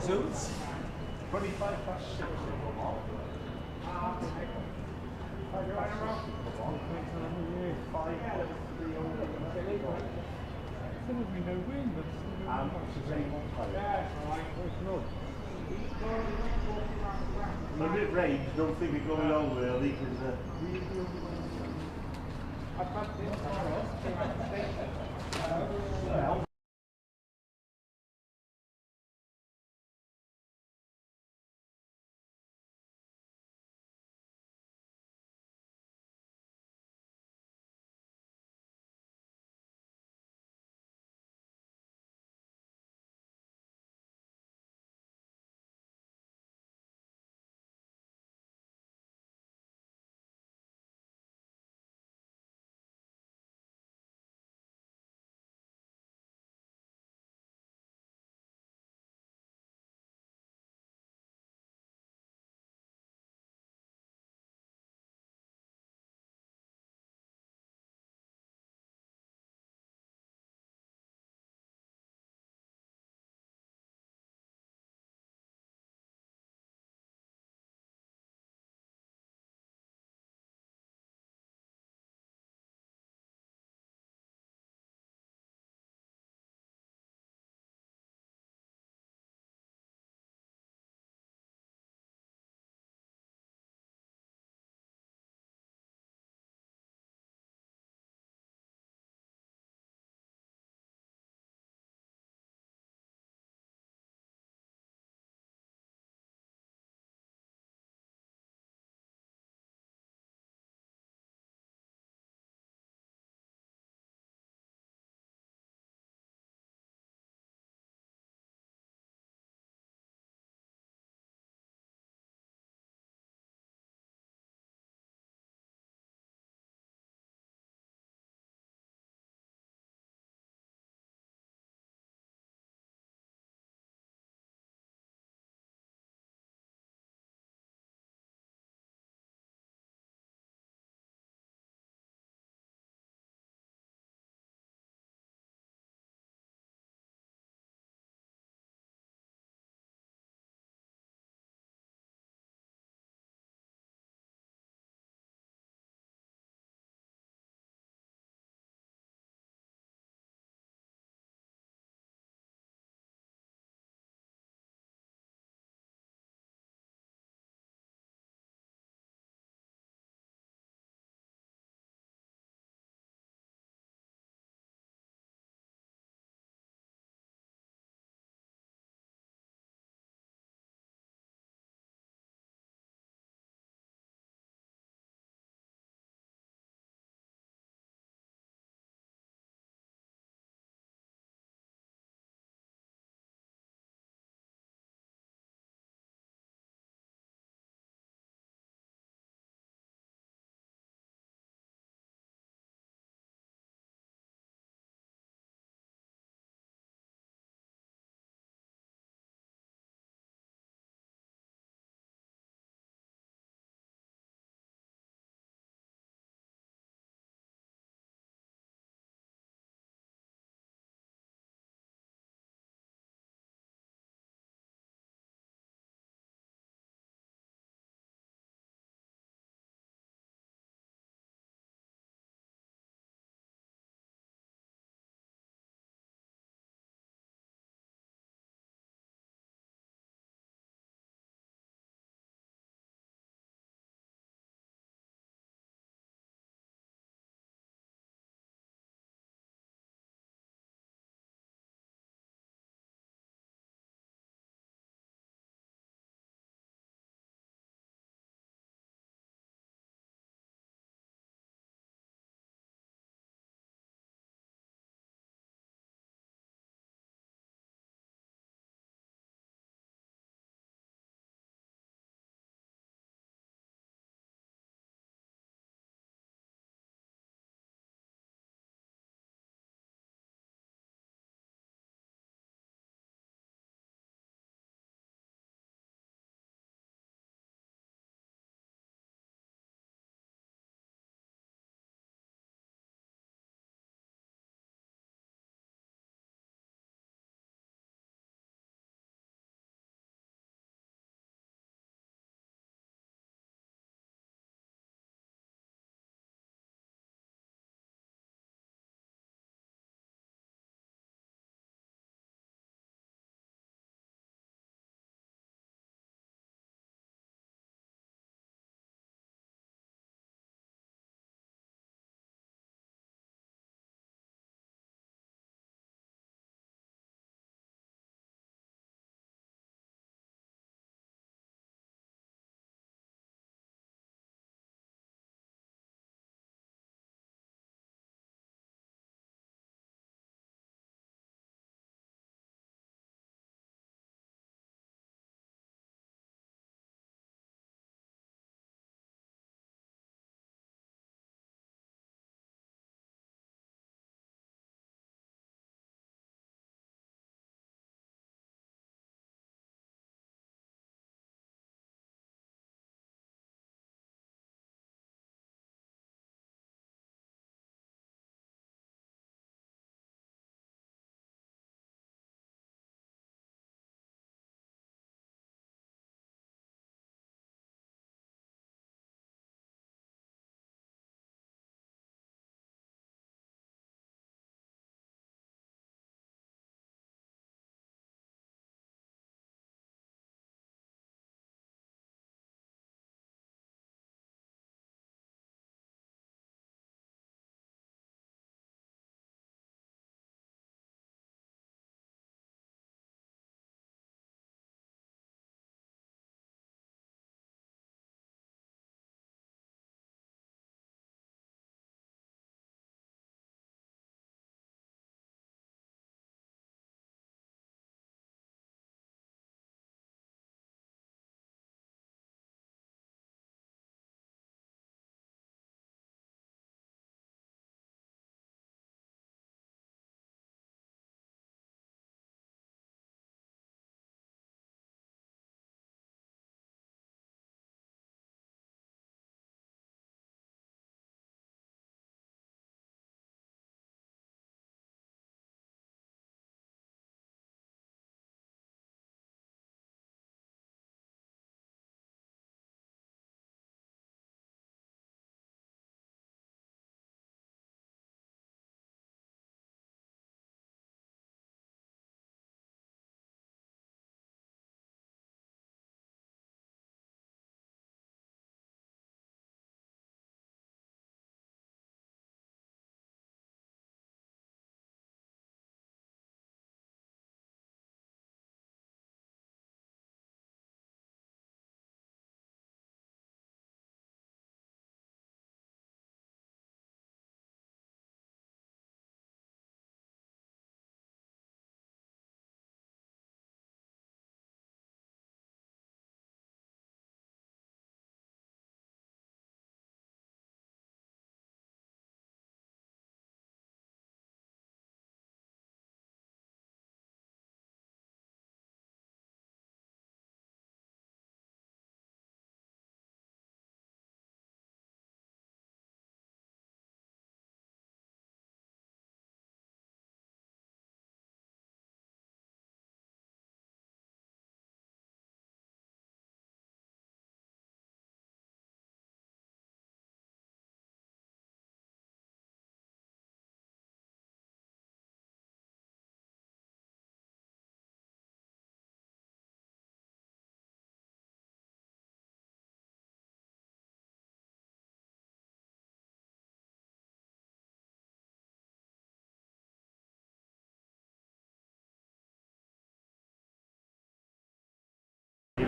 results? 25 past 6 come on. If it rains, don't think of going home early because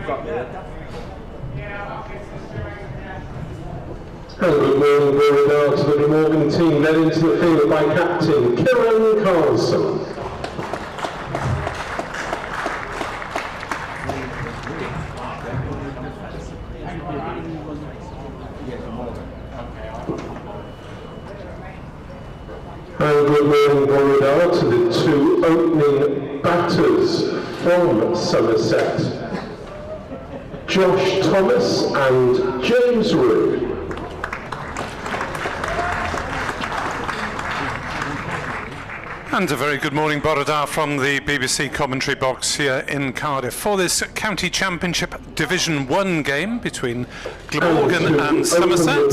And good morning, very well to the Glamorgan team, led into the field by captain Kieran Carlson. And good morning, very well to the two opening batters from Somerset, Josh Thomas and James Rue. And a very good morning, Borodar, from the BBC commentary box here in Cardiff for this County Championship Division 1 game between Glamorgan and Somerset.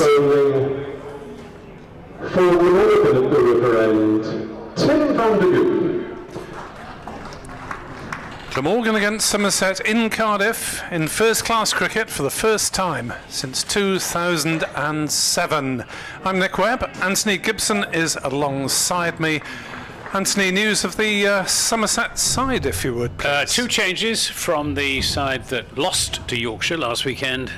For Glamorgan at the river end, Tim van der Goep. Glamorgan against Somerset in Cardiff in first-class cricket for the first time since 2007. I'm Nick Webb. Anthony Gibson is alongside me. Anthony, news of the Somerset side, if you would, please. Two changes from the side that lost to Yorkshire last weekend.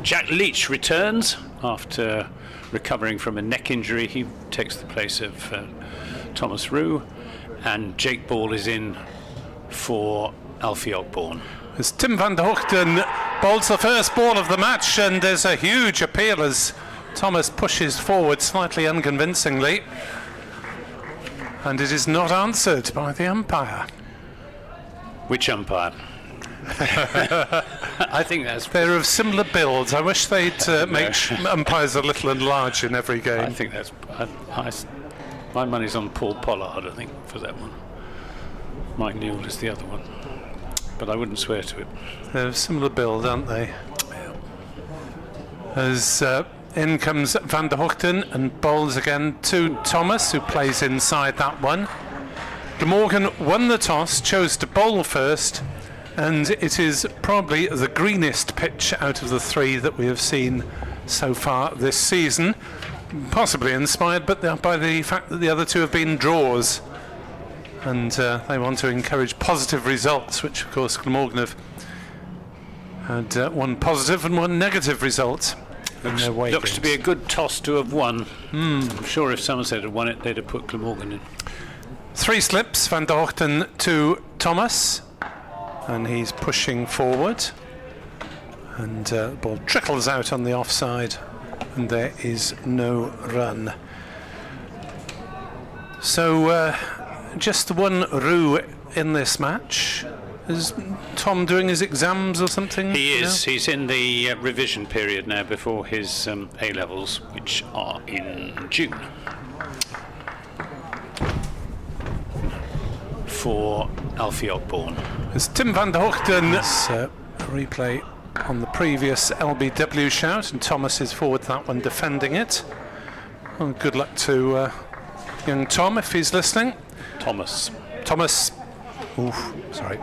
Jack Leach returns after recovering from a neck injury. He takes the place of Thomas Rue, and Jake Ball is in for Alfie Ogborn. As Tim van der Hoogten bowls the first ball of the match, and there's a huge appeal as Thomas pushes forward slightly unconvincingly. And it is not answered by the umpire. Which umpire? I think that's... They're of similar builds. I wish they'd make umpires a little enlarged in every game. I think that's... my money's on Paul Pollard, I think, for that one. Mike Newell is the other one. But I wouldn't swear to it. They're of similar build, aren't they? As... in comes Van der Hoogten and bowls again to Thomas, who plays inside that one. Glamorgan won the toss, chose to bowl first, and it is probably the greenest pitch out of the three that we have seen so far this season. Possibly inspired by the fact that the other two have been draws. And they want to encourage positive results, which of course Glamorgan have had one positive and one negative result. Looks to be a good toss to have won. I'm sure if Somerset had won it, they'd have put Glamorgan in. Three slips, Van der Hoogten to Thomas, and he's pushing forward, and the ball trickles out on the offside, and there is no run. So just the one Rue in this match. Is Tom doing his exams or something? He is. No? He's in the revision period now before his A-levels, which are in June. For Alfie Ogborn. As Tim van der Hoogten, replay on the previous LBW shout, and Thomas is forward that one defending it. Well, good luck to young Tom if he's listening. Thomas. Oof, sorry.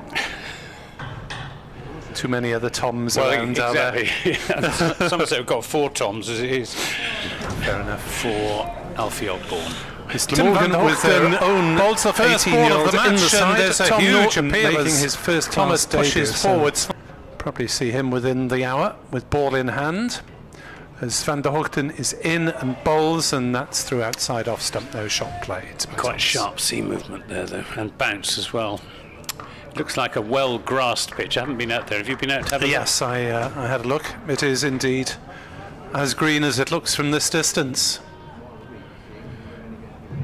Too many other Toms around, exactly. Somerset have got 4 Toms as it is. Fair enough. For Alfie Ogborn. Glamorgan with their own bowls the first ball of the match, in the side, there's a huge appeal making his first Thomas pushes forward. Probably see him within the hour with ball in hand. As Van der Hoogten is in and bowls, and that's through outside off stump, no shot played. Quite sharp sea movement there though, and bounce as well. Looks like a well-grassed pitch. I haven't been out there. Have you been out to have a look? Yes, I had a look. It is indeed as green as it looks from this distance.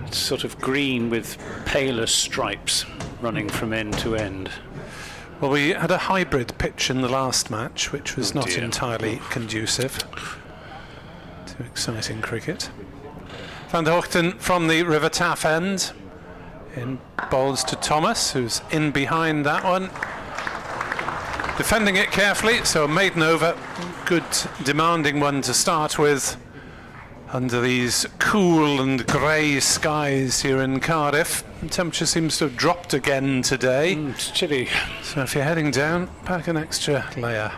It's sort of green with paler stripes running from end to end. Well, we had a hybrid pitch in the last match, which was not entirely conducive to exciting cricket. Van der Hoogten from the River Taff end. In bowls to Thomas, who's in behind that one. Defending it carefully, so a maiden over. Good demanding one to start with. Under these cool and grey skies here in Cardiff. The temperature seems to have dropped again today. It's chilly. So if you're heading down, pack an extra layer.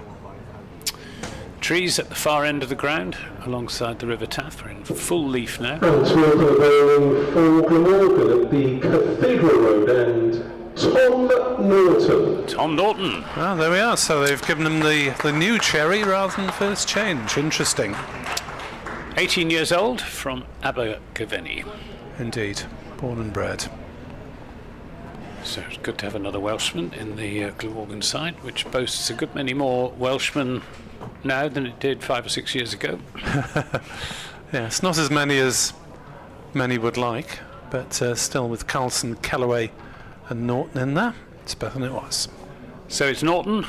Trees at the far end of the ground, alongside the River Taff, are in full leaf now. And towards the bowling for Glamorgan at the Cathedral Road end, Tom Norton. Tom Norton. Well, there we are. So they've given him the new cherry rather than the first change. Interesting. 18 years old, from Abergavenny. Indeed. Born and bred. So it's good to have another Welshman in the Glamorgan side, which boasts a good many more Welshmen now than it did 5 or 6 years ago. Yes, not as many would like, but still with Carlson, Kellaway and Norton in there, it's better than it was. So it's Norton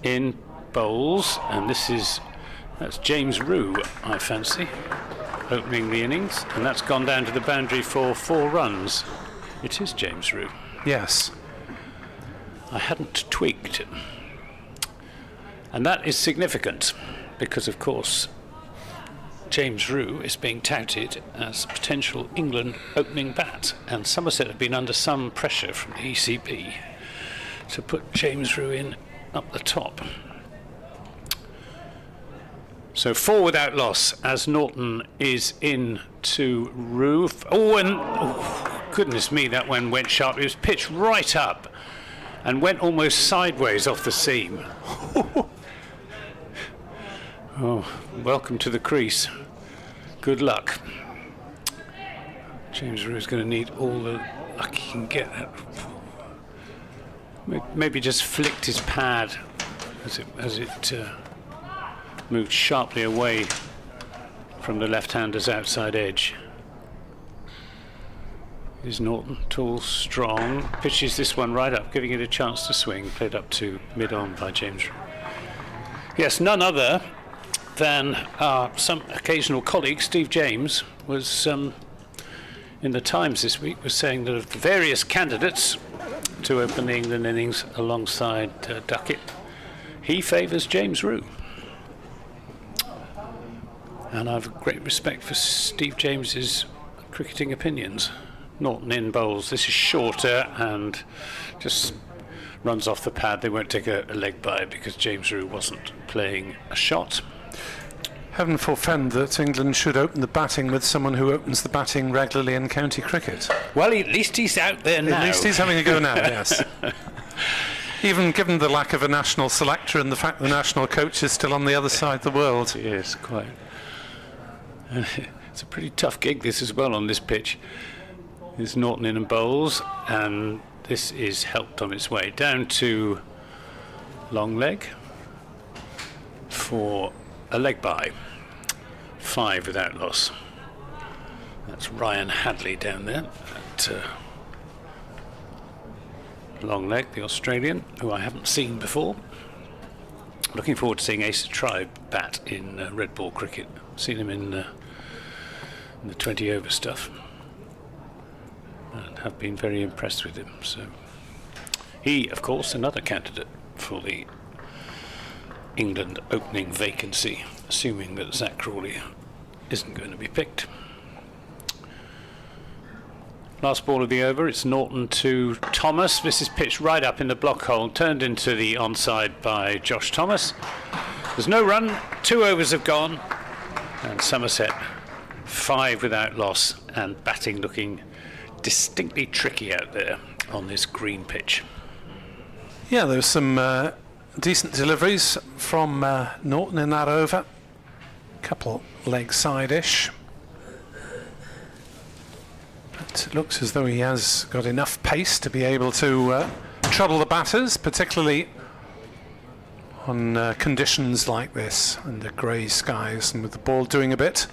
in bowls, and that's James Rue, I fancy, opening the innings, and that's gone down to the boundary for 4 runs. It is James Rue. Yes. I hadn't tweaked. And that is significant because, of course, James Rue is being touted as potential England opening bat, and Somerset have been under some pressure from the ECB to put James Rue in up the top. So 4 without loss as Norton is in to Rue. Goodness me, that one went sharp. It was pitched right up and went almost sideways off the seam. Oh, welcome to the crease. Good luck. James Rue is going to need all the luck he can get. Maybe just flicked his pad as it moved sharply away from the left-hander's outside edge. Is Norton tall, strong, pitches this one right up, giving it a chance to swing, played up to mid-on by James Rue. Yes, none other than some occasional colleague, Steve James, was in the Times this week, was saying that of the various candidates to open the England innings alongside Duckett, he favours James Rue. And I have great respect for Steve James's cricketing opinions. Norton in bowls. This is shorter and just runs off the pad. They won't take a leg by because James Rue wasn't playing a shot. Heaven forfend that England should open the batting with someone who opens the batting regularly in county cricket. Well, at least he's out there now. At least he's having a go now, yes. Even given the lack of a national selector and the fact the national coach is still on the other side of the world. Yes, quite. It's a pretty tough gig this as well on this pitch. There's Norton in and bowls, and this is helped on its way down to long leg for a leg by. 5 without loss. That's Ryan Hadley down there at long leg, the Australian, who I haven't seen before. Looking forward to seeing Asa Tribe bat in red ball cricket. Seen him in the 20 over stuff. And have been very impressed with him. So he, of course, another candidate for the England opening vacancy, assuming that Zach Crawley isn't going to be picked. Last ball of the over, it's Norton to Thomas. This is pitched right up in the block hole, turned into the onside by Josh Thomas. There's no run, 2 overs have gone, and Somerset 5 without loss, and batting looking distinctly tricky out there on this green pitch. Yeah, there was some decent deliveries from Norton in that over. Couple leg side-ish. But it looks as though he has got enough pace to be able to trouble the batters, particularly on conditions like this, under grey skies and with the ball doing a bit,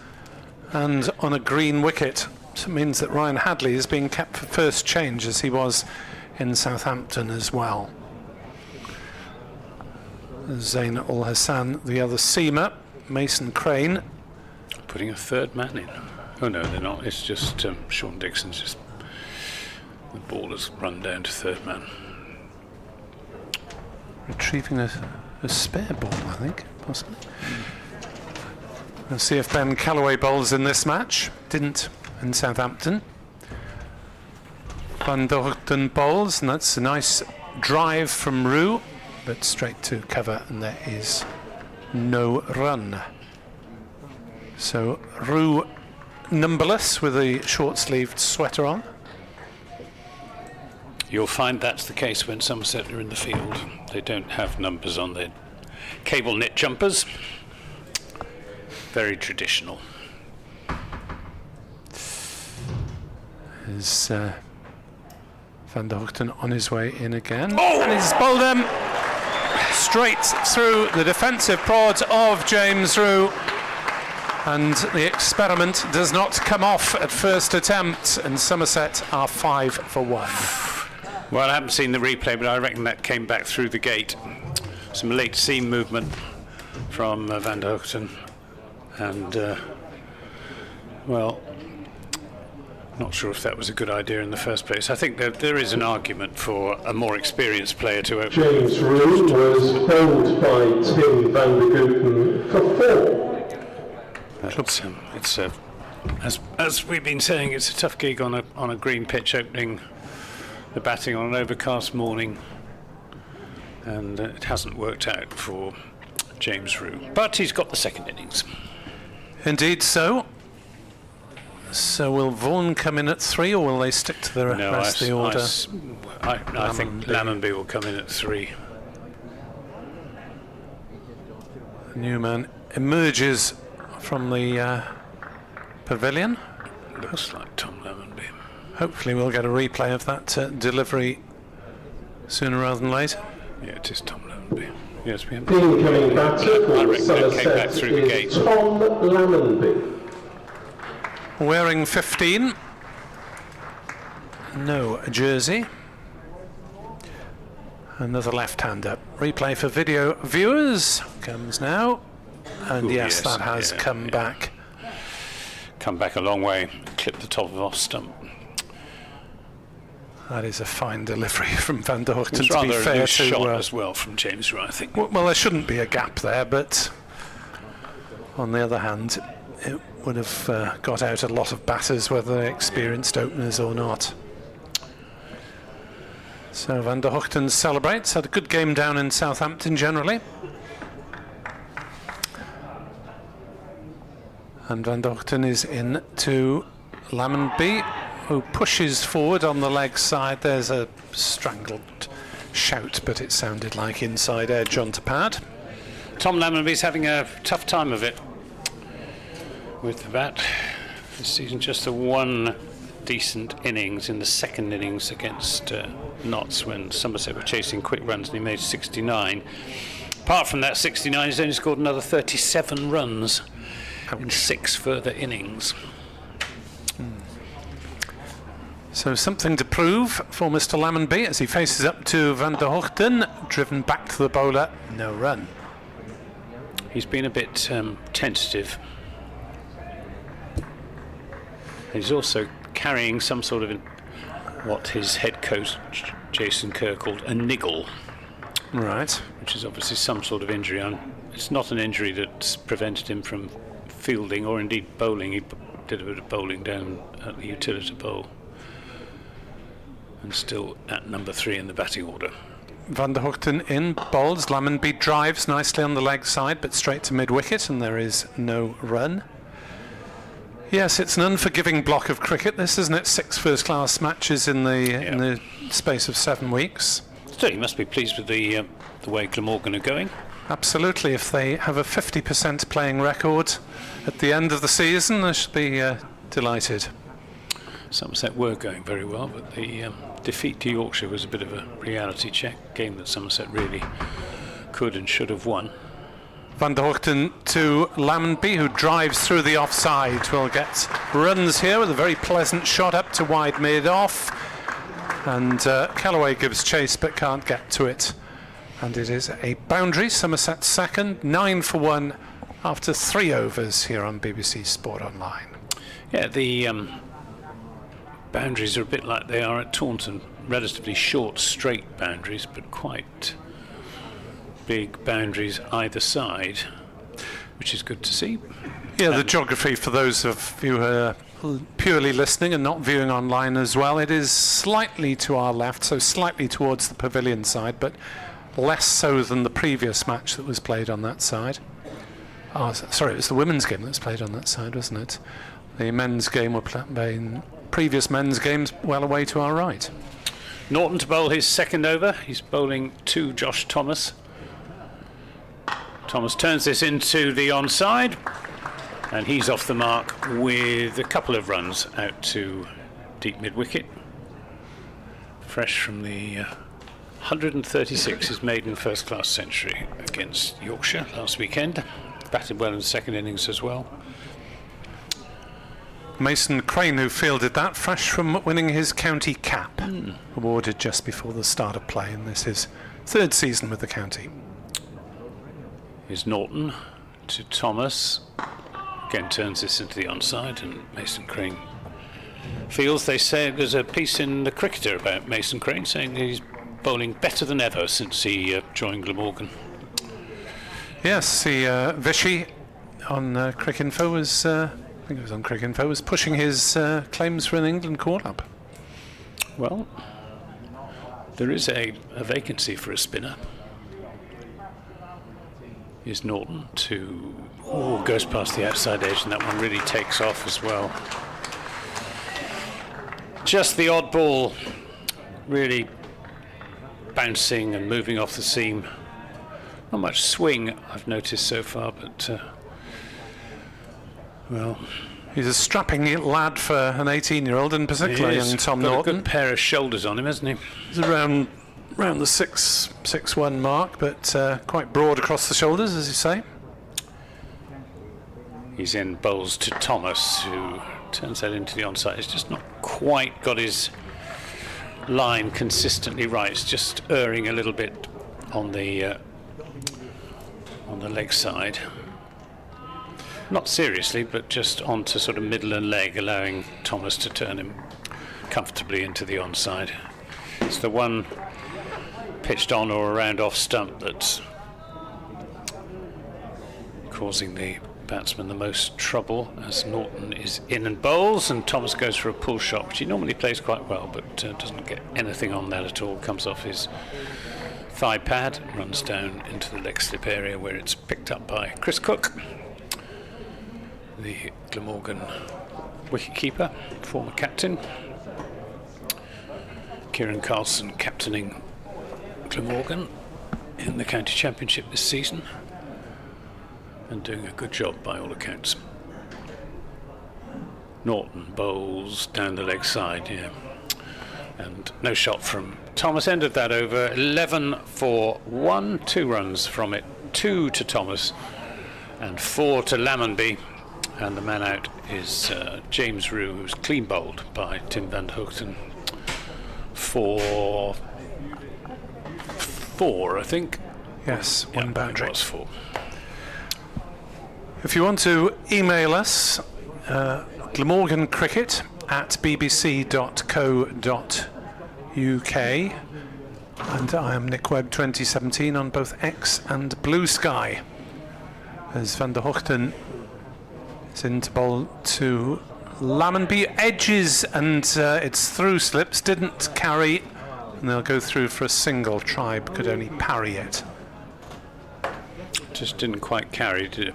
and on a green wicket. So it means that Ryan Hadley is being kept for first change, as he was in Southampton as well. Zain Ul Hassan, the other seamer, Mason Crane. Putting a third man in. Oh no, they're not. It's just Sean Dixon's just... The ball has run down to third man. Retrieving a spare ball, I think, possibly. Let's see if Ben Callaway bowls in this match. Didn't in Southampton. Van der Hoogten bowls, and that's a nice drive from Rue, but straight to cover, and there is no run. So Rue numberless with a short-sleeved sweater on. You'll find that's the case when Somerset are in the field. They don't have numbers on their cable knit jumpers. Very traditional. Is Van der Hoogten on his way in again? Oh! And he's bowled him straight through the defensive prod of James Rew. And the experiment does not come off at first attempt, and Somerset are 5 for 1. Well, I haven't seen the replay, but I reckon that came back through the gate. Some late seam movement from Van der Hoogten. And, well, not sure if that was a good idea in the first place. I think that there is an argument for a more experienced player to open. James Rew was bowled by Tim van der Gooten for 4. As we've been saying, it's a tough gig on a green pitch, opening the batting on an overcast morning, and it hasn't worked out for James Rew. But he's got the second innings. Indeed so. So will Vaughan come in at 3, or will they stick to the rest of the order? I think Lammonby will come in at 3. The new man emerges from the pavilion. Looks like Tom Lammonby. Hopefully we'll get a replay of that delivery sooner rather than later. Yeah, it is Tom Lammonby. Yes, we have. The incoming batter for Somerset through the gate. is Tom Lammonby. Wearing 15. No jersey. Another left-hander. Replay for video viewers comes now. And yes, that has come back. Come back a long way. Clip the top of off stump. That is a fine delivery from Van der Hoogten, It's to be rather fair a loose to shot as well from James Rew, I think. Well, there shouldn't be a gap there, but on the other hand, it would have got out a lot of batters, whether they're experienced openers or not. So Van der Hoogten celebrates. Had a good game down in Southampton generally. And Van der Hoogten is in to Lammonby, who pushes forward on the leg side. There's a strangled shout, but it sounded like inside edge onto pad. Tom Lammonby's having a tough time of it with the bat this season. Just the one decent innings in the second innings against Notts, when Somerset were chasing quick runs, and he made 69. Apart from that 69, he's only scored another 37 runs in 6 further innings. So something to prove for Mr. Lammonby as he faces up to Van der Hoogten, driven back to the bowler, no run. He's been a bit tentative. He's also carrying some sort of what his head coach Jason Kerr called a niggle. Right. Which is obviously some sort of injury. It's not an injury that's prevented him from fielding or indeed bowling. He did a bit of bowling down at the utility bowl, and still at number 3 in the batting order. Van der Hoogten in, bowls. Lammonby drives nicely on the leg side, but straight to mid-wicket, and there is no run. Yes, it's an unforgiving block of cricket, this, isn't it? 6 first-class matches in the space of 7 weeks. Still, you must be pleased with the way Glamorgan are going. Absolutely. If they have a 50% playing record at the end of the season, I should be delighted. Somerset were going very well, but the defeat to Yorkshire was a bit of a reality check. Game that Somerset really could and should have won. Van der Hoogten to Lammonby, who drives through the offside. Will get runs here with a very pleasant shot up to wide mid-off. And Callaway gives chase but can't get to it. And it is a boundary. Somerset second, 9 for 1 after 3 overs here on BBC Sport Online. Yeah, the boundaries are a bit like they are at Taunton. Relatively short, straight boundaries, but quite big boundaries either side, which is good to see. Yeah, the geography, for those of you who are purely listening and not viewing online as well, it is slightly to our left, so slightly towards the pavilion side, but less so than the previous match that was played on that side. Oh, sorry, it was the women's game that was played on that side, wasn't it? The men's game were playing previous men's games well away to our right. Norton to bowl his second over. He's bowling to Josh Thomas. Thomas turns this into the onside, and he's off the mark with a couple of runs out to deep mid-wicket. Fresh from the 136, his maiden first-class century against Yorkshire last weekend. Batted well in the second innings as well. Mason Crane, who fielded that, fresh from winning his county cap, awarded just before the start of play, and this is third season with the county. Here's Norton to Thomas. Again turns this into the onside, and Mason Crane feels. They say there's a piece in the Cricketer about Mason Crane saying he's bowling better than ever since he joined Glamorgan. Yes, the Vichy on Cricinfo was, I think it was on Cricinfo, was pushing his claims for an England call-up. Well, there is a vacancy for a spinner. Here's Norton to... Oh, goes past the outside edge, and that one really takes off as well. Just the odd ball, really bouncing and moving off the seam. Not much swing I've noticed so far, but well, he's a strapping lad for an 18-year-old, in particular young Tom got Norton. A good pair of shoulders on him, hasn't he? He's around the 6'1" mark, but quite broad across the shoulders, as you say. He's in bowls to Thomas, who turns that into the onside. He's just not quite got his line consistently right. It's just erring a little bit on the leg side. Not seriously, but just onto sort of middle and leg, allowing Thomas to turn him comfortably into the onside. It's the one pitched on or around off stump that's causing the batsman the most trouble, as Norton is in and bowls, and Thomas goes for a pull shot, which he normally plays quite well, but doesn't get anything on that at all. Comes off his thigh pad, runs down into the leg slip area where it's picked up by Chris Cook, the Glamorgan wicketkeeper, former captain. Kieran Carlson captaining Glamorgan in the county championship this season, and doing a good job by all accounts. Norton bowls down the leg side, yeah, and no shot from Thomas. Ended that over 11 for 1, 2 runs from it, 2 to Thomas and 4 to Lammonby, and the man out is James Rue, who's clean bowled by Tim van Hoogten for 4, I think. Yes, one boundary. It was 4. If you want to email us, glamorgancricket@bbc.co.uk, and I am NickWebb2017 on both X and Blue Sky. As Van der Hoogten is into bowl to Lammonby, edges, and its through slips didn't carry, and they'll go through for a single. Tribe could only parry it. Just didn't quite carry, did it?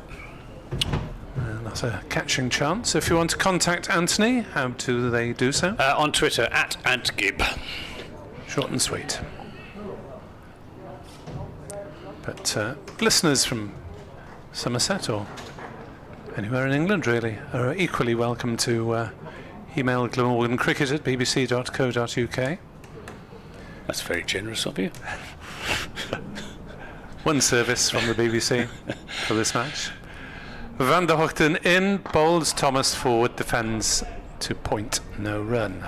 And that's a catching chance. If you want to contact Anthony, how do they do so? On Twitter, @AntGib. Short and sweet. But listeners from Somerset or anywhere in England really are equally welcome to email glamorgancricket@bbc.co.uk. That's very generous of you. One service from the BBC for this match. Van der Hoogten in, bowls Thomas forward, defends to point, no run.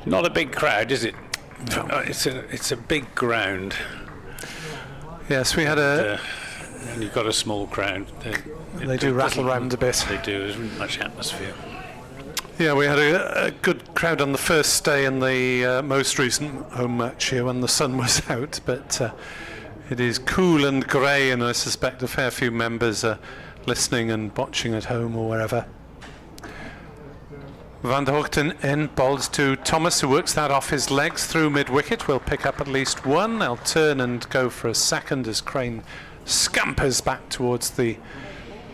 Not a big crowd, is it? It's a big ground. Yes, we had a... and you've got a small crowd. They do rattle around a bit. They do, there isn't much atmosphere. Yeah, we had a good crowd on the first day in the most recent home match here when the sun was out, but it is cool and grey, and I suspect a fair few members are listening and watching at home or wherever. Van der Hoogten in, bowls to Thomas, who works that off his legs through mid-wicket. Will pick up at least one. They'll turn and go for a second as Crane scampers back towards the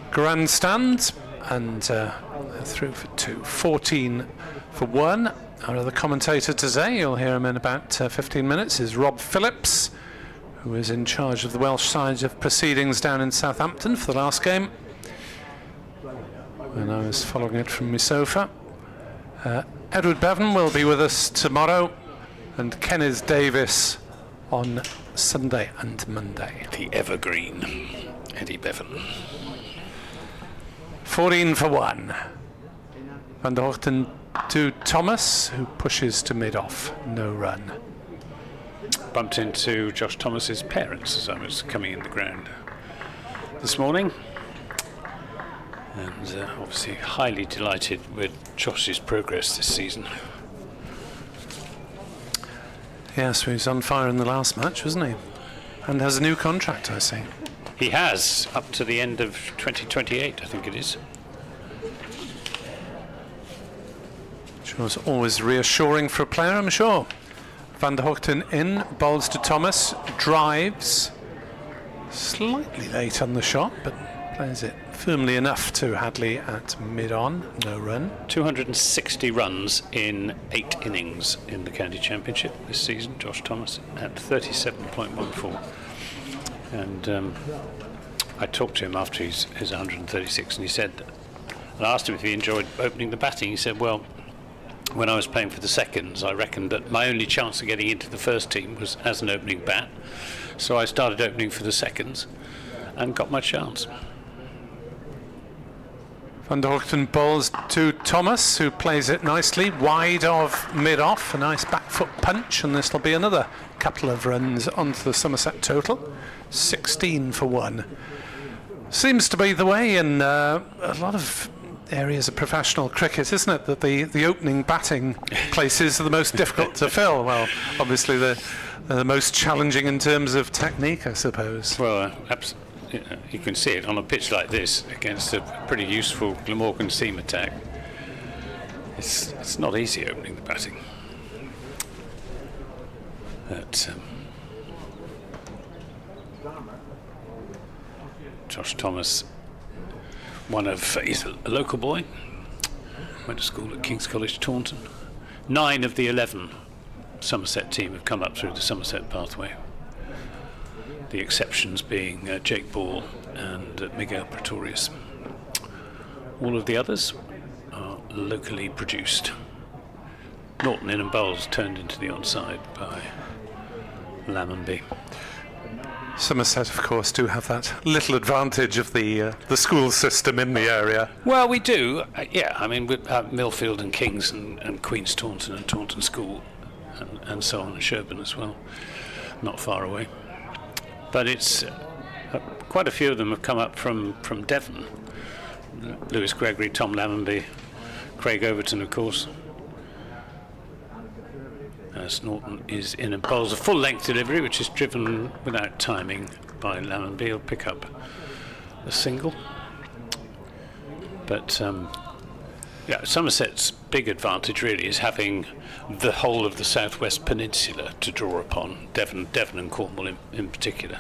grandstand, and through for 2. 14 for 1, our other commentator today, you'll hear him in about 15 minutes, is Rob Phillips, who is in charge of the Welsh side of proceedings down in Southampton for the last game, when I was following it from my sofa. Edward Bevan will be with us tomorrow, and Kenneth Davis on Sunday and Monday. The evergreen Eddie Bevan. 14 for 1. Van der Hoogten to Thomas, who pushes to mid-off. No run. Bumped into Josh Thomas's parents as I was coming in the ground this morning. And obviously highly delighted with Josh's progress this season. Yes, he was on fire in the last match, wasn't he? And has a new contract, I see. He has, up to the end of 2028, I think it is. Which was always reassuring for a player, I'm sure. Van der Hoogten in, bowls to Thomas, drives. Slightly late on the shot, but plays it firmly enough to Hadley at mid-on. No run. 260 runs in 8 innings in the County Championship this season, Josh Thomas, at 37.14. And I talked to him after his 136, and he said, and I asked him if he enjoyed opening the batting. He said, well, when I was playing for the seconds, I reckoned that my only chance of getting into the first team was as an opening bat. So I started opening for the seconds and got my chance. Van der Hoogten bowls to Thomas, who plays it nicely, wide of mid-off, a nice back foot punch, and this will be another couple of runs onto the Somerset total. 16 for 1. Seems to be the way in a lot of areas of professional cricket, isn't it, that the opening batting places are the most difficult to fill. Well, obviously they're the most challenging in terms of technique, I suppose. Well, you can see it on a pitch like this against a pretty useful Glamorgan seam attack. It's not easy opening the batting. But Josh Thomas, he's a local boy, went to school at King's College, Taunton. 9 of the 11 Somerset team have come up through the Somerset pathway. The exceptions being Jake Ball and Miguel Pretorius. All of the others are locally produced. Norton in and bowls turned into the onside by Lammonby. Somerset, of course, do have that little advantage of the school system in the area. Well, we do, yeah. I mean, with Millfield and Kings and Queen's Taunton and Taunton School and so on, and Sherburn as well, not far away. But it's quite a few of them have come up from Devon. Lewis Gregory, Tom Lammonby, Craig Overton, of course. As Norton is in and bowls a full-length delivery, which is driven without timing by Lammonby. He'll pick up a single. But yeah, Somerset's big advantage really is having the whole of the southwest peninsula to draw upon, Devon and Cornwall in particular.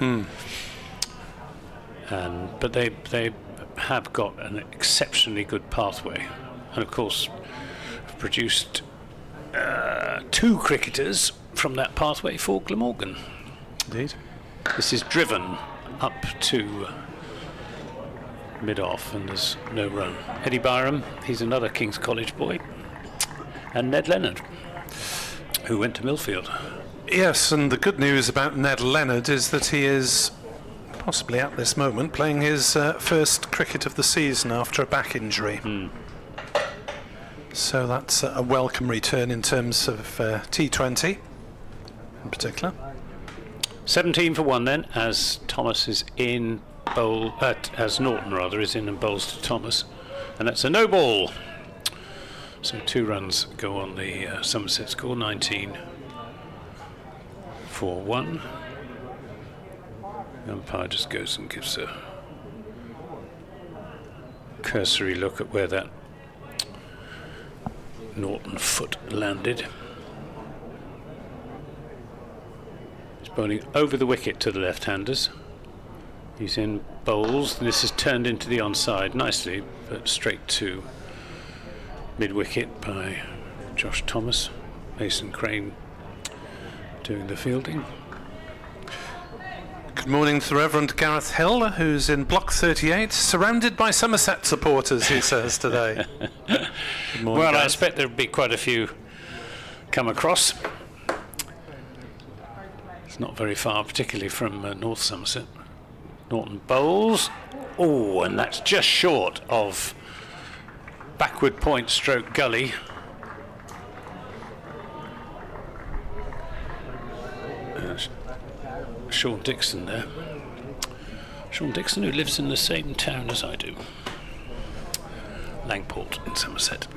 But they have got an exceptionally good pathway, and of course have produced 2 cricketers from that pathway for Glamorgan. Indeed. This is driven up to mid-off, and there's no run. Eddie Byram, he's another King's College boy, and Ned Leonard, who went to Millfield. Yes, and the good news about Ned Leonard is that he is possibly at this moment playing his first cricket of the season after a back injury. So that's a welcome return in terms of T20 in particular. 17 for 1 then, as Thomas is in bowl, as Norton rather is in and bowls to Thomas, and that's a no ball. So 2 runs go on the Somerset score, 19 for 1. The umpire just goes and gives a cursory look at where that Norton foot landed. He's bowling over the wicket to the left-handers. He's in bowls, and this is turned into the onside nicely, but straight to mid-wicket by Josh Thomas, Mason Crane doing the fielding. Good morning to the Reverend Gareth Hill, who's in block 38, surrounded by Somerset supporters, he says today. Good morning, Well, I Gareth. expect there'll be quite a few come across. It's not very far, particularly from North Somerset. Norton bowls. Oh, and that's just short of backward point stroke gully. Sean Dixon there. Sean Dixon, who lives in the same town as I do. Langport in Somerset.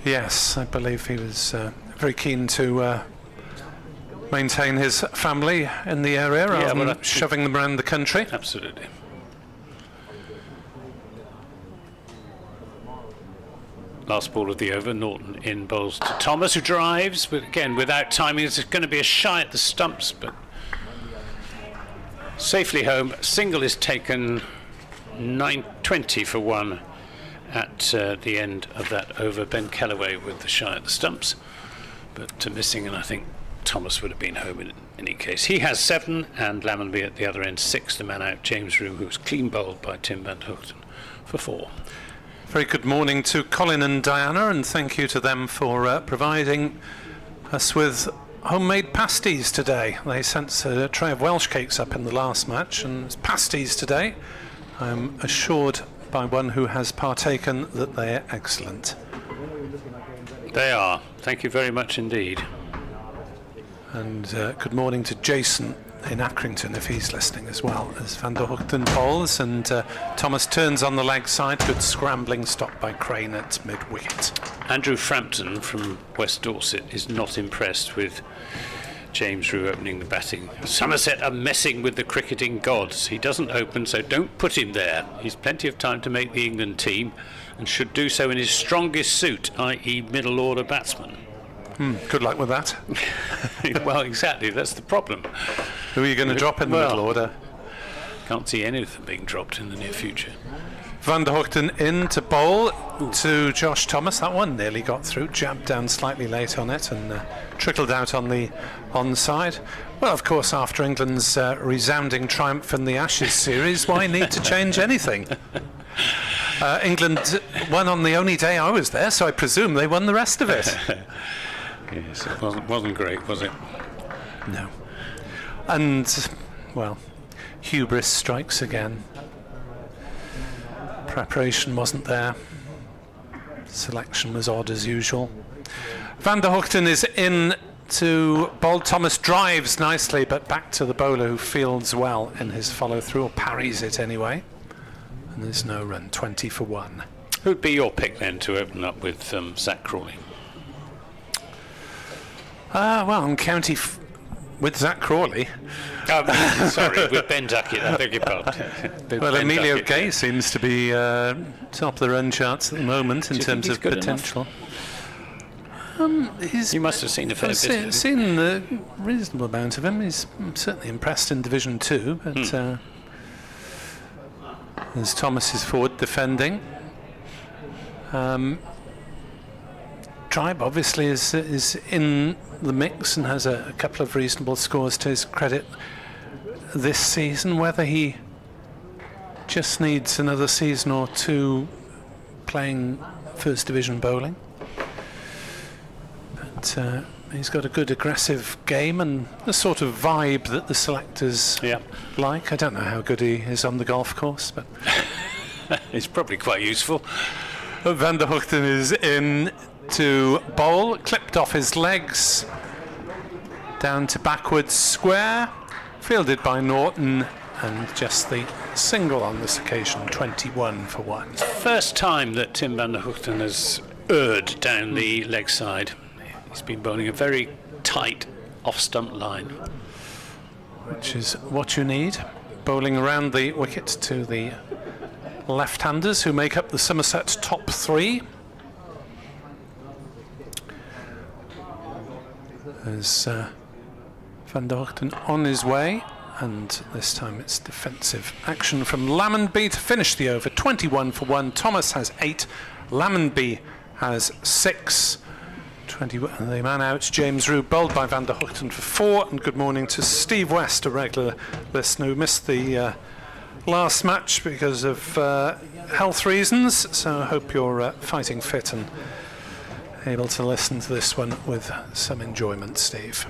Yes, I believe he was very keen to maintain his family in the area rather well, than shoving them around the country. Absolutely. Last ball of the over, Norton in bowls to Thomas, who drives, but again without timing. It's going to be a shy at the stumps, but safely home. Single is taken, 9-20 for one at the end of that over. Ben Kellaway with the shy at the stumps, but missing, and I think Thomas would have been home in any case. He has 7, and Lammonby at the other end 6. The man out, James Rue, who was clean bowled by Tim van Hoogten for 4. Very good morning to Colin and Diana, and thank you to them for providing us with homemade pasties today. They sent a tray of Welsh cakes up in the last match, and it's pasties today. I'm assured by one who has partaken that they are excellent. They are. Thank you very much indeed. And good morning to Jason in Accrington, if he's listening as well, as Van der Hoogten bowls, and Thomas turns on the leg side. Good scrambling stop by Crane at mid-wicket. Andrew Frampton from West Dorset is not impressed with James Rue opening the batting. Somerset are messing with the cricketing gods. He doesn't open, so don't put him there. He's plenty of time to make the England team, and should do so in his strongest suit, i.e. middle order batsman. Good luck with that. Well, exactly, that's the problem. Who are you going to drop in the middle order? Can't see any of them being dropped in the near future. Van der Hoogten in to bowl to Josh Thomas. That one nearly got through, jabbed down slightly late on it, and trickled out on the onside. Well, of course, after England's resounding triumph in the Ashes series, why need to change anything? England won on the only day I was there, so I presume they won the rest of it. Yes, it wasn't great, was it? No. And, well, hubris strikes again. Preparation wasn't there. Selection was odd as usual. Van der Hoogten is in to bowl. Thomas drives nicely, but back to the bowler, who fields well in his follow-through, or parries it anyway. And there's no run, 20 for 1. Who'd be your pick then to open up with Zach Crawley? Well, on county with Zach Crawley. Sorry, with Ben Duckett, I beg your pardon. Well, Ben Emilio Duckett, Gay seems to be top of the run charts at the moment in Do you terms think of he's good potential. You must have seen a fair I've bit. seen a reasonable amount of him. He's certainly impressed in Division 2, but as Thomas is forward defending. Tribe obviously is in the mix and has a couple of reasonable scores to his credit this season. Whether he just needs another season or two playing First Division bowling, but he's got a good aggressive game and the sort of vibe that the selectors like. I don't know how good he is on the golf course, but It's probably quite useful. Van der Hoogten is in to bowl, clipped off his legs, down to backwards square, fielded by Norton, and just the single on this occasion, 21 for 1. First time that Tim van der Hoogten has erred down the leg side. He's been bowling a very tight off-stump line. Which is what you need. Bowling around the wicket to the left-handers who make up the Somerset top 3. There's Van der Hoogten on his way, and this time it's defensive action from Lammonby to finish the over. 21 for 1. Thomas has 8, Lammonby has 6. The man out, James Rue, bowled by Van der Hoogten for 4. And good morning to Steve West, a regular listener who missed the last match because of health reasons. So I hope you're fighting fit and able to listen to this one with some enjoyment, Steve.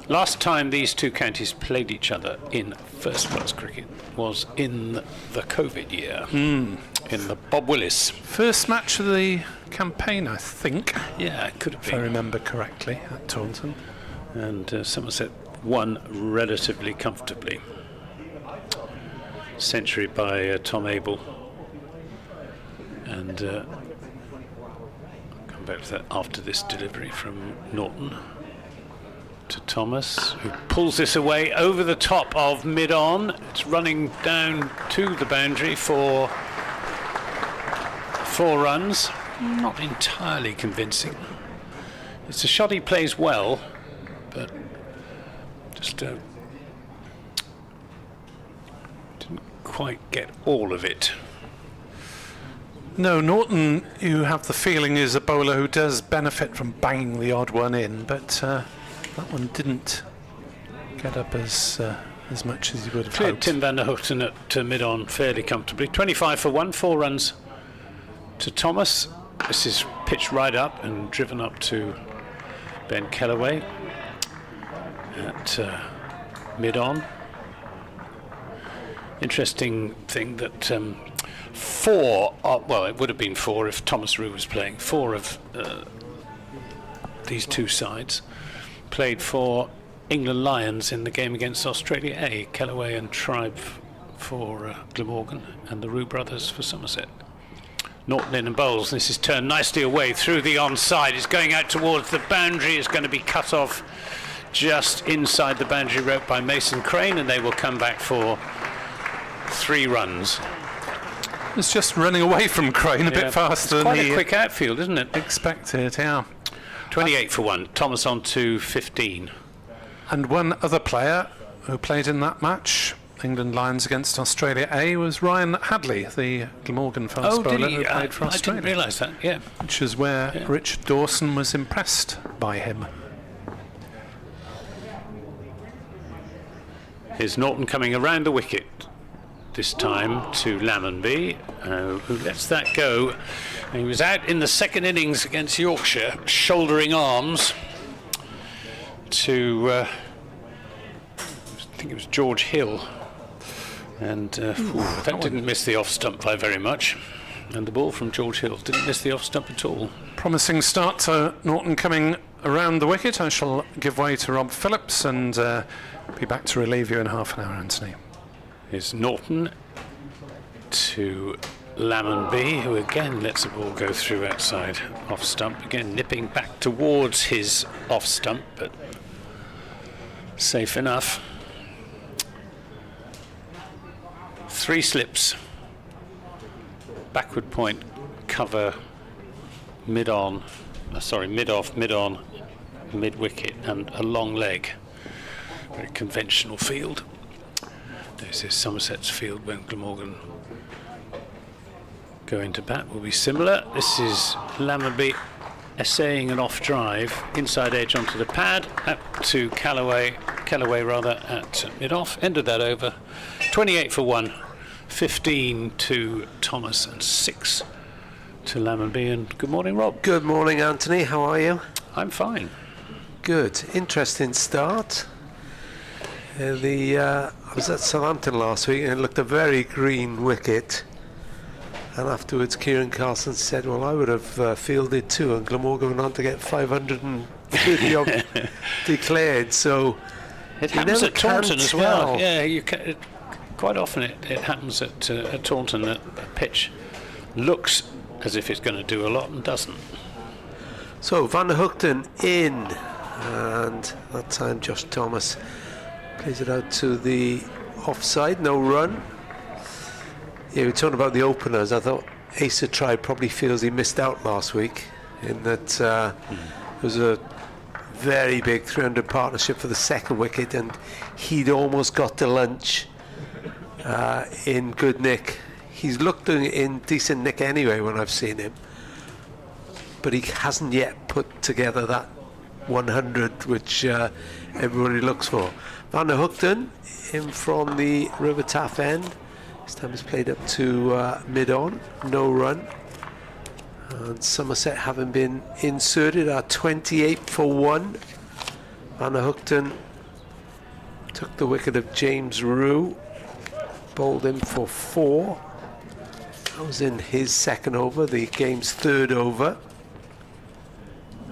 Last time these two counties played each other in first-class cricket was in the COVID year, in the Bob Willis. First match of the campaign, I think. Yeah, it could have If I been. remember correctly, at Taunton. And Somerset won relatively comfortably. Century by Tom Abel. And I'll come back to that after this delivery from Norton to Thomas, who pulls this away over the top of mid-on. It's running down to the boundary for 4 runs. Not entirely convincing. It's a shot he plays well, but just didn't quite get all of it. No, Norton, you have the feeling, is a bowler who does benefit from banging the odd one in, but that one didn't get up as much as you would have Cleared hoped. Tim van der Hoogten at mid-on fairly comfortably. 25 for 1, 4 runs to Thomas. This is pitched right up and driven up to Ben Kellaway at mid-on. Interesting thing that 4, well, it would have been 4 if Thomas Rue was playing. 4 of these two sides played for England Lions in the game against Australia A. Kellaway and Tribe for Glamorgan and the Rue brothers for Somerset. Norton in and bowls. This is turned nicely away through the onside. It's going out towards the boundary. It's going to be cut off just inside the boundary rope by Mason Crane, and they will come back for 3 runs. It's just running away from Crane a bit faster than quite he a quick outfield, isn't it? expected, yeah. 28 for 1. Thomas on to 15. And one other player who played in that match, England Lions against Australia A, was Ryan Hadley, the Glamorgan fast bowler who played for I Australia. didn't realise that, yeah. Which is where Richard Dawson was impressed by him. Here's Norton coming around the wicket, this time to Lammonby, who lets that go. And he was out in the second innings against Yorkshire, shouldering arms to, I think it was George Hill. And that didn't miss the off stump by very much. And the ball from George Hill didn't miss the off stump at all. Promising start to Norton coming around the wicket. I shall give way to Rob Phillips and be back to relieve you in half an hour, Anthony. Here's Norton to Lammonby, who again lets the ball go through outside off stump. Again nipping back towards his off stump, but safe enough. 3 slips. Backward point, cover, mid-on, mid-off, mid-on, mid-wicket, and a long leg. Very conventional field. This is Somerset's field when Glamorgan go into bat. Will be similar. This is Lammonby essaying an off drive, inside edge onto the pad, up to Kellaway at mid-off. Ended that over. 28 for 1. 15 to Thomas and 6 to Lammonby. And good morning, Rob. Good morning, Anthony. How are you? I'm fine. Good. Interesting start. I was at Southampton last week and it looked a very green wicket. And afterwards, Kieran Carson said, well, I would have fielded too. And Glamorgan went on to get 530 odd declared. So It you happens never at Taunton can as well. tell. Yeah, quite often it happens at Taunton that a pitch looks as if it's going to do a lot and doesn't. So Van der Hoogten in, and that time Josh Thomas plays it out to the offside, no run. Yeah, we were talking about the openers. I thought Asa Tribe probably feels he missed out last week in that there was a very big 300 partnership for the second wicket and he'd almost got to lunch in good nick. He's looked in decent nick anyway when I've seen him. but he hasn't yet put together that 100 which everybody looks for. Van der Hoogten in from the River Taff end. This time it's played up to mid-on, no run. And Somerset having been inserted are 28 for 1. Van der Hoogten took the wicket of James Rue, bowled him for 4. That was in his second over, the game's third over.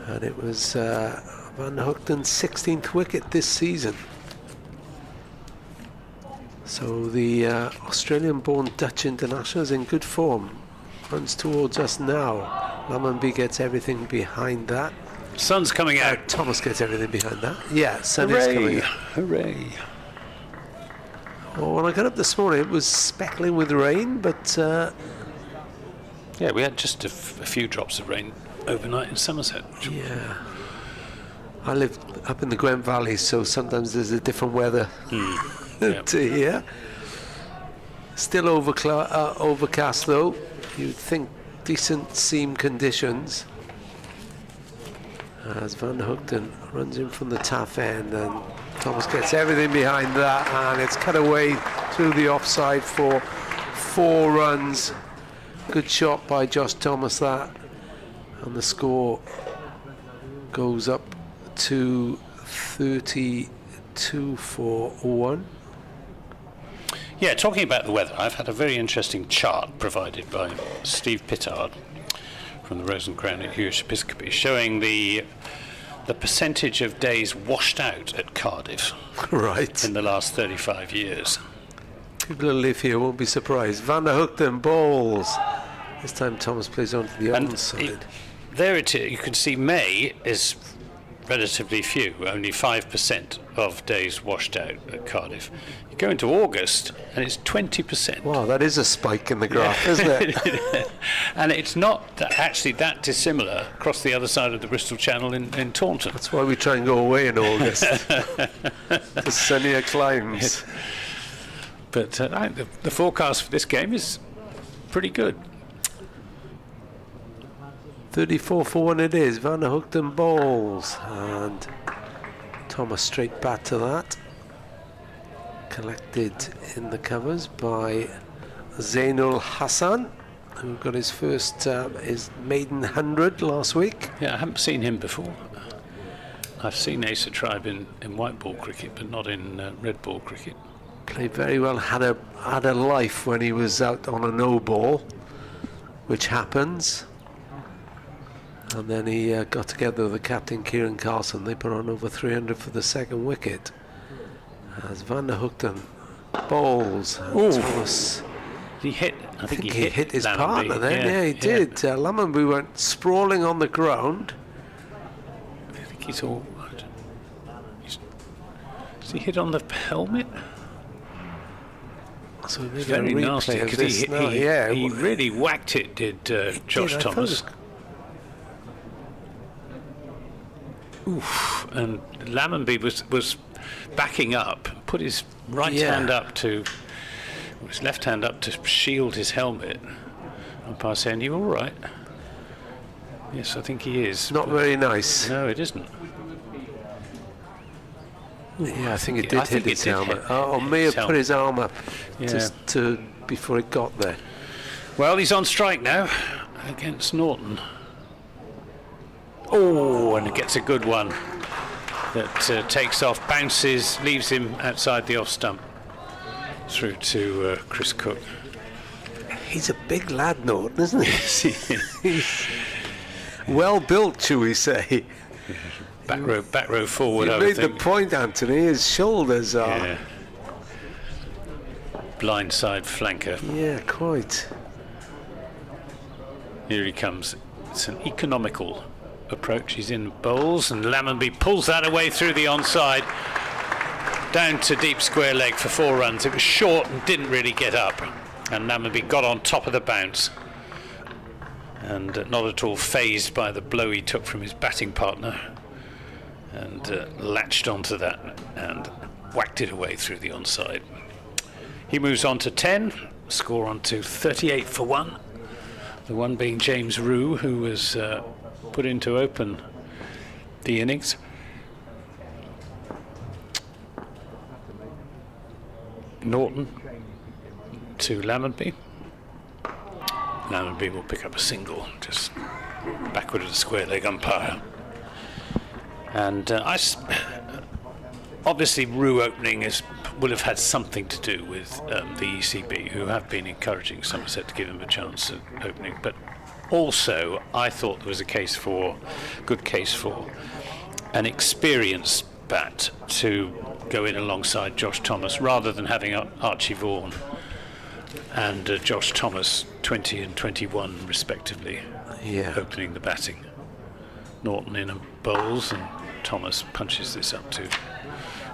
And it was Van der Hoogten's 16th wicket this season. So the Australian-born Dutch international is in good form. Runs towards us now. Lammonby gets everything behind that. Sun's coming out. Thomas gets everything behind that. Yeah, sun is coming out. Hooray. Well, when I got up this morning, it was speckling with rain, but Yeah, we had just a few drops of rain overnight in Somerset. yeah. I live up in the Gwent Valley, so sometimes there's a different weather Yep. to here. Still overcast though. You'd think decent seam conditions. As Van der Hoogten runs in from the Taff end, and Thomas gets everything behind that, and it's cut away through the offside for 4 runs. Good shot by Josh Thomas that, and the score goes up to 32 for 1. Yeah, talking about the weather, I've had a very interesting chart provided by Steve Pittard from the Rose and Crown at Hewish Episcopi, showing the percentage of days washed out at Cardiff Right. in the last 35 years. People who live here won't be surprised. Van der Hoogten bowls. This time Thomas plays onto the onside. There it is. You can see May is relatively few, only 5% of days washed out at Cardiff. You go into August and it's 20%. Wow, that is a spike in the graph, isn't it? And it's not actually that dissimilar across the other side of the Bristol Channel in Taunton. That's why we try and go away in August. The sunnier climes. But the forecast for this game is pretty good. 34 for 1 it is. Van der Hoogten bowls, and Thomas straight back to that. Collected in the covers by Zainul Hassan, who got his first his maiden 100 last week. Yeah, I haven't seen him before. I've seen Asa Tribe in white ball cricket, but not in red ball cricket. Played very well, had a life when he was out on a no ball, which happens. And then he got together with the captain Kieran Carlson. They put on over 300 for the second wicket. As Van der Hoogten bowls, and Thomas, He hit. I think he hit his Lammonby. partner then. Yeah, he did. Lammonby went sprawling on the ground. I think he's all right. Is he hit on the helmet? So we made Very a replay nasty. of 'Cause this he, now. he, Yeah, he really whacked it, did Josh I thought it Thomas. was- Oof. And Lammonby was backing up, put his right hand up to, his left hand up to shield his helmet. Umpire saying, "You all right?" Yes, I think he is. Not very nice. No, it isn't. Yeah, I think it I did hit think it his did helmet. hit Or may his have put his arm up Yeah. just to before it got there. Well, he's on strike now against Norton. Oh, and it gets a good one that takes off, bounces, leaves him outside the off stump through to Chris Cook. He's a big lad, Norton, isn't he? He's well built, shall we say? Back row forward, You I made would the think. point, Anthony. His shoulders are. Yeah. Blindside flanker. Yeah, quite. Here he comes. It's an economical approach. He's in bowls, and Lammonby pulls that away through the onside, down to deep square leg for 4 runs. It was short and didn't really get up, and Lammonby got on top of the bounce, and not at all phased by the blow he took from his batting partner, and latched onto that and whacked it away through the onside. He moves on to 10, score on to 38 for 1. The one being James Rue, who was put in to open the innings. Norton to Lammonby. Lammonby will pick up a single, just backward of the square leg umpire. And obviously Rue opening will have had something to do with the ECB, who have been encouraging Somerset to give them a chance at opening. But also, I thought there was a good case for an experienced bat to go in alongside Josh Thomas, rather than having Archie Vaughan and Josh Thomas 20 and 21 respectively, opening the batting. Norton in and bowls, and Thomas punches this up to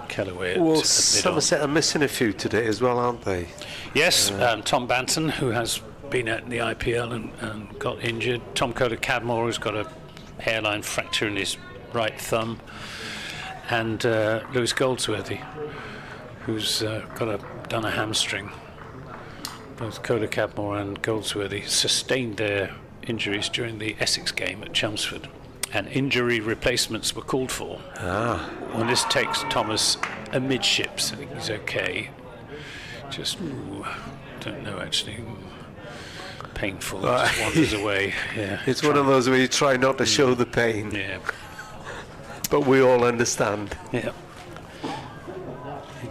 Kellaway at mid-on. Somerset are missing a few today as well, aren't they? Yes, Tom Banton, who has been at the IPL and got injured. Tom Kohler-Cadmore, who's got a hairline fracture in his right thumb. And Lewis Goldsworthy, who's done a hamstring. Both Kohler-Cadmore and Goldsworthy sustained their injuries during the Essex game at Chelmsford, and injury replacements were called for. And this takes Thomas amidships. I think he's okay. Just don't know actually. Painful. Just wanders away. Yeah. It's one of those where you try not to show the pain. Yeah. But we all understand. Yeah.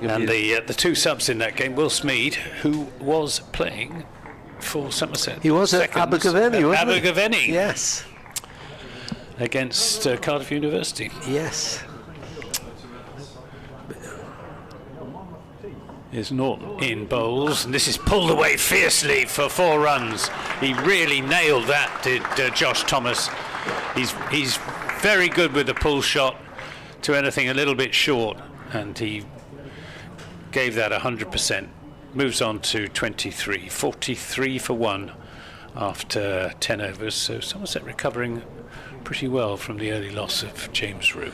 And the two subs in that game, Will Smead, who was playing for Somerset. He was at Abergavenny, wasn't he? Abergavenny. Yes. Against Cardiff University. Yes. Here's Norton in bowls, and this is pulled away fiercely for 4 runs. He really nailed that, did Josh Thomas. He's very good with the pull shot to anything a little bit short, and he gave that 100%. Moves on to 23, 43 for 1 after 10 overs. So Somerset recovering pretty well from the early loss of James Rue.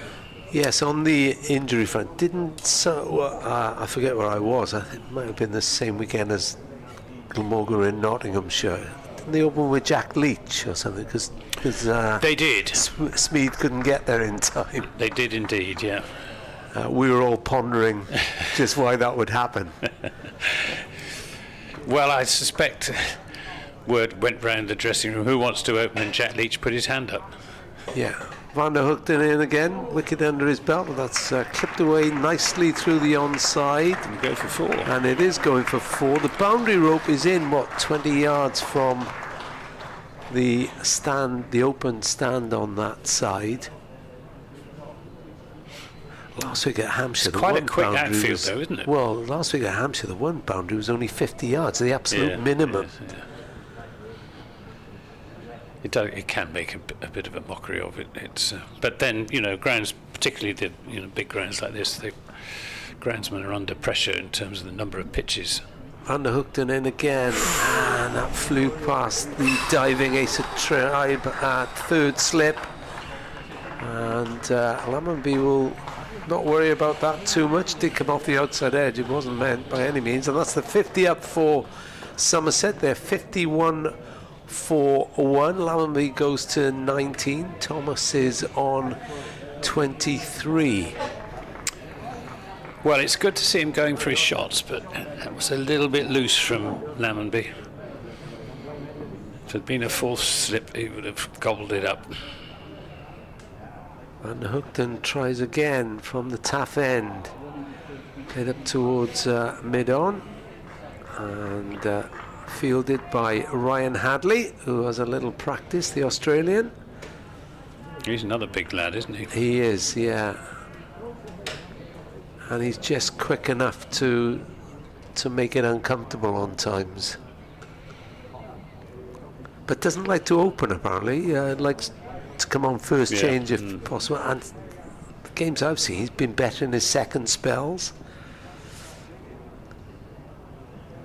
Yes, on the injury front, I forget where I was. I think it might have been the same weekend as Glamorgan in Nottinghamshire. Didn't they open with Jack Leach or something? Because they did. Smead couldn't get there in time. They did indeed, yeah. We were all pondering just why that would happen. Well, I suspect word went round the dressing room, who wants to open, and Jack Leach put his hand up. Yeah. Van der Hoogten in again, wicket under his belt, and that's clipped away nicely through the onside. And go for 4. And it is going for 4. The boundary rope is in, 20 yards from the stand, the open stand on that side. Last week at Hampshire, it's quite a quick outfield though, isn't it? Well, last week at Hampshire, the one boundary was only 50 yards, the absolute minimum. Yes, yeah. It can make a bit of a mockery of it. But then, grounds, particularly the big grounds like this, the groundsmen are under pressure in terms of the number of pitches. Van der Hoogten in again, and that flew past the diving Ace of Tribe at third slip. And Lammonby will not worry about that too much. Did come off the outside edge. It wasn't meant by any means. And that's the 50 up for Somerset. They're 51 for 1. Lammonby goes to 19. Thomas is on 23. Well, it's good to see him going for his shots, but that was a little bit loose from Lammonby. If it had been a fourth slip, he would have gobbled it up. Van der Hoogten tries again from the taff end. Head up towards mid-on. And fielded by Ryan Hadley, who has a little practice, the Australian. He's another big lad, isn't he? He is, yeah. And he's just quick enough to make it uncomfortable on times. But doesn't like to open, apparently. Likes to come on first change if possible. And the games I've seen, he's been better in his second spells.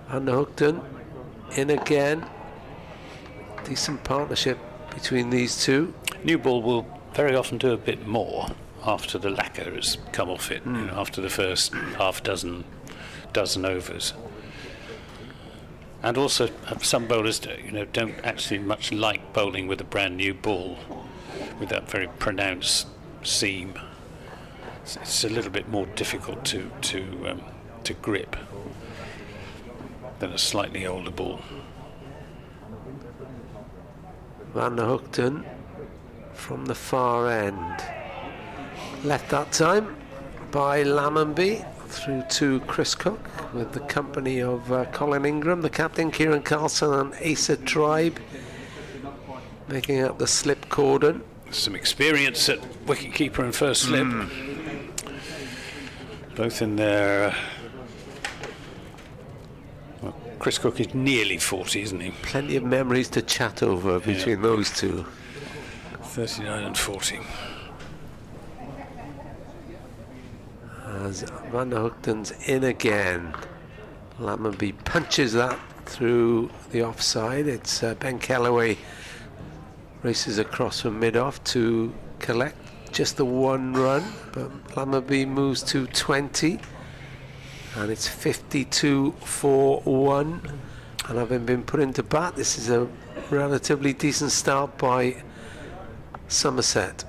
Van der Hoogten in again. Decent partnership between these two. New ball will very often do a bit more after the lacquer has come off it, after the first half dozen overs. And also some bowlers don't actually much like bowling with a brand new ball. with that very pronounced seam. It's a little bit more difficult to grip than a slightly older ball. Van der Hoogten from the far end. Left that time by Lammonby through to Chris Cook with the company of Colin Ingram, the captain, Kieran Carlson and Asa Tribe making up the slip cordon. Some experience at wicketkeeper and first slip. Both in their... well, Chris Cook is nearly 40, isn't he? Plenty of memories to chat over between those two. 39 and 40. As Van der Hoogten's in again. Lammonby punches that through the offside. It's Ben Kellaway races across from mid-off to collect just the one run, but Lammonby moves to 20 and it's 52-4-1, and having been put into bat, this is a relatively decent start by Somerset.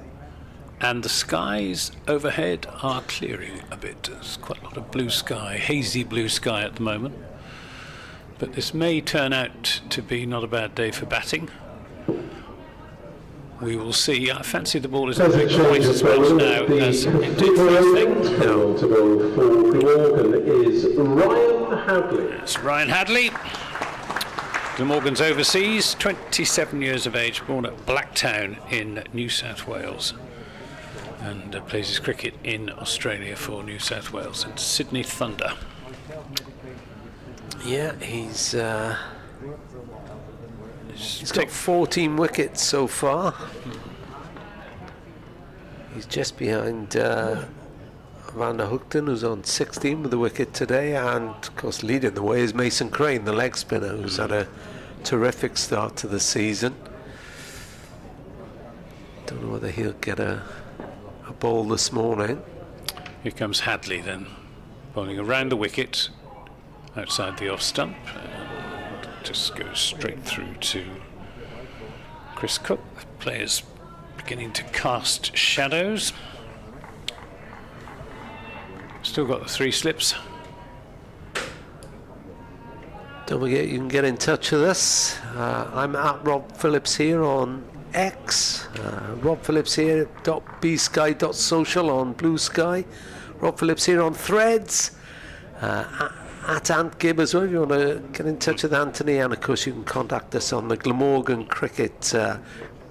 And the skies overhead are clearing a bit. There's quite a lot of blue sky, hazy blue sky at the moment, but this may turn out to be not a bad day for batting. We will see. I fancy the ball is not quite as much now as it did first thing. To bowl for Glamorgan is Ryan Hadley. It's Ryan Hadley. Glamorgan's overseas, 27 years of age, born at Blacktown in New South Wales, and plays his cricket in Australia for New South Wales and Sydney Thunder. Yeah, he's got 14 wickets so far. He's just behind Van der Hoogten, who's on 16 with the wicket today, and of course leading the way is Mason Crane, the leg spinner, who's had a terrific start to the season. Don't know whether he'll get a ball this morning. Here comes Hadley then, bowling around the wicket outside the off stump, and just goes straight through to Chris Cook. The players beginning to cast shadows. Still got the three slips. Don't forget you can get in touch with us. I'm at Rob Phillips here on X, Rob Phillips here .bsky.social on Blue Sky, Rob Phillips here on Threads, at Ant Gibb as well if you want to get in touch with Anthony, and of course you can contact us on the Glamorgan Cricket,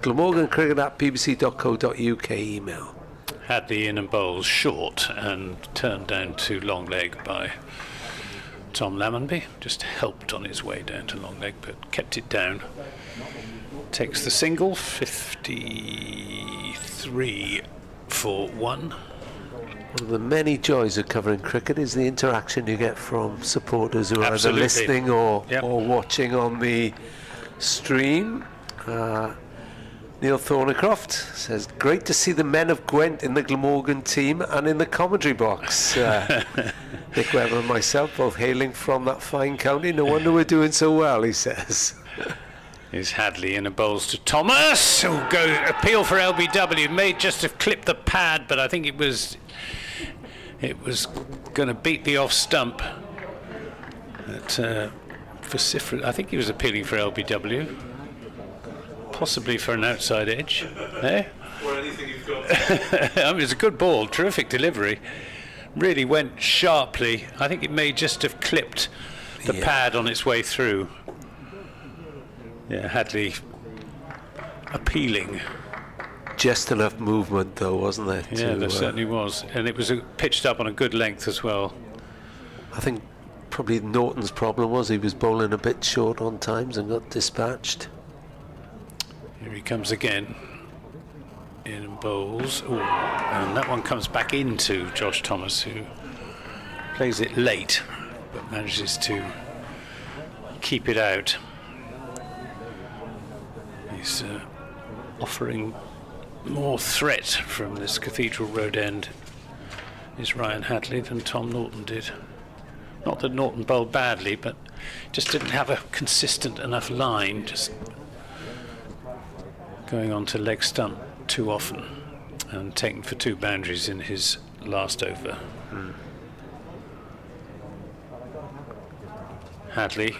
glamorgancricket@bbc.co.uk email. Hadley in and bowls short and turned down to long leg by Tom Lammonby. Just helped on his way down to long leg but kept it down. Takes the single, 53-4-1. One of the many joys of covering cricket is the interaction you get from supporters who are either listening or watching on the stream. Neil Thornycroft says, great to see the men of Gwent in the Glamorgan team and in the commentary box. Nick Webber and myself both hailing from that fine county. No wonder we're doing so well, he says. Is Hadley in a bowls to Thomas, who goes appeal for LBW. May just have clipped the pad, but I think it was going to beat the off stump. I think he was appealing for LBW, possibly for an outside edge. Eh? Or anything you've got. I mean, it's a good ball, terrific delivery. Really went sharply. I think it may just have clipped the pad on its way through. Yeah, Hadley appealing. Just enough movement though, wasn't there? Yeah, there certainly was. And it was pitched up on a good length as well. I think probably Norton's problem was he was bowling a bit short on times and got dispatched. Here he comes again. In and bowls. Ooh, and that one comes back into Josh Thomas, who plays it late but manages to keep it out. He's offering more threat from this Cathedral Road end, is Ryan Hadley, than Tom Norton did. Not that Norton bowled badly, but just didn't have a consistent enough line, just going on to leg stump. too often and taken for 2 boundaries in his last over. Hadley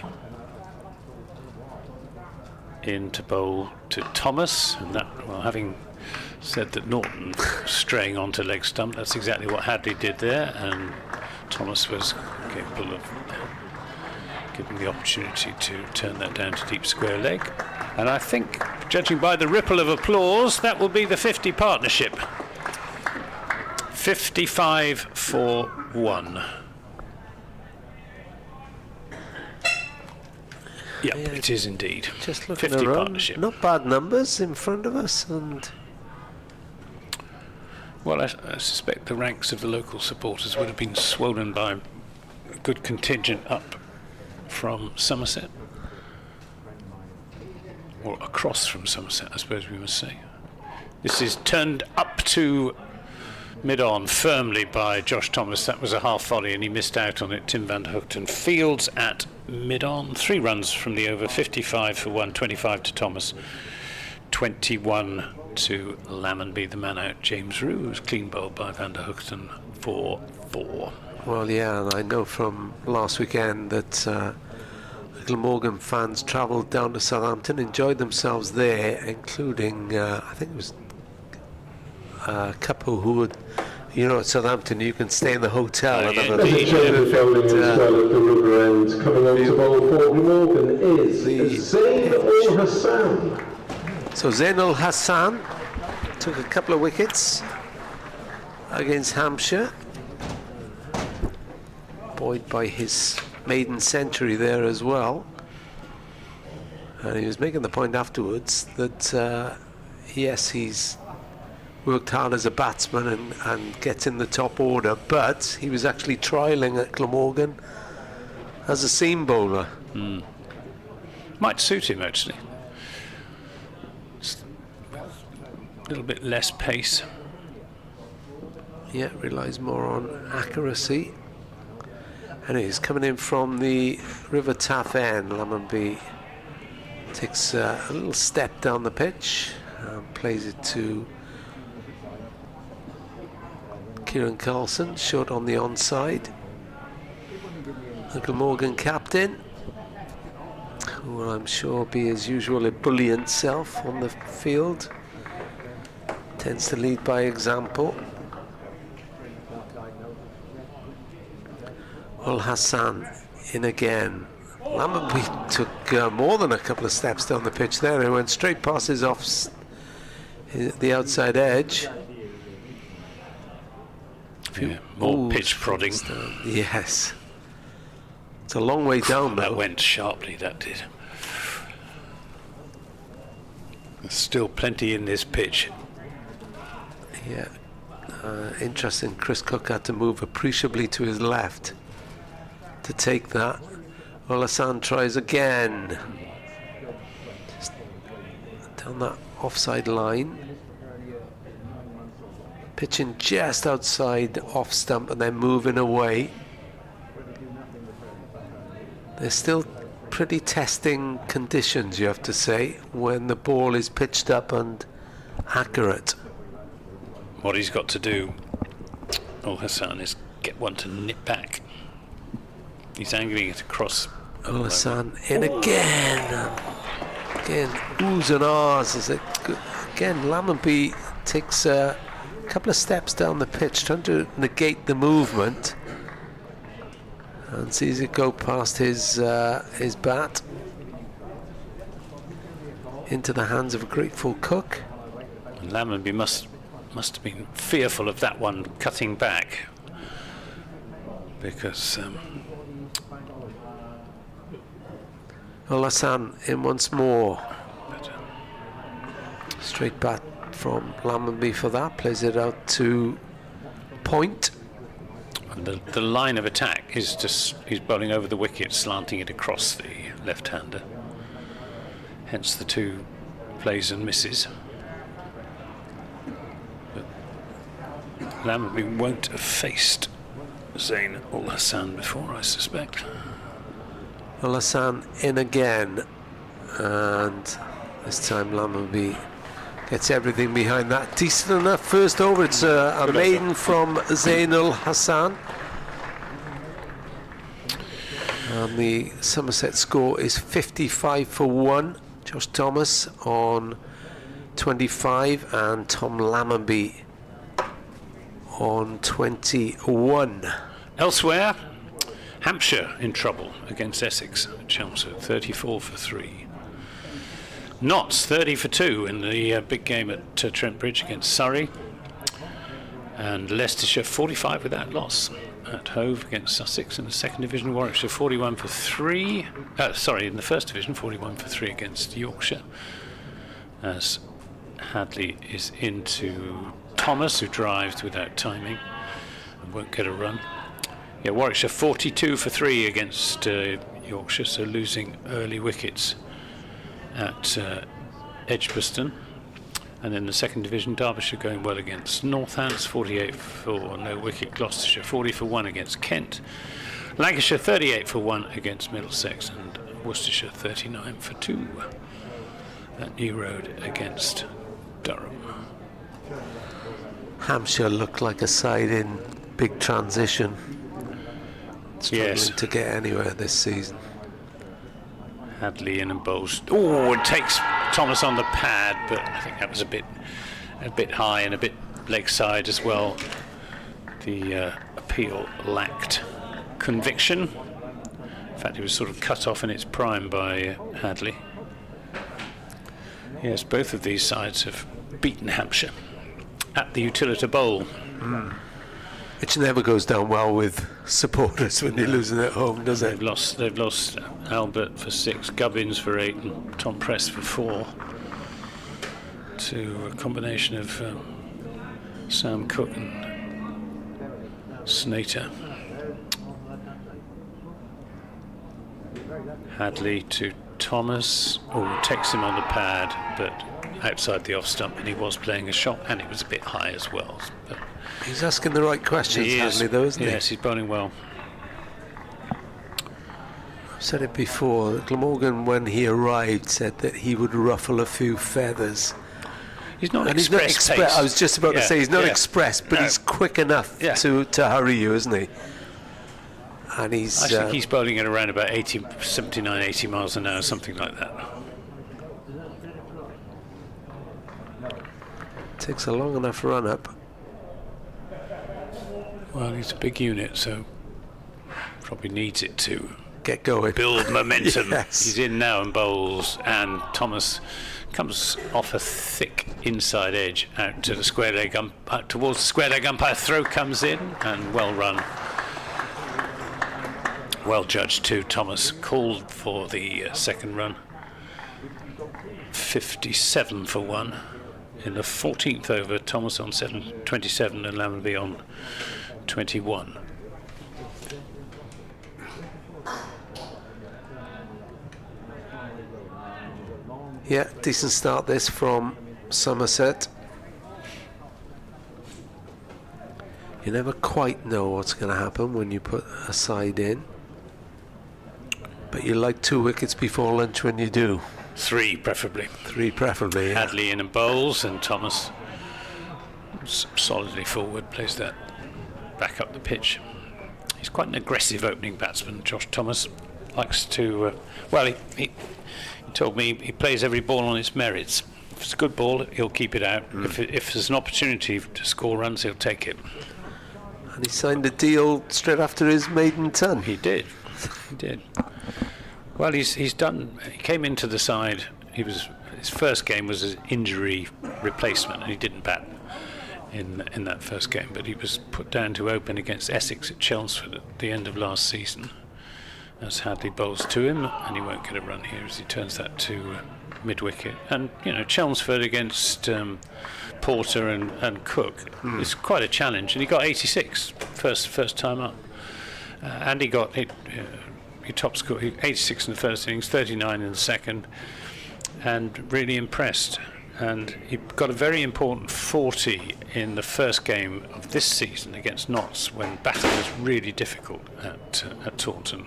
in to bowl to Thomas, and that, well, having said that Norton straying onto leg stump, that's exactly what Hadley did there, and Thomas was capable of given the opportunity to turn that down to deep square leg. And I think, judging by the ripple of applause, that will be the 50 partnership. 55 for 1. Yep, Yeah, it is indeed. Just looking 50 around, partnership. not bad numbers in front of us, and Well, I suspect the ranks of the local supporters would have been swollen by a good contingent up from Somerset. Or across from Somerset, I suppose we must say. This is turned up to mid-on firmly by Josh Thomas. That was a half volley and he missed out on it. Tim van der Hoogten fields at mid-on. 3 runs from the over, 55 for 1, 25 to Thomas, 21 to Lammonby, the man out. James Roux was clean bowled by van der Hoogten for 4. well, yeah, and I know from last weekend that the Glamorgan fans travelled down to Southampton, enjoyed themselves there, including I think it was a couple who would, you know, at Southampton you can stay in the hotel. Oh, and yeah, have a- indeed. Gentlemen bowling as well at the river end. Coming on to bowl for Glamorgan is Zain Ul Hassan. So Zain Ul Hassan took a couple of wickets against Hampshire, buoyed by his maiden century there as well. And he was making the point afterwards that yes, he's worked hard as a batsman and gets in the top order, but he was actually trialling at Glamorgan as a seam bowler. Might suit him actually. A little bit less pace. Yeah, relies more on accuracy. And he's coming in from the River Taff end. Lammonby takes a little step down the pitch and plays it to Kieran Carlson, short on the onside. The Glamorgan captain, who will, I'm sure, be his usual ebullient self on the field, tends to lead by example. Ul Hassan in again. Lammonby took more than a couple of steps down the pitch there. He went straight past his the outside edge. Yeah, more Ooh, pitch prodding. Yes. It's a long way down That though. went sharply, that did. There's still plenty in this pitch. Yeah. Interesting. Chris Cook had to move appreciably to his left to take that. Ul Hassan tries again. Just down that offside line. Pitching just outside off stump and then moving away. They're still pretty testing conditions, you have to say, when the ball is pitched up and accurate. What he's got to do, Ul Hassan, is get one to nip back. He's angling it across. Ul Hassan in again. Again, oohs and ahs. Is it good? Again, Lammonby takes a couple of steps down the pitch, trying to negate the movement, and sees it go past his bat into the hands of a grateful Cook. And Lammonby must have been fearful of that one cutting back, because Ul Hassan in once more. Straight bat from Lammonby for that. Plays it out to point. and the line of attack is just he's bowling over the wicket, slanting it across the left-hander. Hence the 2 plays and misses. But Lammonby won't have faced Zain Ul Hassan before, I suspect. Ul Hassan in again, and this time Lammonby gets everything behind that. Decent enough first over. It's a maiden from Zainul Hassan. And the Somerset score is 55 for 1. Josh Thomas on 25 and Tom Lammonby on 21. Elsewhere, Hampshire in trouble against Essex at Chelmsford, 34 for 3. Notts 30 for 2 in the big game at Trent Bridge against Surrey. And Leicestershire 45 without loss at Hove against Sussex in the second division. Warwickshire 41 for 3. In the first division, 41 for 3 against Yorkshire. As Hadley is into Thomas, who drives without timing and won't get a run. Yeah, Warwickshire 42 for 3 against Yorkshire, so losing early wickets at Edgbaston. And in the second division, Derbyshire going well against Northants, 48 for no wicket. Gloucestershire 40 for 1 against Kent. Lancashire 38 for 1 against Middlesex, and Worcestershire 39 for 2 at New Road against Durham. Hampshire look like a side in big transition. Struggling to get anywhere this season. Hadley in and bowls. Oh, it takes Thomas on the pad, but I think that was a bit high and a bit leg side as well. The appeal lacked conviction. In fact, it was sort of cut off in its prime by Hadley. Yes, both of these sides have beaten Hampshire at the Utilita Bowl. Which never goes down well with supporters when you're losing at home, does it? They've lost Albert for 6, Gubbins for 8, and Tom Press for 4. To a combination of Sam Cook and Snater. Hadley to Thomas. Oh, takes him on the pad, but outside the off stump, and he was playing a shot, and it was a bit high as well. But he's asking the right questions, Hadley, though, isn't he? Yes, he's bowling well. I've said it before, that Glamorgan, when he arrived, said that he would ruffle a few feathers. He's not and express he's not pace. I was just about to say he's not express, but he's quick enough to hurry you, isn't he? And he's. I think he's bowling at around about 79, 80 miles an hour, something like that. Takes a long enough run up. Well, he's a big unit, so probably needs it to get going, build momentum. Yes. He's in now and bowls, and Thomas comes off a thick inside edge out to the square leg out towards the square leg umpire. Throw comes in and well run, well judged too. Thomas called for the second run. 57 for 1 in the 14th over. Thomas on 27 and Lammonby on 21. Yeah, decent start this from Somerset. You never quite know what's going to happen when you put a side in, but you like 2 wickets before lunch when you do. 3 preferably. 3 preferably, yeah. Hadley in and bowls, and Thomas solidly forward, plays that back up the pitch. He's quite an aggressive opening batsman, Josh Thomas. Likes to, he told me he plays every ball on its merits. If it's a good ball, he'll keep it out. If there's an opportunity to score runs, he'll take it. And he signed a deal straight after his maiden ton. He did. He did. Well, he's done. He came into the side. His first game was an injury replacement, and he didn't bat in that first game. But he was put down to open against Essex at Chelmsford at the end of last season. As Hadley bowls to him, and he won't get a run here as he turns that to mid wicket. And Chelmsford against Porter and Cook is quite a challenge. And he got 86 first time up, and he got he top score 86 in the first innings, 39 in the second, and really impressed. And he got a very important 40 in the first game of this season against Notts, when batting was really difficult at Taunton.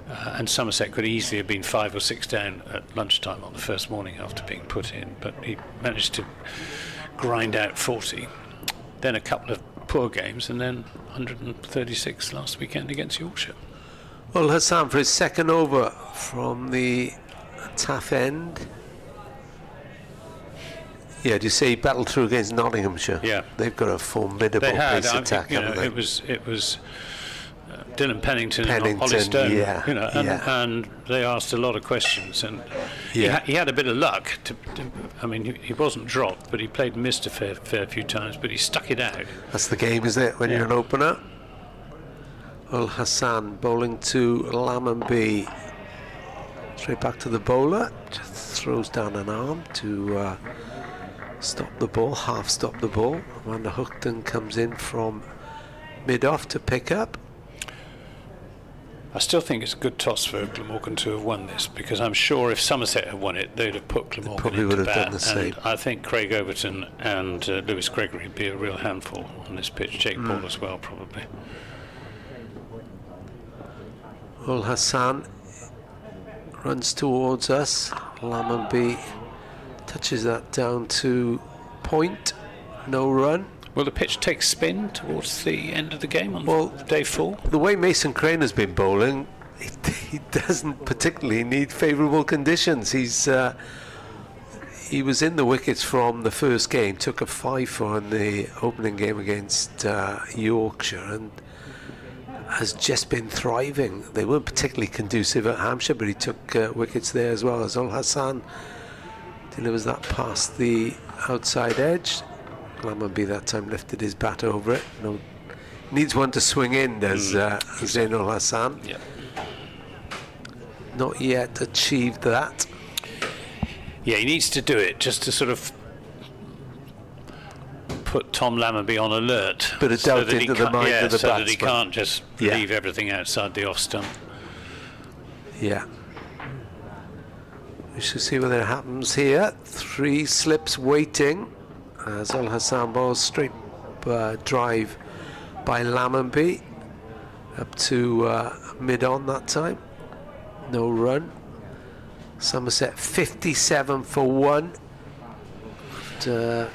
And Somerset could easily have been 5 or 6 down at lunchtime on the first morning after being put in, but he managed to grind out 40. Then a couple of poor games, and then 136 last weekend against Yorkshire. Well, Hassan for his second over from the Taff end. Yeah, do you say he battled through against Nottinghamshire? Yeah. They've got a formidable They had, pace attack, you know, haven't they? it was Dylan Pennington and Ollie Pennington, Stone, yeah, you know, yeah. and they asked a lot of questions, and Yeah. he had a bit of luck. I mean, he wasn't dropped, but he played missed a fair few times, but he stuck it out. That's the game, is it, when you're an opener? Well, Hassan bowling to Lammonby. Straight back to the bowler. Just throws down an arm to stop the ball, half stop the ball. Van der Hoogten comes in from mid-off to pick up. I still think it's a good toss for Glamorgan to have won this, because I'm sure if Somerset had won it, they'd have put Glamorgan probably into would have bat, done the same. and I think Craig Overton and Lewis Gregory would be a real handful on this pitch. Jake Ball as well, probably. Well, Hassan runs towards us. Lammonby touches that down to point. No run. Will the pitch take spin towards the end of the game on day 4? The way Mason Crane has been bowling, he doesn't particularly need favourable conditions. He was in the wickets from the first game, took a 5-4 in the opening game against Yorkshire, and has just been thriving. They weren't particularly conducive at Hampshire, but he took wickets there as well. As Hassan delivers that past the outside edge. Lammonby that time lifted his bat over it. No, needs one to swing in, does Zainul Hassan. Yeah. Not yet achieved that. Yeah, he needs to do it just to sort of put Tom Lammonby on alert. Bit of doubt into the mind of the so that he batsman. can't just leave everything outside the off stump. Yeah. We shall see whether it happens here. 3 slips waiting. As Al Hassan bowls straight drive by Lammonby up to mid-on that time. No run. Somerset 57 for 1.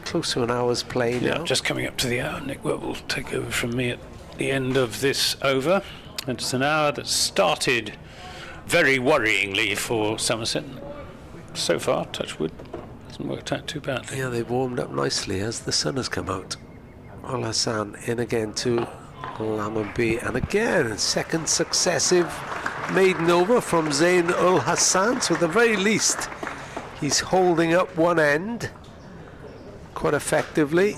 Close to an hour's play now. Yeah, just coming up to the hour. Nick Webb will take over from me at the end of this over. And it's an hour that started very worryingly for Somerset. So far, touch wood, hasn't worked out too badly. Yeah, they've warmed up nicely as the sun has come out. Al Hassan in again to Lammonby, and again second successive maiden over from Zain Ul Hassan. So at the very least, he's holding up one end quite effectively,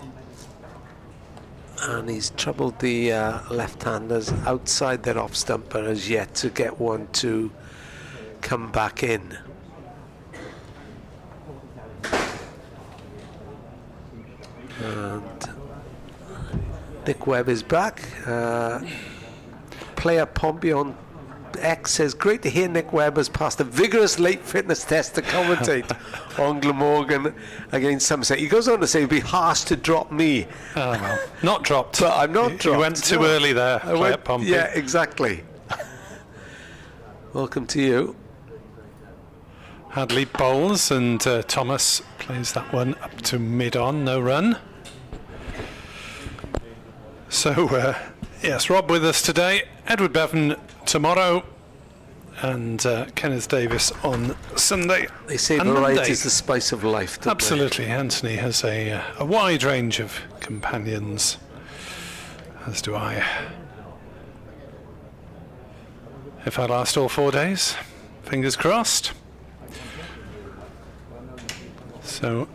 and he's troubled the left-handers outside their off stump, but has yet to get one to come back in. And Nick Webb is back. Player Pompey on X says, great to hear Nick Webb has passed a vigorous late fitness test to commentate on Glamorgan against Somerset. He goes on to say it'd be harsh to drop me. Oh, well, not dropped. But I'm not dropped. You went too early there, Player Pompey. Yeah, exactly. Welcome to you. Hadley bowls, and Thomas plays that one up to mid-on, no run. So, yes, Rob with us today, Edward Bevan tomorrow, and Kenneth Davis on Sunday. They say and variety Monday. is the spice of life, don't Absolutely. Anthony has a wide range of companions, as do I. If I last all 4 days, fingers crossed. So,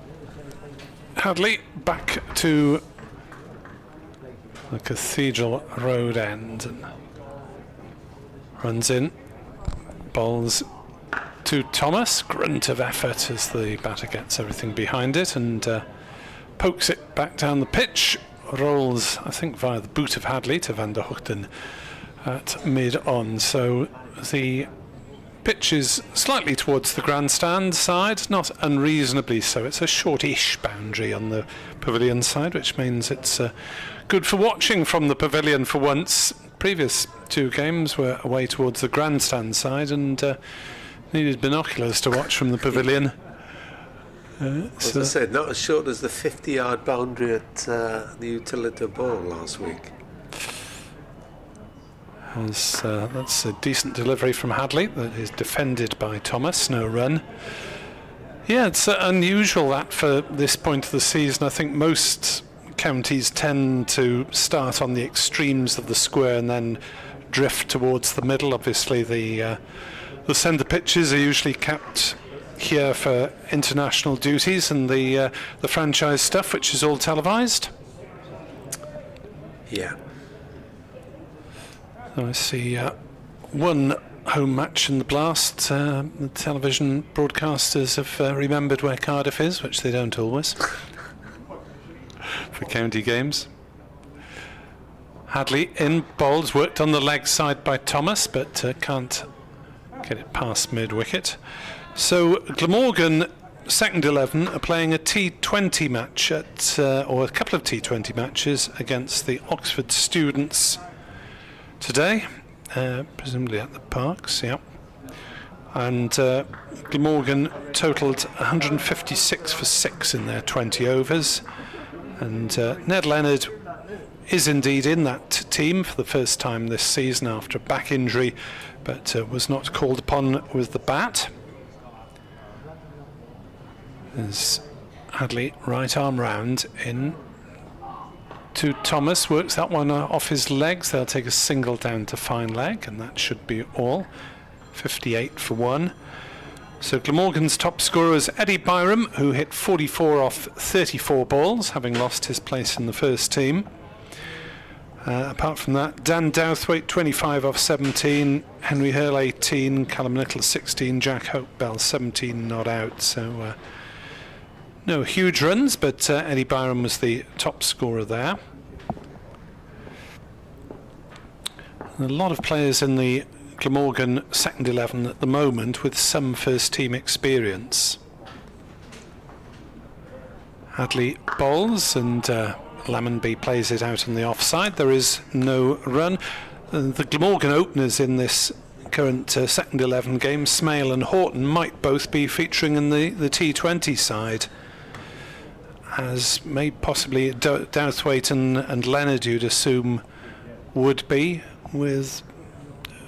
Hadley back to the Cathedral Road end and runs in, bowls to Thomas, grunt of effort as the batter gets everything behind it and pokes it back down the pitch, rolls I think via the boot of Hadley to Van der Hoogten at mid-on. So the pitch is slightly towards the grandstand side, not unreasonably so. It's a shortish boundary on the pavilion side, which means it's good for watching from the pavilion for once. previous 2 games were away towards the grandstand side and needed binoculars to watch from the pavilion. As I said, not as short as the 50-yard boundary at the Utility Bowl last week. That's a decent delivery from Hadley that is defended by Thomas, no run. Yeah, it's unusual that for this point of the season. I think most counties tend to start on the extremes of the square and then drift towards the middle. Obviously the centre pitches are usually kept here for international duties and the franchise stuff, which is all televised. Yeah. I see one home match in the Blast. The television broadcasters have remembered where Cardiff is, which they don't always, for county games. Hadley in, bowls, worked on the leg side by Thomas, but can't get it past mid-wicket. So Glamorgan, second 11, are playing a T20 match or a couple of T20 matches against the Oxford students today, presumably at the Parks, yeah. And Glamorgan totalled 156 for 6 in their 20 overs. And Ned Leonard is indeed in that team for the first time this season after a back injury, but was not called upon with the bat. As Hadley, right arm round in to Thomas, works that one off his legs. They'll take a single down to fine leg, and that should be all. 58 for 1. So Glamorgan's top scorer is Eddie Byram, who hit 44 off 34 balls, having lost his place in the first team. Apart from that, Dan Douthwaite 25 off 17, Henry Hurl 18, Callum Nichols 16, Jack Hopebell 17 not out. So no huge runs, but Eddie Byram was the top scorer there. A lot of players in the Glamorgan second 11 at the moment with some first team experience. Hadley bowls and Lammonby plays it out on the offside. There is no run. The Glamorgan openers in this current second 11 game, Smale and Horton, might both be featuring in the T20 side, as may possibly Douthwaite and Leonard, you'd assume, would be, with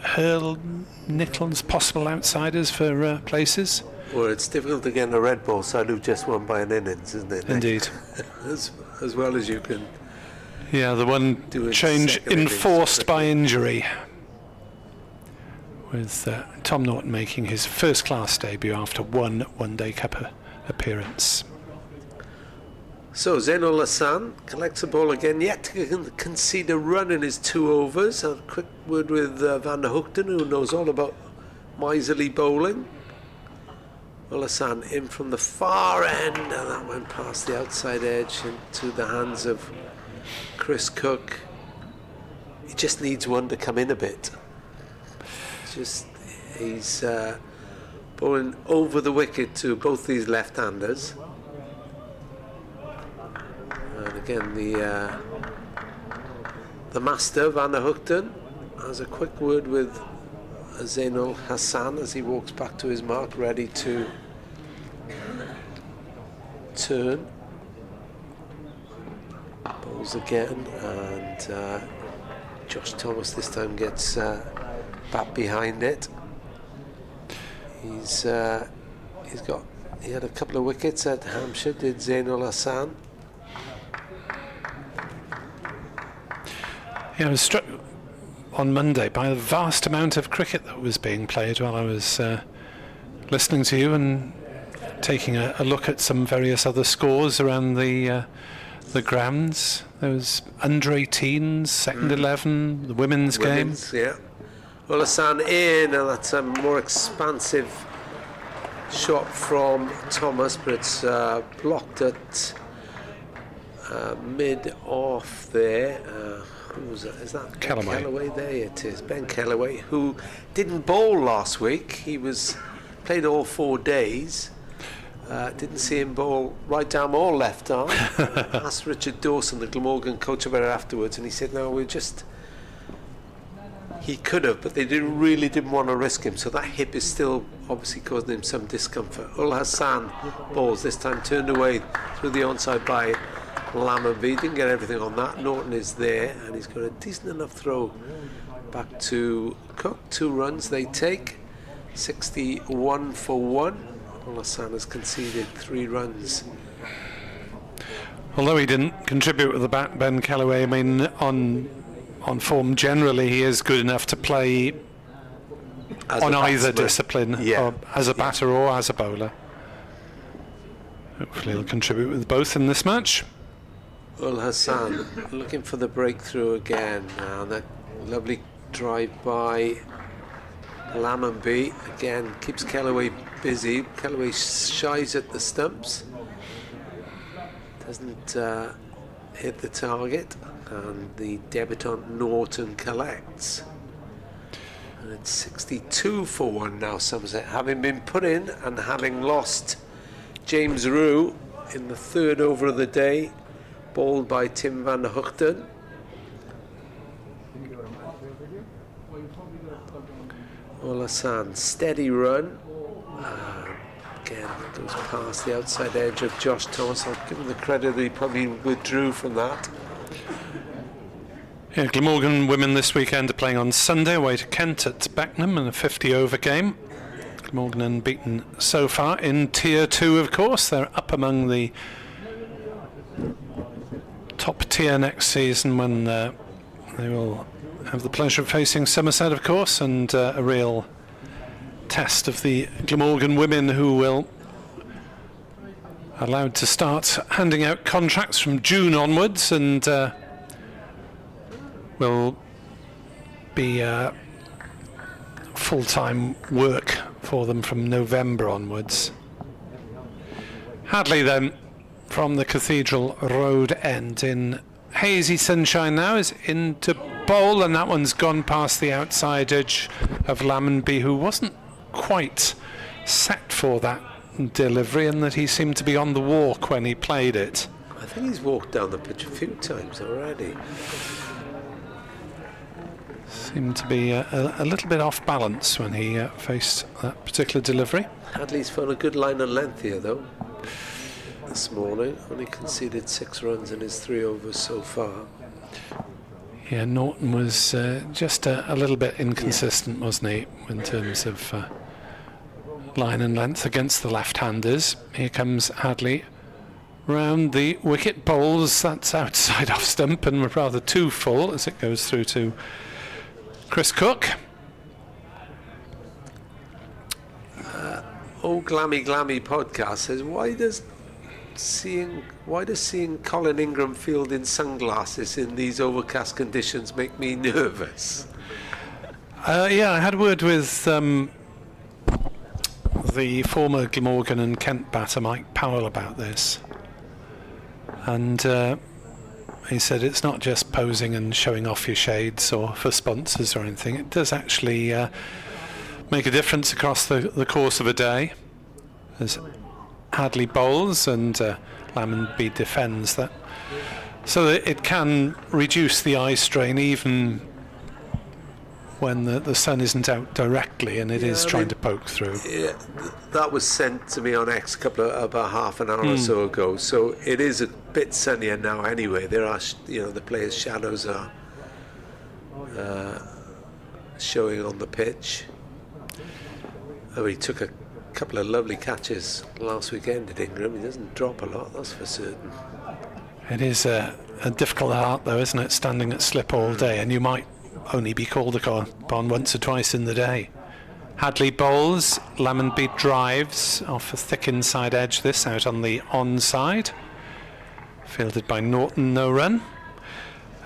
Hurl, Nichols possible outsiders for places. Well, it's difficult to get in a red ball side who've just won by an innings, isn't it? Indeed. as well as you can. Yeah, the one change enforced by injury, with Tom Norton making his first class debut after one One-Day Cup appearance. So Zainul Hassan collects the ball again, yet to concede a run in his 2 overs. A quick word with Van der Hoogten, who knows all about miserly bowling. Well, Hassan in from the far end, and that went past the outside edge into the hands of Chris Cook. He just needs one to come in a bit. He's bowling over the wicket to both these left-handers. And again, the master, Van der Hoogten, has a quick word with Zainul Hassan as he walks back to his mark, ready to turn. Bowls again, and Josh Thomas this time gets back behind it. He had a couple of wickets at Hampshire, did Zainul Hassan. Yeah, I was struck on Monday by the vast amount of cricket that was being played while I was listening to you and taking a look at some various other scores around the grounds. There was under 18s, second 11, the women's game. Yeah. Well, Hassan in, and that's a more expansive shot from Thomas, but it's blocked at mid-off there. Who was that? Is that Ben Kellaway? There it is, Ben Kellaway, who didn't bowl last week. He played all 4 days. Didn't see him bowl right arm or left arm. Asked Richard Dawson, the Glamorgan coach, about it afterwards, and he said, "No, we're just He could have, but they really didn't want to risk him, so that hip is still obviously causing him some discomfort. Ul Hassan balls, this time turned away through the onside by Lammonby. Didn't get everything on that. Norton is there, and he's got a decent enough throw back to Cook. 2 runs they take, 61 for 1. Ul Hassan has conceded 3 runs. Although he didn't contribute with the bat, Ben Callaway, I mean, on form generally, he is good enough to play As on a either batsman. discipline, Yeah. or as a batter or as a bowler. Hopefully he'll contribute with both in this match. Ul Hassan looking for the breakthrough again. That lovely drive by Lammonby again keeps Callaway busy. Callaway shies at the stumps, doesn't hit the target, and the debutant Norton collects. And it's 62 for 1 now, Somerset, having been put in and having lost James Rue in the 3rd over of the day, bowled by Tim van der Hoogten. Ul Hassan, steady run. Again, goes past the outside edge of Josh Thomas. I'll give him the credit that he probably withdrew from that. Yeah, Glamorgan women this weekend are playing on Sunday away to Kent at Beckenham in a 50-over game. Glamorgan unbeaten so far in Tier 2, of course. They're up among the top tier next season when they will have the pleasure of facing Somerset, of course, and a real test of the Glamorgan women, who will allowed to start handing out contracts from June onwards, and will be full-time work for them from November onwards. Hadley then, from the Cathedral Road end in hazy sunshine now, is into bowl, and that one's gone past the outside edge of Lammonby, who wasn't quite set for that delivery, and that he seemed to be on the walk when he played it. I think he's walked down the pitch a few times already. Seemed to be a little bit off balance when he faced that particular delivery. Hadley's found a good line and length here, though, this morning. Only conceded 6 runs in his 3 overs so far. Yeah, Norton was just a little bit inconsistent, wasn't he, in terms of line and length against the left-handers. Here comes Hadley round the wicket, bowls. That's outside off stump and rather too full as it goes through to Chris Cook. Glammy podcast says, why does seeing Colin Ingram field in sunglasses in these overcast conditions make me nervous? Yeah, I had a word with the former Glamorgan and Kent batter Mike Powell about this, and he said it's not just posing and showing off your shades or for sponsors or anything. It does actually make a difference across the course of a day, as Hadley bowls and Lammonby defends that, so that it can reduce the eye strain even when the sun isn't out directly and it is trying to poke through. Yeah, that was sent to me on X about half an hour or so ago. So it is a bit sunnier now anyway. There are, the players' shadows are showing on the pitch. Oh, he took a couple of lovely catches last weekend at Ingram. He doesn't drop a lot, that's for certain. It is a difficult art, though, isn't it, standing at slip all day, and you might only be called upon once or twice in the day. Hadley bowls, Lammonby drives off a thick inside edge, this out on the onside. Fielded by Norton, no run.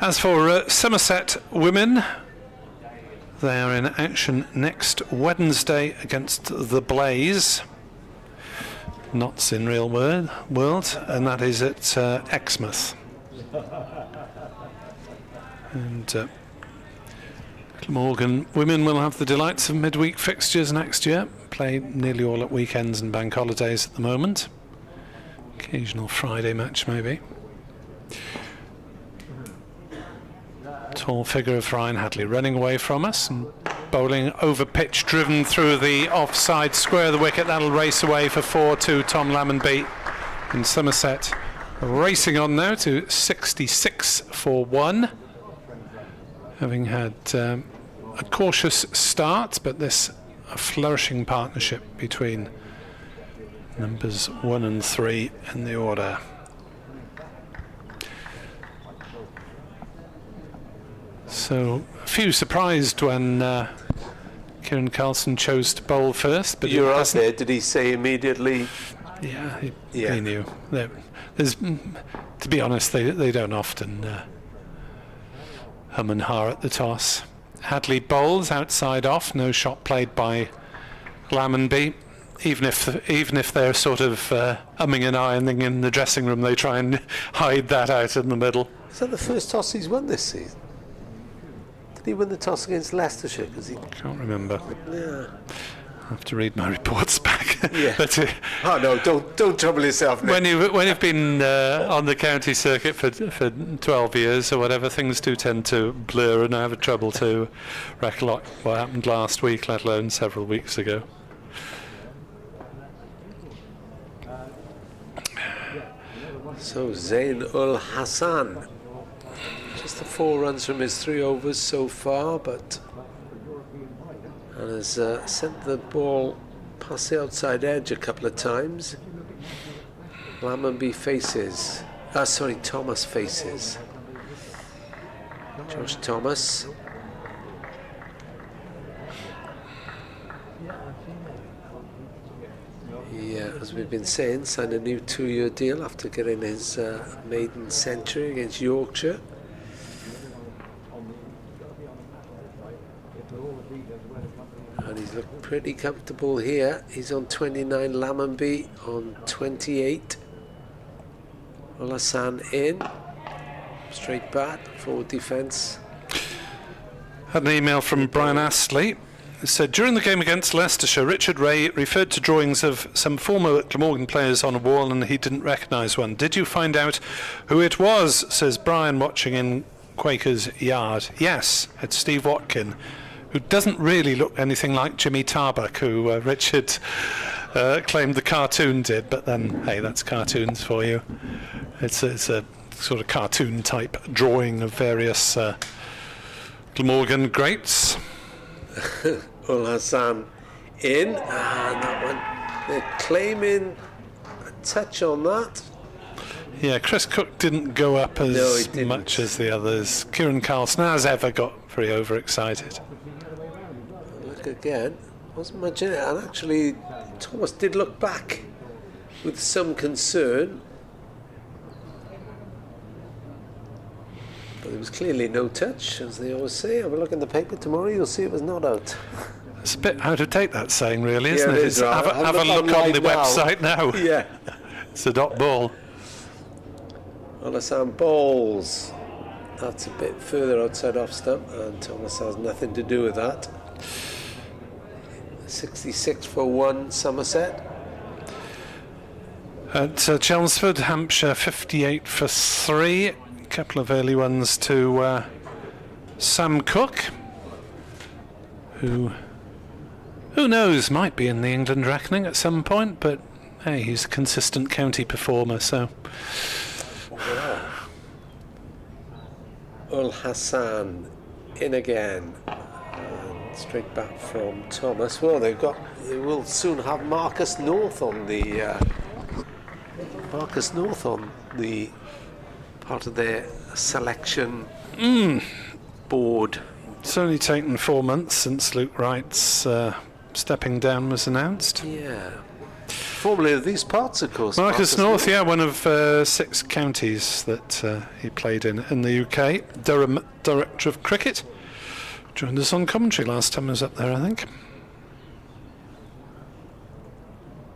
As for Somerset women, they are in action next Wednesday against the Blaze. Notts in real world, and that is at Exmouth. And Glamorgan women will have the delights of midweek fixtures next year. Play nearly all at weekends and bank holidays at the moment. Occasional Friday match maybe. Tall figure of Ryan Hadley running away from us and bowling over pitch, driven through the offside square of the wicket. That'll race away for 4 to Tom Lammonby. And Somerset racing on now to 66 for 1. Having had a cautious start, but this a flourishing partnership between numbers 1 and 3 in the order. So a few surprised when Kieran Carlson chose to bowl first, but You're out there. Did he say immediately? Yeah, he knew. There's, to be honest, they don't often hum and ha at the toss. Hadley bowls outside off, no shot played by Lammonby. Even if they're sort of umming and ahhing in the dressing room, they try and hide that out in the middle. Is that the first toss he's won this season? Did he win the toss against Leicestershire? Can't remember. Yeah. I have to read my reports back. Yeah. But, oh no! Don't trouble yourself, Nick. when you've been on the county circuit for 12 years or whatever, things do tend to blur, and I have trouble to recollect what happened last week, let alone several weeks ago. So Zain-ul-Hassan, just the 4 runs from his 3 overs so far, and has sent the ball past the outside edge a couple of times. Lammonby faces, Thomas faces. Josh Thomas. He, as we've been saying, signed a new 2-year deal after getting his maiden century against Yorkshire. And he's looked pretty comfortable here. He's on 29, Lammonby on 28. Hassan in. Straight bat, forward defence. Had an email from Brian Astley. It said, during the game against Leicestershire, Richard Ray referred to drawings of some former Glamorgan players on a wall and he didn't recognise one. Did you find out who it was? Says Brian, watching in Quaker's yard. Yes, it's Steve Watkin, who doesn't really look anything like Jimmy Tarbuck, who Richard claimed the cartoon did, but then, hey, that's cartoons for you. It's a sort of cartoon type drawing of various Glamorgan greats. Hassan in, and that one, they're claiming a touch on that. Yeah, Chris Cook didn't go up as much as the others. Kieran Carlson, as ever, got very overexcited. Look again, wasn't much in it, and actually Thomas did look back with some concern, but there was clearly no touch, as they always say. Have a look in the paper tomorrow, you'll see it was not out. It's a bit out of date, that saying, really, isn't Yeah, it? it is, right. Have a look on the website now. Yeah. It's a dot ball. Hassan bowls. That's a bit further outside off stump, and Thomas has nothing to do with that. 66 for 1, Somerset. At Chelmsford, Hampshire, 58 for 3. A couple of early ones to Sam Cook, who knows, might be in the England reckoning at some point, but hey, he's a consistent county performer, so. Hassan in again, and straight back from Thomas. Well, they will soon have Marcus North on the part of their selection board. It's only taken 4 months since Luke Wright's stepping down was announced. Yeah. Formerly of these parts, of course. Marcus North, yeah, one of 6 counties that he played in the UK. Durham Director of Cricket. Joined us on commentary last time I was up there, I think.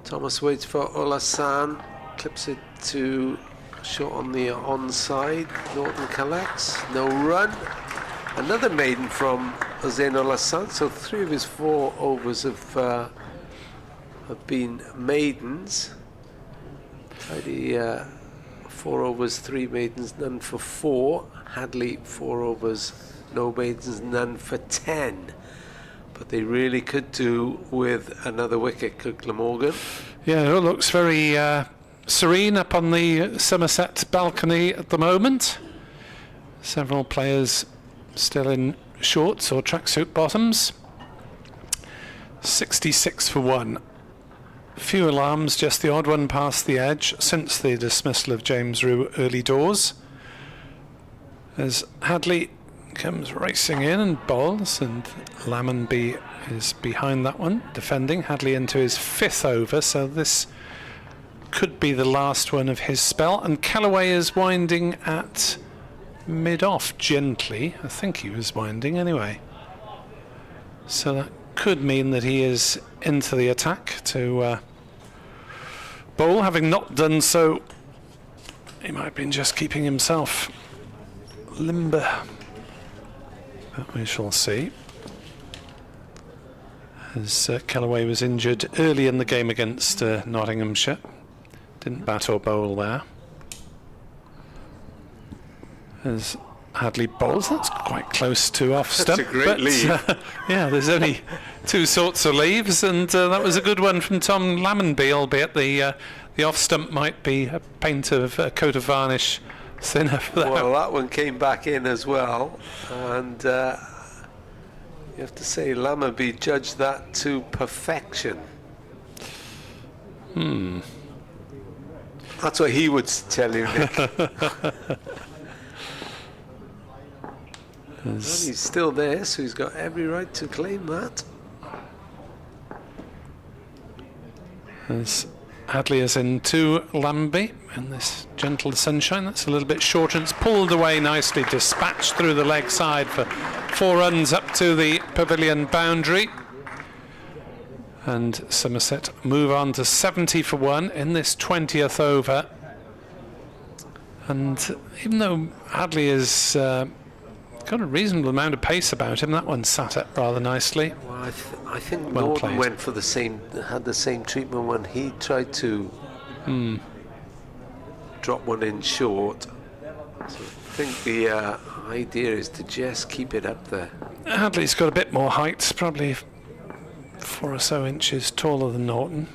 Thomas waits for Hassan, clips it to short on the onside. Norton collects, no run. Another maiden from Zain-ul-Hassan, so 3 of his 4 overs have been maidens. Tidy 4 overs, 3 maidens, none for 4. Hadley 4 overs, no maidens, none for 10. But they really could do with another wicket, could Glamorgan. Yeah, it looks very serene up on the Somerset balcony at the moment. Several players still in shorts or tracksuit bottoms. 66 for 1. Few alarms, just the odd one past the edge since the dismissal of James Rue early doors. As Hadley comes racing in and bowls, and Lammonby is behind that one, defending. Hadley into his 5th over, so this could be the last one of his spell. And Callaway is winding at mid-off gently. I think he was winding anyway. So that could mean that he is into the attack to bowl. Having not done so, he might have been just keeping himself limber. But we shall see. As Callaway was injured early in the game against Nottinghamshire. Didn't bat or bowl there. As Hadley bowls, that's quite close to off stump. That's a great leave. Yeah, there's only 2 sorts of leaves, and that was a good one from Tom Lammonby, albeit the off stump might be a coat of varnish thinner for that. Well, that one came back in as well, and you have to say Lammonby judged that to perfection. That's what he would tell you, Nick. Well, he's still there, so he's got every right to claim that. As Hadley is into Lammonby in this gentle sunshine. That's a little bit short, and it's pulled away nicely, dispatched through the leg side for 4 runs up to the pavilion boundary. And Somerset move on to 70 for 1 in this 20th over. And even though Hadley is got a reasonable amount of pace about him, that one sat up rather nicely. Well, I think Well Norton played. went for had the same treatment when he tried to drop one in short. So I think the idea is to just keep it up there. Hadley's got a bit more height, probably 4 or so inches taller than Norton.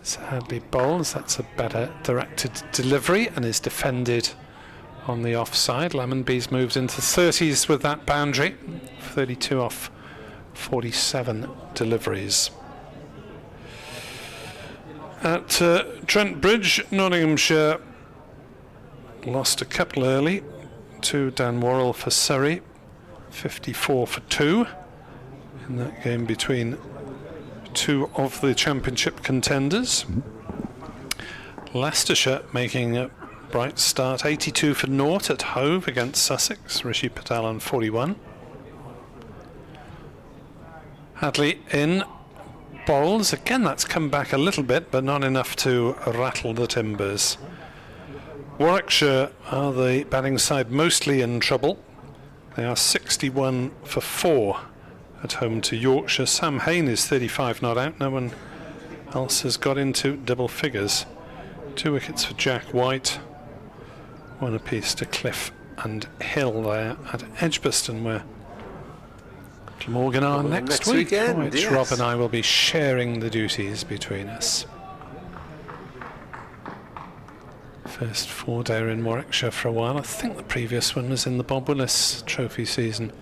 As Hadley bowls, that's a better directed delivery and is defended on the offside. Lammonby's moved into 30s with that boundary, 32 off 47 deliveries. At Trent Bridge, Nottinghamshire lost a couple early to Dan Worrell for Surrey, 54 for 2 in that game between 2 of the championship contenders. Leicestershire making a bright start, 82 for 0 at Hove against Sussex. Rishi Patel on 41. Hadley in bowls. Again, that's come back a little bit, but not enough to rattle the timbers. Warwickshire are the batting side mostly in trouble. They are 61 for 4 at home to Yorkshire. Sam Hain is 35 not out. No one else has got into double figures. 2 wickets for Jack White. 1 apiece to Cliff and Hill there at Edgbaston, where Glamorgan are next week, weekend, which yes. Rob and I will be sharing the duties between us. First 4-dayer in Warwickshire for a while. I think the previous one was in the Bob Willis Trophy season.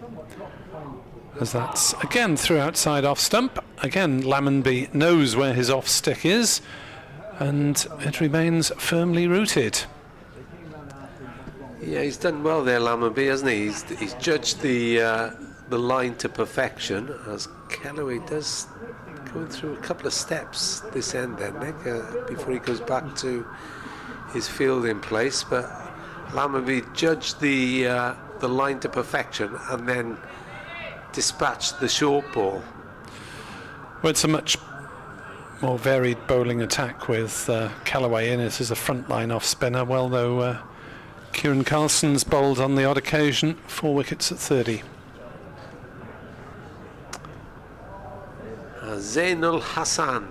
As that's again through outside off stump. Again, Lammonby knows where his off stick is, and it remains firmly rooted. Yeah, he's done well there, Lammonby, hasn't he? He's judged the line to perfection, as Callaway does go through a couple of steps this end then, Nick, before he goes back to his fielding place. But Lammonby judged the line to perfection and then dispatched the short ball. Well, it's a much more varied bowling attack with Callaway in it as a frontline off spinner. Well, though, Kieran Carlson's bowled on the odd occasion, 4 wickets at 30. Zainul Hassan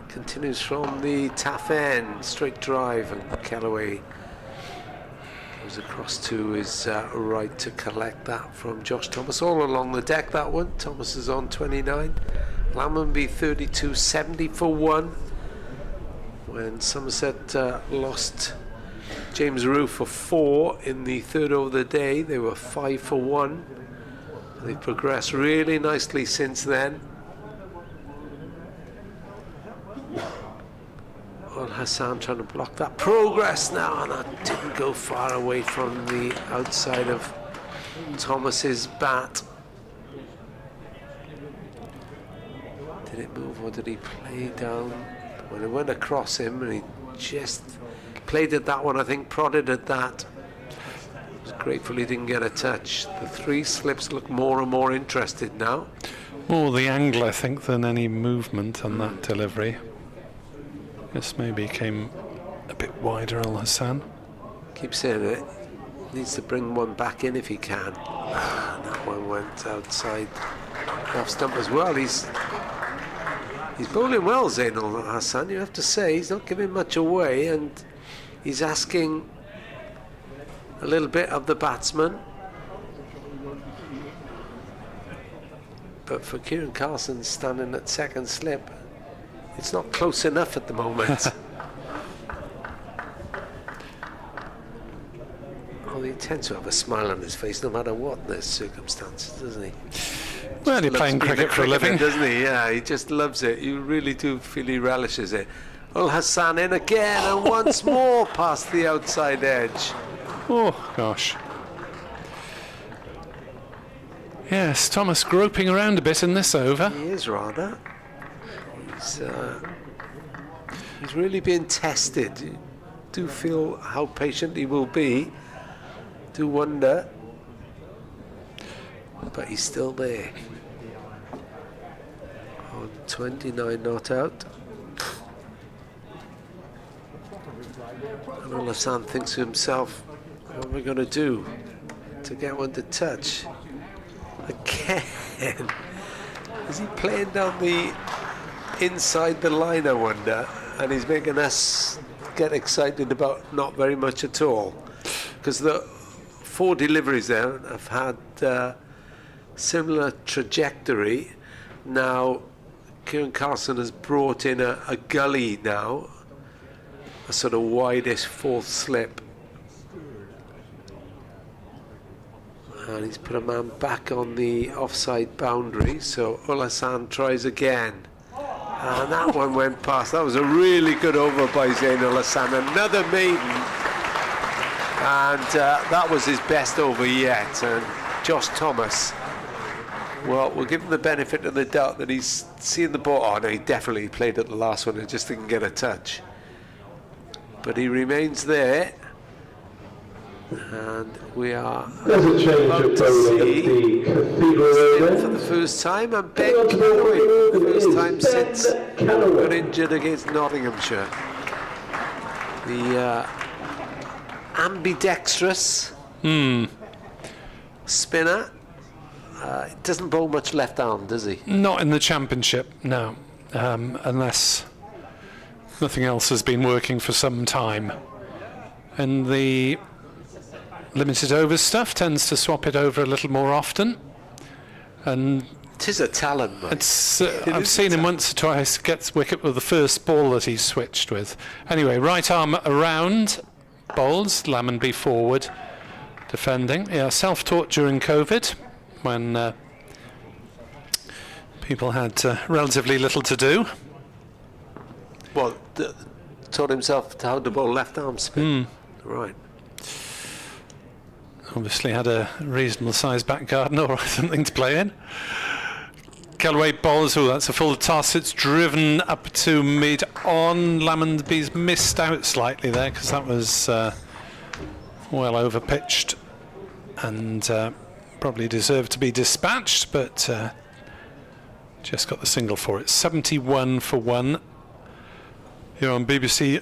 continues from the taff end, straight drive, and Callaway Goes across to his right to collect that from Josh Thomas. All along the deck, that one. Thomas is on 29. Lammonby 32, 70 for 1. When Somerset lost James Roux for 4 in the third over of the day, they were 5 for 1. They've progressed really nicely since then. Well, Hassan trying to block that progress now, and that didn't go far away from the outside of Thomas's bat. Did it move or did he play down? When it went across him, and he just played at that one, I think, prodded at that. Was grateful he didn't get a touch. The 3 slips look more and more interested now. More the angle, I think, than any movement on that delivery. This maybe came a bit wider, Al Hassan. Keep saying it. Needs to bring one back in if he can. And that one went outside off stump as well. He's bowling well, Zainul Hassan, you have to say. He's not giving much away, and he's asking a little bit of the batsman. But for Kieran Carlson standing at second slip, it's not close enough at the moment. Well, he tends to have a smile on his face no matter what in those circumstances, doesn't he? Well, you're playing cricket for a living, doesn't he? Yeah, he just loves it. You really do feel he relishes it. Well, Hassan in again, and once more past the outside edge. Oh, gosh. Yes, Thomas groping around a bit in this over. He is rather. He's really being tested. You do feel how patient he will be. Do wonder. But he's still there. On 29 not out. And Al Hassan thinks to himself, what am I going to do to get one to touch? Again. Is he playing down the inside the line, I wonder? And he's making us get excited about not very much at all. Because the 4 deliveries there have had similar trajectory. Now Kieran Carlson has brought in a gully now, a sort of widest 4th slip, and he's put a man back on the offside boundary. So Al Hassan tries again, and that one went past. That was a really good over by Zain Al Hassan, another maiden, and that was his best over yet. And Josh Thomas, well, we'll give him the benefit of the doubt that he's seen the ball. Oh no, he definitely played at the last one and just didn't get a touch. But he remains there. And we are There's a change about of to bowling at see the Cathedral for the end. first time, and Ben Calloway, first time since got injured against Nottinghamshire. The ambidextrous spinner. Doesn't bowl much left arm, does he? Not in the Championship, no. Unless nothing else has been working for some time. And the limited overs stuff tends to swap it over a little more often. And It is a talent, mate. it's, I've seen him once or twice get wicket with the first ball that he switched with. Anyway, right arm around, bowls, Lammonby forward, defending. Yeah, self-taught during COVID, when people had relatively little to do. Well, taught himself how to bowl left arm spin. Right. Obviously had a reasonable sized back garden or something to play in. Callaway bowls, oh, that's a full toss. It's driven up to mid on. Lammonby's missed out slightly there because that was well over pitched and probably deserved to be dispatched, but just got the single for it. 71 for 1. Here on BBC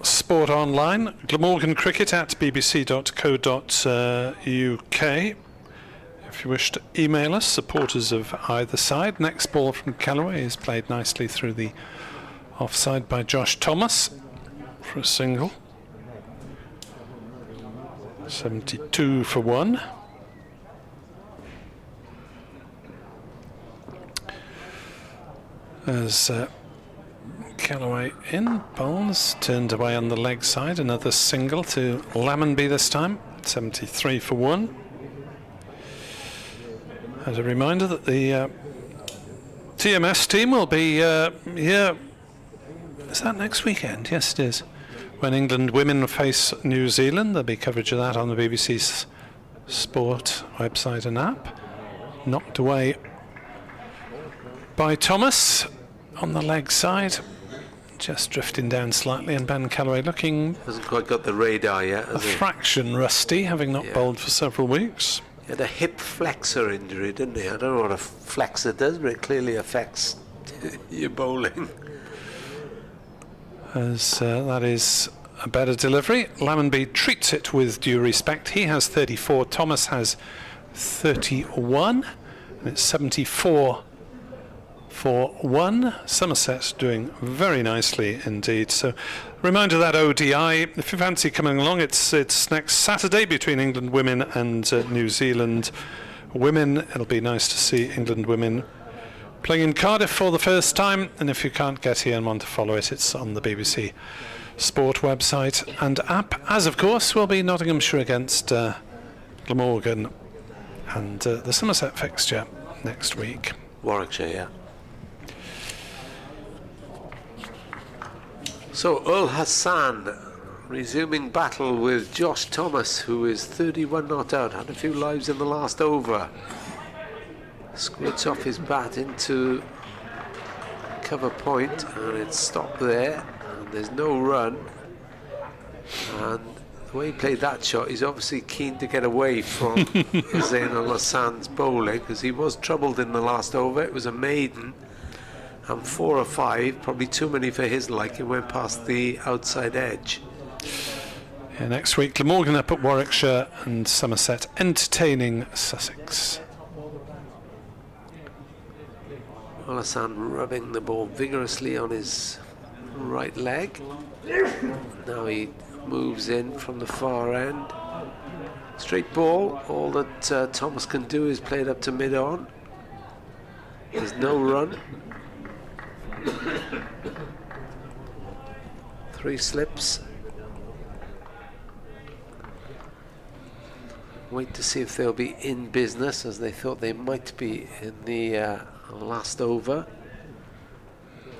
Sport Online, Glamorgan Cricket at bbc.co.uk. If you wish to email us, supporters of either side. Next ball from Callaway is played nicely through the offside by Josh Thomas for a single. 72 for 1. As Callaway in, bowls turned away on the leg side, another single to Lammonby this time, 73 for 1. As a reminder that the TMS team will be here, is that next weekend? Yes, it is. When England women face New Zealand, there'll be coverage of that on the BBC Sport website and app. Knocked away by Thomas on the leg side, just drifting down slightly, and Ben Callaway looking Hasn't quite got the radar yet, a has he? fraction rusty, having not bowled for several weeks. He had a hip flexor injury, didn't he? I don't know what a flexor does, but it clearly affects your bowling. As that is a better delivery. Lammonby treats it with due respect. He has 34, Thomas has 31, and it's 74 for 1. Somerset doing very nicely indeed. So, reminder that ODI, if you fancy coming along, it's next Saturday between England women and New Zealand women. It'll be nice to see England women playing in Cardiff for the first time, and if you can't get here and want to follow it, it's on the BBC Sport website and app, as of course will be Nottinghamshire against Glamorgan and the Somerset fixture next week. Warwickshire, yeah. So Earl Hassan resuming battle with Josh Thomas, who is 31 not out, had a few lives in the last over. Squirts off his bat into cover point, and it's stopped there, and there's no run. And the way he played that shot, he's obviously keen to get away from Zain Al Hassan's bowling, because he was troubled in the last over. It was a maiden, and 4 or 5, probably too many for his liking, went past the outside edge. Yeah, next week, Glamorgan up at Warwickshire and Somerset entertaining Sussex. Al Hassan rubbing the ball vigorously on his right leg. Now he moves in from the far end. Straight ball. All that Thomas can do is play it up to mid-on. There's no run. 3 slips. Wait to see if they'll be in business, as they thought they might be in the last over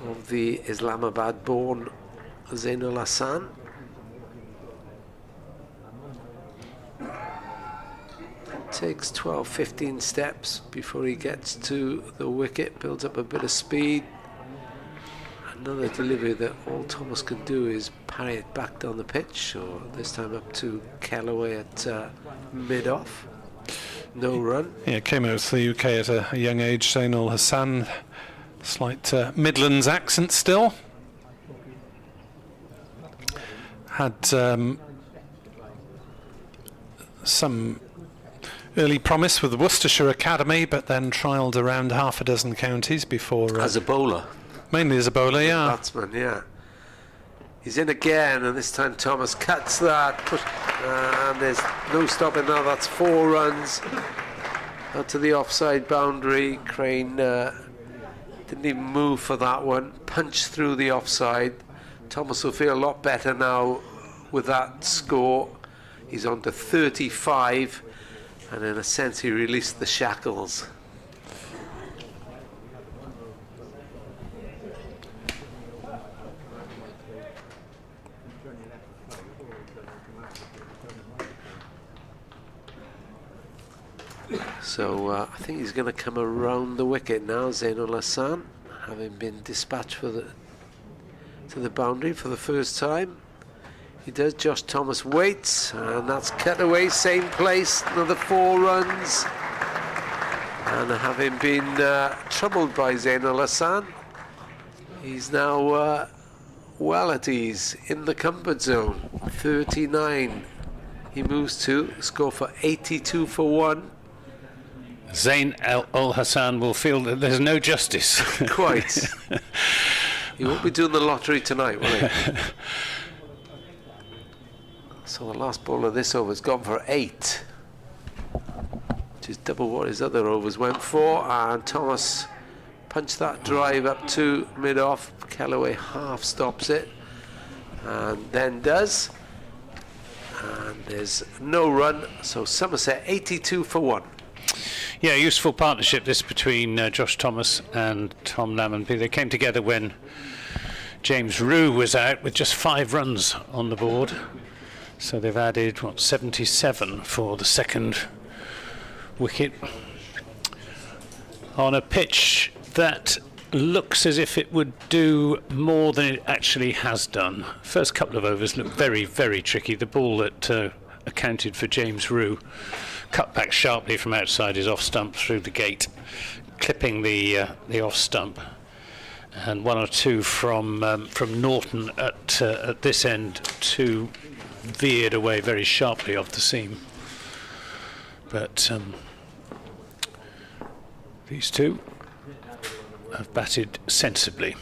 of the Islamabad-born Zain Al Hassan. Takes 12-15 steps before he gets to the wicket, builds up a bit of speed. Another delivery that all Thomas can do is parry it back down the pitch, or this time up to Callaway at mid-off. No run. Yeah, came out to the UK at a young age, Zain Al Hassan. Slight Midlands accent still. Had some early promise with the Worcestershire Academy, but then trialled around half a dozen counties before... as a bowler. Mainly as a bowler, yeah. Batsman, yeah. He's in again, and this time Thomas cuts that. And there's no stopping now. That's 4 runs. Out to the offside boundary. Crane didn't even move for that one. Punched through the offside. Thomas will feel a lot better now with that score. He's on to 35. And in a sense, he released the shackles. So I think he's going to come around the wicket now, Zain Al Hassan, having been dispatched to the boundary for the first time. He does. Josh Thomas waits, and that's cut away, same place, another 4 runs. And having been troubled by Zain Al Hassan, he's now well at ease in the comfort zone. 39 he moves to, score for 82 for 1. Zain Al Hassan will feel that there's no justice. Quite. He won't be doing the lottery tonight, will he? So the last ball of this over has gone for 8, which is double what his other overs went for, and Thomas punched that drive up to mid-off. Kellaway half stops it, and then does, and there's no run, so Somerset 82 for 1. Yeah, useful partnership this between Josh Thomas and Tom Lammonby. They came together when James Roux was out with just 5 runs on the board. So they've added, 77 for the second wicket. On a pitch that looks as if it would do more than it actually has done. First couple of overs looked very, very tricky. The ball that accounted for James Roux cut back sharply from outside his off stump through the gate, clipping the off stump, and 1 or 2 from Norton at this end, 2 veered away very sharply off the seam. But these 2 have batted sensibly.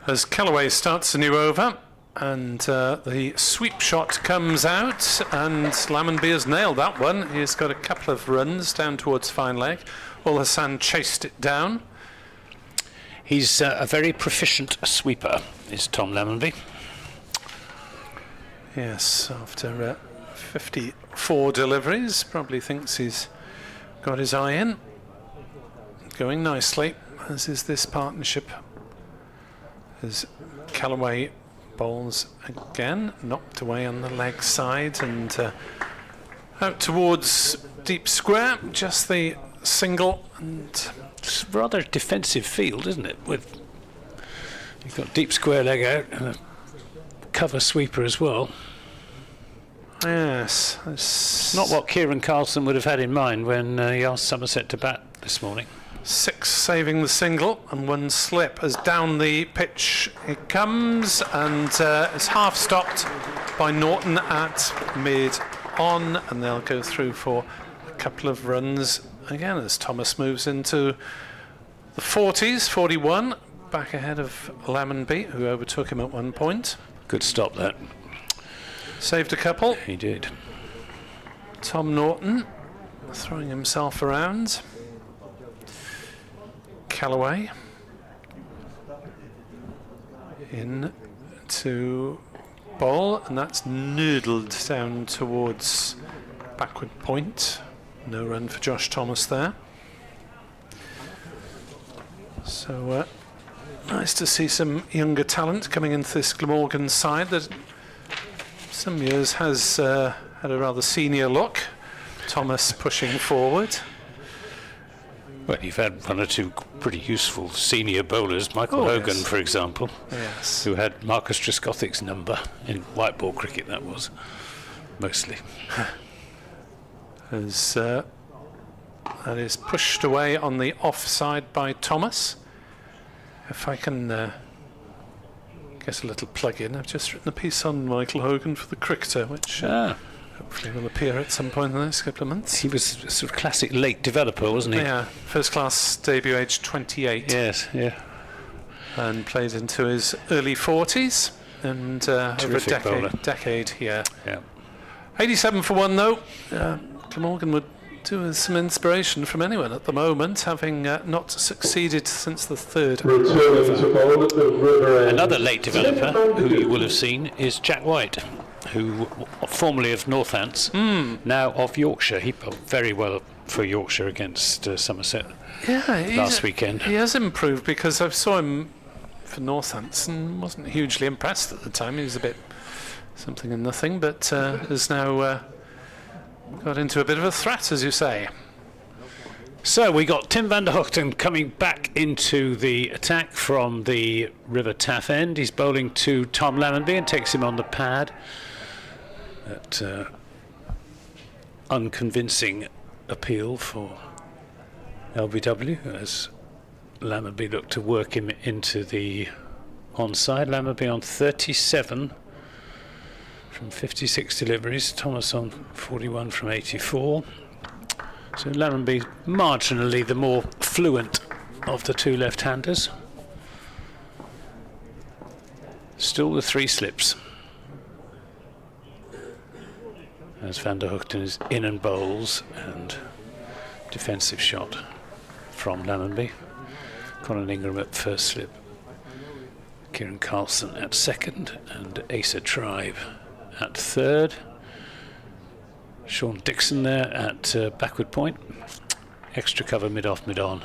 As Kellaway starts a new over, and the sweep shot comes out, and Lammonby has nailed that one. He's got a couple of runs down towards fine leg. Ul Hassan chased it down. He's a very proficient sweeper, is Tom Lammonby. Yes, after 54 deliveries, probably thinks he's got his eye in. Going nicely, as is this partnership. As Kellaway bowls again, knocked away on the leg side and out towards deep square, just the single. And it's a rather defensive field, isn't it? With you've got deep square leg out and a cover sweeper as well. Yes, it's not what Kieran Carlson would have had in mind when he asked Somerset to bat this morning. 6 saving the single and 1 slip as down the pitch it comes, and it's half stopped by Norton at mid on, and they'll go through for a couple of runs again as Thomas moves into the 40s, 41, back ahead of Lammonby, who overtook him at one point. Good stop that. Saved a couple. He did. Tom Norton throwing himself around. Kellaway in to bowl, and that's noodled down towards backward point. No run for Josh Thomas there. So nice to see some younger talent coming into this Glamorgan side that some years has had a rather senior look. Thomas pushing forward. Well, you've had 1 or 2 pretty useful senior bowlers, Michael Hogan, yes. for example, Yes. who had Marcus Trescothick's number in white ball cricket, that was, mostly. As that is pushed away on the offside by Thomas. If I can get a little plug in, I've just written a piece on Michael Hogan for the Cricketer, which hopefully will appear at some point in the next couple of months. He was a sort of classic late developer, wasn't he? Yeah, first class debut age 28. Yes, yeah. And played into his early 40s, and over a decade here. Yeah. 87 for 1 though. Glamorgan would do with some inspiration from anyone at the moment, having not succeeded since the 3rd. Returning to bowl at the river end. Another late developer who you will have seen is Jack White, who formerly of Northants, now of Yorkshire. He bowled very well for Yorkshire against Somerset last weekend. He has improved, because I saw him for Northants and wasn't hugely impressed at the time. He was a bit something and nothing, but has now got into a bit of a threat, as you say. So we got Tim van der Hoogten coming back into the attack from the River Taff end. He's bowling to Tom Lammonby and takes him on the pad. That unconvincing appeal for LBW as Lammonby looked to work him into the onside. Lammonby on 37 from 56 deliveries, Thomas on 41 from 84. So Lammonby marginally the more fluent of the 2 left-handers. Still the 3 slips. as Van der Hoogten is in and bowls, and defensive shot from Lammonby. Colin Ingram at first slip, Kieran Carlson at second, and Asa Tribe at third. Sean Dixon there at backward point. Extra cover mid-off, mid-on,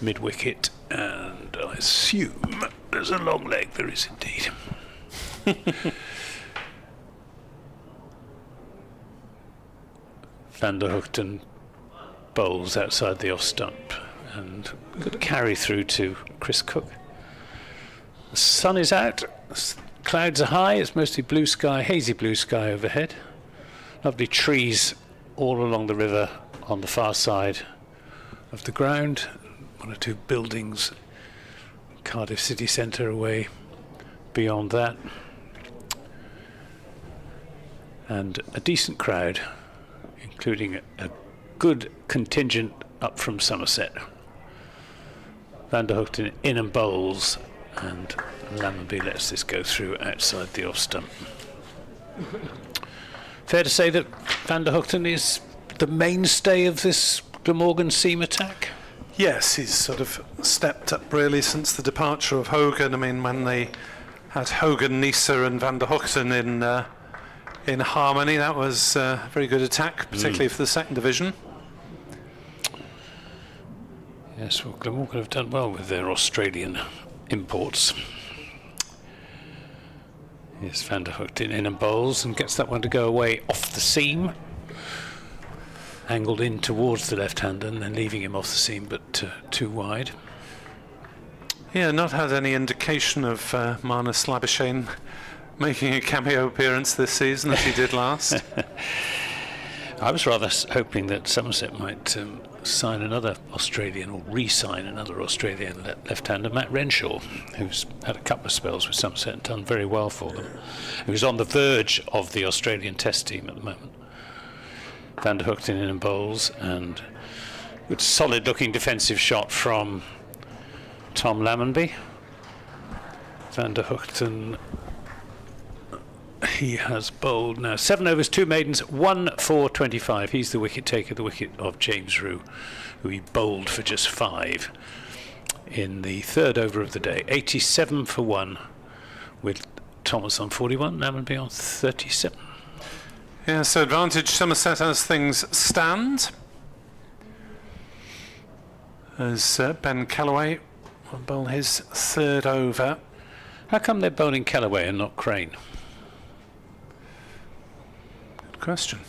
mid-wicket, and I assume there's a long leg. There is indeed. Van der Hoogten bowls outside the off stump, and good carry through to Chris Cook. The sun is out, clouds are high, it's mostly blue sky, hazy blue sky overhead. Lovely trees all along the river on the far side of the ground. One or two buildings, Cardiff city centre away beyond that. And a decent crowd, including a good contingent up from Somerset. Van der Hoogten in and bowls, and Lammonby lets this go through outside the off stump. Fair to say that Van der Hoogten is the mainstay of this Glamorgan seam attack? Yes, he's sort of stepped up really since the departure of Hogan. I mean, when they had Hogan, Nisa and Van der Hoogten in harmony, that was a very good attack, particularly for the second division. Yes, well, Glamorgan have done well with their Australian imports. Yes, Van der Hoogten in and bowls and gets that one to go away off the seam. Angled in towards the left-hander and then leaving him off the seam, but too wide. Yeah, not had any indication of Marnus Labuschagne making a cameo appearance this season as he did last. I was rather hoping that Somerset might sign another Australian, or re-sign another Australian left-hander, Matt Renshaw, who's had a couple of spells with Somerset and done very well for them. Who's on the verge of the Australian Test team at the moment. Van der Hoogten in and bowls, and good solid-looking defensive shot from Tom Lammonby. Van der Hoogten, he has bowled now 7 overs, 2 maidens, 1 for 25. He's the wicket taker, the wicket of James Rue, who he bowled for just 5 in the third over of the day. 87 for 1 with Thomas on 41, Lammonby on 37. Yeah, so advantage Somerset as things stand. As Ben Callaway will bowl his third over. How come they're bowling Callaway and not Crane? Good question.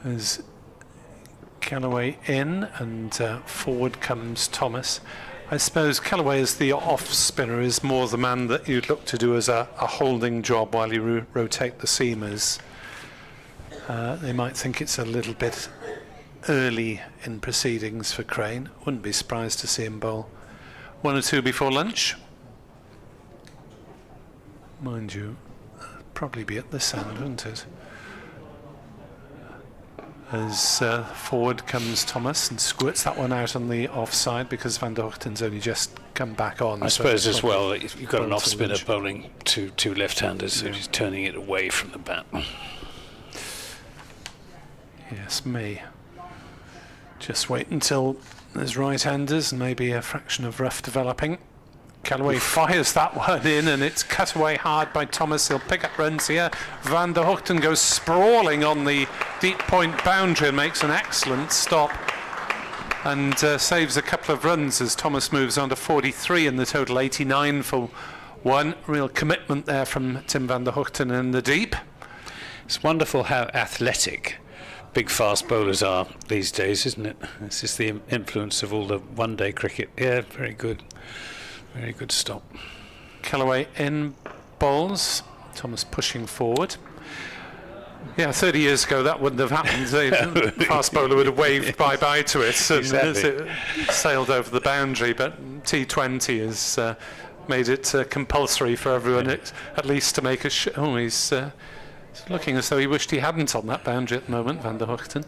As Callaway in, and forward comes Thomas. I suppose Callaway as the off spinner is more the man that you'd look to do as a holding job while you rotate the seamers. They might think it's a little bit early in proceedings for Crane. Wouldn't be surprised to see him bowl 1 or 2 before lunch. Mind you, probably be at this end, wouldn't it? As forward comes Thomas and squirts that one out on the offside because Van der Hoogten's only just come back on. I suppose as well that you've got an off spinner bowling two left-handers, so he's turning it away from the bat. Yes, may just wait until there's right-handers and maybe a fraction of rough developing. Callaway fires that one in and it's cut away hard by Thomas. He'll pick up runs here. Van der Hoogten goes sprawling on the deep point boundary and makes an excellent stop and saves a couple of runs as Thomas moves on to 43 in the total, 89 for 1. Real commitment there from Tim Van der Hoogten in the deep. It's wonderful how athletic big fast bowlers are these days, isn't it? It's just the influence of all the one-day cricket. Yeah, very good. Very good stop. Callaway in bowls. Thomas pushing forward. Yeah, 30 years ago that wouldn't have happened. The fast bowler would have waved bye-bye to it and it sailed over the boundary, but T20 has made it compulsory for everyone at least to make a show. He's looking as though he wished he hadn't on that boundary at the moment, Van der Hoogten.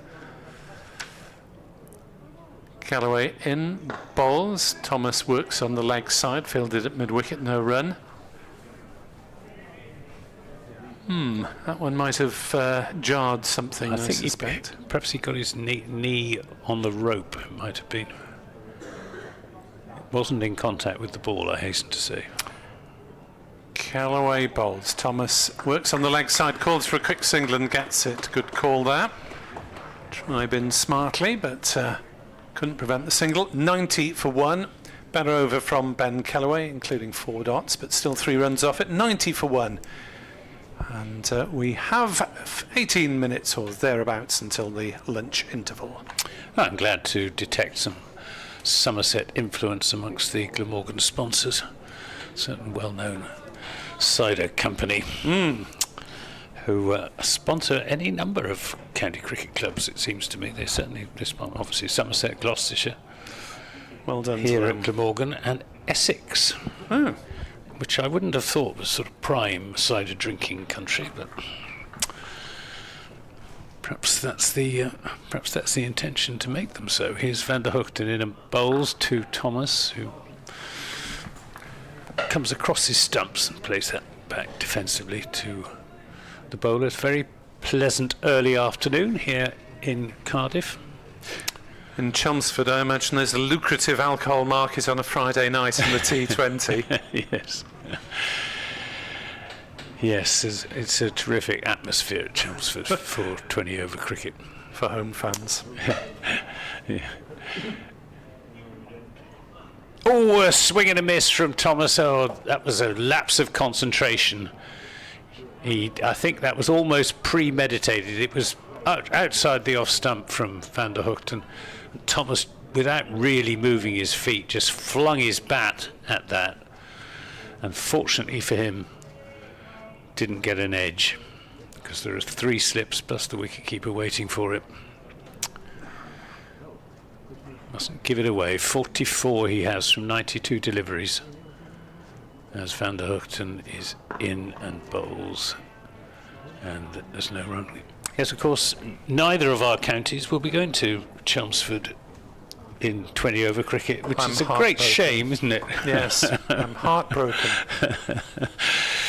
Callaway in, bowls. Thomas works on the leg side, fielded at mid-wicket, no run. That one might have jarred something, I think suspect. perhaps he got his knee on the rope, it might have been. Wasn't in contact with the ball, I hasten to say. Callaway bowls. Thomas works on the leg side, calls for a quick single and gets it. Good call there. Tribe in smartly, but couldn't prevent the single. 90 for 1. Better over from Ben Callaway, including 4 dots, but still 3 runs off it. 90 for 1. And we have 18 minutes or thereabouts until the lunch interval. I'm glad to detect some Somerset influence amongst the Glamorgan sponsors. Certain well-known cider company who sponsor any number of county cricket clubs, it seems to me. They certainly, obviously Somerset, Gloucestershire, Well done here to at Glamorgan, and Essex, which I wouldn't have thought was sort of prime cider drinking country, but perhaps that's the intention to make them so. Here's Van der Hoogten in and bowls to Thomas, who comes across his stumps and plays that back defensively to the bowler. It's very pleasant early afternoon here in Cardiff. In Chelmsford, I imagine there's a lucrative alcohol market on a Friday night in the T20. Yes. Yes, it's a terrific atmosphere at Chelmsford for 20 over cricket. For home fans. Yeah. Oh, a swing and a miss from Thomas. Oh, that was a lapse of concentration. I think that was almost premeditated. It was outside the off stump from Van der Hoogten. Thomas, without really moving his feet, just flung his bat at that. And fortunately for him, didn't get an edge, because there are 3 slips plus the wicketkeeper waiting for it. Mustn't give it away. 44 he has from 92 deliveries, as Van der Hoogten is in and bowls, and there's no run. Yes, of course, neither of our counties will be going to Chelmsford in 20 over cricket, which is a great shame, isn't it? Yes, I'm heartbroken.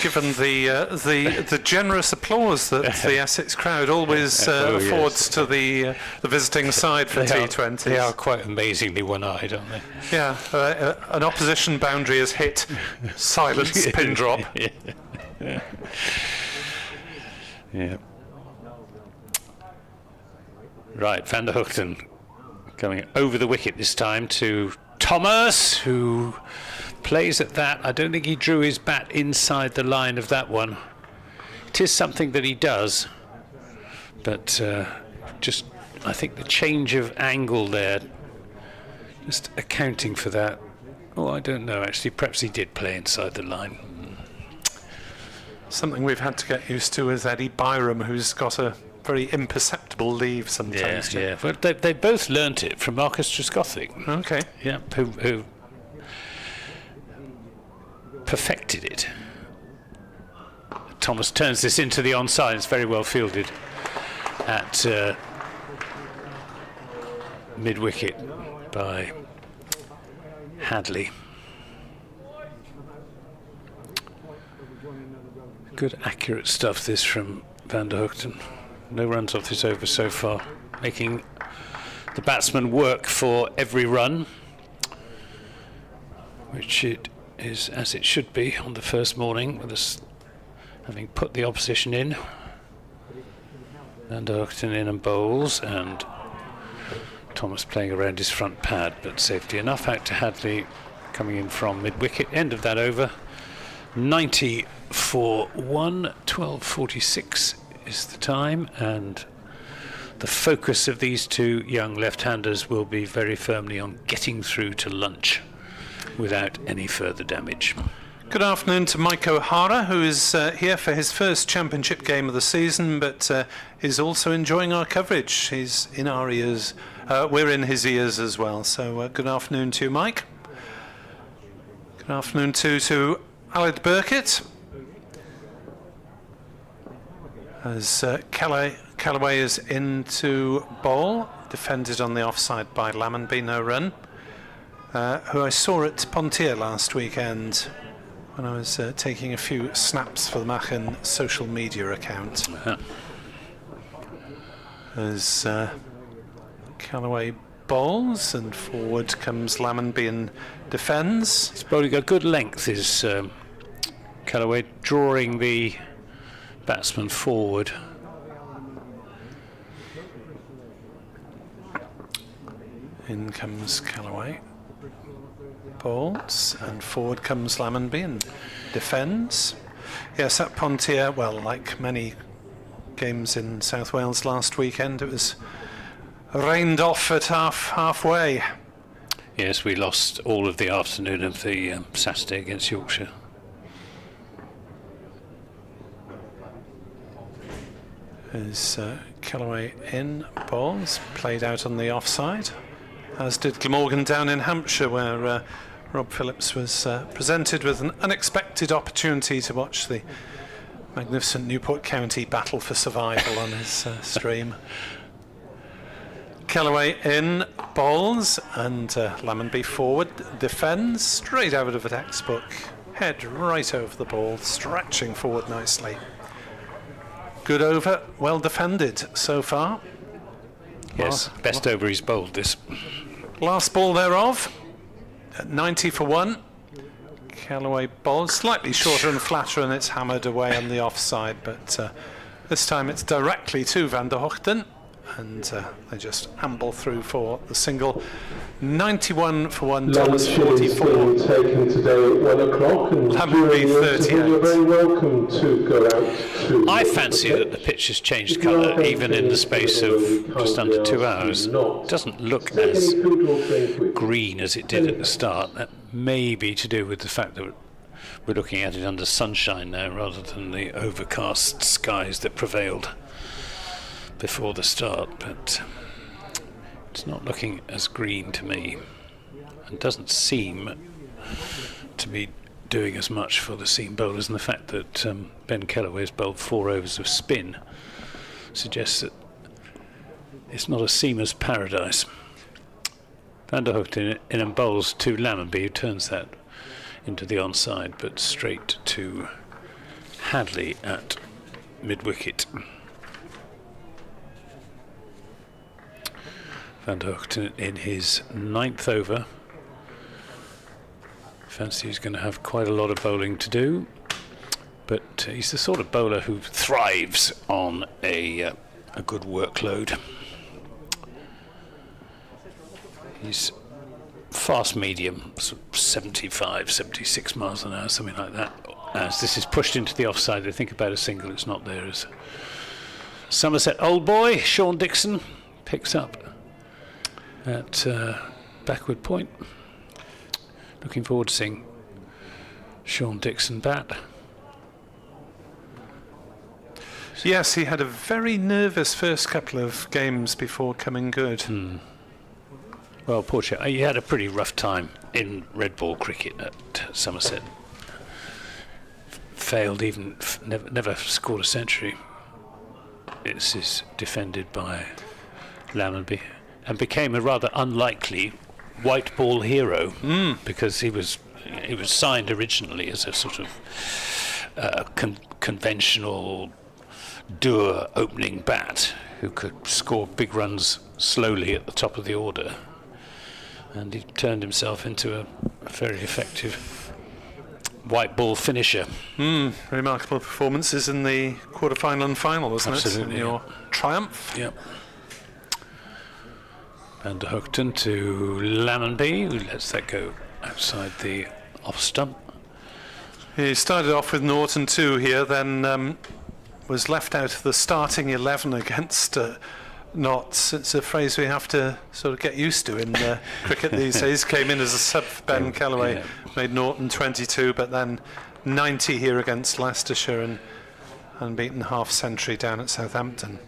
Given the generous applause that the Essex crowd always affords to the visiting side for T20s. They are quite amazingly one-eyed, aren't they? Yeah, an opposition boundary is hit, silence, pin drop. Yeah. Right, Van der Hoogten going over the wicket this time to Thomas, who plays at that. I don't think he drew his bat inside the line of that one. It is something that he does, but just I think the change of angle there, just accounting for that. Oh, I don't know, actually. Perhaps he did play inside the line. Something we've had to get used to is Eddie Byram, who's got a very imperceptible leave sometimes. Yeah. Well, they both learnt it from Marcus Trescothick. Okay. Yeah, who perfected it. Thomas turns this into the onside. It's very well fielded at mid-wicket by Hadley. Good accurate stuff this from Van der Hoogten. No runs off this over so far, making the batsman work for every run, which it is as it should be on the first morning, with us having put the opposition in. Van der Hoogten in and bowls, and Thomas playing around his front pad, but safety enough. Out to Hadley coming in from mid-wicket. End of that over. 90 for 1, 12:46 is the time, and the focus of these 2 young left-handers will be very firmly on getting through to lunch without any further damage. Good afternoon to Mike O'Hara, who is here for his first championship game of the season, but is also enjoying our coverage. He's in our ears. We're in his ears as well. So good afternoon to you, Mike. Good afternoon to Aled Burkitt, as Callaway is into bowl, defended on the offside by Lammonby, no run, who I saw at Pontier last weekend when I was taking a few snaps for the Machen social media account. As Callaway bowls and forward comes Lammonby and defends. He's bowling a good length, is Callaway, drawing the batsman forward. In comes Callaway, bowls, and forward comes Lammonby and defends. Yes, at Pontier, well, like many games in South Wales last weekend, it was rained off at halfway. Yes, we lost all of the afternoon of the Saturday against Yorkshire. As Callaway in, bowls, played out on the offside, as did Glamorgan down in Hampshire, where Rob Phillips was presented with an unexpected opportunity to watch the magnificent Newport County battle for survival on his stream. Callaway in, bowls, and Lammonby forward, defends, straight out of a textbook, head right over the ball, stretching forward nicely. Good over, well defended so far. Yes, best over he's bowled this. Last ball thereof, at 90 for 1. Callaway bowls slightly shorter and flatter, and it's hammered away on the offside, but this time it's directly to Van der Hoogten, and they just amble through for the single. 91 for 1, Thomas 44. Taken today at 1 o'clock, and Lammonby 38. You're very welcome to go out to. I fancy that the pitch has changed colour even in the space of just under 2 hours. It doesn't look as green as it did at the start. That may be to do with the fact that we're looking at it under sunshine now rather than the overcast skies that prevailed before the start, but it's not looking as green to me, and doesn't seem to be doing as much for the seam bowlers, and the fact that Ben Callaway has bowled 4 overs of spin suggests that it's not a seamer's paradise. Van der Hoogten in and bowls to Lammonby, who turns that into the onside, but straight to Hadley at mid-wicket. Van der Hoogten in his 9th over. Fancy he's going to have quite a lot of bowling to do, but he's the sort of bowler who thrives on a good workload. He's fast medium, sort of 75, 76 miles an hour, something like that. As this is pushed into the offside, they think about a single, it's not there. As Somerset old boy, Sean Dixon, picks up at backward point. Looking forward to seeing Sean Dixon bat. Yes, he had a very nervous first couple of games before coming good. Well, poor chap. He had a pretty rough time in red ball cricket at Somerset. Failed even, never scored a century. This is defended by Lammonby, and became a rather unlikely white ball hero because he was signed originally as a sort of conventional doer opening bat who could score big runs slowly at the top of the order, and he turned himself into a very effective white ball finisher. Remarkable performances in the quarter-final and final, wasn't Absolutely, it? In your triumph. Yep. Van der Hoogten to Lammonby, who lets that go outside the off stump. He started off with Norton 2 here, then was left out of the starting 11 against Notts. It's a phrase we have to sort of get used to in cricket these days. Came in as a sub for Ben Callaway, made Norton 22, but then 90 here against Leicestershire and unbeaten half-century down at Southampton.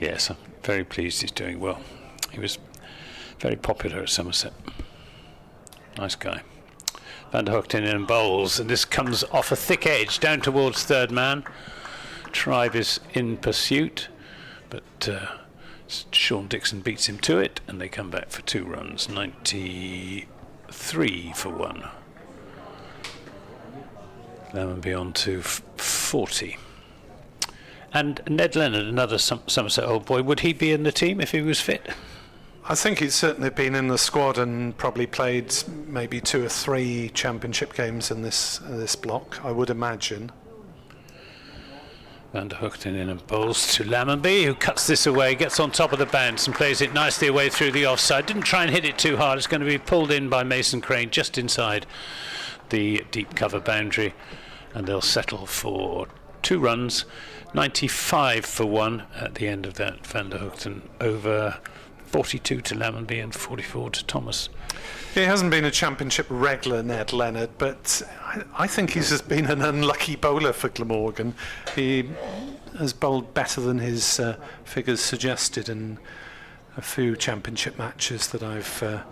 Yes, I'm very pleased he's doing well. He was very popular at Somerset. Nice guy. Van der Hoogten in bowls, and this comes off a thick edge down towards third man. Tribe is in pursuit, but Sean Dixon beats him to it, and they come back for 2 runs. 93 for 1. Lammonby on to 40. And Ned Leonard, another Somerset old boy, would he be in the team if he was fit? I think he's certainly been in the squad and probably played maybe 2 or 3 championship games in this block, I would imagine. Van der Hoogten in and bowls to Lammonby, who cuts this away, gets on top of the bounce and plays it nicely away through the offside. Didn't try and hit it too hard. It's going to be pulled in by Mason Crane just inside the deep cover boundary, and they'll settle for 2 runs. 95 for 1 at the end of that. Van der Hoogten over 42 to Lammonby and 44 to Thomas. He hasn't been a championship regular, Ned Leonard, but I think he's just been an unlucky bowler for Glamorgan. He has bowled better than his figures suggested in a few championship matches that I've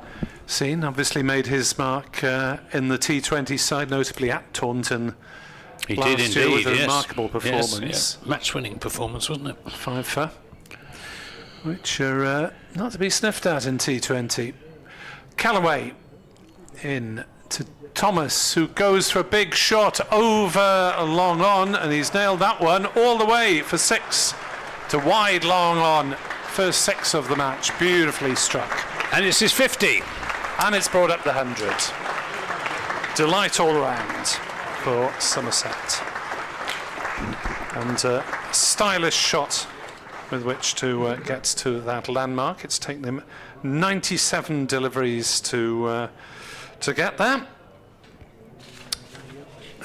seen. Obviously made his mark in the T20 side, notably at Taunton. He last did indeed, year with a yes. remarkable performance. Yes, yeah. Match-winning performance, wasn't it? 5 for, which are not to be sniffed at in T20. Callaway in to Thomas, who goes for a big shot over long on, and he's nailed that one all the way for 6 to wide long on. First 6 of the match, beautifully struck. And it's his 50. And it's brought up the 100. Delight all round for Somerset. And a stylish shot with which to get to that landmark. It's taken him 97 deliveries to get there.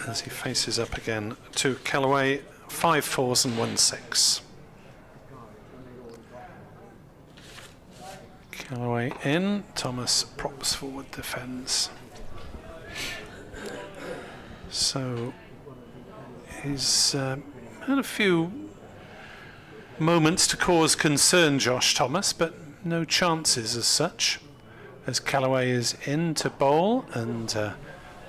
As he faces up again to Callaway, 5 fours and 1 6. Callaway in, Thomas props forward, defends. So he's had a few moments to cause concern, Josh Thomas, but no chances as such, as Callaway is in to bowl, and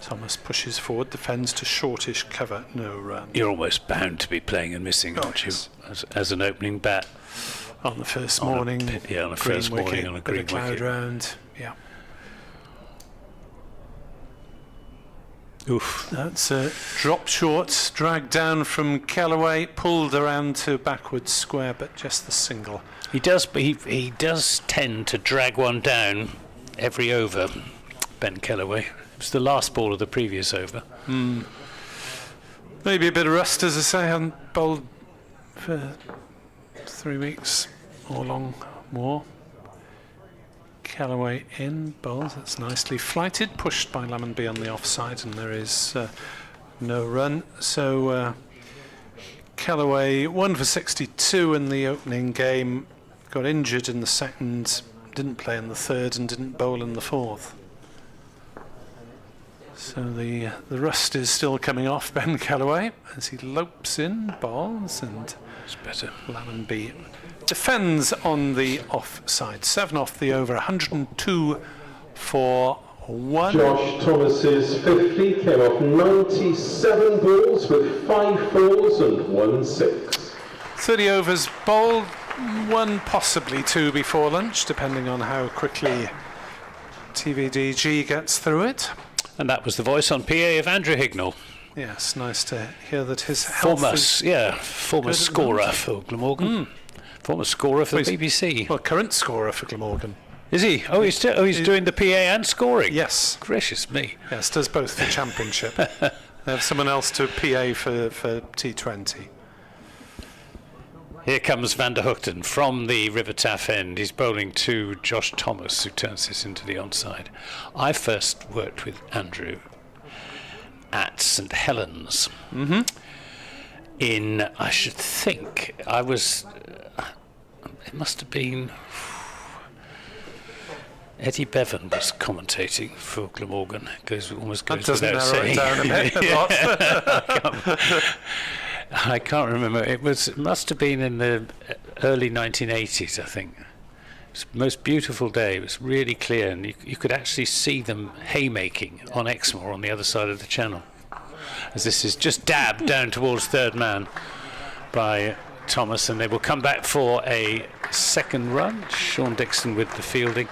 Thomas pushes forward, defends to shortish cover, no run. You're almost bound to be playing and missing, aren't you, as an opening bat? On the first morning, on a first morning on a green cloud wicket. round, yeah. Oof. That's a drop short, dragged down from Callaway, pulled around to backwards square, but just the single. He does, but he does tend to drag one down every over, Ben Callaway. It was the last ball of the previous over. Maybe a bit of rust, as I say, I haven't bowled for 3 weeks or long more. Callaway in, bowls, that's nicely flighted, pushed by Lammonby on the offside, and there is no run. So Callaway 1 for 62 in the opening game, got injured in the second, didn't play in the third, and didn't bowl in the fourth. So the rust is still coming off Ben Callaway as he lopes in, bowls, and It's better. Lammonby defends on the offside. 7 off the over, 102 for 1. Josh Thomas's 50 came off 97 balls with 5 fours and 1 6. 30 overs bowled, 1 possibly 2 before lunch, depending on how quickly TVDG gets through it. And that was the voice on PA of Andrew Hignall. Yes, nice to hear that his health Former is scorer for Glamorgan. Former scorer for the BBC. well, current scorer for Glamorgan. Is he? Oh, he's doing the PA and scoring. Yes, Gracious me. yes, does both for Championship. They have someone else to PA for T20. Here comes Van der Hoogten from the River Taff end. He's bowling to Josh Thomas, who turns this into the onside. I first worked with Andrew at St Helens. In, I should think, I was, it must have been, Eddie Bevan was commentating for Glamorgan. Almost goes That doesn't without narrow it saying. down a bit. I can't remember. It must have been in the early 1980s, I think. It was the most beautiful day. It was really clear, and you could actually see them haymaking on Exmoor on the other side of the channel. As this is just dabbed down towards third man by Thomas, and they will come back for a second run. Sean Dixon with the fielding.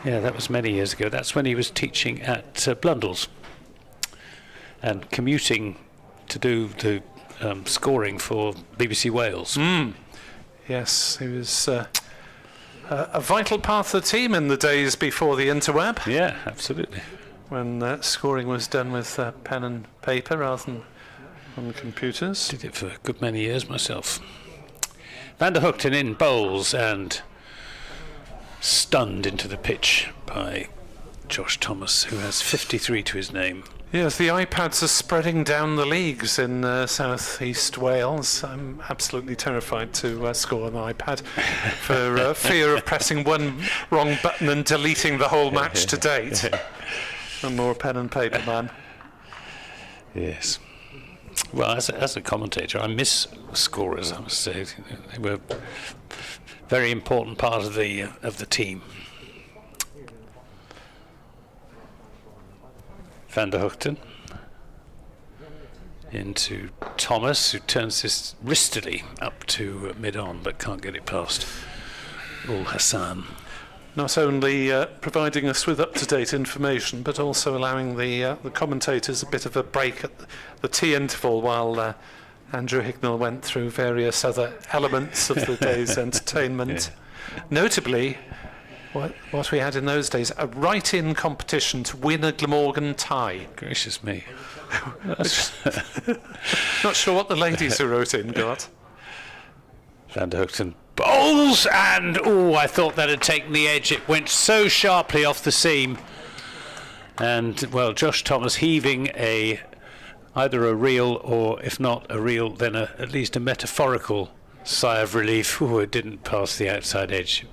Yeah, that was many years ago. That's when he was teaching at Blundell's. and commuting to do the scoring for BBC Wales. Yes, he was a vital part of the team in the days before the interweb, Yeah, absolutely. when scoring was done with pen and paper rather than on computers. Did it for a good many years myself. Van der Hoogten in bowls and stunned into the pitch by Josh Thomas, who has 53 to his name. Yes, the iPads are spreading down the leagues in South East Wales. I'm absolutely terrified to score on an iPad for fear of pressing one wrong button and deleting the whole match to date. I'm more a pen and paper man. Yes. Well, as a commentator, I miss scorers, I must say. They were a very important part of the team. Van der Hoogten into Thomas, who turns this wristily up to mid-on, but can't get it past Ul Hassan. Not only providing us with up-to-date information, but also allowing the commentators a bit of a break at the tea interval while Andrew Hicknell went through various other elements of the day's entertainment. Yeah. Notably, what we had in those days, a write-in competition to win a Glamorgan tie. Gracious me. Not sure what the ladies who wrote in got. Van der Hoogten bowls, and I thought that had taken the edge. It went so sharply off the seam, and well, Josh Thomas heaving either a real, or if not a real, then at least a metaphorical sigh of relief. It didn't pass the outside edge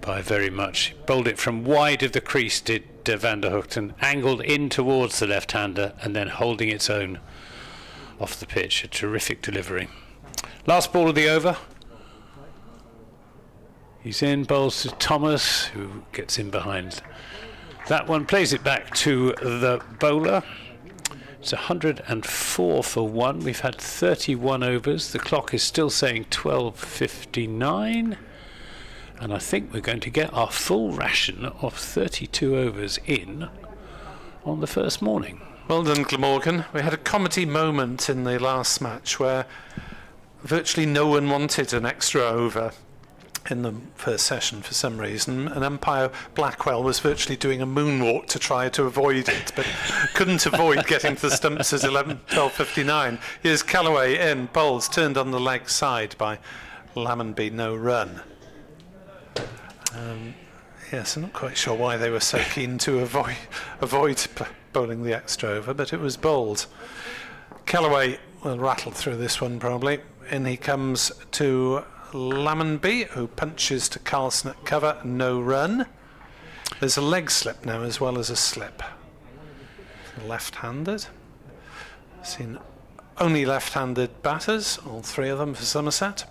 by very much. Bowled it from wide of the crease, did Van der Hoogten, angled in towards the left-hander and then holding its own off the pitch. A terrific delivery. Last ball of the over. He's in, bowls to Thomas, who gets in behind that one, plays it back to the bowler. It's 104 for 1. We've had 31 overs. The clock is still saying 12:59. And I think we're going to get our full ration of 32 overs in on the first morning. Well done, Glamorgan. We had a comedy moment in the last match where virtually no one wanted an extra over in the first session for some reason, and umpire Blackwell was virtually doing a moonwalk to try to avoid it, but couldn't avoid getting to the stumps as 12:59. Here's Callaway in, bowls turned on the leg side by Lammonby, no run. Yes, I'm not quite sure why they were so keen to avoid bowling the extra over, but it was bowled. Callaway will rattle through this one probably. In he comes to Lammonby, who punches to Carlson at cover, no run. There's a leg slip now as well as a slip. Left-handed. Seen only left-handed batters, all three of them for Somerset.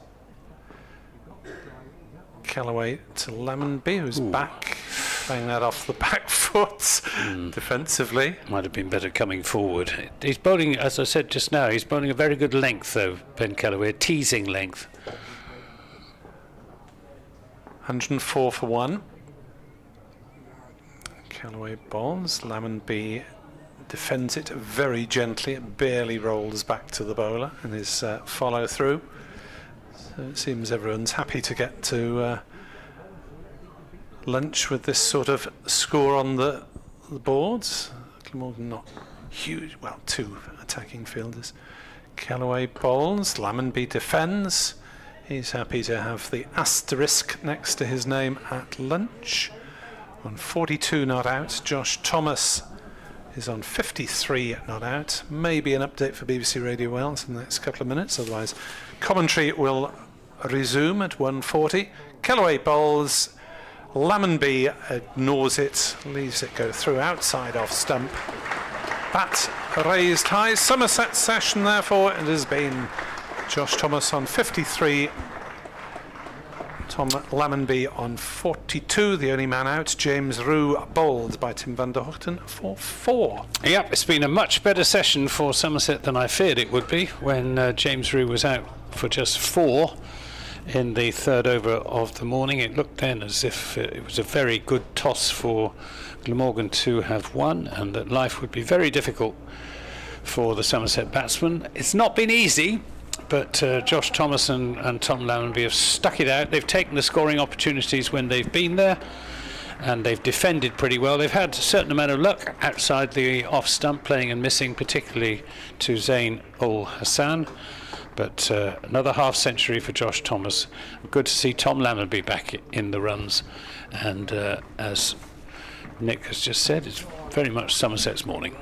Callaway to Lammonby, who's back, playing that off the back foot defensively. Might have been better coming forward. He's bowling, as I said just now, he's bowling a very good length though, Ben Callaway, a teasing length. 104 for 1. Callaway bowls, Lammonby defends it very gently, it barely rolls back to the bowler in his follow through. So it seems everyone's happy to get to lunch with this sort of score on the boards. Glamorgan not huge, well, two attacking fielders. Callaway bowls, Lammonby defends. He's happy to have the asterisk next to his name at lunch. On 42 not out, Josh Thomas is on 53 not out. Maybe an update for BBC Radio Wales in the next couple of minutes, otherwise commentary will resume at 1:40. Callaway bowls, Lammonby ignores it, leaves it go through outside off stump. Bat raised high. Somerset session therefore it has been Josh Thomas on 53, Tom Lammonby on 42, the only man out. James Roux bowled by Tim van der Hoogten for 4. Yep, it's been a much better session for Somerset than I feared it would be when James Roux was out for just 4 in the third over of the morning. It looked then as if it was a very good toss for Glamorgan to have won, and that life would be very difficult for the Somerset batsmen. It's not been easy, but Josh Thomas and Tom Lammonby have stuck it out. They've taken the scoring opportunities when they've been there, and they've defended pretty well. They've had a certain amount of luck outside the off stump, playing and missing, particularly to Zain ul Hassan. But another half century for Josh Thomas. Good to see Tom Lammonby back in the runs, and as Nick has just said, it's very much Somerset's morning.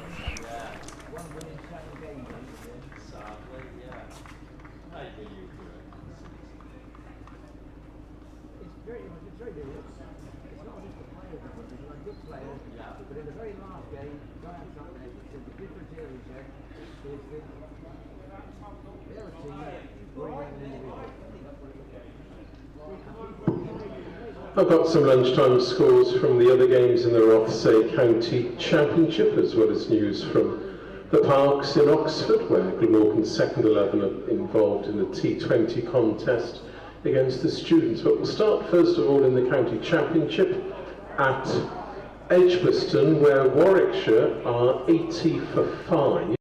I've got some lunchtime scores from the other games in the Rothesay County Championship, as well as news from the parks in Oxford, where Glamorgan's second 11 are involved in the T20 contest against the students. But we'll start first of all in the County Championship at Edgbaston, where Warwickshire are 80 for 5.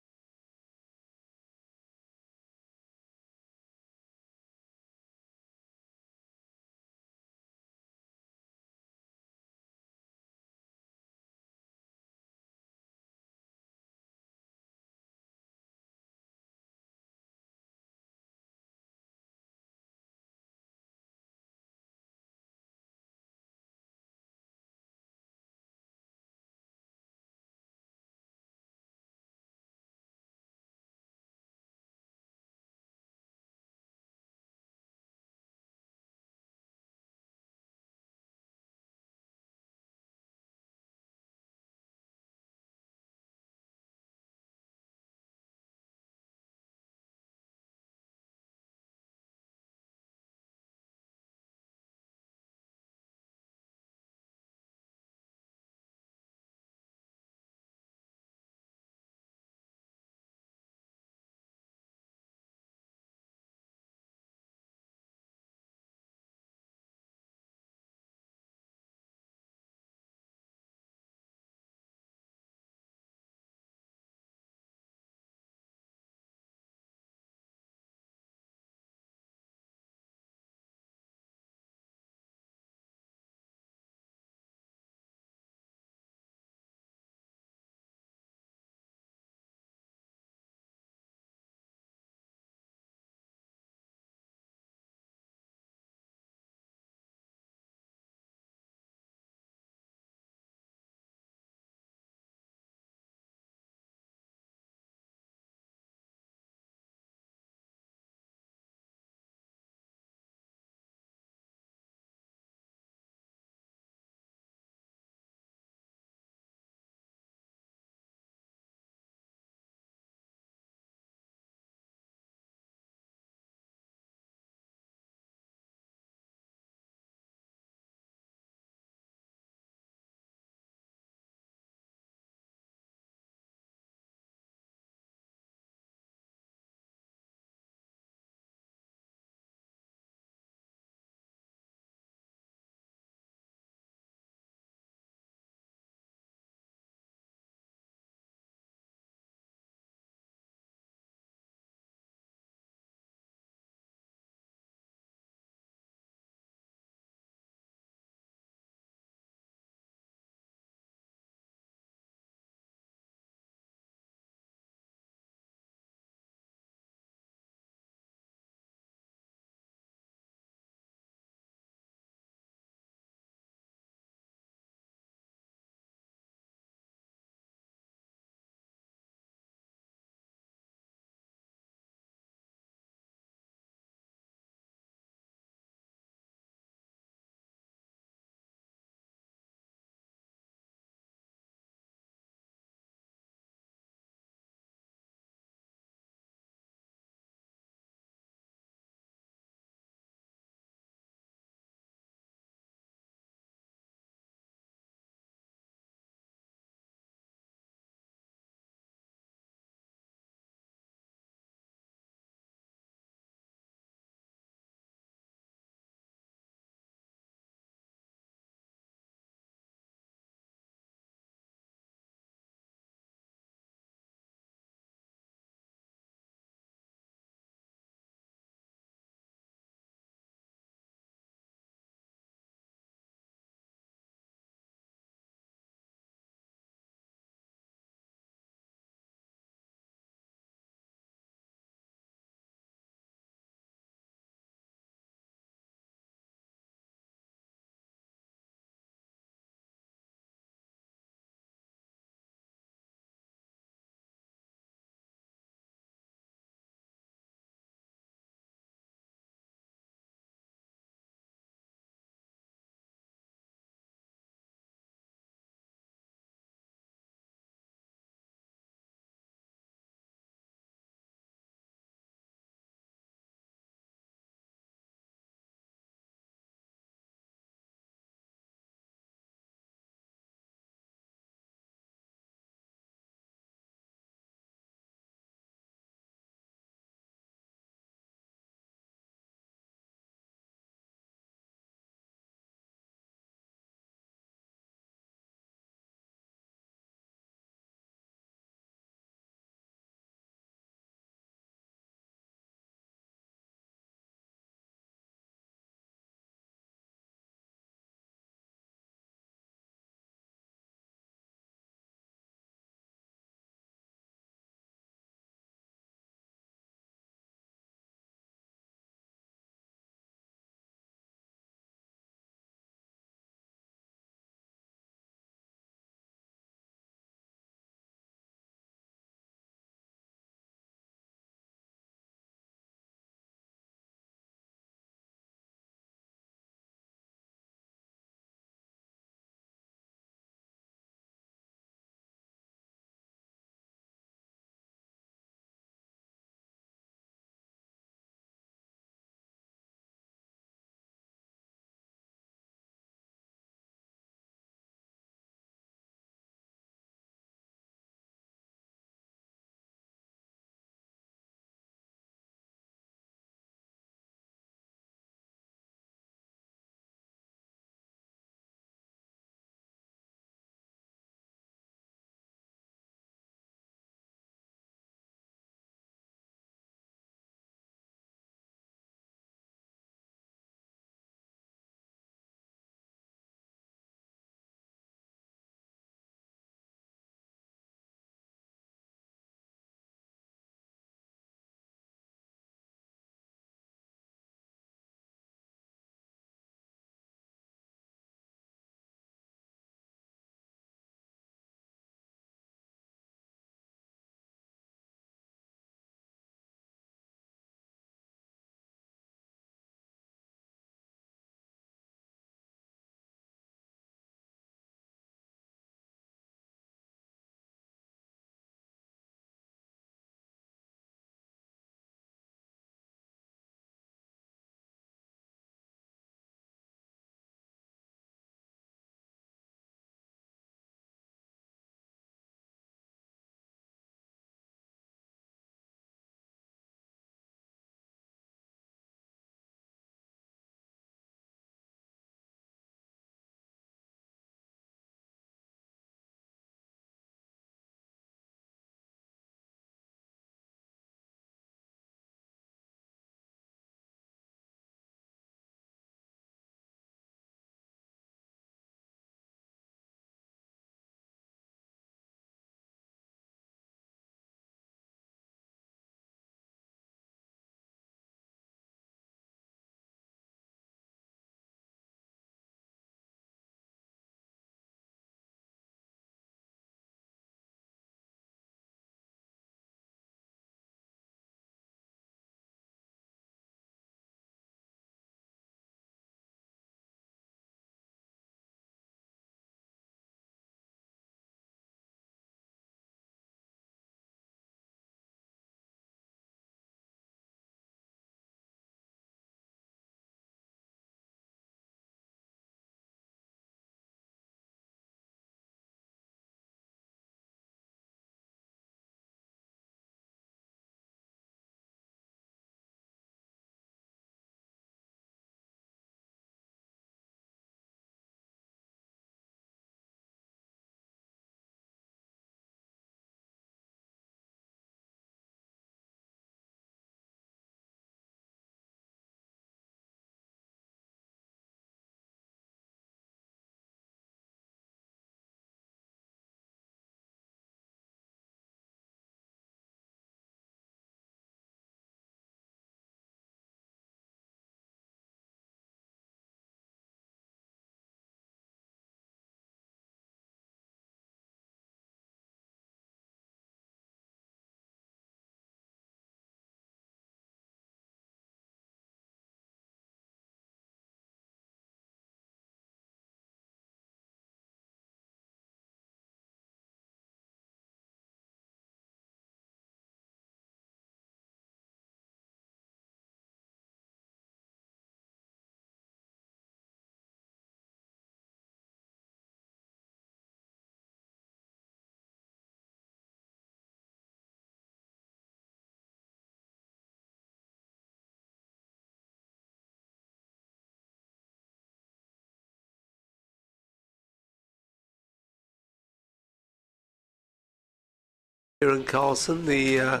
Kieran Carlson, the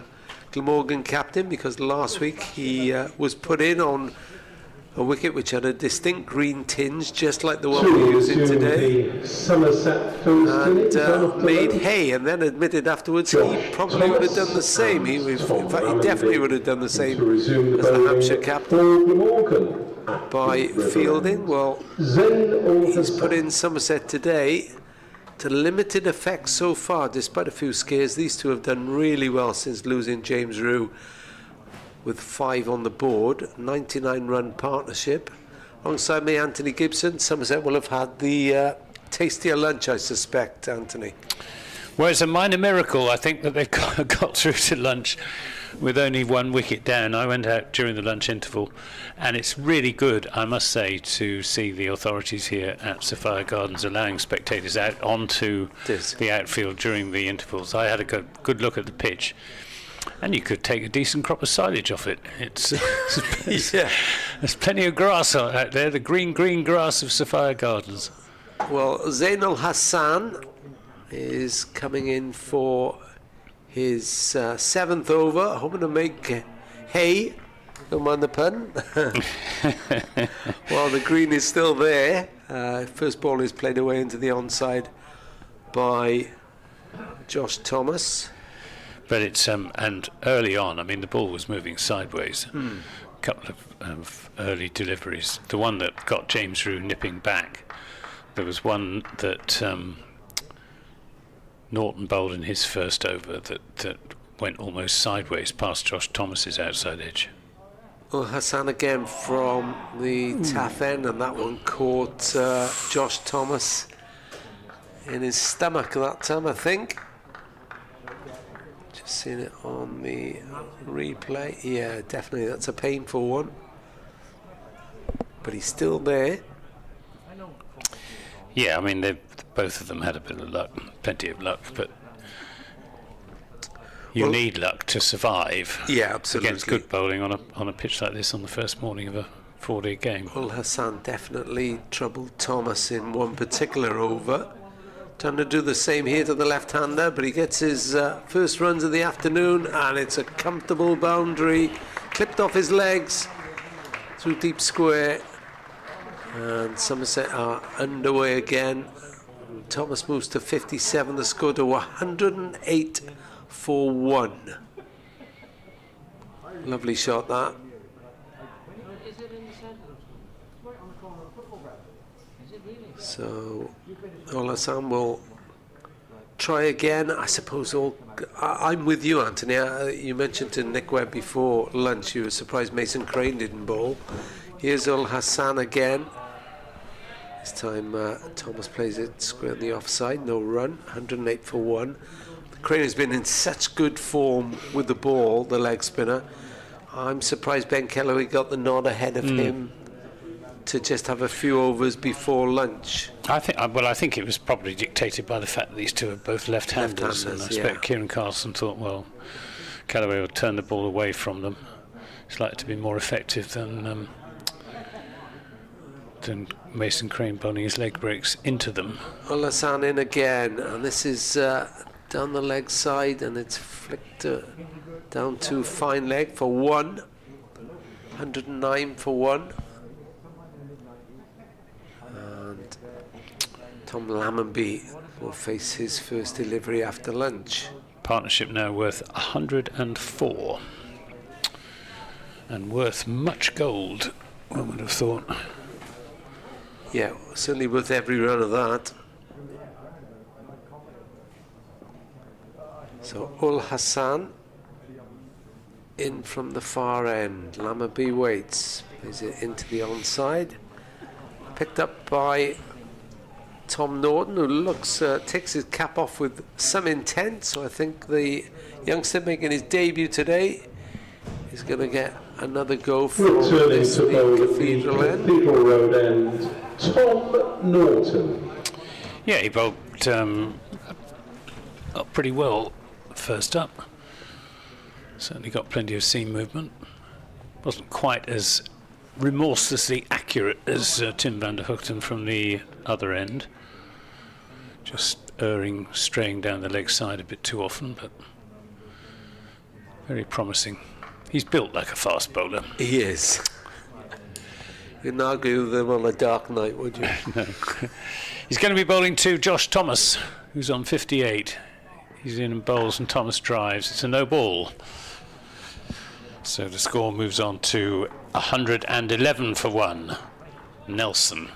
Glamorgan captain, because last week he was put in on a wicket which had a distinct green tinge, just like the one we're using today, the Somerset first and made hay, and then admitted afterwards he probably would have done the same. In fact, he definitely would have done the same as the Hampshire captain by fielding. Well, he's put in Somerset today to limited effect so far, despite a few scares. These two have done really well since losing James Rue with 5 on the board. 99-run partnership. Alongside me, Anthony Gibson. Somerset will have had the tastier lunch, I suspect, Anthony. Well, it's a minor miracle, I think, that they've got through to lunch with only 1 wicket down. I went out during the lunch interval, and it's really good, I must say, to see the authorities here at Sophia Gardens allowing spectators out onto the outfield during the intervals. I had a good look at the pitch, and you could take a decent crop of silage off it. It's Yeah. There's plenty of grass out there, the green grass of Sophia Gardens. Well, Zainul Hassan is coming in for his 7th over, hoping to make hay, don't mind the pun. Well, the green is still there. First ball is played away into the onside by Josh Thomas. But it's and early on, I mean, the ball was moving sideways. A couple of early deliveries. The one that got James Rue nipping back. There was one that Norton bowled in his first over that went almost sideways past Josh Thomas's outside edge. Well, Hassan again from the taff end, and that one caught Josh Thomas in his stomach that time, I think. Just seeing it on the replay. Yeah, definitely, that's a painful one. But he's still there. Yeah, I mean, both of them had a bit of luck, plenty of luck, but you need luck to survive. Yeah, absolutely. Against good bowling on a pitch like this on the first morning of a 4-day game. Well, Hassan definitely troubled Thomas in one particular over. Trying to do the same here to the left-hander, but he gets his first runs of the afternoon, and it's a comfortable boundary, clipped off his legs through deep square, and Somerset are underway again. Thomas moves to 57, the score to 108 for 1. Lovely shot, that. So Hassan will try again. I suppose I'm with you, Anthony. You mentioned to Nick Webb before lunch you were surprised Mason Crane didn't bowl. Here's Hassan again. This time Thomas plays it square on the offside, no run, 108 for 1. Crane has been in such good form with the ball, the leg spinner. I'm surprised Ben Kellaway got the nod ahead of him to just have a few overs before lunch. I think it was probably dictated by the fact that these two are both left-handers, and I expect Kieran Carlson thought, well, Kellaway will turn the ball away from them. It's likely to be more effective than Mason Crane bowling his leg breaks into them. Hassan in again, and this is down the leg side, and it's flicked down to fine leg for 1. 109 for 1. And Tom Lammonby will face his first delivery after lunch. Partnership now worth 104. And worth much gold, one would have thought. Yeah, certainly worth every run of that. So Hassan in from the far end. Lammonby waits. Plays it into the onside. Picked up by Tom Norton, who takes his cap off with some intent. So I think the youngster making his debut today is going to get another go from this Cathedral end. Cathedral Road end. Tom Norton. Yeah, he bowled up pretty well first up. Certainly got plenty of seam movement. Wasn't quite as remorselessly accurate as Tim van der Hoogten from the other end. Just straying down the leg side a bit too often, but Very promising. He's built like a fast bowler. He is. You couldn't argue with him on a dark night, would you? No. He's going to be bowling to Josh Thomas, who's on 58. He's in and bowls and Thomas drives. It's a no ball. So the score moves on to 111 for 1. Nelson.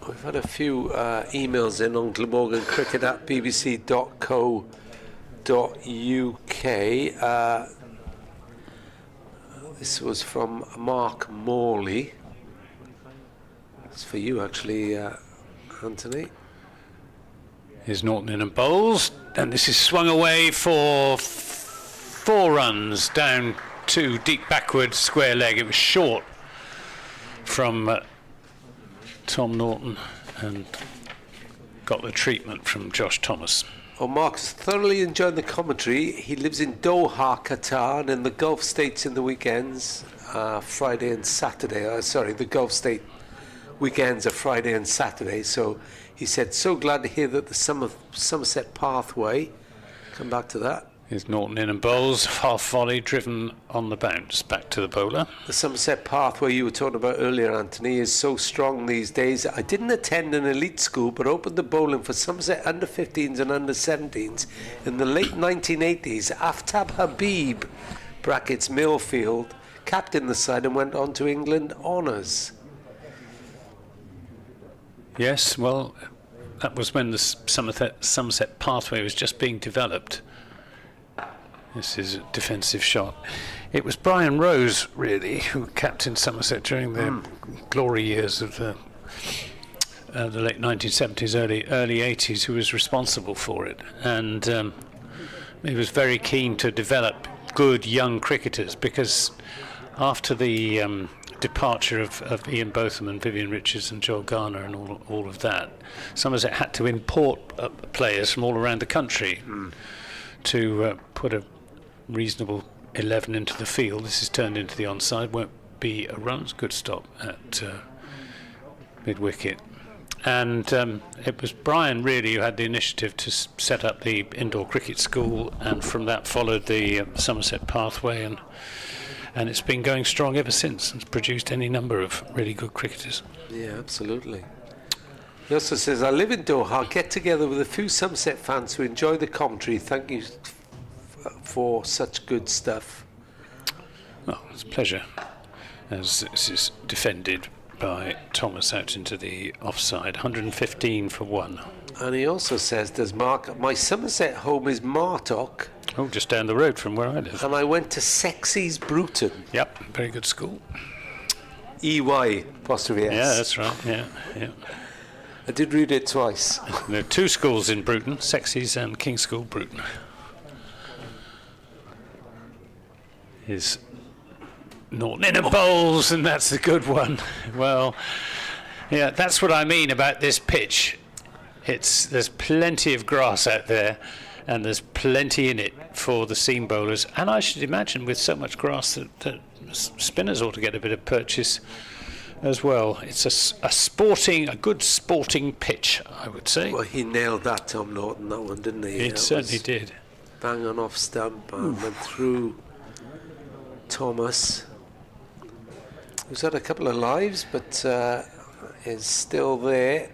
We've had a few emails in on Glamorgan cricket at bbc.co.uk. This was from Mark Morley. It's for you, actually, Anthony. Here's Norton in and bowls, and this is swung away for 4 runs down to deep backward square leg. It was short from Tom Norton and got the treatment from Josh Thomas. Well, Mark's thoroughly enjoying the commentary. He lives in Doha, Qatar, and in the Gulf states in the weekends, Friday and Saturday. The Gulf state weekends are Friday and Saturday. So he said, so glad to hear that the Somerset pathway, come back to that. Here's Norton in and bowls, half volley, driven on the bounce, back to the bowler. The Somerset pathway you were talking about earlier, Anthony, is so strong these days. I didn't attend an elite school, but opened the bowling for Somerset under 15s and under 17s in the late 1980s. Aftab Habib, brackets Millfield, captained the side and went on to England honours. Yes, well, that was when the Somerset pathway was just being developed. This is a defensive shot. It was Brian Rose, really, who captained Somerset during the glory years of the late 1970s, early 80s, who was responsible for it. And he was very keen to develop good young cricketers, because after the departure of Ian Botham and Vivian Richards and Joel Garner and all of that, Somerset had to import players from all around the country to put a reasonable 11 into the field. This is turned into the onside, won't be a run. It's a good stop at mid-wicket. And it was Brian really who had the initiative to set up the indoor cricket school, and from that followed the Somerset pathway, and it's been going strong ever since. It's produced any number of really good cricketers. Yeah, absolutely. He also says, I live in Doha, get together with a few Somerset fans who enjoy the commentary. Thank you for such good stuff. Well, it's a pleasure, as this is defended by Thomas out into the offside. 115 for 1. And he also says, does Mark, my Somerset home is Martock. Oh, just down the road from where I live. And I went to Sexy's Bruton. Yep, very good school. EY apostrophe S. Yeah, that's right. Yeah. I did read it twice. There are 2 schools in Bruton, Sexy's and King's School, Bruton. Is Norton in a bowls, and that's a good one. Well, yeah, that's what I mean about this pitch. There's plenty of grass out there, and there's plenty in it for the seam bowlers. And I should imagine with so much grass that spinners ought to get a bit of purchase as well. It's a good sporting pitch, I would say. Well, he nailed that, Tom Norton, that one, didn't he? It certainly did. Bang on off stump and went through Thomas, who's had a couple of lives, but is still there.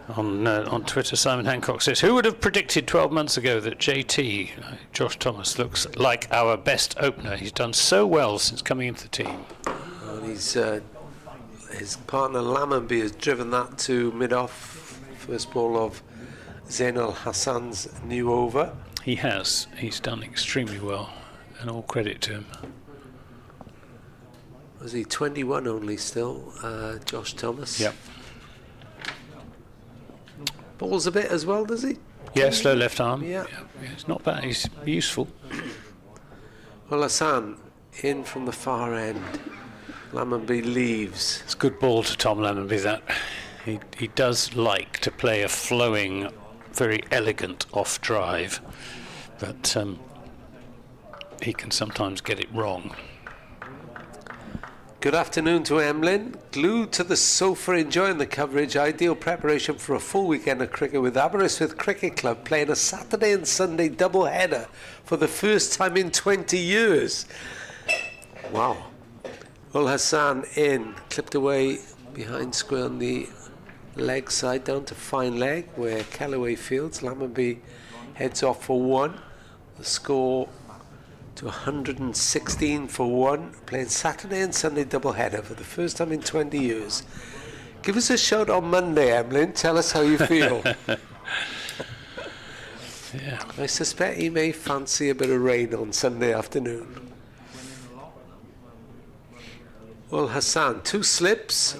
On Twitter, Simon Hancock says, who would have predicted 12 months ago that JT, Josh Thomas, looks like our best opener? He's done so well since coming into the team. And his partner Lammonby has driven that to mid-off, first ball of Zainul Hassan's new over. He has. He's done extremely well, and all credit to him. Was he 21 only still, Josh Thomas? Yep. Balls a bit as well, does he? Yeah, slow left arm. Yeah. It's not bad. He's useful. Well, Hassan in from the far end. Lammonby leaves. It's a good ball to Tom Lammonby, that. He does like to play a flowing, very elegant off drive, but he can sometimes get it wrong. Good afternoon to Emlyn. Glued to the sofa, enjoying the coverage. Ideal preparation for a full weekend of cricket with Aberystwyth Cricket Club playing a Saturday and Sunday double header for the first time in 20 years. Wow. Ul Hassan in, clipped away behind square on the leg side down to fine leg where Callaway fields. Lammonby heads off for one. The score to 116 for one, playing Saturday and Sunday doubleheader for the first time in 20 years. Give us a shout on Monday, Emlyn. Tell us how you feel. Yeah. I suspect he may fancy a bit of rain on Sunday afternoon. Well, Hassan, 2 slips.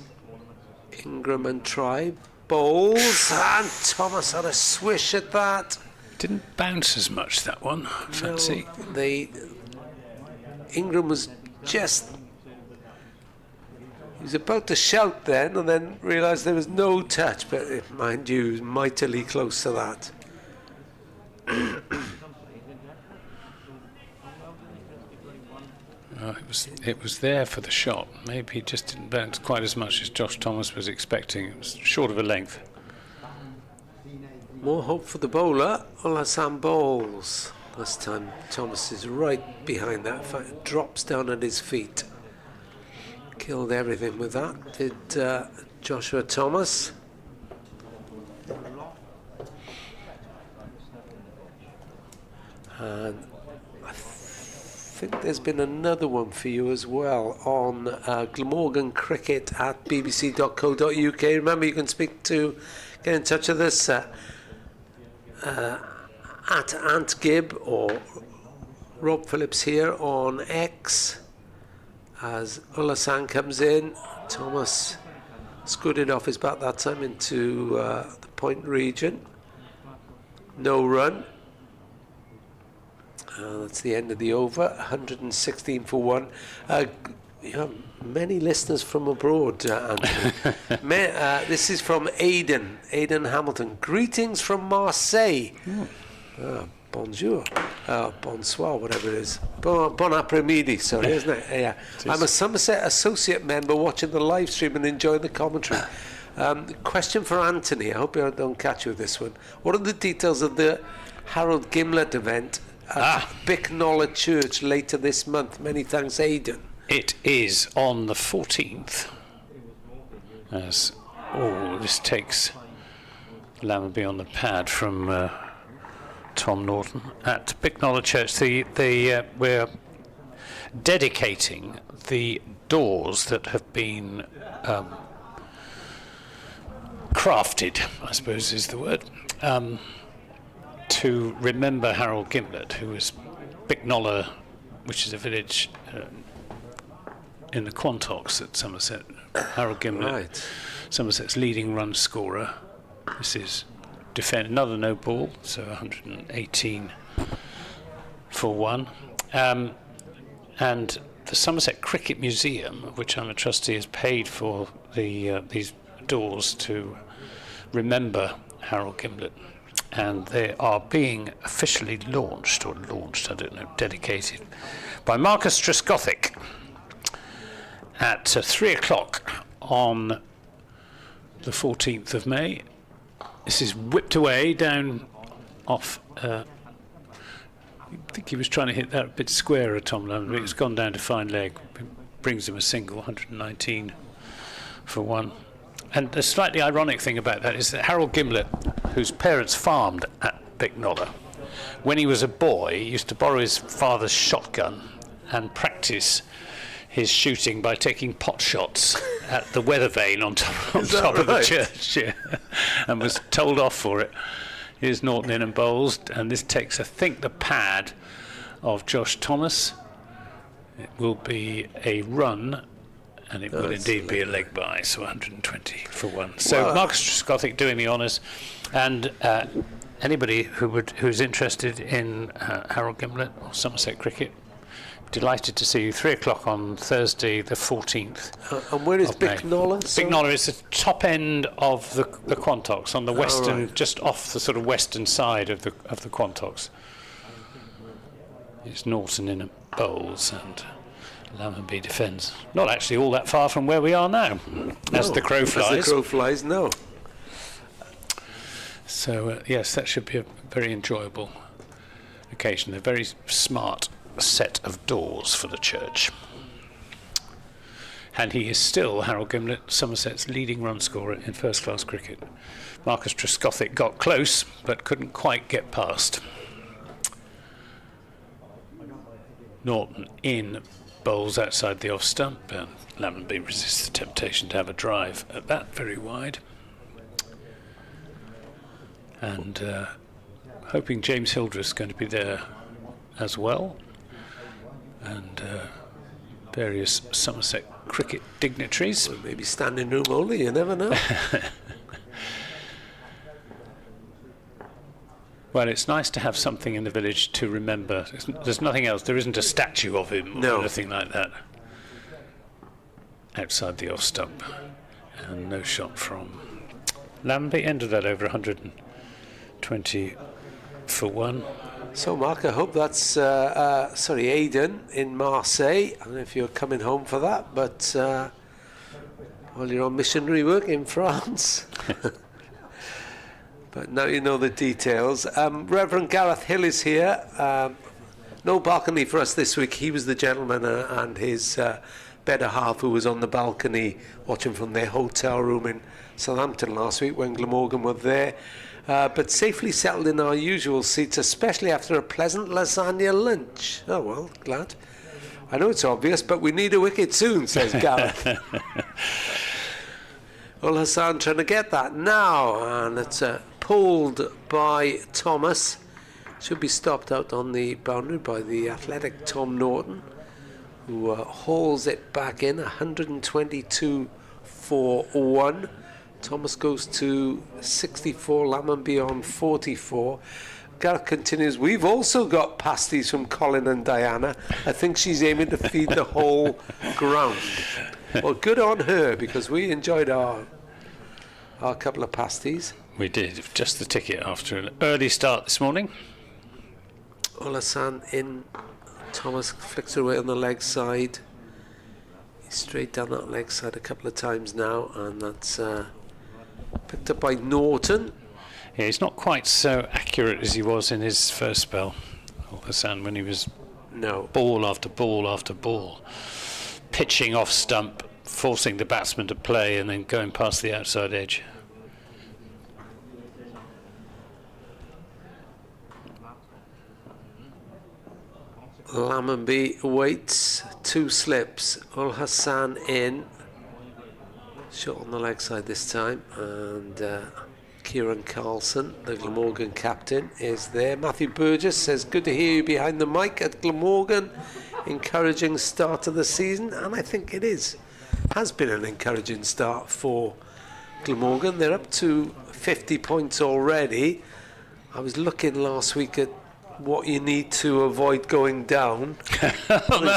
Ingram and try. Bowls. And Thomas had a swish at that. Didn't bounce as much, that one, fancy. No, Ingram was just... He was about to shout then and then realised there was no touch, but mind you, he was mightily close to that. It was there for the shot. Maybe he just didn't bounce quite as much as Josh Thomas was expecting. It was short of a length. More hope for the bowler. Ul Hassan bowls. This time Thomas is right behind that. Drops down at his feet. Killed everything with that. Did Joshua Thomas. And I think there's been another one for you as well on Glamorgan Cricket at bbc.co.uk. Remember, you can get in touch with us at Ant Gibb or Rob Phillips here on X. As Ul Hassan comes in, Thomas scooted off his bat that time into the point region. No run. That's the end of the over. 116 for one. You have many listeners from abroad, Anthony. This is from Aidan Hamilton. Greetings from Marseille. Bonjour. Bonsoir, whatever it is. Bon après-midi, sorry, isn't it? Yeah. I'm a Somerset associate member watching the live stream and enjoying the commentary. Question for Anthony. I hope I don't catch you with this one. What are the details of the Harold Gimlet event at Bicknoller Church later this month? Many thanks, Aidan. It is on the 14th. As this takes Lammonby on the pad from Tom Norton at Bicknoller Church. We're dedicating the doors that have been crafted, I suppose is the word, to remember Harold Gimlet, who was Bicknoller, which is a village in the Quantocks at Somerset. Harold Gimlet, Right. Somerset's leading run scorer. This is another no ball, so 118 for one. And the Somerset Cricket Museum, of which I'm a trustee, has paid for these doors to remember Harold Gimlet. And they are being officially launched, I don't know, dedicated, by Marcus Trescothick at 3 o'clock on the 14th of May. This is whipped away down off. I think he was trying to hit that a bit squarer, Tom Lammonby. It's gone down to fine leg. Brings him a single, 119 for one. And the slightly ironic thing about that is that Harold Gimlet, whose parents farmed at Bicknoller, when he was a boy, he used to borrow his father's shotgun and practice his shooting by taking pot shots at the weather vane on top of the church, and was told off for it. Here's Norton in and bowls, and this takes, I think, the pad of Josh Thomas. It will be a run, and it will indeed be a leg by, so 120 for one. So Marcus Trescothick doing the honours, and anybody who's interested in Harold Gimlet or Somerset cricket, delighted to see you. 3 o'clock on Thursday the 14th. And where is Bicknoller? Bicknoller is the top end of the Quantocks, on the western, just off the sort of western side of the Quantocks. It's Norton in bowls, and Lammonby defends. Not actually all that far from where we are now, as the crow flies. As the crow flies, no. So, yes, that should be a very enjoyable occasion. A very smart set of doors for the church. And he is still, Harold Gimlet, Somerset's leading run scorer in first-class cricket. Marcus Trescothick got close, but couldn't quite get past. Norton in, bowls outside the off-stump, and Lammonby resists the temptation to have a drive at that very wide. And hoping James Hildreth's going to be there as well. And various Somerset cricket dignitaries. Well, maybe standing room only, you never know. Well, it's nice to have something in the village to remember. There's nothing else. There isn't a statue of him or anything like that outside the off stump. And no shot from Lammonby. Ended that over 120 for 1. So, Mark, I hope that's, Aidan in Marseille. I don't know if you're coming home for that, but while you're on missionary work in France. But now you know the details. Reverend Gareth Hill is here. No balcony for us this week. He was the gentleman and his better half who was on the balcony watching from their hotel room in Southampton last week when Glamorgan were there. But safely settled in our usual seats, especially after a pleasant lasagna lunch. Oh, well, glad. I know it's obvious, but we need a wicket soon, says Gareth. Ul Hassan trying to get that now, and it's pulled by Thomas. Should be stopped out on the boundary by the athletic Tom Norton, who hauls it back in, 122 for 1. Thomas goes to 64, Lammonby on 44. Gareth continues, we've also got pasties from Colin and Diana. I think she's aiming to feed the whole ground. Well, good on her, because we enjoyed our couple of pasties. We did, just the ticket after an early start this morning. Ul Hassan in, Thomas flicks it away on the leg side. He's straight down that leg side a couple of times now, and that's picked up by Norton. Yeah, he's not quite so accurate as he was in his first spell, Ul Hassan, when he was ball after ball after ball, pitching off stump, forcing the batsman to play and then going past the outside edge. Lammonby waits, 2 slips, Ul Hassan in, shot on the leg side this time, and Kieran Carlson, the Glamorgan captain, is there. Matthew Burgess says, good to hear you behind the mic at Glamorgan. Encouraging start to the season, and I think it has been an encouraging start for Glamorgan. They're up to 50 points already. I was looking last week at what you need to avoid going down.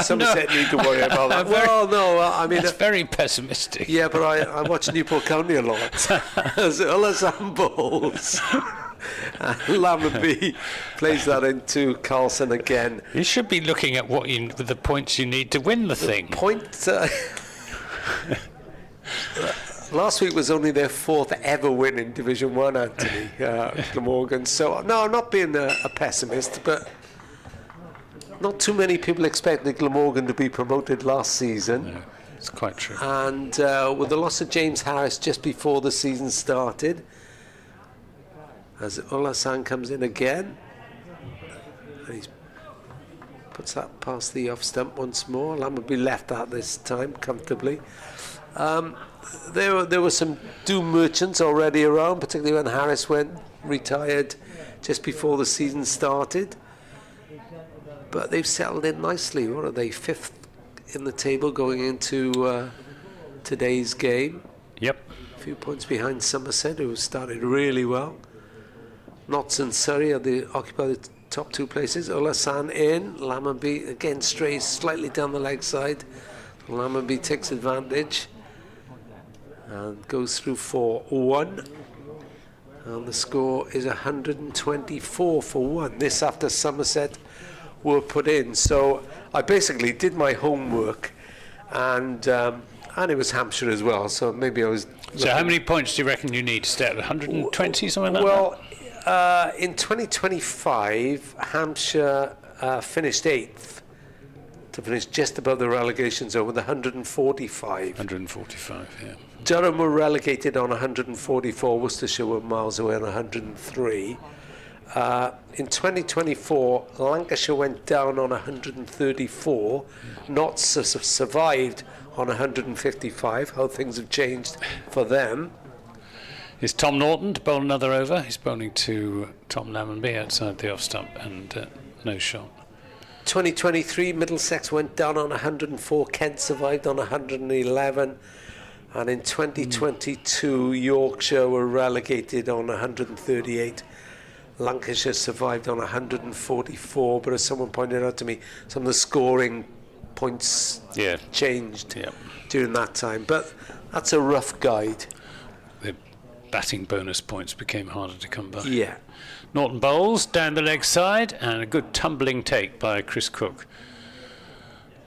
Somerset need to worry about that. Well, no, I mean... That's very pessimistic. Yeah, but I watch Newport County a lot. As Ul Hassan bowls. Lammonby plays that into Carlson again. You should be looking at the points you need to win the thing. Last week was only their 4th ever win in Division 1, Anthony, Glamorgan. So, no, I'm not being a pessimist, but not too many people expected Glamorgan to be promoted last season. No, it's quite true. And with the loss of James Harris just before the season started, as Ul Hassan comes in again, and he puts that past the off stump once more. Lammonby left that this time comfortably. There were some doom merchants already around, particularly when Harris retired just before the season started. But they've settled in nicely. What are they, 5th in the table going into today's game? Yep. A few points behind Somerset, who started really well. Notts and Surrey occupy the top 2 places. Ul Hassan in, Lammonby again strays slightly down the leg side. Lammonby takes advantage and goes through for 1, and the score is 124 for 1. This after Somerset were put in. So I basically did my homework, and it was Hampshire as well. So maybe I was. So how many points do you reckon you need to stay at 120, something like Well, in 2025, Hampshire finished 8th to finish just above the relegation zone with 145. 145, yeah. Durham were relegated on 144, Worcestershire were miles away on 103. In 2024, Lancashire went down on 134, Notts survived on 155, how things have changed for them. Is Tom Norton to bowl another over? He's bowling to Tom Lammonby outside the off stump and no shot. 2023, Middlesex went down on 104, Kent survived on 111, and in 2022, Yorkshire were relegated on 138. Lancashire survived on 144, but as someone pointed out to me, some of the scoring points changed during that time. But that's a rough guide. The batting bonus points became harder to come by. Yeah. Norton bowls down the leg side, and a good tumbling take by Chris Cook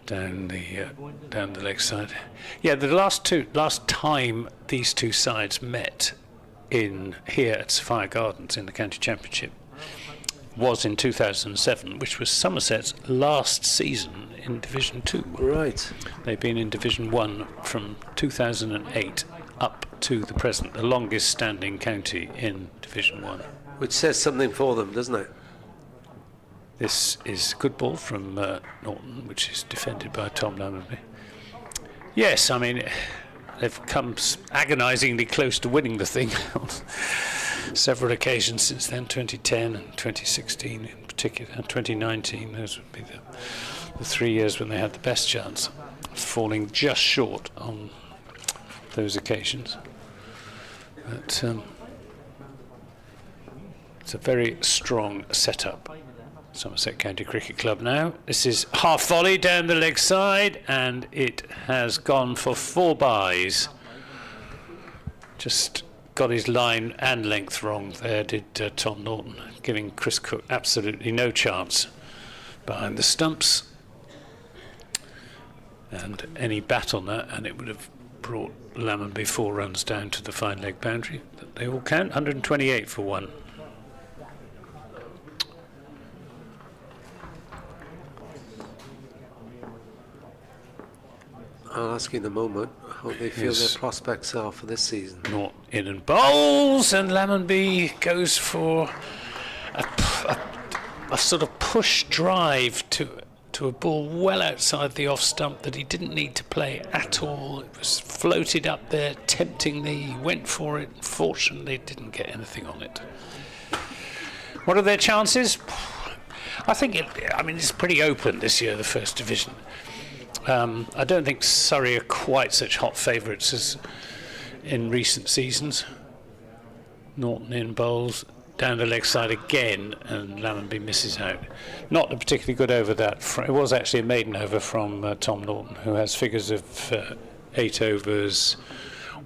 down the leg side. Yeah, the last time these two sides met here at Sophia Gardens in the County Championship was in 2007, which was Somerset's last season in Division 2. Right. They've been in Division 1 from 2008 up to the present, the longest standing county in Division 1. Which says something for them, doesn't it? This is good ball from Norton, which is defended by Tom Lammonby. Yes, I mean, they've come agonisingly close to winning the thing on several occasions since then, 2010 and 2016 in particular, and 2019. Those would be the 3 years when they had the best chance, falling just short on those occasions. But it's a very strong setup. Somerset County Cricket Club now. This is half volley down the leg side, and it has gone for 4 byes. Just got his line and length wrong there, did Tom Norton, giving Chris Cook absolutely no chance behind the stumps. And any bat on that, and it would have brought Lammonby 4 runs down to the fine leg boundary. They all count, 128 for 1. I'll ask you in a moment how they feel their prospects are for this season. Not in and bowls, and Lammonby goes for a sort of push drive to a ball well outside the off stump that he didn't need to play at all. It was floated up there temptingly. He went for it. Fortunately, didn't get anything on it. What are their chances? I think it's pretty open this year, the First Division. I don't think Surrey are quite such hot favourites as in recent seasons. Norton in bowls, down the leg side again, and Lammonby misses out. Not a particularly good over that. It was actually a maiden over from Tom Norton, who has figures of 8 overs,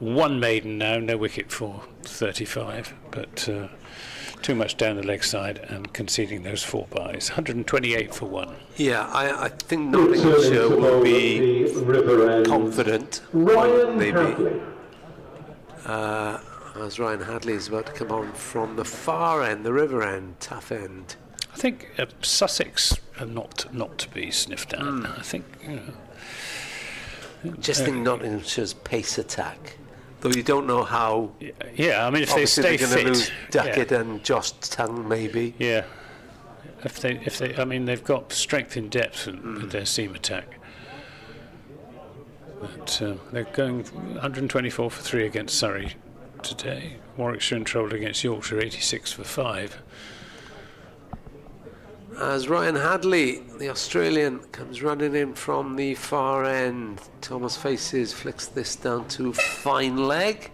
1 maiden now, no wicket for 35, but too much down the leg side and conceding those 4 byes. 128 for 1. Yeah, I think Nottinghamshire will be confident. Maybe. As Ryan Hadley is about to come on from the far end, the river end, tough end. I think Sussex are not to be sniffed at. I think, Just think Nottinghamshire's pace attack. Though you don't know how. Yeah, I mean, if they stay they're fit, lose Duckett and Josh Tongue maybe. Yeah, if they, I mean, they've got strength in depth with their seam attack. But they're going 124 for 3 against Surrey today. Warwickshire in trouble against Yorkshire, 86 for 5. As Ryan Hadley, the Australian, comes running in from the far end. Thomas faces, flicks this down to fine leg,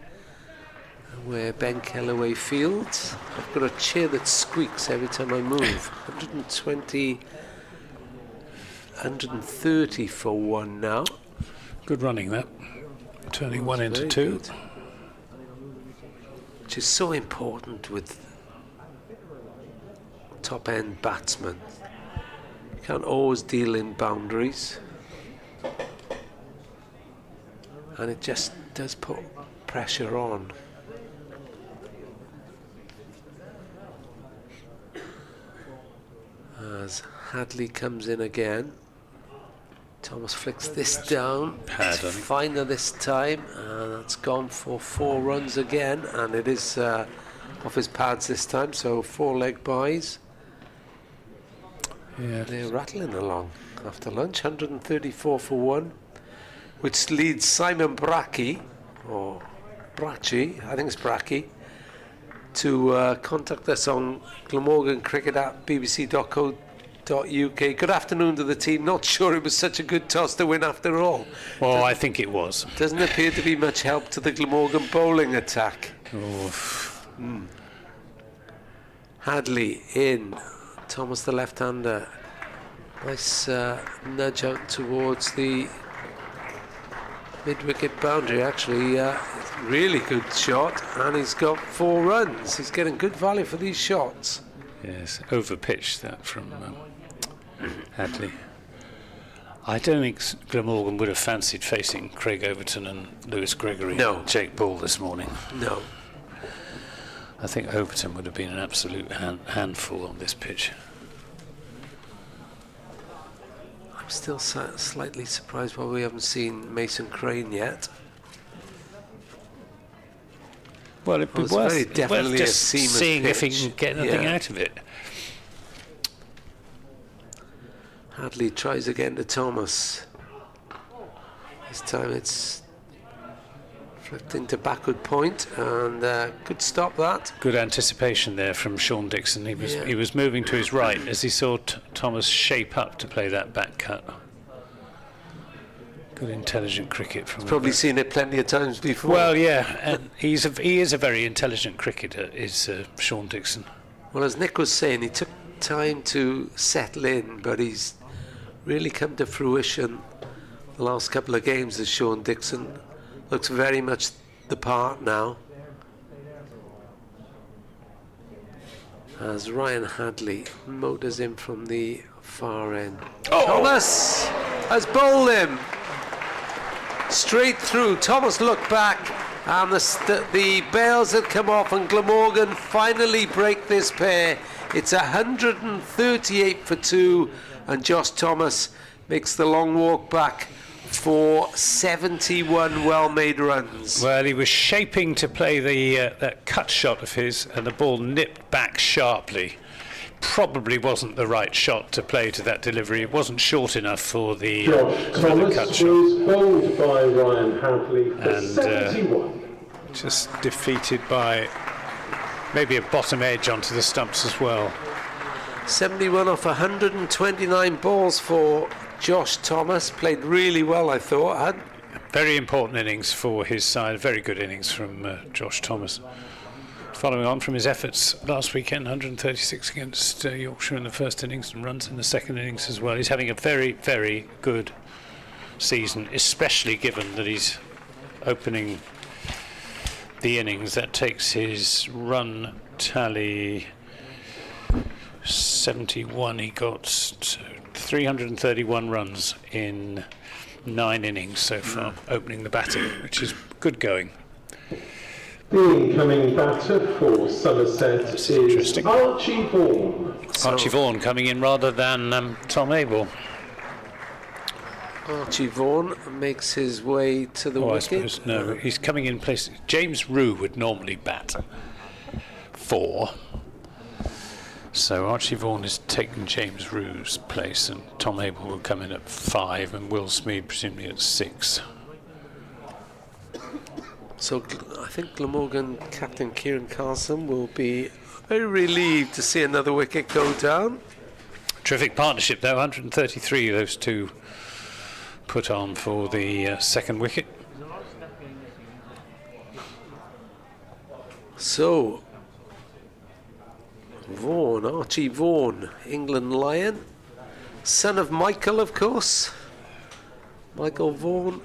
where Ben Kellaway fields. I've got a chair that squeaks every time I move. 120, 130 for 1 now. Good running that. Turning 1 into 2. Good. Which is so important with top-end batsmen. can't always deal in boundaries. And it just does put pressure on. As Hadley comes in again. Thomas flicks this down. It's finer this time, and that's gone for 4 runs again, and it is off his pads this time, so 4 leg buys. Yeah, they're rattling along after lunch. 134 for 1, which leads Simon Brachy, or Brachy, I think it's Brachy, to contact us on glamorgancricket@bbc.co.uk. Good afternoon to the team. Not sure it was such a good toss to win after all. Well, I think it was. Doesn't appear to be much help to the Glamorgan bowling attack. Hadley in. Thomas the left-hander. Nice nudge out towards the mid-wicket boundary. Actually, really good shot, and he's got 4 runs. He's getting good value for these shots. Yes, over-pitched that from Hadley. I don't think Glamorgan would have fancied facing Craig Overton and Lewis Gregory and Jake Ball this morning. No. I think Overton would have been an absolute handful on this pitch. I'm still slightly surprised why we haven't seen Mason Crane yet. Well, it'd be worth definitely just a seam seeing if he pitch. can get anything out of it. Hadley tries again to Thomas. This time it's flipped into backward point, and could stop that. Good anticipation there from Sean Dixon. He was moving to his right as he saw Thomas shape up to play that back cut. Good intelligent cricket from. Probably seen it plenty of times before. Well, yeah, and he is a very intelligent cricketer, is Sean Dixon. Well, as Nick was saying, he took time to settle in, but he's really come to fruition the last couple of games as Sean Dixon. Looks very much the part now. As Ryan Hadley motors in from the far end. Thomas has bowled him straight through. Thomas looked back, and the bails had come off, and Glamorgan finally break this pair. It's 138 for 2, and Josh Thomas makes the long walk back for 71 well-made runs. Well, he was shaping to play that cut shot of his, and the ball nipped back sharply. Probably wasn't the right shot to play to that delivery. It wasn't short enough for the cut shot. Was bowled by Ryan Hadley for 71. Just defeated by maybe a bottom edge onto the stumps as well. 71 off 129 balls for Josh Thomas. Played really well, I thought. Very important innings for his side. Very good innings from Josh Thomas. Following on from his efforts last weekend, 136 against Yorkshire in the first innings and runs in the second innings as well. He's having a very, very good season, especially given that he's opening the innings. That takes his run tally 71. He got 331 runs in 9 innings so far, opening the batting, which is good going. The incoming batter for Somerset is Archie Vaughan. Archie Vaughan coming in rather than Tom Abel. Archie Vaughan makes his way to the wicket. I suppose, no, he's coming in place. James Rue would normally bat 4. So Archie Vaughan is taking James Rue's place, and Tom Abel will come in at 5, and Will Smead presumably at 6. So I think Glamorgan captain Kieran Carlson will be very relieved to see another wicket go down. Terrific partnership though, 133 those two put on for the second wicket. So Vaughan, Archie Vaughan, England Lion, son of Michael, of course. Michael Vaughan,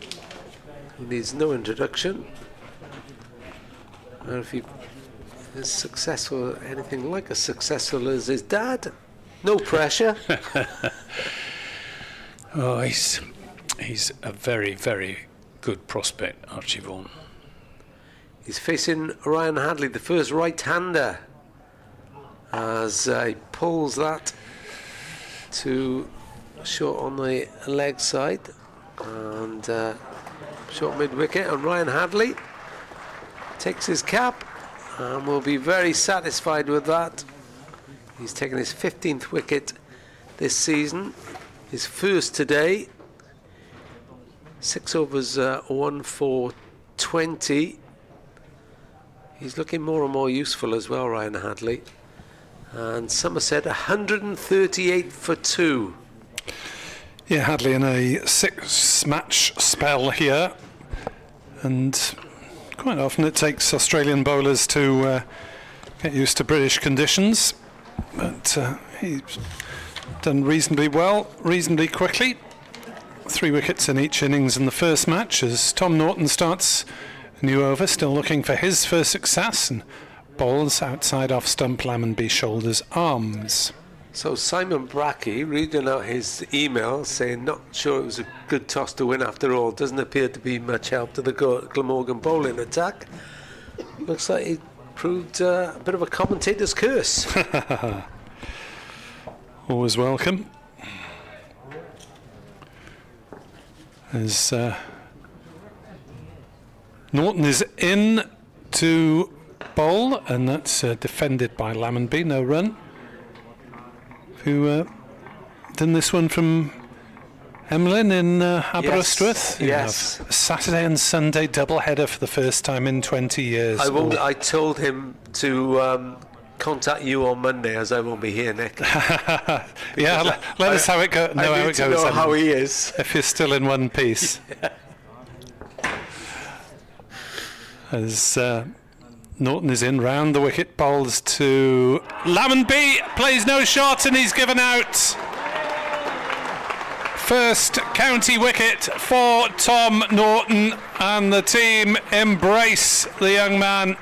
who needs no introduction. And if he is successful, anything like as successful as his dad, no pressure. Oh, he's a very, very good prospect, Archie Vaughan. He's facing Ryan Hadley, the first right-hander, as he pulls that to short on the leg side and short mid-wicket, and Ryan Hadley takes his cap and will be very satisfied with that. He's taken his 15th wicket this season, his first today. 6 overs, 1 for 20. He's looking more and more useful as well, Ryan Hadley. And Somerset 138 for 2. Yeah, Hadley in a 6-match spell here, and quite often it takes Australian bowlers to get used to British conditions, but he's done reasonably well, reasonably quickly. 3 wickets in each innings in the first match as Tom Norton starts a new over, still looking for his first success, and bowls outside off stump, Lammonby, shoulders, arms. So Simon Brackey reading out his email saying not sure it was a good toss to win after all. Doesn't appear to be much help to the Glamorgan bowling attack. Looks like it proved a bit of a commentator's curse. Always welcome. As Norton is in to bowl, and that's defended by Lammonby, no run. Who done this one from Emlyn in Aberystwyth? Yes. A Saturday and Sunday double header for the first time in 20 years. I told him to contact you on Monday, as I won't be here, Nick. Yeah, let us how it goes. I need to know how he is. If you're still in one piece. Yeah. As Norton is in round the wicket, bowls to Lammonby, plays no shot, and he's given out. First county wicket for Tom Norton, and the team embrace the young man.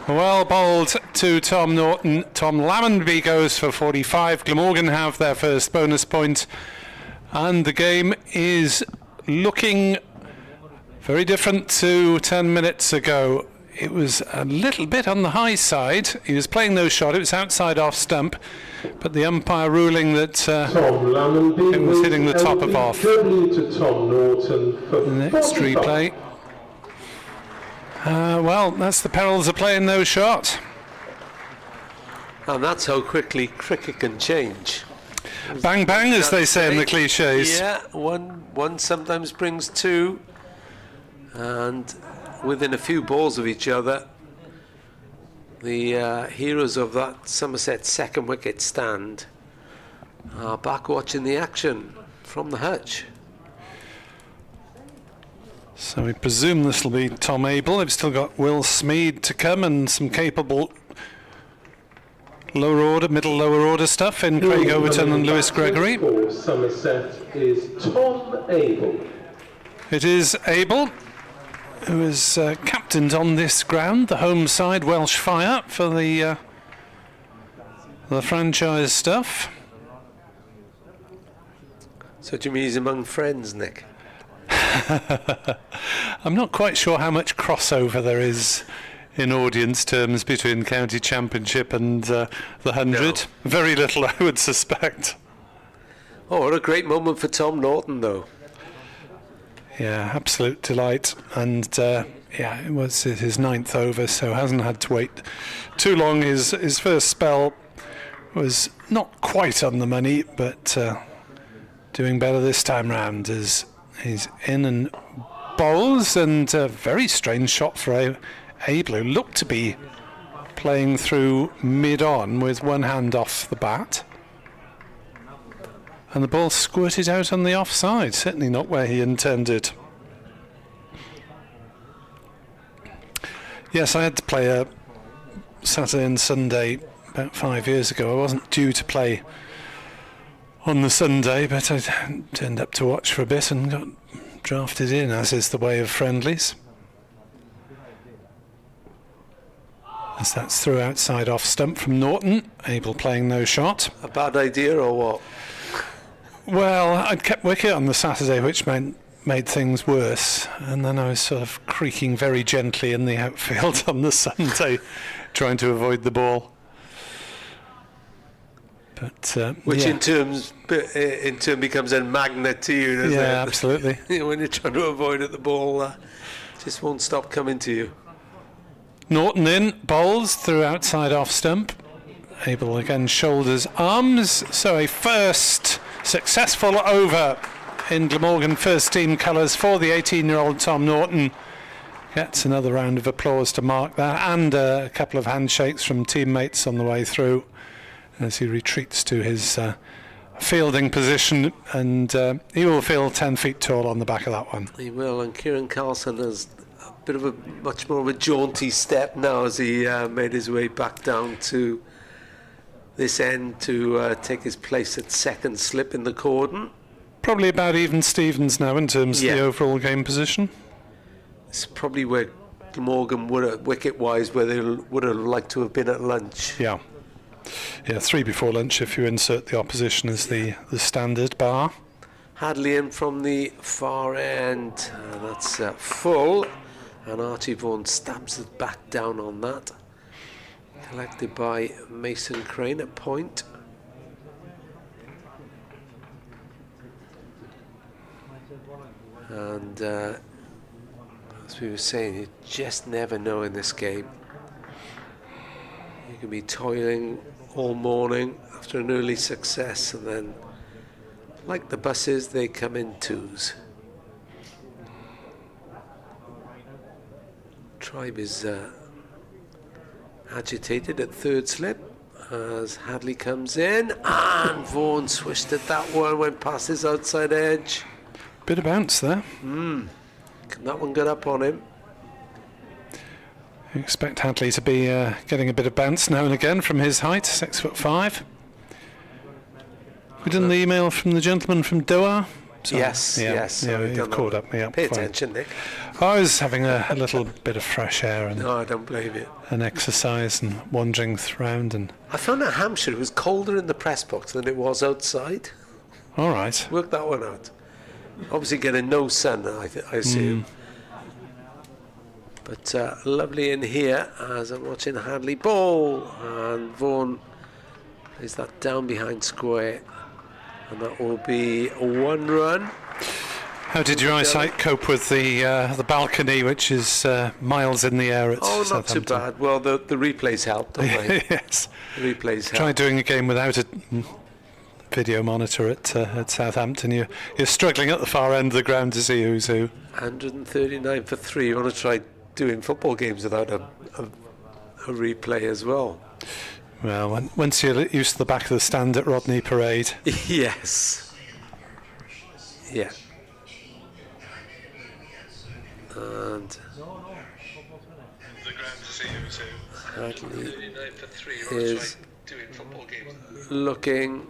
Well bowled to Tom Norton. Tom Lammonby goes for 45. Glamorgan have their first bonus point, and the game is looking very different to 10 minutes ago. It was a little bit on the high side. He was playing no shot. It was outside off stump, but the umpire ruling that Tom Lammonby it was hitting the top of off. To Tom Norton for The next 45. replay. Well, that's the perils of playing no shot. And that's how quickly cricket can change. Bang bang, as they say in the cliches. Yeah, one sometimes brings 2. And within a few balls of each other, the heroes of that Somerset second wicket stand are back watching the action from the hutch. So we presume this will be Tom Abel. They've still got Will Smead to come and some capable lower order, middle lower order stuff in Craig Overton and Lewis Gregory. For Somerset is Tom Abel. It is Abel, who is captained on this ground, the home side Welsh Fire, for the franchise stuff. So do you mean he's among friends, Nick? I'm not quite sure how much crossover there is in audience terms between County Championship and the 100. No. Very little, I would suspect. Oh, what a great moment for Tom Norton, though. Yeah, absolute delight. And yeah, it was his 9th over, so hasn't had to wait too long. His first spell was not quite on the money, but doing better this time round as he's in and bowls, and a very strange shot for Abel, who looked to be playing through mid-on with one hand off the bat. And the ball squirted out on the offside, certainly not where he intended. Yes, I had to play a Saturday and Sunday about 5 years ago. I wasn't due to play on the Sunday, but I turned up to watch for a bit and got drafted in, as is the way of friendlies. As that's through outside off stump from Norton. Abel playing no shot. A bad idea or what? Well, I'd kept wicket on the Saturday, which made things worse, and then I was sort of creaking very gently in the outfield on the Sunday, trying to avoid the ball. But Which yeah. in turn becomes a magnet to you, doesn't it? Yeah, absolutely. When you're trying to avoid it, the ball just won't stop coming to you. Norton in, bowls through outside off stump. Abel again shoulders, arms. So a first successful over in Glamorgan first team colours for the 18-year-old Tom Norton. Gets another round of applause to mark that, and a couple of handshakes from teammates on the way through as he retreats to his fielding position, and he will feel 10 feet tall on the back of that one. He will, and Kieran Carlson has a bit of a much more of a jaunty step now as he made his way back down to this end to take his place at second slip in the cordon. Probably about even Stevens now in terms of the overall game position. It's probably where Glamorgan would have, wicket-wise, where they would have liked to have been at lunch. Yeah, 3 before lunch if you insert the opposition as the standard bar. Hadley in from the far end, that's full, and Archie Vaughan stabs it back down on that. Collected by Mason Crane at point. And as we were saying, you just never know in this game. You can be toiling all morning after an early success, and then, like the buses, they come in twos. Tribe is agitated at third slip as Hadley comes in, and Vaughan swished at that one, went past his outside edge. Bit of bounce there. That one got up on him. You expect Hadley to be getting a bit of bounce now and again from his height, 6'5". We done the email from the gentleman from Doha. So, Yes. Yeah, you've caught up. Yeah, Pay fine. attention, Nick. I was having a little bit of fresh air and No, I don't blame you. an exercise and wandering around and. I found at Hampshire it was colder in the press box than it was outside. All right. Work that one out. Obviously getting no sun, I assume. But lovely in here as I'm watching Hadley bowl, and Vaughan plays that down behind square, and that will be a 1 run. How did your eyesight cope with the balcony, which is miles in the air at Not too Southampton? bad. Well, the replays helped, don't they? Yes. The replays Try helped. doing a game without a video monitor at Southampton. You're struggling at the far end of the ground to see who's who. 139 for 3. You want to try doing football games without a replay as well. Well, once you're used to the back of the stand at Rodney Parade. Yes. Yeah. And Hadley is looking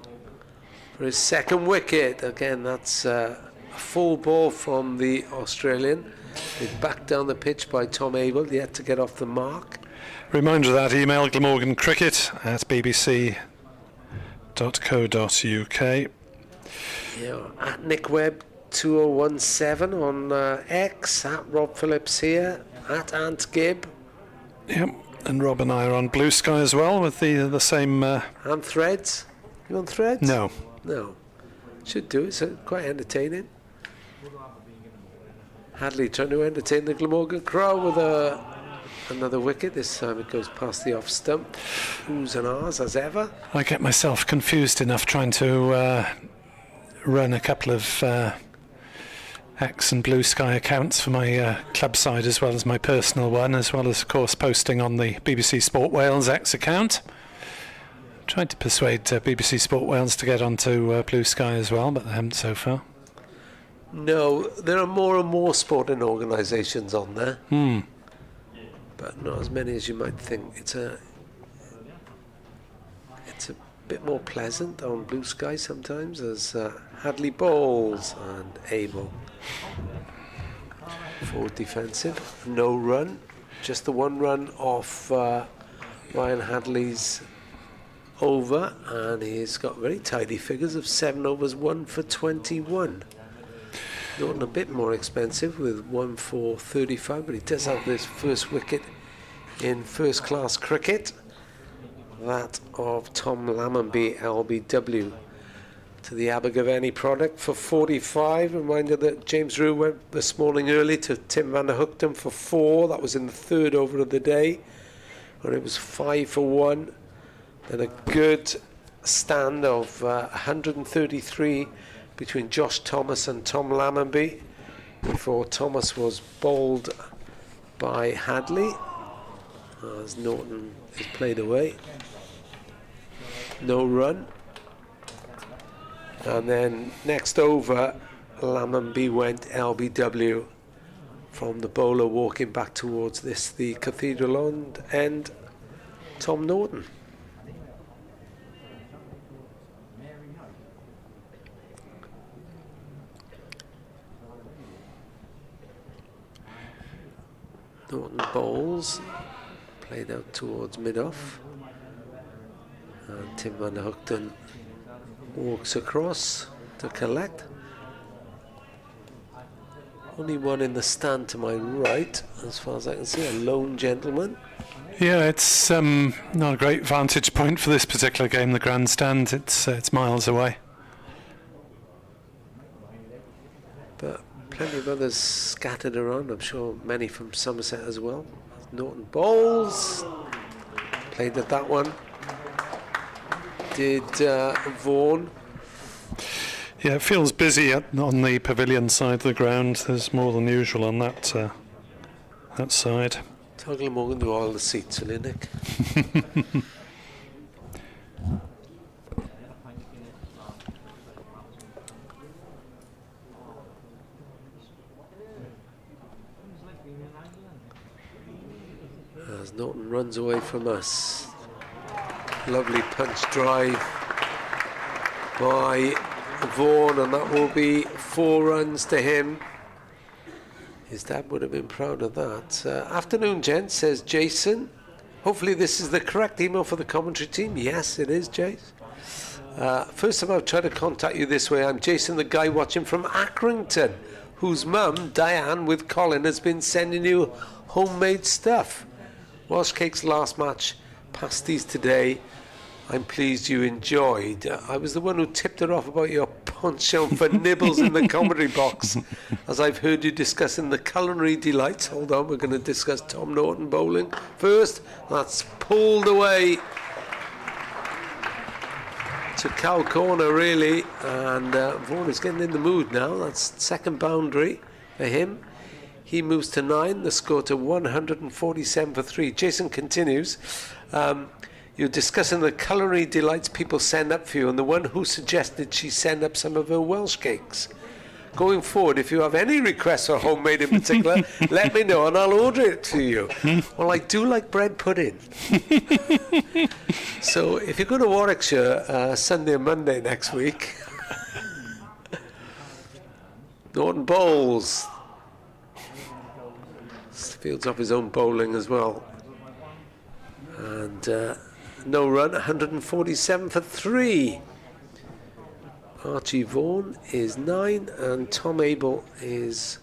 for his second wicket. Again, that's a full ball from the Australian. He's back down the pitch by Tom Abel, yet to get off the mark. Reminder of that email, glamorgancricket@bbc.co.uk. Yeah, at Nick Webb 2017 on X, at Rob Phillips here, at Ant Gibb. Yep, and Rob and I are on Blue Sky as well with the same... And Threads. You on Threads? No. No. Should do, it's quite entertaining. Hadley trying to entertain the Glamorgan crowd with another wicket. This time it goes past the off stump. Oohs and ahs as ever. I get myself confused enough trying to run a couple of X and Blue Sky accounts for my club side as well as my personal one, as well as, of course, posting on the BBC Sport Wales X account. Tried to persuade BBC Sport Wales to get onto Blue Sky as well, but they haven't so far. No, there are more and more sporting organisations on there. But not as many as you might think. It's a bit more pleasant on Blue Sky sometimes as Hadley bowls and Abel. Forward defensive, no run, just the 1 run off Ryan Hadley's over, and he's got very tidy figures of 7 overs, 1 for 21. Norton a bit more expensive with 1 for 35, but he does have this first wicket in first class cricket, that of Tom Lammonby, LBW, to the Abergavenny product for 45. Reminder that James Rew went this morning early to Tim van der Hoogten for 4. That was in the third over of the day, and it was 5 for 1. Then a good stand of 133 between Josh Thomas and Tom Lammonby before Thomas was bowled by Hadley as Norton is played away. No run. And then next over, Lammonby went LBW from the bowler walking back towards the Cathedral end, Tom Norton. Norton bowls, played out towards mid-off, and Tim van der Hoogten walks across to collect. Only one in the stand to my right, as far as I can see, a lone gentleman. Yeah, it's not a great vantage point for this particular game, the grandstand. It's miles away. But plenty of others scattered around, I'm sure many from Somerset as well. Norton bowls, played at that one. Did Vaughan. Yeah, it feels busy on the pavilion side of the ground. There's more than usual on that side. Tell Glamorgan to all the seats, will you, Nick? As Norton runs away from us. Lovely punch drive by Vaughan, and that will be 4 runs to him. His dad would have been proud of that. Afternoon, gents, says Jason. Hopefully this is the correct email for the commentary team. Yes, it is, Jace. First time I've tried to contact you this way. I'm Jason, the guy watching from Accrington, whose mum, Diane, with Colin, has been sending you homemade stuff. Welsh Cakes last match, pasties today. I'm pleased you enjoyed. I was the one who tipped her off about your penchant for nibbles in the commentary box, as I've heard you discussing the culinary delights. Hold on, we're going to discuss Tom Norton bowling first. That's pulled away to cow corner, really, and Vaughan is getting in the mood now. That's second boundary for him. He moves to 9, the score to 147 for 3. Jason continues. You're discussing the culinary delights people send up for you, and the one who suggested she send up some of her Welsh cakes. Going forward, if you have any requests for homemade in particular, let me know and I'll order it to you. Well, I do like bread pudding. So if you go to Warwickshire Sunday and Monday next week, Norton bowls. Fields off his own bowling as well. And no run, 147 for 3. Archie Vaughan is 9 and Tom Abel is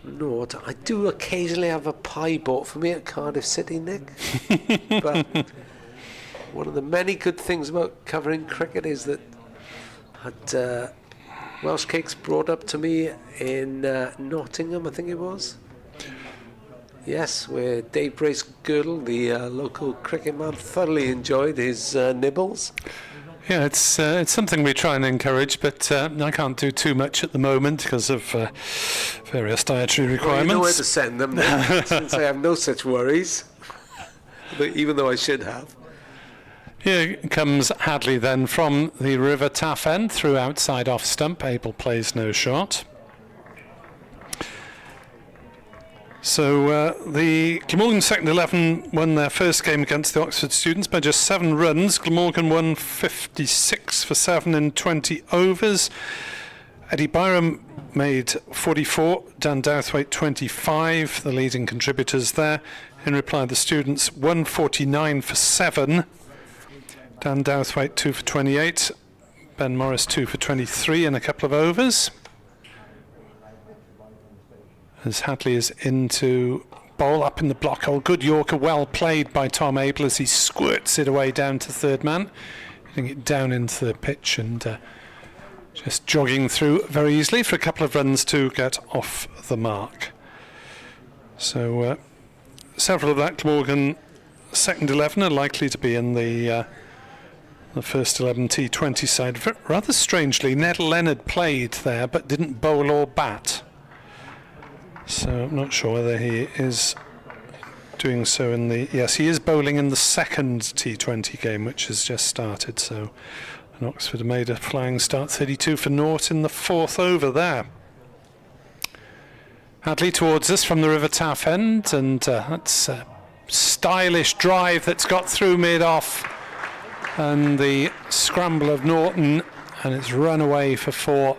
0. I do occasionally have a pie bought for me at Cardiff City, Nick. But one of the many good things about covering cricket is that I had Welsh Cakes brought up to me in Nottingham, I think it was. Yes, where Dave Brace-Girdle, the local cricket man, thoroughly enjoyed his nibbles. Yeah, it's something we try and encourage, but I can't do too much at the moment because of various dietary requirements. Well, you know where to send them then, since I have no such worries, but even though I should have. Here comes Hadley then from the River Taff end through outside off stump. Abel plays no shot. So the Glamorgan second 11 won their first game against the Oxford students by just 7 runs. Glamorgan won 56 for 7 in 20 overs. Eddie Byram made 44, Dan Douthwaite 25, the leading contributors there. In reply, the students 149 for 7. Dan Douthwaite 2 for 28. Ben Morris 2 for 23 in a couple of overs. As Hadley is into bowl up in the block hole. Good Yorker, well played by Tom Abel as he squirts it away down to third man. Hitting it down into the pitch and just jogging through very easily for a couple of runs to get off the mark. So several of that Glamorgan second 11 are likely to be in the first 11 T20 side. Rather strangely, Ned Leonard played there but didn't bowl or bat. So I'm not sure whether he is doing so in the... Yes, he is bowling in the second T20 game, which has just started. So and Oxford have made a flying start, 32 for naught in the fourth over there. Hadley towards us from the River Taff end, and that's a stylish drive that's got through mid-off. And the scramble of Norton, and it's run away for four.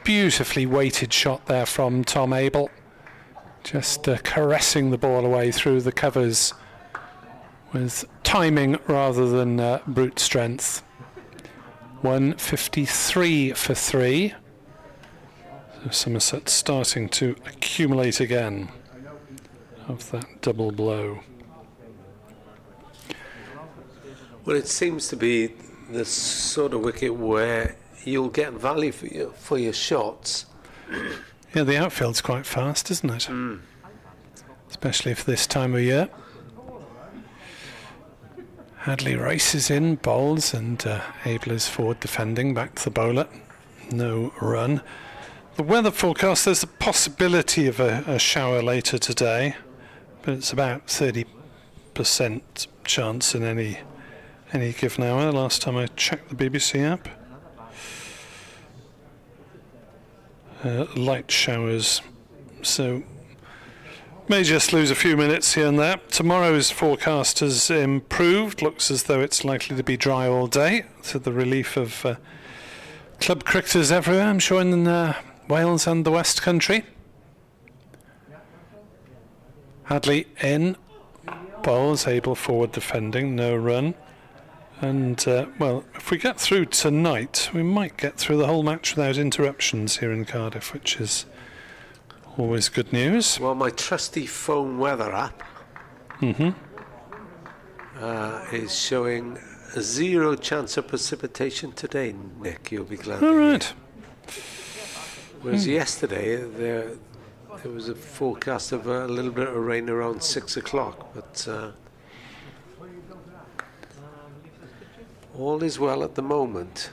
Beautifully weighted shot there from Tom Abel. Just caressing the ball away through the covers with timing rather than brute strength. 153 for 3. So Somerset starting to accumulate again of that double blow. Well, it seems to be the sort of wicket where you'll get value for your shots. Yeah, the outfield's quite fast, isn't it? Especially for this time of year. Hadley races in, bowls, and Abel is forward defending, back to the bowler. No run. The weather forecast, there's a possibility of a shower later today, but it's about 30% chance in any given hour, last time I checked the BBC app. Light showers, so may just lose a few minutes here and there. Tomorrow's forecast has improved, looks as though it's likely to be dry all day, to the relief of club cricketers everywhere, I'm sure in Wales and the West Country. Hadley in, bowls, Abel forward defending, no run. And, well, if we get through tonight, we might get through the whole match without interruptions here in Cardiff, which is always good news. Well, my trusty phone weather app is showing a 0 chance of precipitation today, Nick. You'll be glad. All right. Whereas yesterday, there was a forecast of a little bit of rain around 6 o'clock, but... all is well at the moment.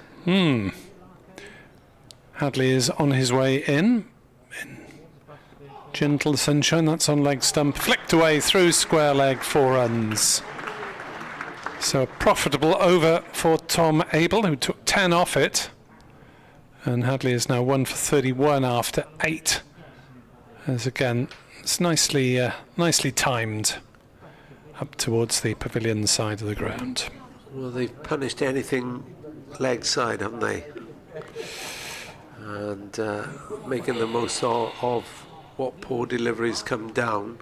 Hadley is on his way in gentle sunshine. That's on leg stump, flicked away through square leg, 4 runs. So a profitable over for Tom Abel, who took 10 off it. And Hadley is now 1 for 31 after 8. As again, it's nicely timed up towards the pavilion side of the ground. Well, they've punished anything leg side, haven't they? And making the most of what poor deliveries come down,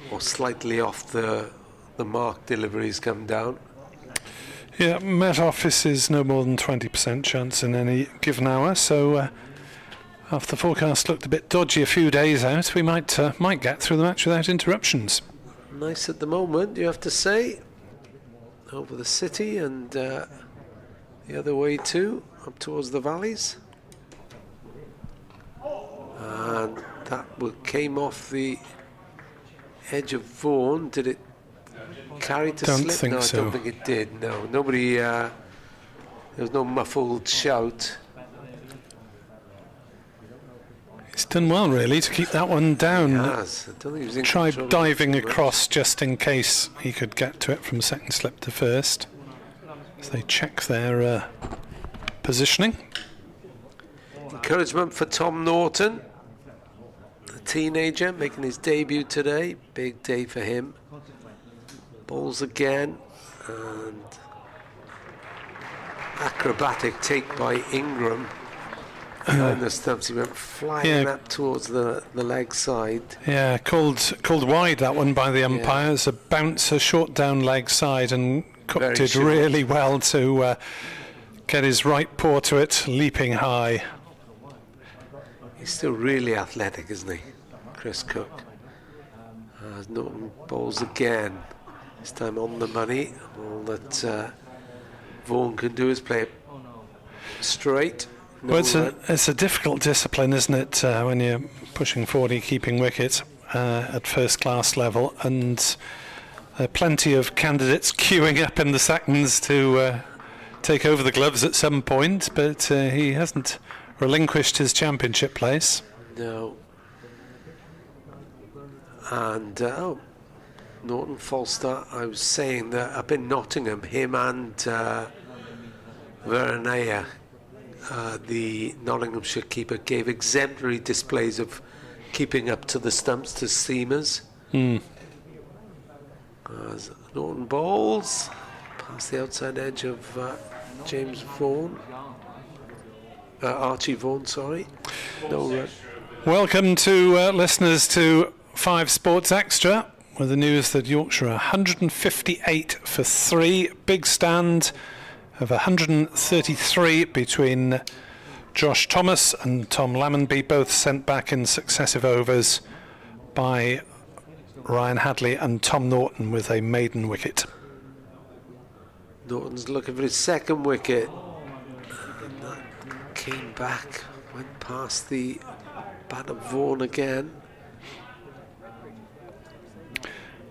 or slightly off the mark deliveries come down. Yeah, Met Office is no more than 20% chance in any given hour, so after the forecast looked a bit dodgy a few days out, we might get through the match without interruptions. Nice at the moment, you have to say. Over the city and the other way too, up towards the valleys. And that came off the edge of Vaughan. Did it carry to Don't slip? think No, so. I don't think it did. No, nobody. There was no muffled shout. He's done well, really, to keep that one down. Yes, I don't think he was in Tried control diving too much. across just in case he could get to it from second slip to first. So they check their positioning. Encouragement for Tom Norton, a teenager making his debut today. Big day for him. Bowls again, and acrobatic take by Ingram. behind the stumps. He went flying up towards the leg side. Yeah, called wide that one by the umpire. It's a bouncer, short down leg side, and Cook did really well to get his right paw to it, leaping high. He's still really athletic, isn't he, Chris Cook? Norton bowls again. This time on the money. All that Vaughan can do is play it straight. Well, it's a difficult discipline, isn't it, when you're pushing 40, keeping wicket at first class level, and plenty of candidates queuing up in the seconds to take over the gloves at some point, but he hasn't relinquished his championship place. No. And Norton false start. I was saying that up in Nottingham, him and Veronea, the Nottinghamshire keeper, gave exemplary displays of keeping up to the stumps to seamers. As Norton bowls past the outside edge of James Vaughan. Archie Vaughan, sorry. No run. Welcome to listeners to 5 Sports Extra, with the news that Yorkshire are 158 for 3. Big stand of 133 between Josh Thomas and Tom Lammonby, both sent back in successive overs by Ryan Hadley and Tom Norton with a maiden wicket. Norton's looking for his second wicket. And that came back, went past the bat of Vaughan again.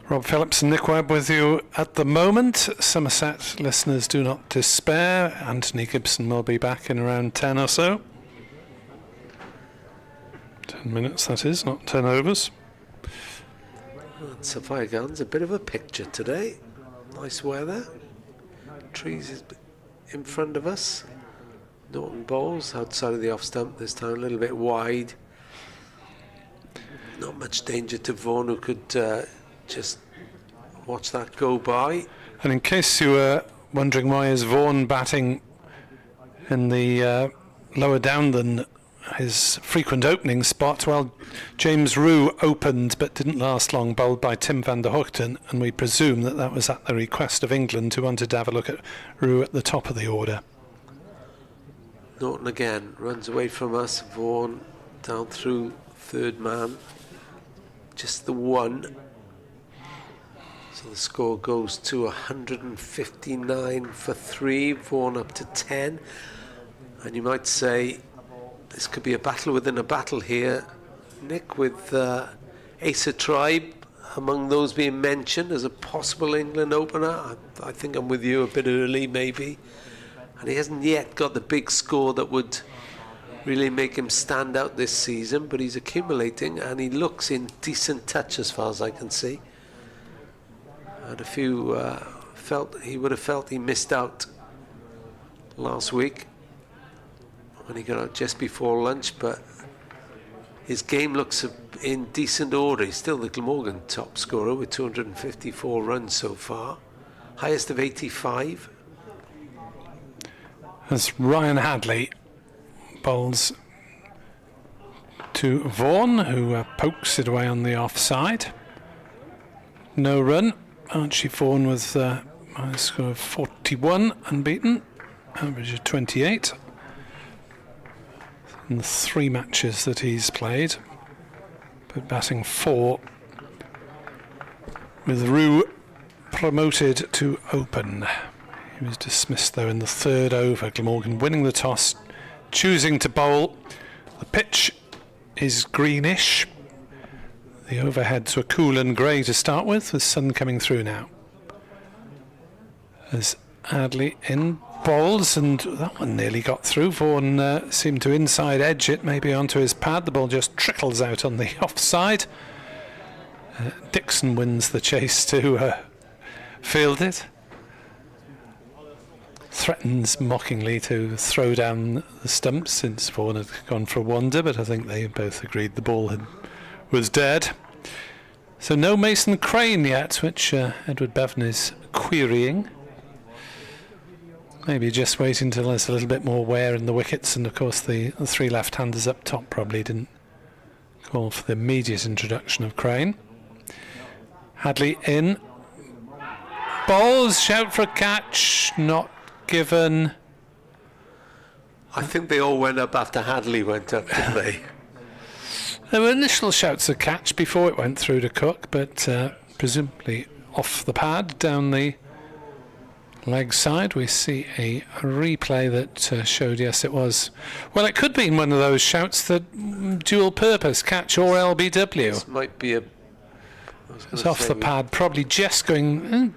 Rob Phillips and Nick Webb with you at the moment. Somerset listeners, do not despair. Anthony Gibson will be back in around 10 or so. 10 minutes, that is, not 10 overs. And Sapphire Gardens, a bit of a picture today. Nice weather. Trees is in front of us. Norton bowls outside of the off stump this time, a little bit wide. Not much danger to Vaughan, who could just watch that go by. And in case you were wondering why is Vaughan batting in the lower down than his frequent opening spot, well, James Roux opened but didn't last long, bowled by Tim van der Hoogten, and we presume that that was at the request of England, who wanted to have a look at Roux at the top of the order. Norton again runs away from us. Vaughan down through third man, just the one. So the score goes to 159 for 3, Vaughan up to 10. And you might say this could be a battle within a battle here, Nick, with Asa Tribe among those being mentioned as a possible England opener. I think I'm with you, a bit early maybe. And he hasn't yet got the big score that would really make him stand out this season, but he's accumulating and he looks in decent touch as far as I can see. And a few he would have felt he missed out last week when he got out just before lunch, but his game looks in decent order. He's still the Glamorgan top scorer with 254 runs so far, highest of 85. As Ryan Hadley bowls to Vaughan, who pokes it away on the offside. No run. Archie Vaughan with a score of 41, unbeaten, average of 28 in the 3 matches that he's played, but batting 4, with Roux promoted to open. He was dismissed though in the 3rd over. Glamorgan winning the toss, choosing to bowl. The pitch is greenish. The overheads were cool and grey to start with sun coming through now. As Hadley in bowls, and that one nearly got through. Vaughan seemed to inside edge it, maybe onto his pad. The ball just trickles out on the offside. Dixon wins the chase to field it. Threatens mockingly to throw down the stumps since Vaughan had gone for a wander, but I think they both agreed the ball was dead. So no Mason Crane yet, which Edward Bevan is querying. Maybe just wait until there's a little bit more wear in the wickets, and of course the three left-handers up top probably didn't call for the immediate introduction of Crane. Hadley in. Bowles, shout for a catch, not given. I think they all went up after Hadley went up, didn't they? There were initial shouts of catch before it went through to Cook, but presumably off the pad, down the leg side. We see a replay that showed, yes, it was. Well, it could be one of those shouts that dual purpose, catch or LBW. This might be a... It's off the pad, probably just going...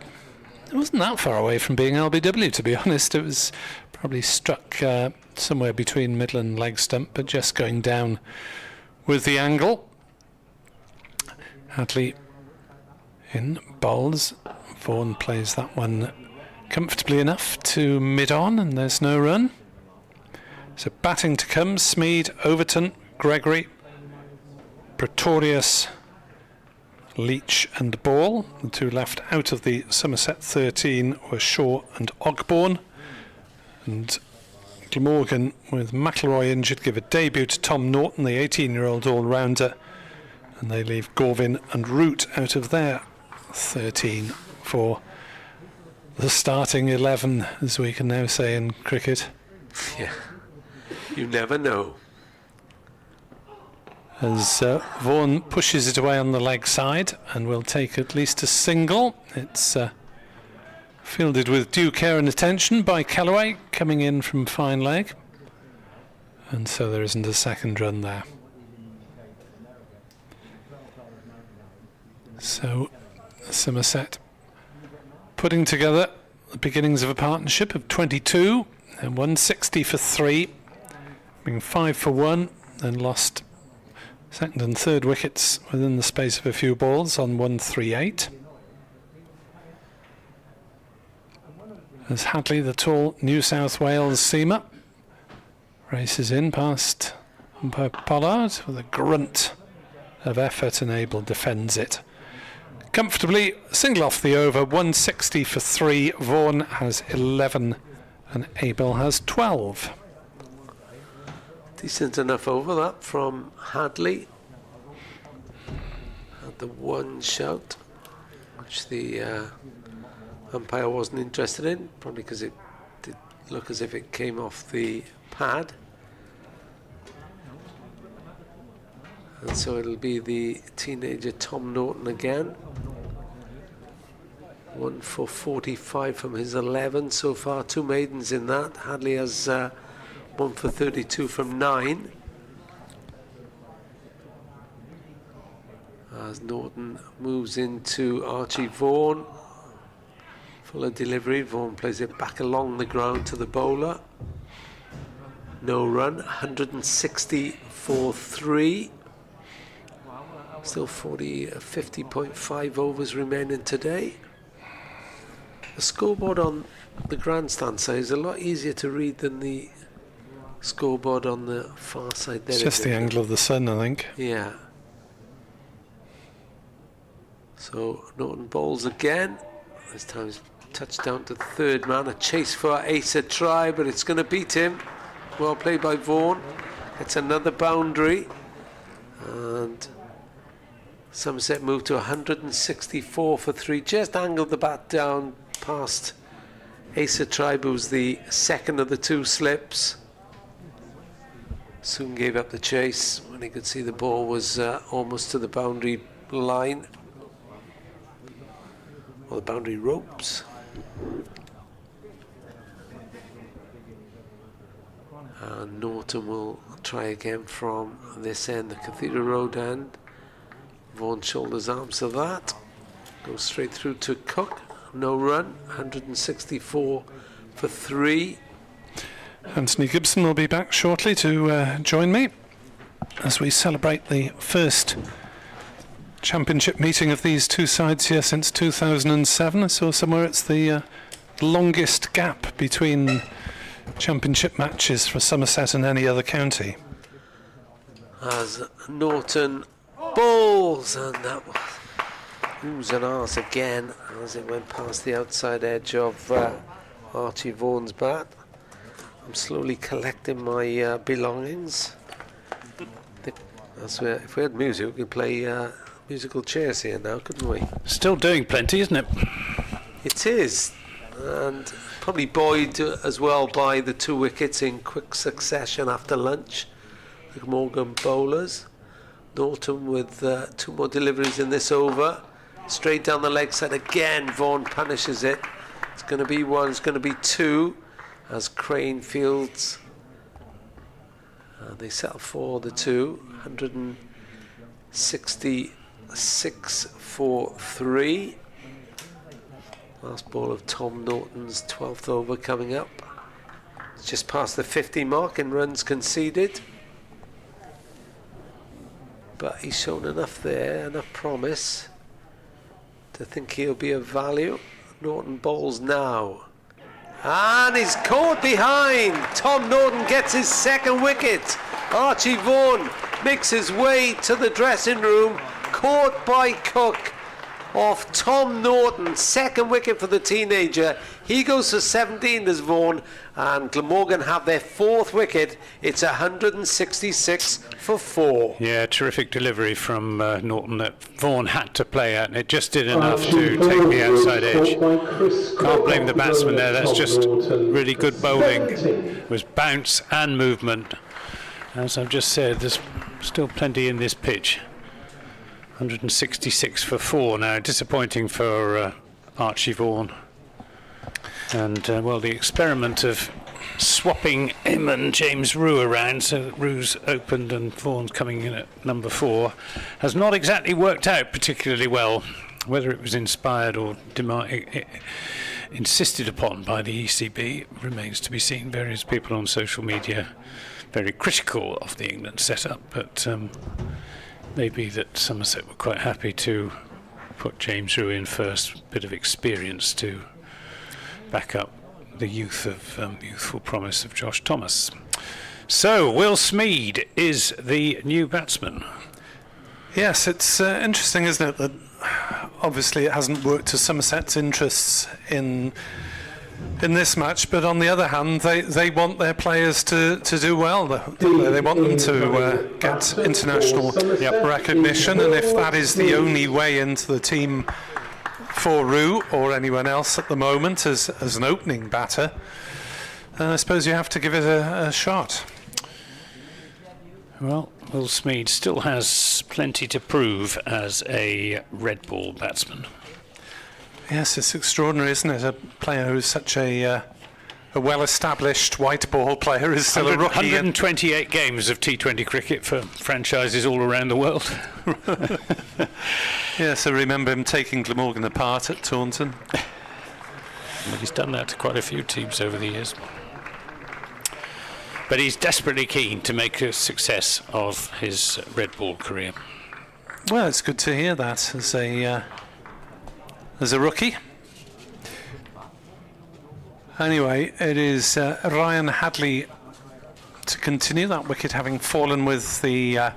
it wasn't that far away from being LBW, to be honest. It was probably struck somewhere between middle and leg stump, but just going down with the angle. Hadley in, bowls. Vaughan plays that one comfortably enough to mid-on, and there's no run. So batting to come, Smead, Overton, Gregory, Pretorius, Leach and Ball. The two left out of the Somerset 13 were Shaw and Ogborne. And Glamorgan, with McIlroy injured, give a debut to Tom Norton, the 18-year-old all-rounder. And they leave Gorvin and Root out of their 13 for the starting 11, as we can now say in cricket. Yeah, you never know. As Vaughan pushes it away on the leg side and will take at least a single. It's fielded with due care and attention by Callaway, coming in from fine leg. And so there isn't a second run there. So Somerset putting together the beginnings of a partnership of 22 and 160 for 3, being 5 for 1, and lost second and third wickets within the space of a few balls on 138. As Hadley, the tall New South Wales seamer, races in past umpire Pollard with a grunt of effort, and Abel defends it comfortably. Single off the over, 160 for 3. Vaughan has 11 and Abel has 12. Decent enough over that from Hadley. Had the one shout, which the umpire wasn't interested in, probably because it did look as if it came off the pad. And so it'll be the teenager Tom Norton again. 1 for 45 from his 11 so far, 2 maidens in that. Hadley has 1 for 32 from 9. As Norton moves into Archie Vaughan. Fuller delivery, Vaughan plays it back along the ground to the bowler. No run, 160 for 3. Still 50.5 overs remaining today. The scoreboard on the grandstand side is a lot easier to read than the scoreboard on the far side there. It's just the angle of the sun, I think. Yeah. So Norton bowls again. This time he's touched down to the third man. A chase for Asa try, but it's going to beat him. Well played by Vaughan. It's another boundary. And Somerset moved to 164 for 3. Just angled the bat down past Asa Tribe, who's the second of the 2 slips. Soon gave up the chase when he could see the ball was almost to the boundary line, or the boundary ropes. And Norton will try again from this end, the Cathedral Road end. Vaughan shoulders arms to that. Goes straight through to Cook. No run. 164 for 3. Anthony Gibson will be back shortly to join me as we celebrate the first championship meeting of these two sides here since 2007. I saw somewhere it's the longest gap between championship matches for Somerset and any other county. As Norton bowls, and that was oohs and ahs again as it went past the outside edge of Archie Vaughan's bat. I'm slowly collecting my belongings. That's where, if we had music, we could play musical chairs here now, couldn't we? Still doing plenty, isn't it? It is, and probably buoyed as well by the 2 wickets in quick succession after lunch. The Glamorgan bowlers. Norton with 2 more deliveries in this over. Straight down the leg side again. Vaughan punishes it. It's going to be 1, it's going to be 2 as Crane fields. They settle for the 2. 166 for 3. Last ball of Tom Norton's 12th over coming up. It's just past the 50 mark in runs conceded. But he's shown enough there, enough promise to think he'll be of value. Norton bowls now. And he's caught behind. Tom Norton gets his 2nd wicket. Archie Vaughan makes his way to the dressing room. Caught by Cook off Tom Norton. 2nd wicket for the teenager. He goes for 17 as Vaughan. And Glamorgan have their 4th wicket. It's 166 for 4. Yeah, terrific delivery from Norton that Vaughan had to play at, and it just did enough to take the outside edge. Can't blame the batsman there, that's just really good bowling. It was bounce and movement. As I've just said, there's still plenty in this pitch. 166 for 4 now, disappointing for Archie Vaughan. And, well, the experiment of swapping him and James Rue around so that Rue's opened and Vaughan's coming in at number 4 has not exactly worked out particularly well. Whether it was inspired or insisted upon by the ECB remains to be seen. Various people on social media very critical of the England setup, but maybe that Somerset were quite happy to put James Rue in first. Bit of experience to back up the youthful promise of Josh Thomas. So Will Smead is the new batsman. Yes, it's interesting, isn't it, that obviously it hasn't worked to Somerset's interests in this match, but on the other hand, they want their players to do well. They want them to get international recognition, and if that is the only way into the team for Rue or anyone else at the moment as an opening batter, I suppose you have to give it a shot. Well, Will Smead still has plenty to prove as a red ball batsman. Yes, it's extraordinary, isn't it? A player who's such a well-established white ball player is still a rookie. 128 games of T20 cricket for franchises all around the world. Yes, I remember him taking Glamorgan apart at Taunton. Well, he's done that to quite a few teams over the years. But he's desperately keen to make a success of his red ball career. Well, it's good to hear that as a rookie. Anyway, it is Ryan Hadley to continue, that wicket having fallen with the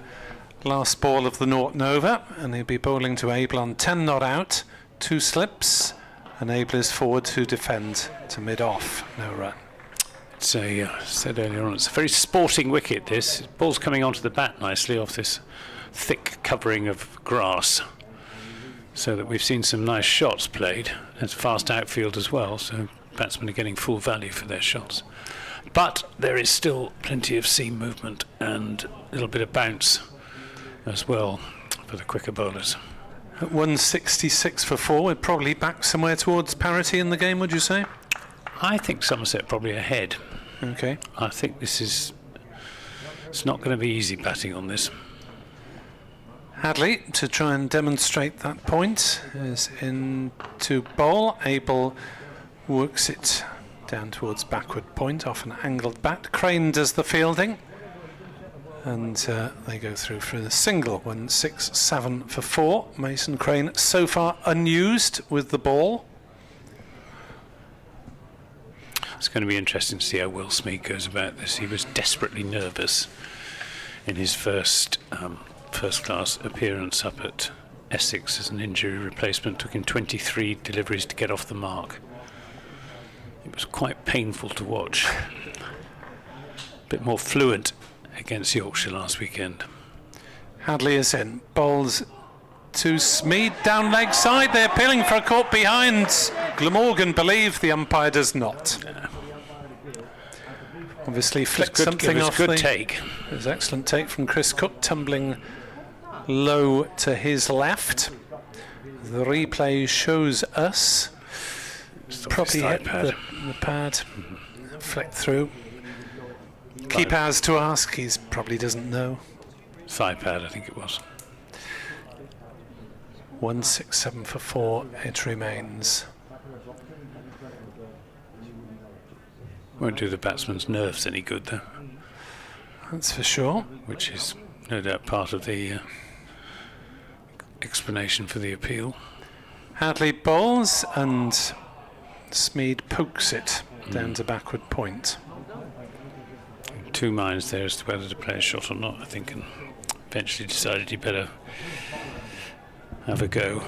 last ball of the Norton over, and he'll be bowling to Abel on 10 not out, 2 slips, and Abel is forward to defend to mid-off, no run. It's said earlier on, it's a very sporting wicket, this. Ball's coming onto the bat nicely off this thick covering of grass, so that we've seen some nice shots played. It's fast outfield as well, so batsmen are getting full value for their shots. But there is still plenty of seam movement and a little bit of bounce as well for the quicker bowlers. At 166 for 4, we're probably back somewhere towards parity in the game, would you say? I think Somerset probably ahead. Okay. I think it's not going to be easy batting on this. Hadley, to try and demonstrate that point, is in to bowl. Abel works it down towards backward point off an angled bat. Crane does the fielding, and they go through for the single. 167 for 4. Mason Crane so far unused with the ball. It's going to be interesting to see how Will Smead goes about this. He was desperately nervous in his first class appearance up at Essex as an injury replacement. Took him 23 deliveries to get off the mark. It was quite painful to watch. A bit more fluent against Yorkshire last weekend. Hadley is in. Bowls to Smeed down leg side. They're appealing for a caught behind. Glamorgan believe, the umpire does not. Obviously flicked something off. Good take. It was an excellent take from Chris Cook, tumbling low to his left. The replay shows us probably hit the pad, flicked through. Keeper has to ask, he probably doesn't know. Thigh pad, I think it was. 167 for 4, it remains. Won't do the batsman's nerves any good, though. That's for sure. Which is no doubt part of the explanation for the appeal. Hadley bowls and Smeed pokes it down to backward point. Two minds there as to whether to play a shot or not, I think, and eventually decided he better have a go.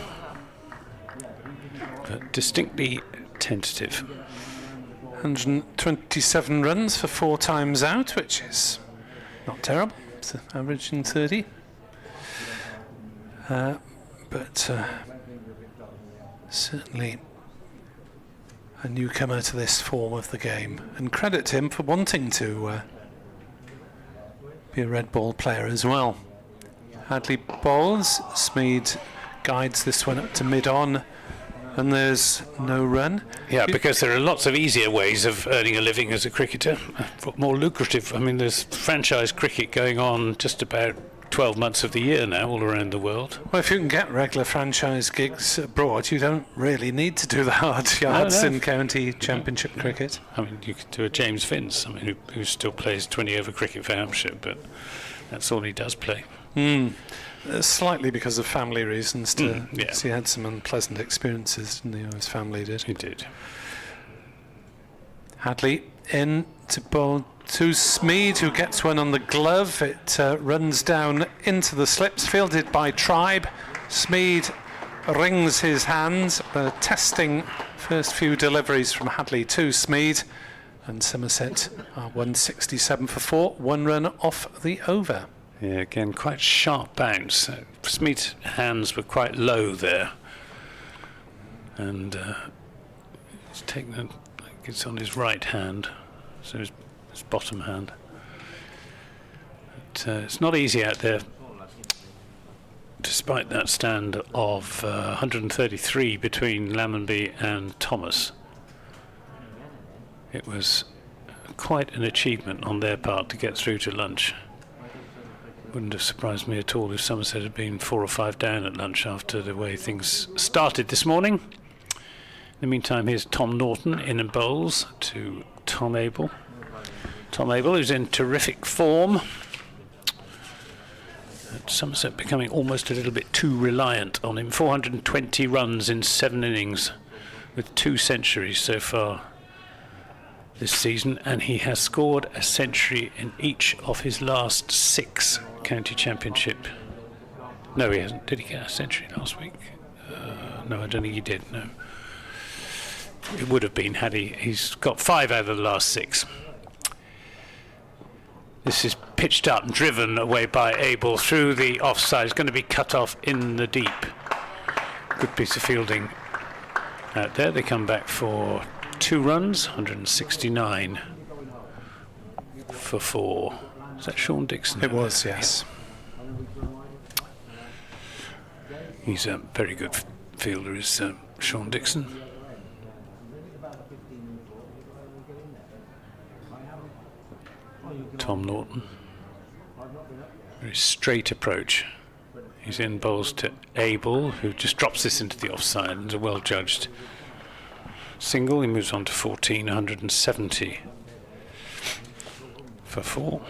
But distinctly tentative. 127 runs for 4 times out, which is not terrible. It's averaging 30. But certainly a newcomer to this form of the game. And credit him for wanting to be a red ball player as well. Hadley bowls, Smeed guides this one up to mid-on, and there's no run. Yeah, because there are lots of easier ways of earning a living as a cricketer, more lucrative. I mean, there's franchise cricket going on just about 12 months of the year now all around the world. Well, if you can get regular franchise gigs abroad, you don't really need to do the hard yards in county championship cricket. I mean, you could do a James Vince, I mean, who still plays 20-over cricket for Hampshire, but that's all he does play. Slightly because of family reasons. Yes. He had some unpleasant experiences, didn't he? Or his family did. He did. Hadley in to bowl to Smeed, who gets one on the glove. It runs down into the slips, fielded by Tribe. Smeed wrings his hands, testing first few deliveries from Hadley to Smeed. And Somerset are 167 for 4, 1 run off the over. Yeah, again, quite sharp bounce. Smeed's hands were quite low there. And he's taken it, it's on his right hand, so his bottom hand. But, it's not easy out there, despite that stand of 133 between Lammonby and Thomas. It was quite an achievement on their part to get through to lunch. Wouldn't have surprised me at all if Somerset had been 4 or 5 down at lunch after the way things started this morning. In the meantime, here's Tom Norton in and bowls to Tom Abel. Tom Abel, who's in terrific form. Somerset becoming almost a little bit too reliant on him. 420 runs in 7 innings with 2 centuries so far this season, and he has scored a century in each of his last 6 county championship. No, he hasn't. Did he get a century last week? No, I don't think he did. No, it would have been had he's got 5 out of the last 6. This is pitched up and driven away by Abel through the offside. It's going to be cut off in the deep. Good piece of fielding out there. They come back for 2 runs, 169 for 4. Is that Sean Dixon? It was, yes. He's a very good fielder, is Sean Dixon. Tom Norton. Very straight approach. He's in bowls to Abel, who just drops this into the offside and is a well judged single. He moves on to 14, 170 for 4.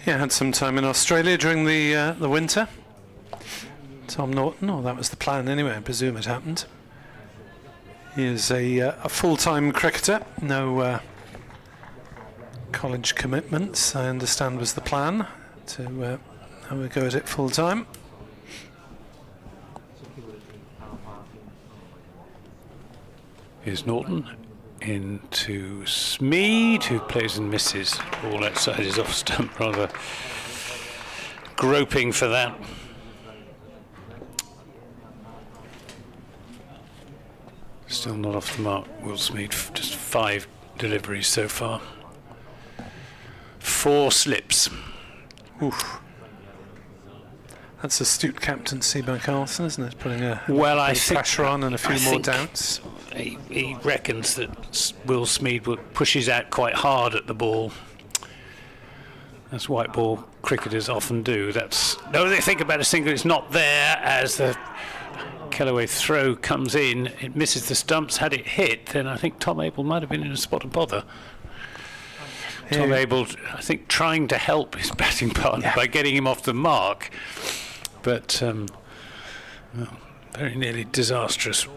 He had some time in Australia during the winter. Tom Norton, or that was the plan anyway, I presume it happened. He is a full-time cricketer, no college commitments, I understand was the plan, to have a go at it full-time. Here's Norton into Smeed, who plays and misses. All outside his off stump, rather groping for that. Still not off the mark, Will Smeed. Just 5 deliveries so far. 4 slips. Oof. That's astute captaincy by Carlson, isn't it? Putting a Well, bit I of think pressure on and a few more doubts. He reckons that Will Smeed pushes out quite hard at the ball, as white ball cricketers often do. No, they think about a single. It's not there as the Kellaway throw comes in. It misses the stumps. Had it hit, then I think Tom Abel might have been in a spot of bother. Tom Abel, I think, trying to help his batting partner by getting him off the mark, but very nearly disastrous.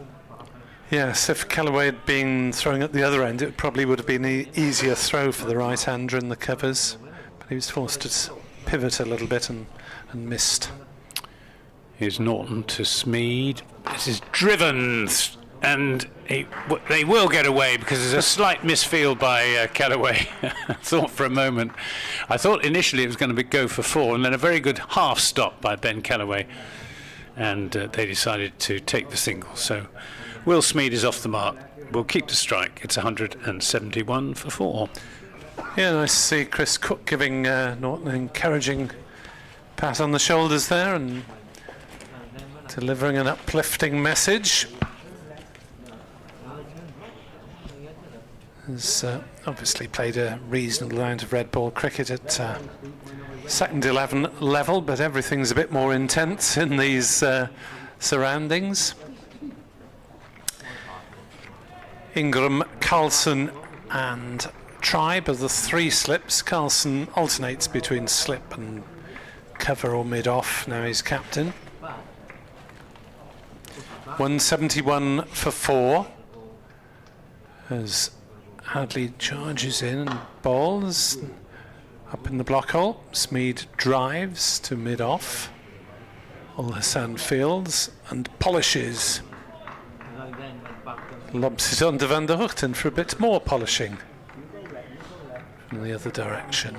Yes, if Kellaway had been throwing at the other end, it probably would have been an easier throw for the right-hander in the covers. But he was forced to pivot a little bit and missed. Here's Norton to Smeed. This is driven, and they will get away because there's a slight misfield by Kellaway. I thought for a moment, I thought initially it was going to go for 4, and then a very good half stop by Ben Kellaway, and they decided to take the single. So Will Smeed is off the mark. We'll keep the strike. It's 171 for 4. Yeah, nice to see Chris Cook giving Norton an encouraging pat on the shoulders there and delivering an uplifting message. Has obviously played a reasonable amount of red ball cricket at second 11 level, but everything's a bit more intense in these surroundings. Ingram, Carlson and Tribe are the 3 slips. Carlson alternates between slip and cover or mid-off. Now he's captain. 171 for 4 as Hadley charges in and bowls up in the block hole. Smeed drives to mid-off. Al Hassan fields and polishes. Lobs it on to Van der Hoogten for a bit more polishing from the other direction.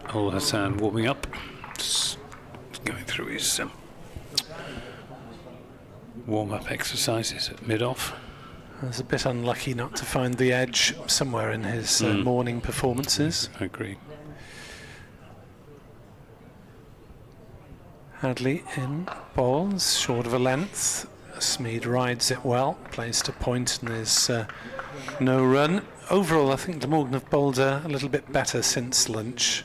Al Hassan warming up, just going through his warm-up exercises at mid-off. I was a bit unlucky not to find the edge somewhere in his morning performances. I agree. Hadley in, bowls, short of a length. Smeed rides it well, plays to point and there's no run. Overall, I think Glamorgan have bowled a little bit better since lunch.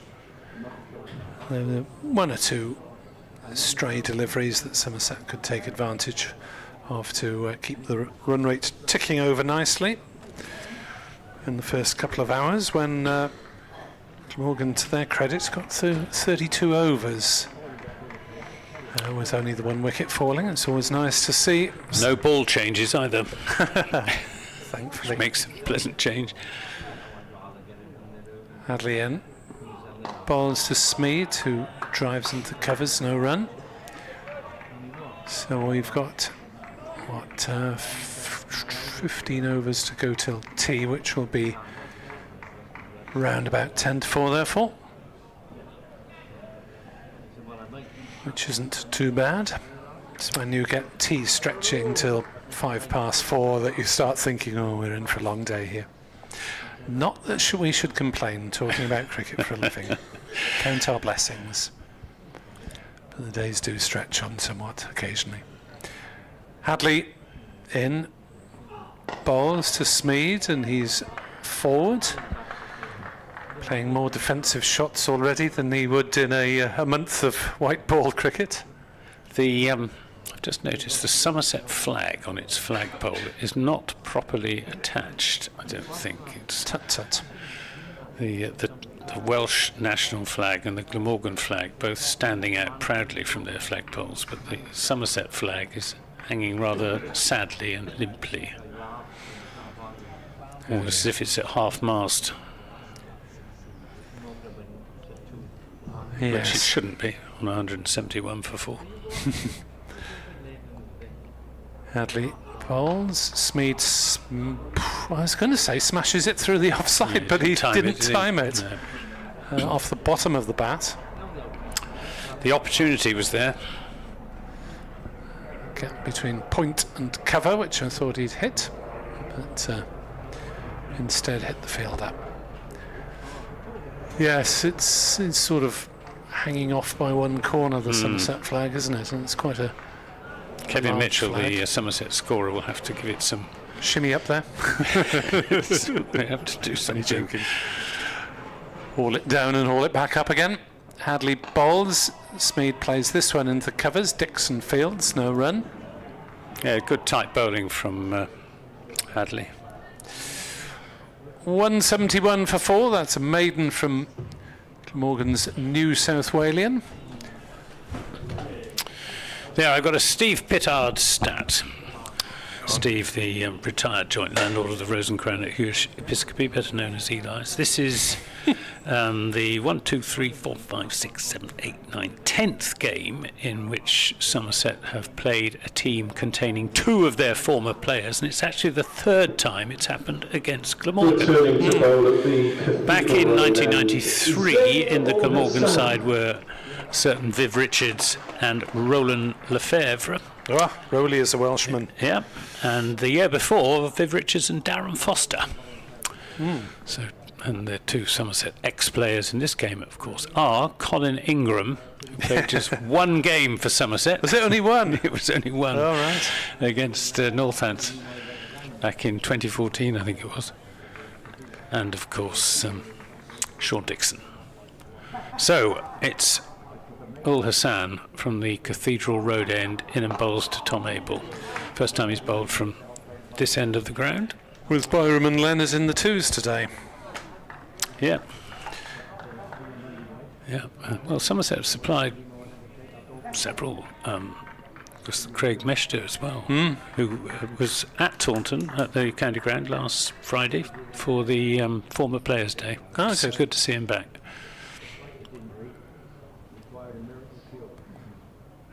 There were 1 or 2 stray deliveries that Somerset could take advantage of to keep the run rate ticking over nicely in the first couple of hours when Glamorgan, to their credit, got through 32 overs with only the 1 wicket falling. It's always nice to see. No ball changes either. Thankfully. Which makes a pleasant change. Hadley in. Bowls to Smeed, who drives into covers, no run. So we've got, what, 15 overs to go till tea, which will be round about 10 to 4, therefore. Which isn't too bad. It's when you get tea stretching till 5 past 4 that you start thinking, oh, we're in for a long day here. Not that we should complain talking about cricket for a living. Count our blessings. But the days do stretch on somewhat occasionally. Hadley in, bowls to Smeed, and he's forward, playing more defensive shots already than he would in a month of white ball cricket. I've just noticed the Somerset flag on its flagpole is not properly attached. I don't think it's Tut-tut. the Welsh national flag and the Glamorgan flag both standing out proudly from their flagpoles, but the Somerset flag is hanging rather sadly and limply, almost as if it's at half mast. Yes. Which it shouldn't be on 171 for 4. Hadley bowls. Smead, I was going to say smashes it through the offside, but he didn't time it. No. Off the bottom of the bat. The opportunity was there. Gap between point and cover, which I thought he'd hit, but instead hit the fielder. Yes, it's sort of hanging off by one corner, the Somerset flag, isn't it? And it's quite a Kevin large Mitchell, flag. the Somerset scorer, will have to give it some. Shimmy up there. They have to do some joking. Haul it down and haul it back up again. Hadley bowls. Smead plays this one into the covers. Dixon fields, no run. Yeah, good tight bowling from Hadley. 171 for 4. That's a maiden from Glamorgan's New South Walian. There, I've got a Steve Pittard stat. Steve, the retired joint landlord of the Rosencrown at Hewish Episcopi, better known as Eli's. This is the 1, 2, 3, 4, 5, 6, 7, 8, 9, 10th game in which Somerset have played a team containing 2 of their former players, and it's actually the 3rd time it's happened against Glamorgan. Back in 1993, in the Glamorgan side were certain Viv Richards and Roland Lefebvre. Rowley is a Welshman. Yeah, and the year before, Viv Richards and Darren Foster. So, and the 2 Somerset ex-players in this game, of course, are Colin Ingram, who played just 1 game for Somerset. Was it only 1? It was only 1. Oh, right. Against Northants back in 2014, I think it was. And, of course, Sean Dixon. So, it's Ul Hassan from the Cathedral Road end in and bowls to Tom Abel. First time he's bowled from this end of the ground. With Byram and Lenners in the 2s today. Yeah. Yeah. Well, Somerset have supplied several. Craig Meshter as well, who was at Taunton at the county ground last Friday for the former Players' Day. Oh, so good to see him back.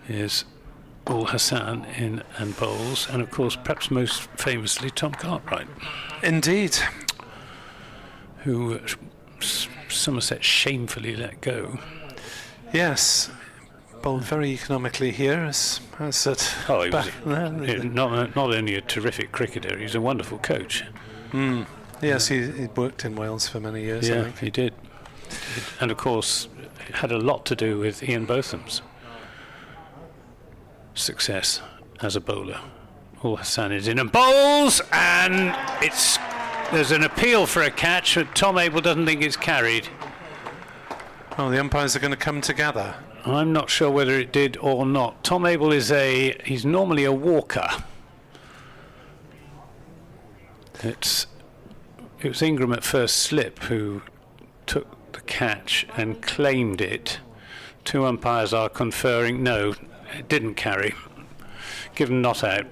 Here's Ul Hassan in and bowls, and of course, perhaps most famously, Tom Cartwright. Indeed. Who Somerset shamefully let go. Yes. Bowled very economically here, as at Oh, he was there. not only a terrific cricketer, he's a wonderful coach. Yes, he'd worked in Wales for many years, I Yeah, think. he did. And of course, it had a lot to do with Ian Botham's success as a bowler. Ul Hassan is in and bowls, and there's an appeal for a catch, but Tom Abel doesn't think it's carried. Oh, the umpires are going to come together. I'm not sure whether it did or not. Tom Abel he's normally a walker. It was Ingram at first slip who took the catch and claimed it. 2 umpires are conferring, no, it didn't carry. Given not out.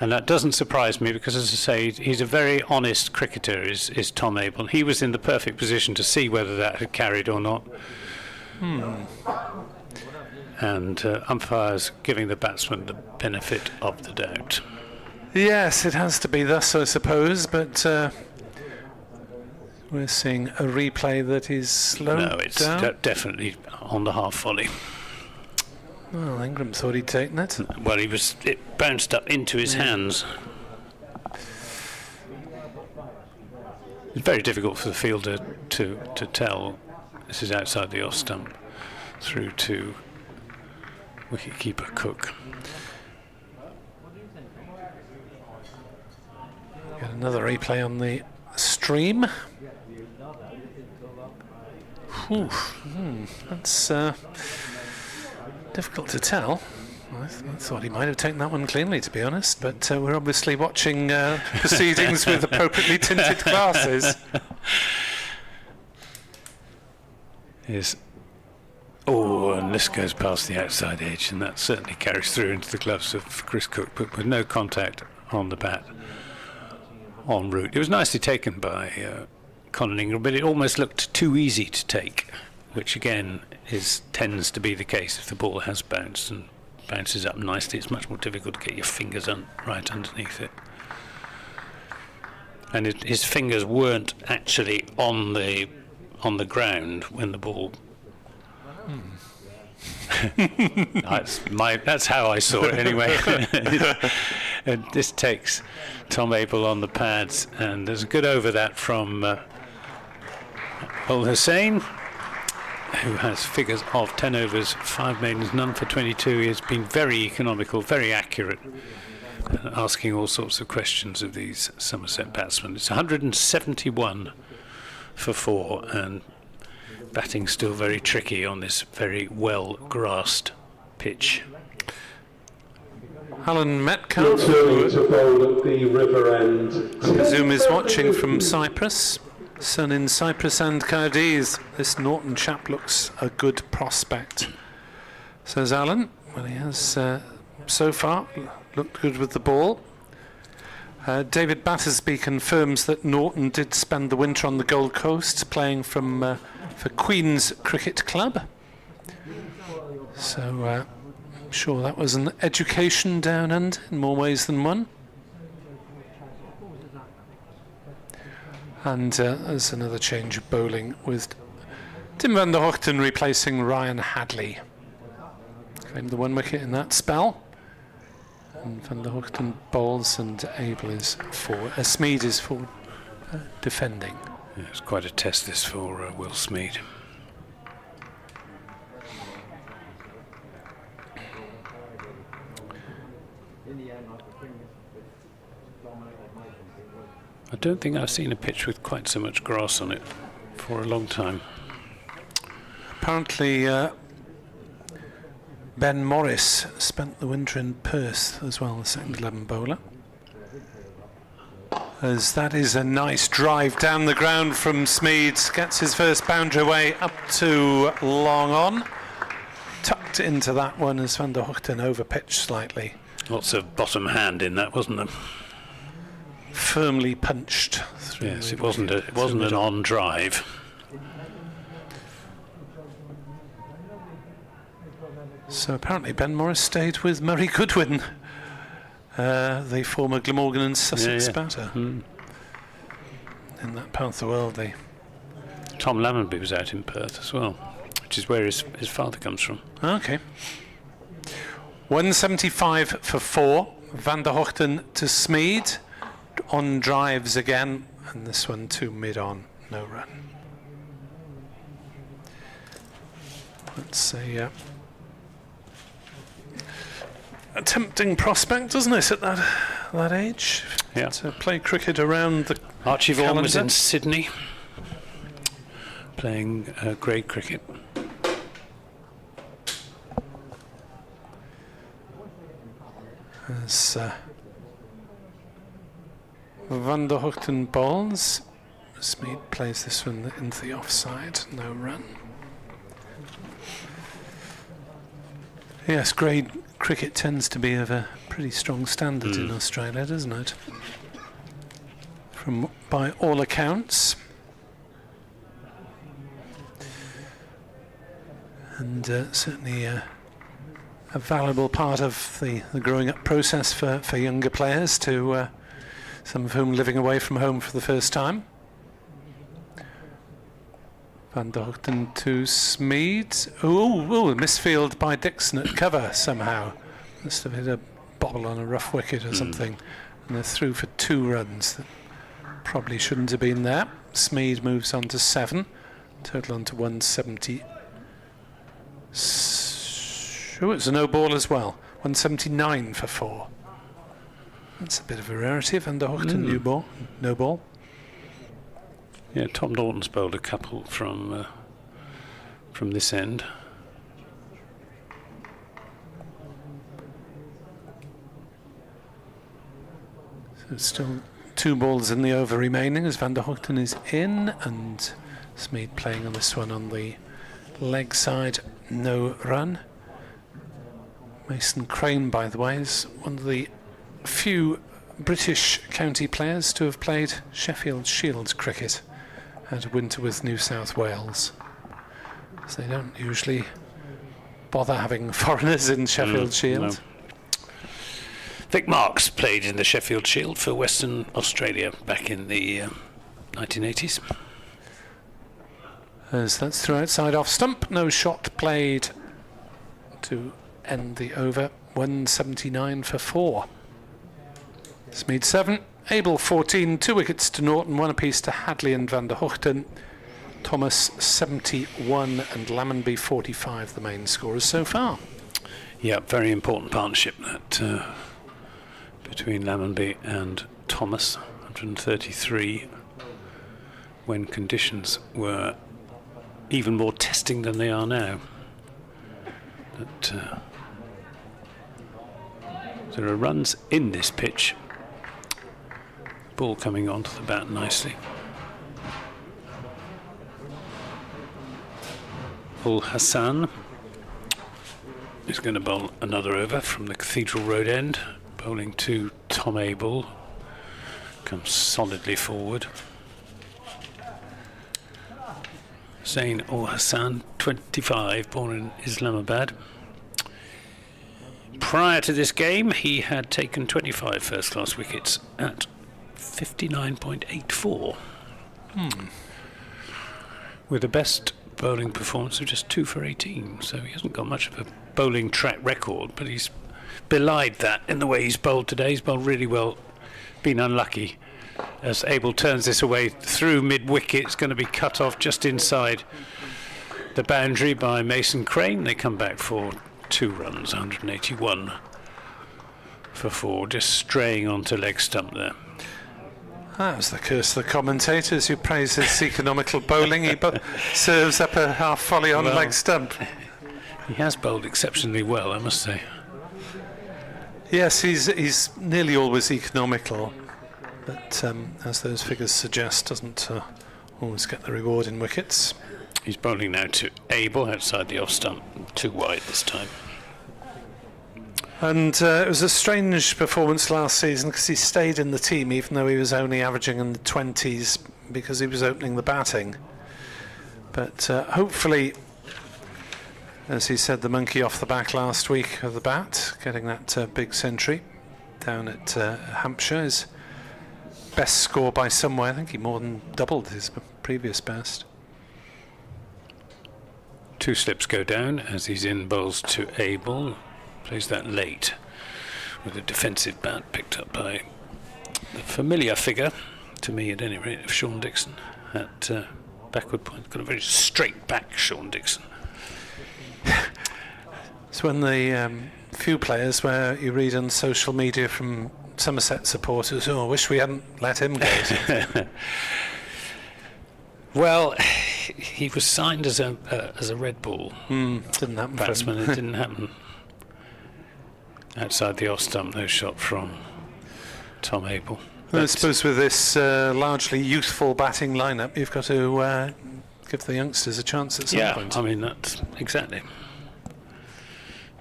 And that doesn't surprise me because, as I say, he's a very honest cricketer, is Tom Abel. He was in the perfect position to see whether that had carried or not. And umpires giving the batsman the benefit of the doubt. Yes, it has to be thus, I suppose, but we're seeing a replay that is slowed No, it's down. definitely on the half volley. Well, Ingram thought he'd taken it. Well, it bounced up into his hands. It's very difficult for the fielder to tell. This is outside the off stump through to wicketkeeper Cook. Get another replay on the stream. That's difficult to tell. I thought he might have taken that one cleanly, to be honest, but we're obviously watching proceedings with appropriately tinted glasses. And this goes past the outside edge, and that certainly carries through into the gloves of Chris Cook, but with no contact on the bat en route. It was nicely taken by Colin Ingram, but it almost looked too easy to take, which again tends to be the case if the ball has bounced and bounces up nicely. It's much more difficult to get your fingers right underneath it. And his fingers weren't actually on the ground when the ball. That's how I saw it anyway. And this takes Tom Abel on the pads, and there's a good over that from Rothesay, who has figures of 10 overs, 5 maidens, none for 22. He has been very economical, very accurate, asking all sorts of questions of these Somerset batsmen. It's 171 for 4, and batting still very tricky on this very well grassed pitch. Alan Metcalf, Returning to bowl at the river end. I presume, is watching from Cyprus. Sun in Cyprus and Cadiz. This Norton chap looks a good prospect, says Alan. Well, he has so far looked good with the ball. David Battersby confirms that Norton did spend the winter on the Gold Coast playing for Queen's Cricket Club. So I'm sure that was an education down under in more ways than one. And there's another change of bowling with Tim van der Hoogten replacing Ryan Hadley. Claimed the 1 wicket in that spell. And van der Hoogten bowls and Abel is for Smeed is for defending. Yeah, it's quite a test this for Will Smeed. I don't think I've seen a pitch with quite so much grass on it for a long time. Apparently Ben Morris spent the winter in Perth as well, the second 11 bowler. As that is a nice drive down the ground from Smeed, gets his first boundary away up to long on. Tucked into that one as van der Hoogten overpitched slightly. Lots of bottom hand in that, wasn't there? Firmly punched through. Yes, it wasn't an on drive. So apparently Ben Morris stayed with Murray Goodwin, the former Glamorgan and Sussex batter. In that part of the world, Tom Lammonby was out in Perth as well, which is where his father comes from. Okay. 175 for 4. Van der Hoogten to Smeed. On drives again, and this one to mid-on, no run. Let's say a tempting prospect, doesn't it, at that age? Yeah. To play cricket around the Archie Vaughan was calendar. in Sydney playing grade cricket. As Van der Hoogten bowls, Smeed plays this one into the offside, no run. Yes, grade cricket tends to be of a pretty strong standard in Australia, doesn't it? By all accounts. And certainly a valuable part of the growing up process for younger players, to some of whom living away from home for the first time. Van der Hoogten to Smeed. Oh, a misfield by Dixon at cover somehow. Must have hit a bobble on a rough wicket or something. And they're through for 2 runs that probably shouldn't have been there. Smeed moves on to 7. Total on to 170. Oh, it's a no ball as well. 179 for 4. That's a bit of a rarity. Van der Hoogten, no ball. Yeah, Tom Norton's bowled a couple from this end. So still 2 balls in the over remaining as Van der Hoogten is in, and Smeed playing on this one on the leg side, no run. Mason Crane, by the way, is one of the few British county players to have played Sheffield Shield cricket at winter with New South Wales. So they don't usually bother having foreigners in Sheffield Shield. No. Vic Marks played in the Sheffield Shield for Western Australia back in the 1980s. As that's through outside off stump, no shot played to end the over. 179 for 4. Smead 7, Abel 14, 2 wickets to Norton, 1 apiece to Hadley and Van der Hoogten. Thomas 71 and Lammonby 45, the main scorers so far. Yeah, very important partnership that between Lammonby and Thomas. 133 when conditions were even more testing than they are now. But there are runs in this pitch. Ball coming onto the bat nicely. Ul Hassan is going to bowl another over from the Cathedral Road end, bowling to Tom Abel. Comes solidly forward. Zain Ul Hassan, 25, born in Islamabad. Prior to this game, he had taken 25 first-class wickets at 59.84. With the best bowling performance of just 2 for 18, so he hasn't got much of a bowling track record, but he's belied that in the way he's bowled today. He's bowled really well, been unlucky. As Abel turns this away through mid-wicket, it's going to be cut off just inside the boundary by Mason Crane. They come back for 2 runs, 181 for 4, just straying onto leg stump there. That was the curse of the commentators who praise his economical bowling. He serves up a half volley on leg stump. He has bowled exceptionally well, I must say. Yes, he's nearly always economical, but as those figures suggest, doesn't always get the reward in wickets. He's bowling now to Abel outside the off stump, 2 wide this time. And it was a strange performance last season because he stayed in the team even though he was only averaging in the 20s because he was opening the batting. But hopefully, as he said, the monkey off the back last week of the bat, getting that big century down at Hampshire, his best score by some way. I think he more than doubled his previous best. 2 slips go down as he's in, bowls to Abel. Plays that late with a defensive bat picked up by the familiar figure, to me at any rate, of Sean Dixon at backward point. Got a very straight back, Sean Dixon. It's one of the few players where you read on social media from Somerset supporters, I wish we hadn't let him go. Well, he was signed as a red ball Didn't happen batsman. for him. It didn't happen. Outside the off stump, no shot from Tom Abel. I suppose with this largely youthful batting lineup, you've got to give the youngsters a chance at some point. I mean that's exactly.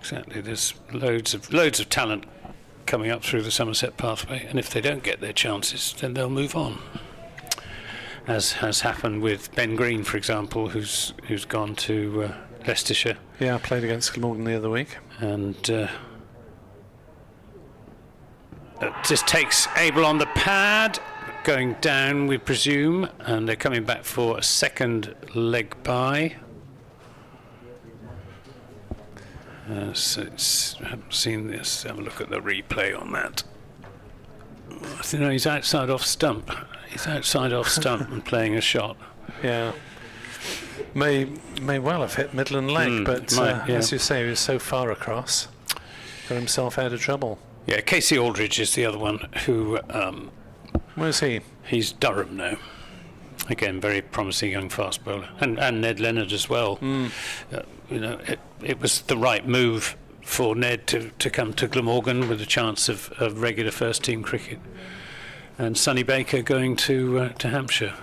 There's loads of talent coming up through the Somerset pathway, and if they don't get their chances, then they'll move on. As has happened with Ben Green, for example, who's gone to Leicestershire. Yeah, I played against Glamorgan the other week. And just takes Abel on the pad, going down, we presume, and they're coming back for a second leg by. I haven't seen this. Have a look at the replay on that. I think no, he's outside off stump. He's outside off stump and playing a shot. Yeah. May well have hit middle and leg, but as you say, he was so far across, got himself out of trouble. Yeah, Casey Aldridge is the other one who... Where's he? He's Durham now. Again, very promising young fast bowler. And Ned Leonard as well. It was the right move for Ned to come to Glamorgan with a chance of regular first team cricket. And Sonny Baker going to Hampshire.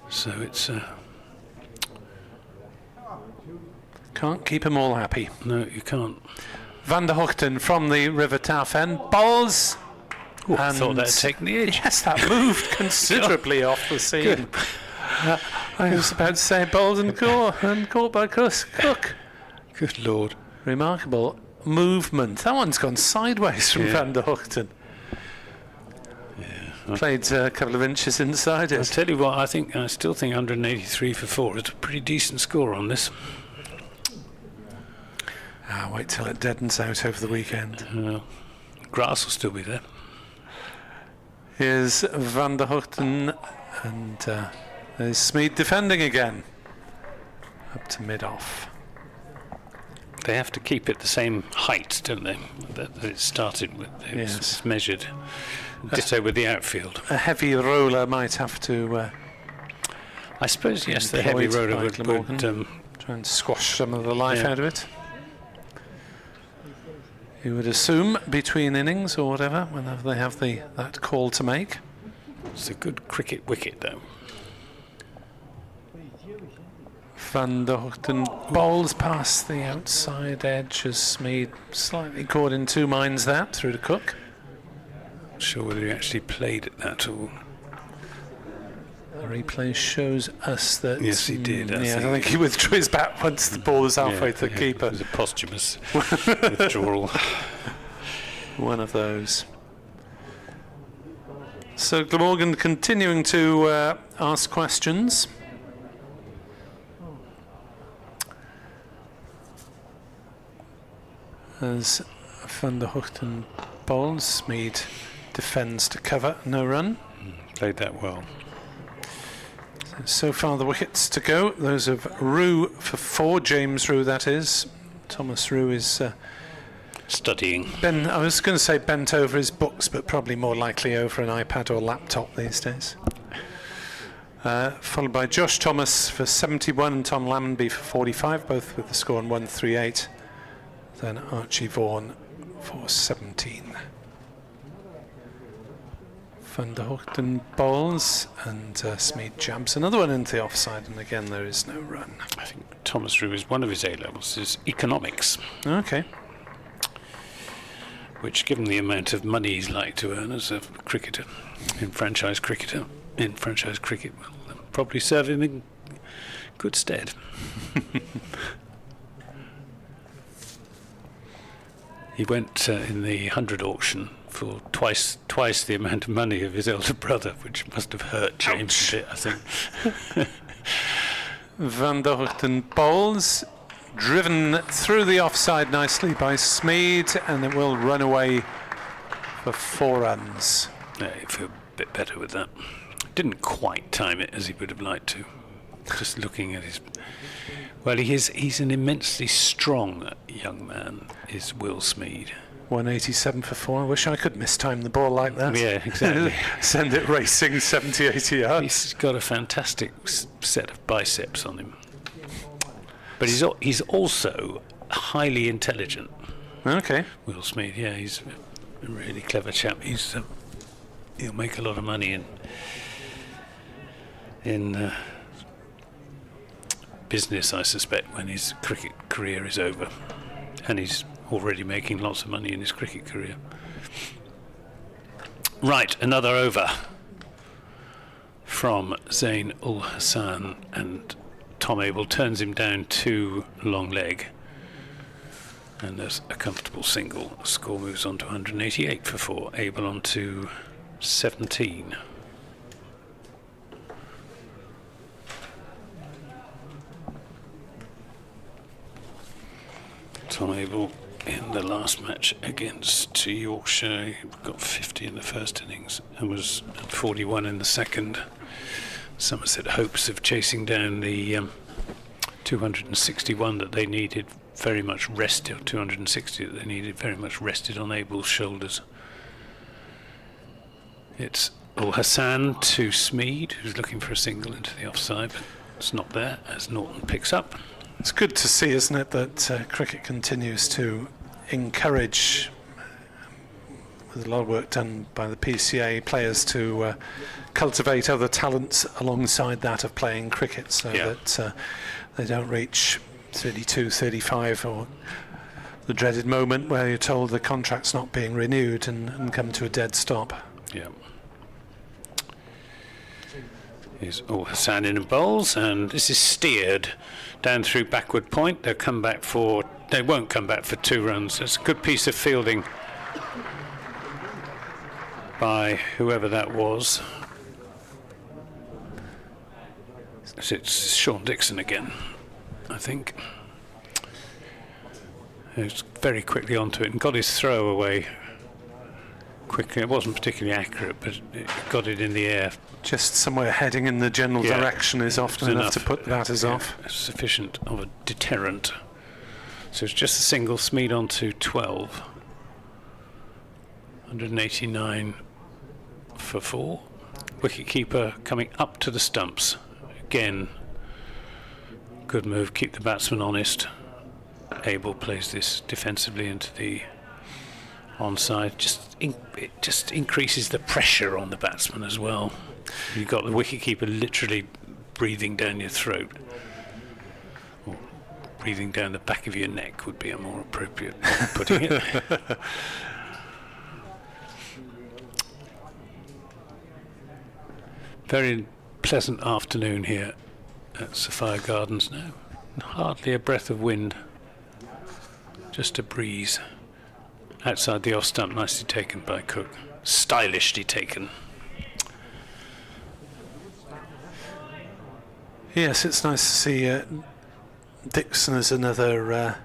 So it's... Can't keep them all happy. No, you can't. Van der Hoogten from the River Taff end, bowls. I thought that had taken the edge. Yes, that moved considerably off the scene. I was about to say bowled and caught by Cook. Good Lord. Remarkable movement. That one's gone sideways from Van der Hoogten. Yeah. Played a couple of inches inside it. I'll tell you what, I still think 183 for 4 is a pretty decent score on this. Wait till it deadens out over the weekend. Grass will still be there. Here's Van der Hoogten, and there's Smeed defending again. Up to mid-off. They have to keep it the same height, don't they? That it started with. It's measured. Ditto with the outfield. A heavy roller might have to. I suppose yes, the heavy roller would try and squash some of the life out of it. You would assume between innings or whatever, whenever they have that call to make. It's a good cricket wicket, though. Van der Hoogten bowls past the outside edge as Smeed slightly caught in two minds there through to Cook. Not sure whether he actually played at that or. The replay shows us that. Yes, he did. I think he withdrew his bat once the ball was halfway to the keeper. It was a posthumous withdrawal. One of those. So Glamorgan continuing to ask questions. As Van der Hoogten bowls, Smeed defends to cover, no run. Played that well. So far the wickets to go. Those of Rue for 4, James Rue that is. Thomas Rue is studying. I was going to say bent over his books, but probably more likely over an iPad or laptop these days. Followed by Josh Thomas for 71 and Tom Lammonby for 45, both with the score on 138. Then Archie Vaughan for 17. Van der Hoogten bowls and Smeed jabs another one into the offside, and again there is no run. I think Thomas Rue is one of his A-levels is economics. Okay. Which, given the amount of money he's like to earn as a cricketer, in franchise cricket, will probably serve him in good stead. He went in the 100 auction for twice the amount of money of his elder brother, which must have hurt James a bit, I think. Van der Hoogten bowls, driven through the offside nicely by Smeed, and it will run away for 4 runs. Yeah, I feel a bit better with that. Didn't quite time it as he would have liked to. Just looking at his... Well, he's an immensely strong young man, is Will Smeed. 187 for 4. I wish I could mistime the ball like that. Yeah, exactly. Send it racing 70, 80 yards. He's got a fantastic set of biceps on him. But he's also highly intelligent. Okay. Will Smeed, yeah, he's a really clever chap. He'll make a lot of money in business, I suspect, when his cricket career is over, and he's already making lots of money in his cricket career. Right, another over from Zain ul Hassan, and Tom Abel turns him down to long leg, and there's a comfortable single. Score moves on to 188 for 4. Abel on to 17. Tom Abel in the last match against Yorkshire, he got 50 in the first innings and was at 41 in the second. Somerset hopes of chasing down the 261 that they needed, very much rested, 260 that they needed, very much rested on Abel's shoulders. It's Ul Hassan to Smeed, who's looking for a single into the offside, but it's not there as Norton picks up. It's good to see, isn't it, that cricket continues to encourage, with a lot of work done by the PCA, players to cultivate other talents alongside that of playing cricket, so that they don't reach 32, 35, or the dreaded moment where you're told the contract's not being renewed and come to a dead stop. Yeah. Is Hassan in and bowls, and this is steered down through backward point. They won't come back for 2 runs. It's a good piece of fielding by whoever that was. It's Sean Dixon again, I think. He was very quickly onto it and got his throw away quickly. It wasn't particularly accurate, but it got it in the air. Just somewhere heading in the general direction is often enough to put batters off. Sufficient of a deterrent. So it's just a single. Smeed on to 12. 189 for 4. Wicketkeeper coming up to the stumps. Again, good move. Keep the batsman honest. Abel plays this defensively into the onside. It just increases the pressure on the batsman as well. You've got the wicketkeeper literally breathing down your throat. Or breathing down the back of your neck would be a more appropriate way of putting it. Very pleasant afternoon here at Sophia Gardens now. Hardly a breath of wind. Just a breeze. Outside the off stump, nicely taken by Cook. Stylishly taken. Yes, it's nice to see Dixon as another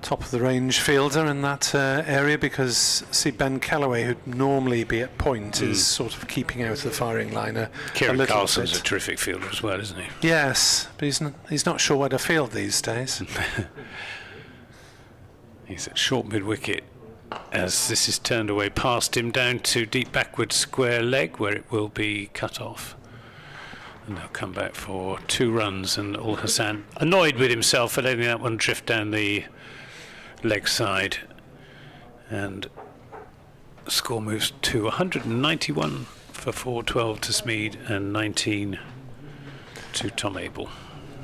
top of the range fielder in that area, because see Ben Callaway, who'd normally be at point, is sort of keeping out of the firing line a Kieran little Carlson's bit. a terrific fielder as well, isn't he? Yes, but he's not sure where to field these days. He's at short mid-wicket as this is turned away past him down to deep backward square leg, where it will be cut off. And they'll come back for 2 runs, and Ul Hassan annoyed with himself for letting that one drift down the leg side. And the score moves to 191 for 4, 12 to Smeed and 19 to Tom Abel.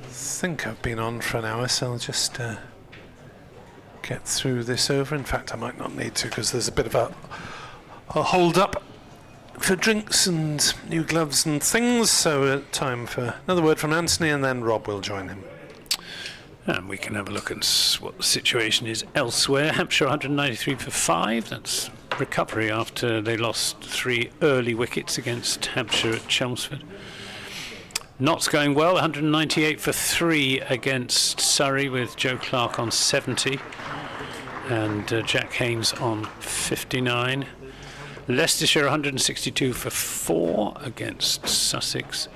I think I've been on for an hour, so I'll just get through this over. In fact, I might not need to, because there's a bit of a hold up for drinks and new gloves and things. So time for another word from Anthony, and then Rob will join him. And we can have a look at what the situation is elsewhere. Hampshire 193 for 5. That's recovery after they lost 3 early wickets against Hampshire at Chelmsford. Notts going well, 198 for 3 against Surrey, with Joe Clark on 70 and Jack Haynes on 59. Leicestershire 162 for 4 against Sussex,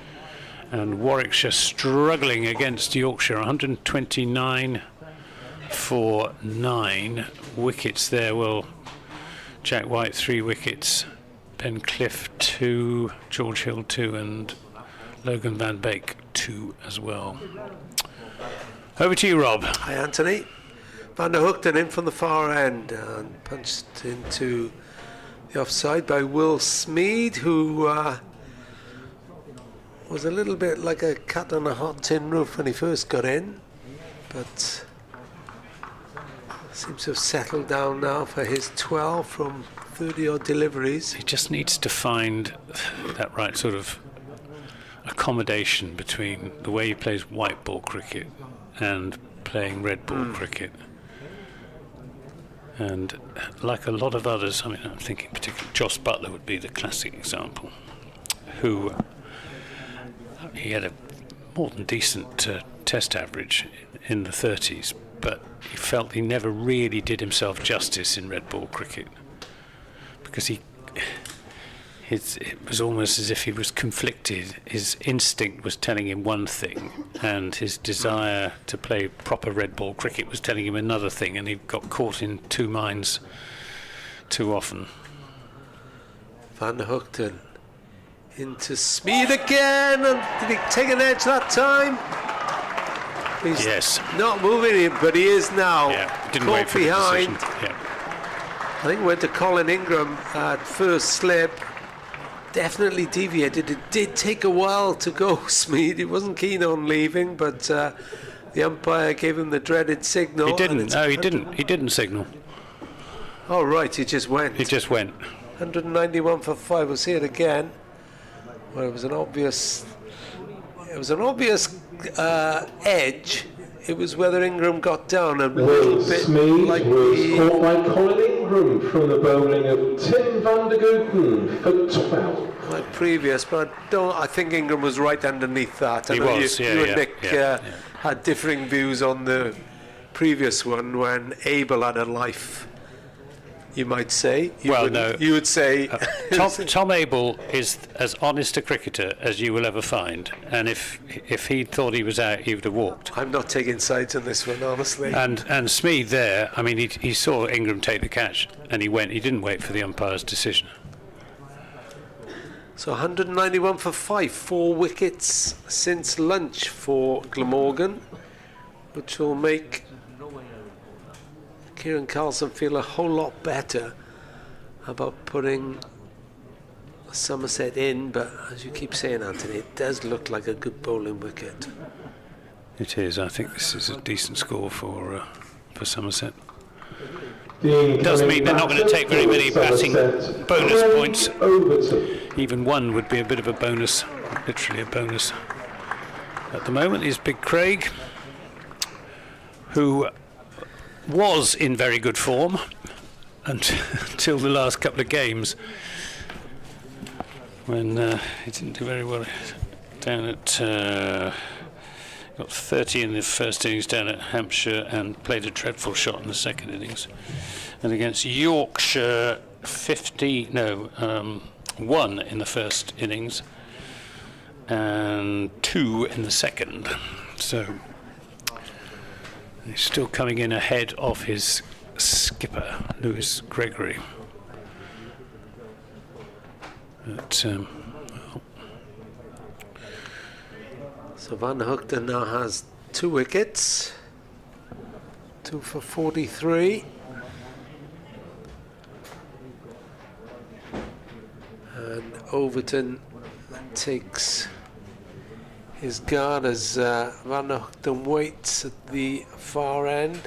and Warwickshire struggling against Yorkshire, 129 for 9. Wickets there, well, Jack White 3 wickets, Ben Cliff 2, George Hill 2, and Logan Van Beek 2 as well. Over to you, Rob. Hi, Anthony. Van der Hookten in from the far end and punched into the offside by Will Smeed, who was a little bit like a cat on a hot tin roof when he first got in, but seems to have settled down now for his 12 from 30 odd deliveries. He just needs to find that right sort of accommodation between the way he plays white ball cricket and playing red ball cricket. And like a lot of others, I mean, I'm thinking particularly Joss Butler would be the classic example, who he had a more than decent test average in the 30s, but he felt he never really did himself justice in red ball cricket, because it was almost as if he was conflicted. His instinct was telling him one thing, and his desire to play proper red ball cricket was telling him another thing, and he got caught in 2 minds too often. Van der Hookten into Smeed again, and did he take an edge that time? He's Yes. not moving him, but he is now. Yeah, didn't caught wait for behind. the decision. Yeah. I think went to Colin Ingram at first slip. Definitely deviated. It did take a while to go, Smeed. He wasn't keen on leaving, but the umpire gave him the dreaded signal. He didn't. No, he didn't. He didn't signal. Oh, right, he just went. He just went. 191 for 5. We'll see it again. Well, it was an obvious edge. It was whether Ingram got down a Will little bit Smead like was caught by Colin Ingram from the bowling of Tim van der Gooten for 12. like previous, but I think Ingram was right underneath that. He know was, you and Nick had differing views on the previous one when Abel had a life, you might say. You would say... Tom Abel is as honest a cricketer as you will ever find, and if he thought he was out, he would have walked. I'm not taking sides on this one, honestly. And Smead there, I mean, he saw Ingram take the catch, and he didn't wait for the umpire's decision. So 191 for Fife, 4 wickets since lunch for Glamorgan, which will make Kieran Carlson feel a whole lot better about putting Somerset in, but as you keep saying, Anthony, it does look like a good bowling wicket. It is. I think this is a decent score for Somerset. Does mean they're not going to take very many batting bonus points. Even one would be a bit of a bonus, literally a bonus. At the moment is Big Craig, who was in very good form until the last couple of games, when he didn't do very well down at got 30 in the first innings down at Hampshire and played a dreadful shot in the second innings, and against Yorkshire 1 in the first innings and 2 in the second, so he's still coming in ahead of his skipper, Lewis Gregory. But, So Van der Hoogten now has 2 wickets, 2 for 43. And Overton takes his guard as Van der Hoogten waits at the far end.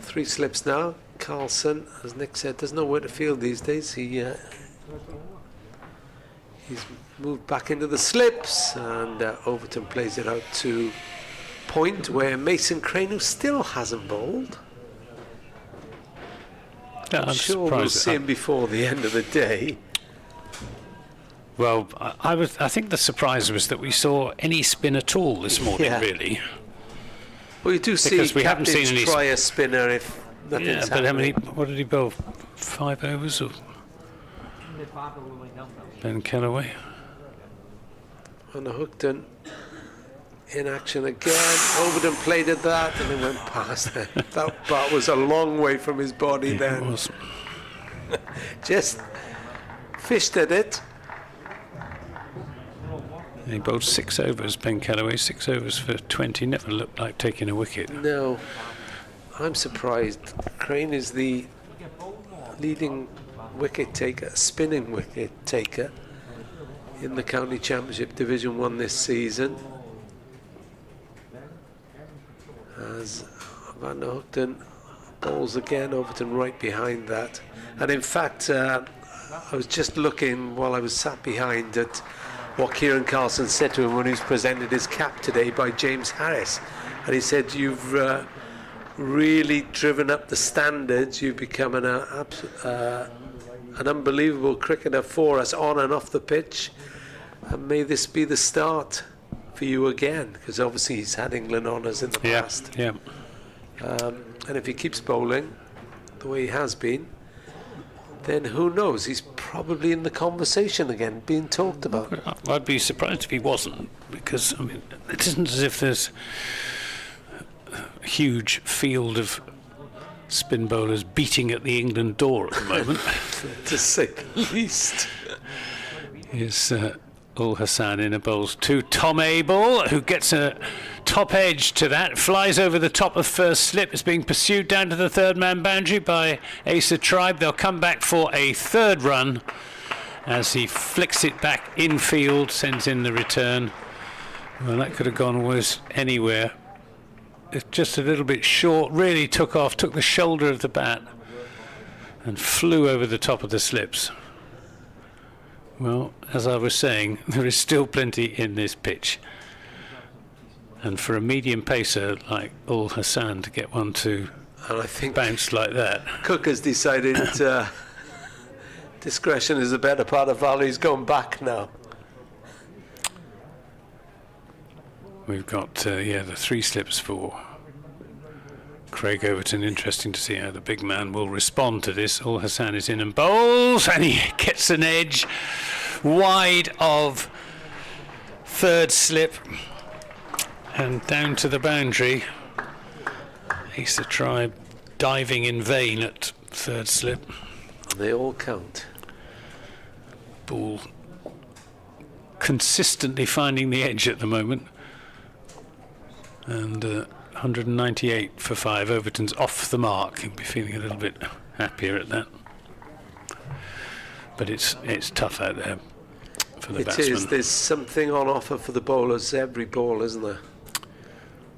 3 slips now. Carlson, as Nick said, doesn't know where to field these days. He's moved back into the slips, and Overton plays it out to point, where Mason Crane, who still hasn't bowled. I'm sure we'll see him before the end of the day. Well, I think the surprise was that we saw any spin at all this morning, really. Well, you do see captains try a spinner if nothing's happening. But how many? What did he bowl? 5 overs or? Ben Kellaway. Van der Hoogten in action again. Overton played at that and then went past it. That bat was a long way from his body then. It was. Just fished at it. He bowled 6 overs, Ben Kellaway, 6 overs for 20. Never looked like taking a wicket. No, I'm surprised. Crane is the leading wicket taker, spinning wicket taker in the County Championship Division 1 this season. As Van der Hoogten bowls again, Overton right behind that. And in fact, I was just looking while I was sat behind at what Kieran Carlson said to him when he was presented his cap today by James Harris. And he said, "You've really driven up the standards. You've become an unbelievable cricketer for us on and off the pitch. And may this be the start for you again," because obviously he's had England honours in the past. Yeah. And if he keeps bowling the way he has been, then who knows? He's probably in the conversation again, being talked about. I'd be surprised if he wasn't, because I mean, it isn't as if there's a huge field of spin bowlers beating at the England door at the moment. To say the least. Is Ul Hassan in a bowls to Tom Abel, who gets a top edge to that, flies over the top of first slip. It's being pursued down to the third man boundary by Asa Tribe. They'll come back for a third run as he flicks it back infield, sends in the return. Well, that could have gone almost anywhere. It's just a little bit short, really took the shoulder of the bat and flew over the top of the slips. Well, as I was saying, there is still plenty in this pitch. And for a medium pacer like Ul Hassan to get one to And I think bounce like that. Cook has decided discretion is the better part of valor. He's going back now. We've got, the 3 slips for Craig Overton. Interesting to see how the big man will respond to this. Ul Hassan is in and bowls, and he gets an edge wide of 3rd slip and down to the boundary. He's to try diving in vain at 3rd slip. They all count. Ball consistently finding the edge at the moment. And 198 for 5. Overton's off the mark. He'll be feeling a little bit happier at that. But it's tough out there for the batsman. It is. There's something on offer for the bowlers every ball, isn't there?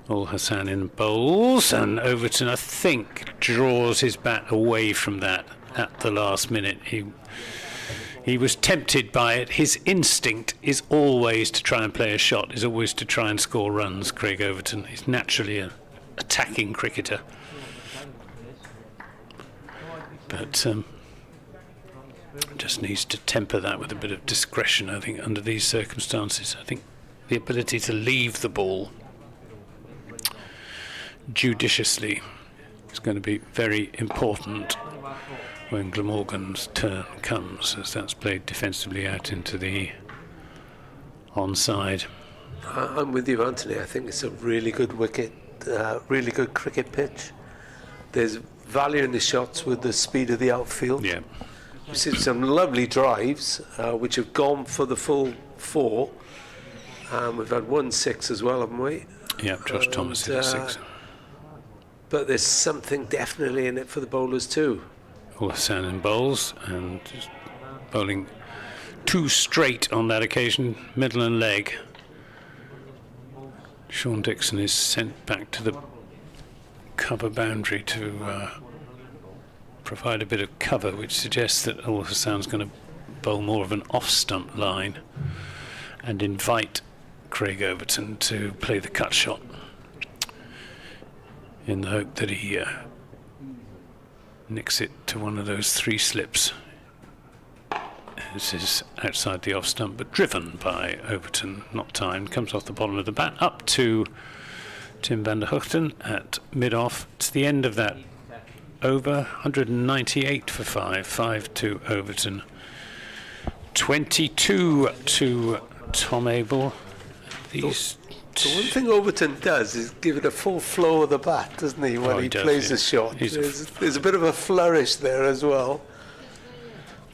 Ul Hassan in bowls, and Overton, I think, draws his bat away from that at the last minute. He was tempted by it. His instinct is always to try and play a shot, is always to try and score runs, Craig Overton. He's naturally an attacking cricketer. But just needs to temper that with a bit of discretion, I think, under these circumstances. I think the ability to leave the ball judiciously is going to be very important when Glamorgan's turn comes, as that's played defensively out into the onside. I'm with you, Anthony. I think it's a really good wicket, really good cricket pitch. There's value in the shots with the speed of the outfield. Yeah. We've seen some lovely drives which have gone for the full 4. We've had 1 6 as well, haven't we? Yeah, Josh Thomas hit a 6. But there's something definitely in it for the bowlers too. Ul Hassan in bowls, and just bowling 2 straight on that occasion, middle and leg. Sean Dixon is sent back to the cover boundary to provide a bit of cover, which suggests that Ul Hassan's going to bowl more of an off-stump line and invite Craig Overton to play the cut shot, in the hope that he nicks it to one of those 3 slips. This is outside the off stump, but driven by Overton, not timed. Comes off the bottom of the bat, up to Tim van der Hoogten at mid-off. It's the end of that over. 198 for 5, 5 to Overton. 22 to Tom Abel. These The one thing Overton does is give it a full flow of the bat, doesn't he, when he plays a shot? There's a bit of a flourish there as well.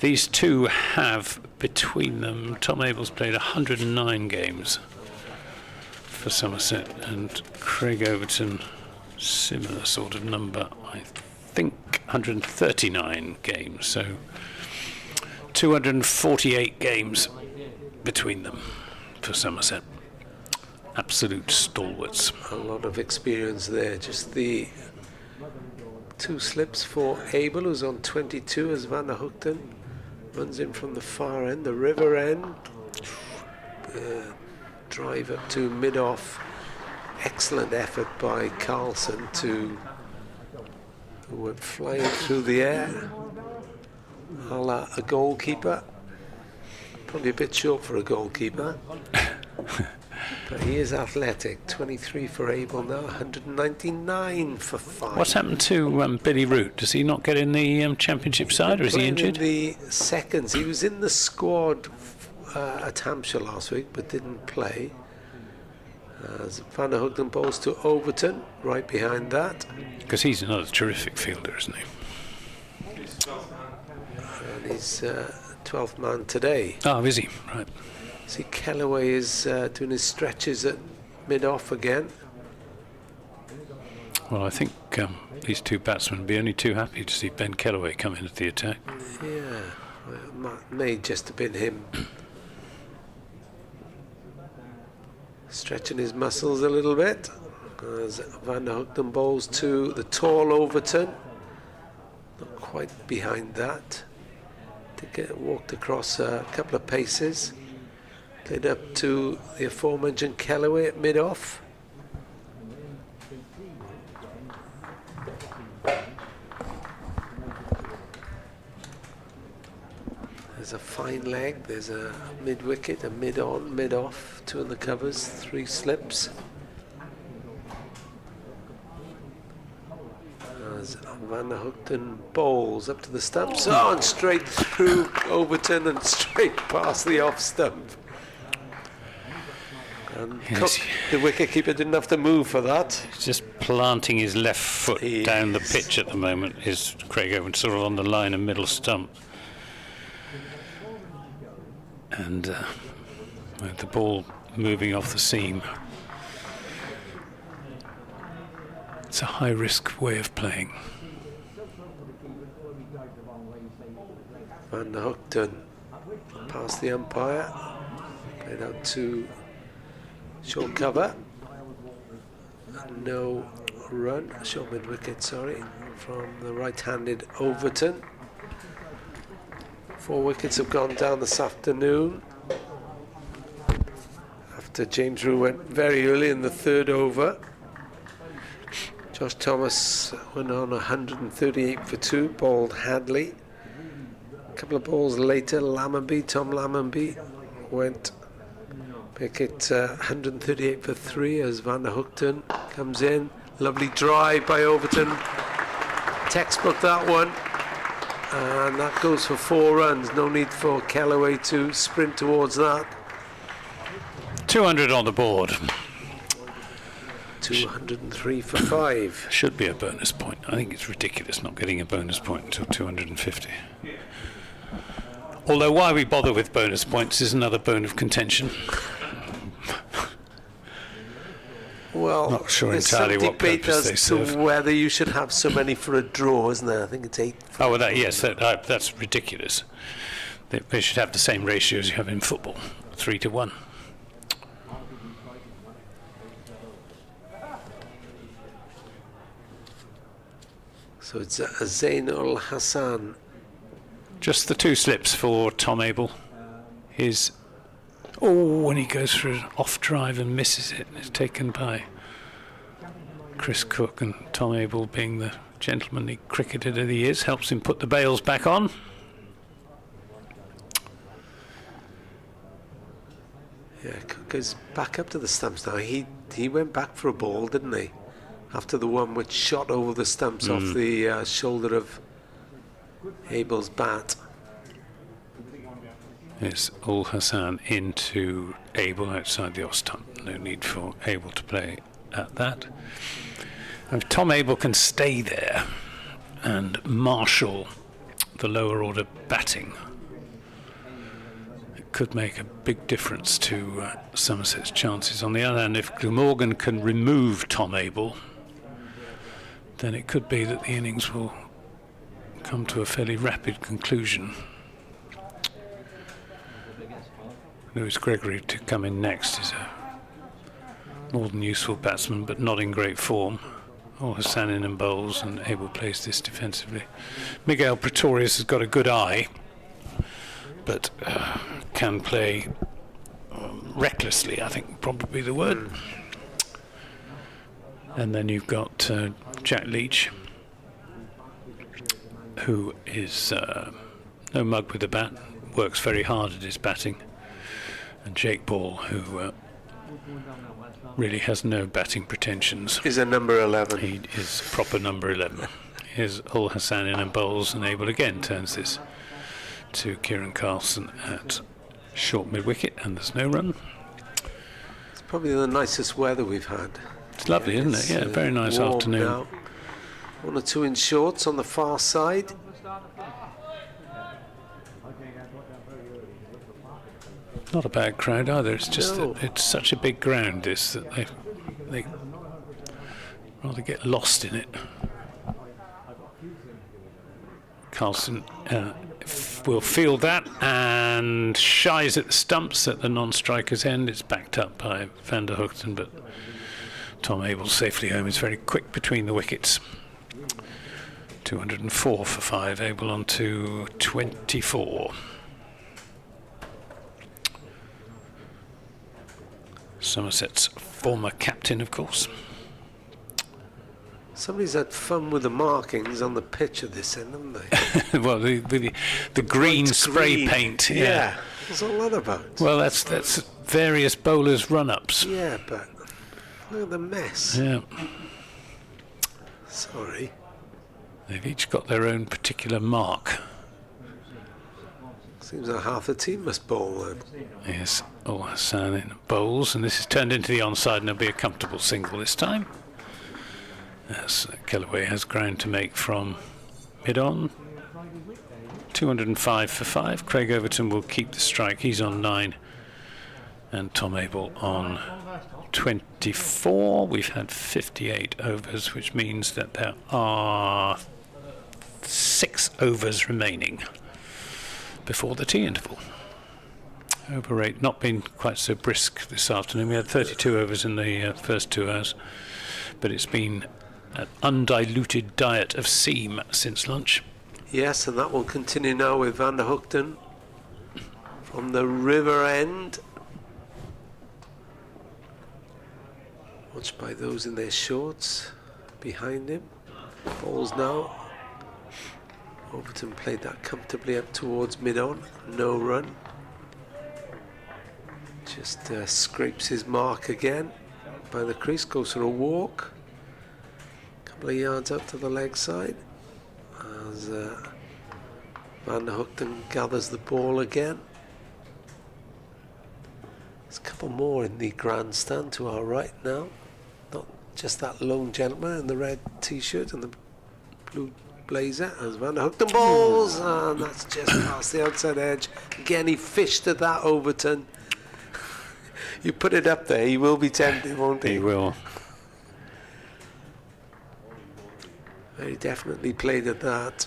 These two have, between them, Tom Abel's played 109 games for Somerset, and Craig Overton, similar sort of number, I think 139 games, so 248 games between them for Somerset. Absolute stalwarts. A lot of experience there. Just the 2 slips for Abel, who's on 22 as Van der Hoogten. Runs in from the far end, the river end. Drive up to mid-off. Excellent effort by Carlson, who went flying through the air. A la a goalkeeper. Probably a bit short for a goalkeeper. But he is athletic. 23 for Abel now, 199 for 5. What's happened to Billy Root? Does he not get in the championship side, or is he injured? In the seconds. He was in the squad at Hampshire last week, but didn't play. As Van der Hoogten bowls to Overton, right behind that. Because he's another terrific fielder, isn't he? And he's 12th man today. Oh, is he? Right. See, Kellaway is doing his stretches at mid-off again. Well, I think these two batsmen would be only too happy to see Ben Kellaway come in at the attack. Yeah, well, it may just have been him stretching his muscles a little bit. As Van der Hoogten bowls to the tall Overton. Not quite behind that. Walked across a couple of paces. Played up to the aforementioned Kellaway at mid-off. There's a fine leg, there's a mid-wicket, a mid-on, mid-off, 2 in the covers, 3 slips. As Van der Hoogten bowls up to the stumps, and straight through Overton and straight past the off stump. And Yes. Cook, the wicketkeeper, didn't have to move for that. He's just planting his left foot down the pitch at the moment. Is Craig Owen sort of on the line of middle stump, and with the ball moving off the seam. It's a high-risk way of playing. Van der Hoogten past the umpire, played out to short cover. No run, short mid wicket, sorry, from the right-handed Overton. 4 wickets have gone down this afternoon after James Rew went very early in the 3rd over. Josh Thomas went on 138 for 2, bowled Hadley. A couple of balls later, Lammonby, Tom Lammonby, went wicket 138 for 3 as Van der Hoogten comes in. Lovely drive by Overton. Textbook that one. And that goes for 4 runs. No need for Kellaway to sprint towards that. 200 on the board. 203 for 5. Should be a bonus point. I think it's ridiculous not getting a bonus point until 250. Although why we bother with bonus points is another bone of contention. Well, Not sure there's entirely some what debate purpose they as to serve. whether you should have so many for a draw, isn't there? I think it's 8. Oh, well, that's ridiculous. They should have the same ratios you have in football, 3 to 1. So it's Zain-ul Hassan. Just the 2 slips for Tom Abel. When he goes for an off drive and misses it, it's taken by Chris Cook, and Tom Abel, being the gentlemanly cricketer that he is, helps him put the bails back on. Yeah, Cook goes back up to the stumps now. He went back for a ball, didn't he? After the one which shot over the stumps off the shoulder of Abel's bat. Yes, Ul Hassan into Abel outside the off stump. No need for Abel to play at that. And if Tom Abel can stay there and marshal the lower order batting, it could make a big difference to Somerset's chances. On the other hand, if Glamorgan can remove Tom Abel, then it could be that the innings will come to a fairly rapid conclusion. Lewis Gregory to come in next is a more than useful batsman, but not in great form. Hassan in and bowls, and Abel plays this defensively. Miguel Pretorius has got a good eye, but can play recklessly, I think probably the word. And then you've got Jack Leach, who is no mug with the bat, works very hard at his batting. And Jake Ball, who really has no batting pretensions. Is a number 11. He is proper number 11. Here's Ul Hassan in and bowls, and Abel again turns this to Kieran Carlson at short mid-wicket, and there's no run. It's probably the nicest weather we've had. It's lovely, isn't it? Yeah, very nice warm afternoon. Now. 1 or 2 in shorts on the far side. Not a bad crowd either. It's just No. that it's such a big ground, this, that they rather get lost in it. Carlson will field that and shies at the stumps at the non-striker's end. It's backed up by Van der Hoogten, but Tom Abel safely home. Is very quick between the wickets. 204 for 5, Abel on to 24. Somerset's former captain, of course. Somebody's had fun with the markings on the pitch at this end, haven't they? Well, the green spray green. paint. Yeah. What's all that about? Well, that's various bowlers' run-ups. Yeah, but look at the mess. Yeah. Sorry. They've each got their own particular mark. Seems like half the team must bowl then. Yes. Oh, Hassan in bowls, and this is turned into the onside, and it'll be a comfortable single this time. As Kellaway has ground to make from mid-on. 205 for 5. Craig Overton will keep the strike. He's on 9. And Tom Abel on 24. We've had 58 overs, which means that there are 6 overs remaining before the tea interval. Over rate not been quite so brisk this afternoon. We had 32 overs in the first 2 hours, but it's been an undiluted diet of seam since lunch. Yes, and that will continue now with Van der Hoogten from the river end. Watched by those in their shorts behind him. Balls now. Overton played that comfortably up towards mid-on. No run. Just scrapes his mark again by the crease. Goes for a walk. Couple of yards out to the leg side. As Van der Hoogten gathers the ball again. There's a couple more in the grandstand to our right now. Not just that lone gentleman in the red t-shirt and the blue blazer as Van der Hoogten balls, and that's just past the outside edge. Again, he fished at that, Overton. You put it up there, he will be tempted, won't he? He will. Very definitely played at that.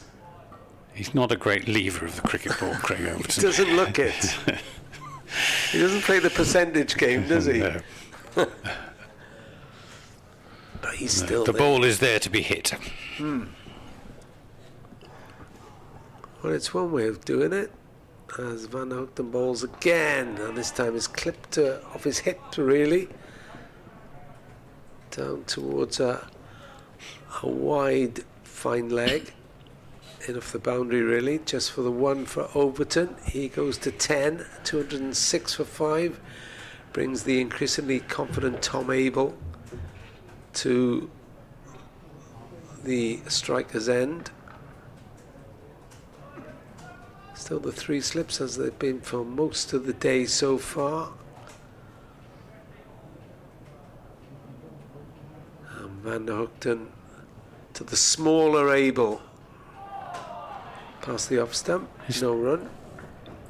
He's not a great lever of the cricket ball, Craig Overton. He doesn't look it. He doesn't play the percentage game, does he? No. But he's still The there. ball is there to be hit. Well, it's one way of doing it. As Van der Hoogten balls again, and this time it's clipped off his hip, really. Down towards a wide, fine leg. In off the boundary, really, just for the one for Overton. He goes to 10, 206 for 5. Brings the increasingly confident Tom Abel to the striker's end. Still the 3 slips as they've been for most of the day so far. And Van der Hoogten to the smaller Abel. Past the off stump, no run.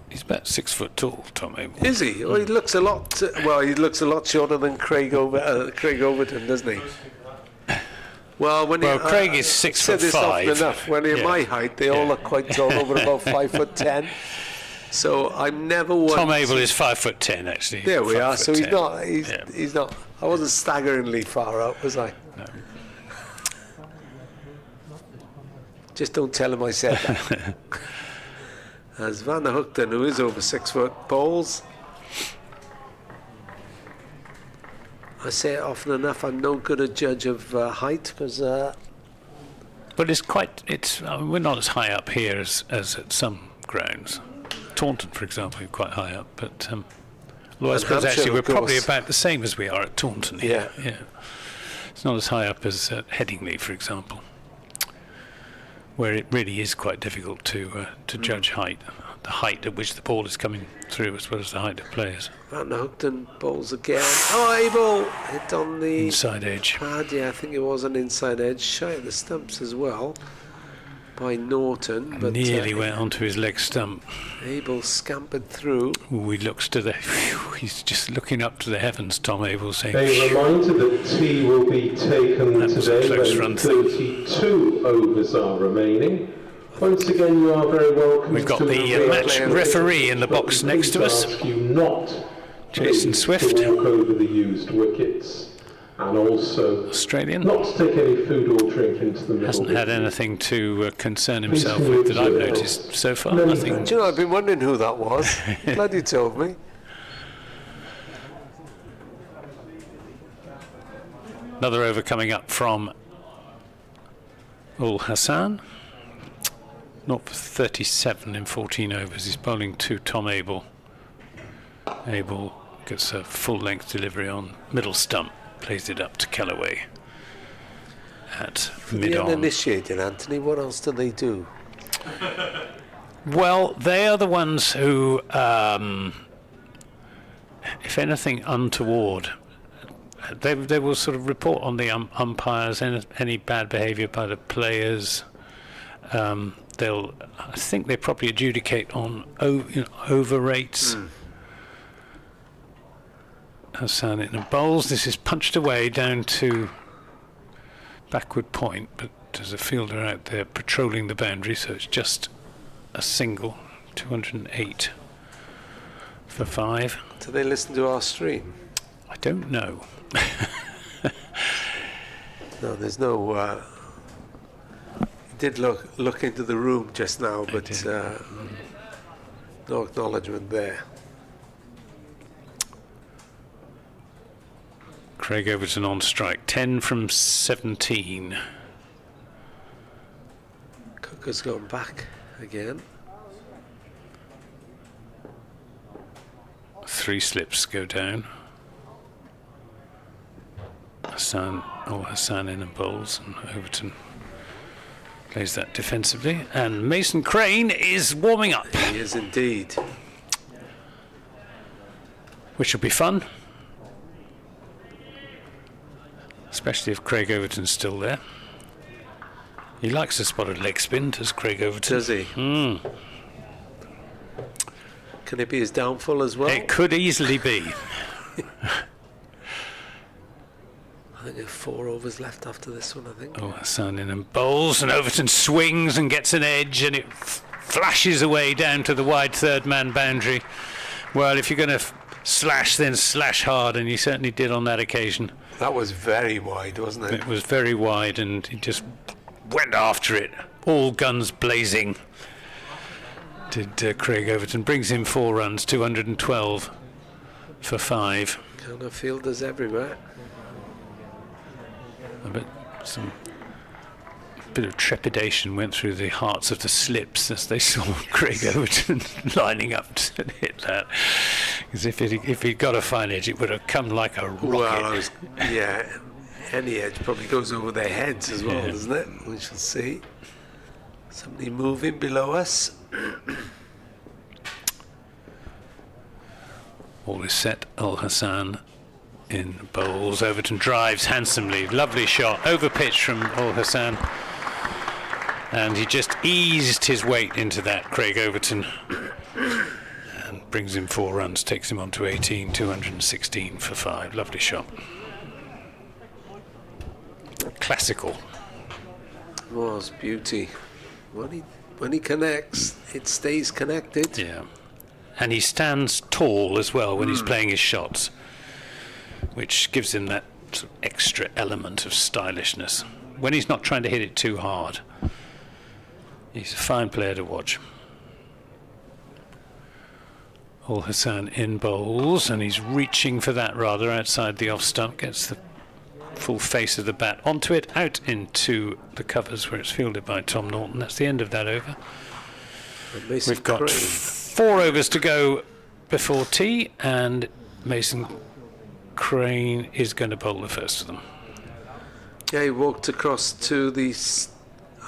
He's about 6 foot tall, Tom Abel. Is he? Well, he looks a lot. Well, he looks a lot shorter than Craig Overton, doesn't he? Well, Craig is 6 foot 5. Often enough. When you're my height, they all look quite tall, over about 5'10". So I'm never one. Tom Abel is 5'10", actually. There we are. So 5'10". he's not. I wasn't staggeringly far out, was I? No. Just don't tell him I said that. As Van der Hoogten, who is over 6 foot, bowls. I say it often enough, I'm no good a judge of height, because... But we're not as high up here as at some grounds. Taunton, for example, is quite high up, but... although I suppose actually we're probably about the same as we are at Taunton here. Yeah. It's not as high up as at Headingley, for example, where it really is quite difficult to judge height, the height at which the ball is coming through, as well as the height of players. Van der Hoogten bowls again. Oh, Abel hit on the Inside edge. pad. Yeah, I think it was an inside edge, shy of the stumps as well by Norton. But Nearly went onto his leg stump. Abel scampered through. Ooh, he looks to the... he's just looking up to the heavens, Tom Abel, saying... A reminder that tea will be taken That was a today close when run. 32 overs are remaining. Once again, you are very welcome. We've got to the match referee in the box next to us. Ask you not Jason please, Swift. to walk over the used wickets. and also Australian. not to take any food or drink into the middle. Hasn't had anything to concern himself with that I've noticed so far. Nothing. Do you know, I've been wondering who that was. Glad you told me. Another over coming up from Ul Hassan. Not for 37 in 14 overs. He's bowling to Tom Abel. Abel gets a full-length delivery on middle stump. Plays it up to Callaway at mid-on. The uninitiated, Anthony, what else do they do? Well, they are the ones who, if anything untoward, they will sort of report on the umpires, any bad behaviour by the players. I think they probably adjudicate on over rates. Hassan in the bowls. This is punched away down to backward point, but there's a fielder out there patrolling the boundary, so it's just a single. 208 for 5. Do they listen to our stream? I don't know. No, there's no. Did look into the room just now, but no acknowledgement there. Craig Overton on strike, 10 from 17. Cooker's gone back again. 3 slips go down. Hassan in and bowls, and Overton plays that defensively. And Mason Crane is warming up. He is indeed. Which will be fun. Especially if Craig Overton's still there. He likes a spotted leg spin, does Craig Overton? Does he? Can it be his downfall as well? It could easily be. I think there are 4 overs left after this one, I think. Oh, Hassan in and bowls, and Overton swings and gets an edge, and it flashes away down to the wide third man boundary. Well, if you're going to slash, then slash hard, and he certainly did on that occasion. That was very wide, wasn't it? It was very wide, and he just went after it, all guns blazing. Did Craig Overton. Brings in 4 runs, 212 for 5. Kind of fielders everywhere. I bet some bit of trepidation went through the hearts of the slips as they saw Craig Overton lining up to hit that. Because if he'd got a fine edge, it would have come like a rocket. Well, any edge probably goes over their heads as well, doesn't it? We shall see. Somebody moving below us. All is set. Ul Hassan in bowls. Overton drives handsomely. Lovely shot. Over pitch from Ul Hassan. And he just eased his weight into that, Craig Overton. And brings in 4 runs. Takes him on to 18. 216 for 5. Lovely shot. Classical. Was beauty. When he connects, it stays connected. Yeah. And he stands tall as well when he's playing his shots, which gives him that sort of extra element of stylishness. When he's not trying to hit it too hard, he's a fine player to watch. Ul Hassan in bowls, and he's reaching for that rather outside the off stump, gets the full face of the bat onto it, out into the covers where it's fielded by Tom Norton. That's the end of that over. We've got 4 overs to go before tea, and Mason Crane is going to bowl the first of them. Yeah, he walked across to the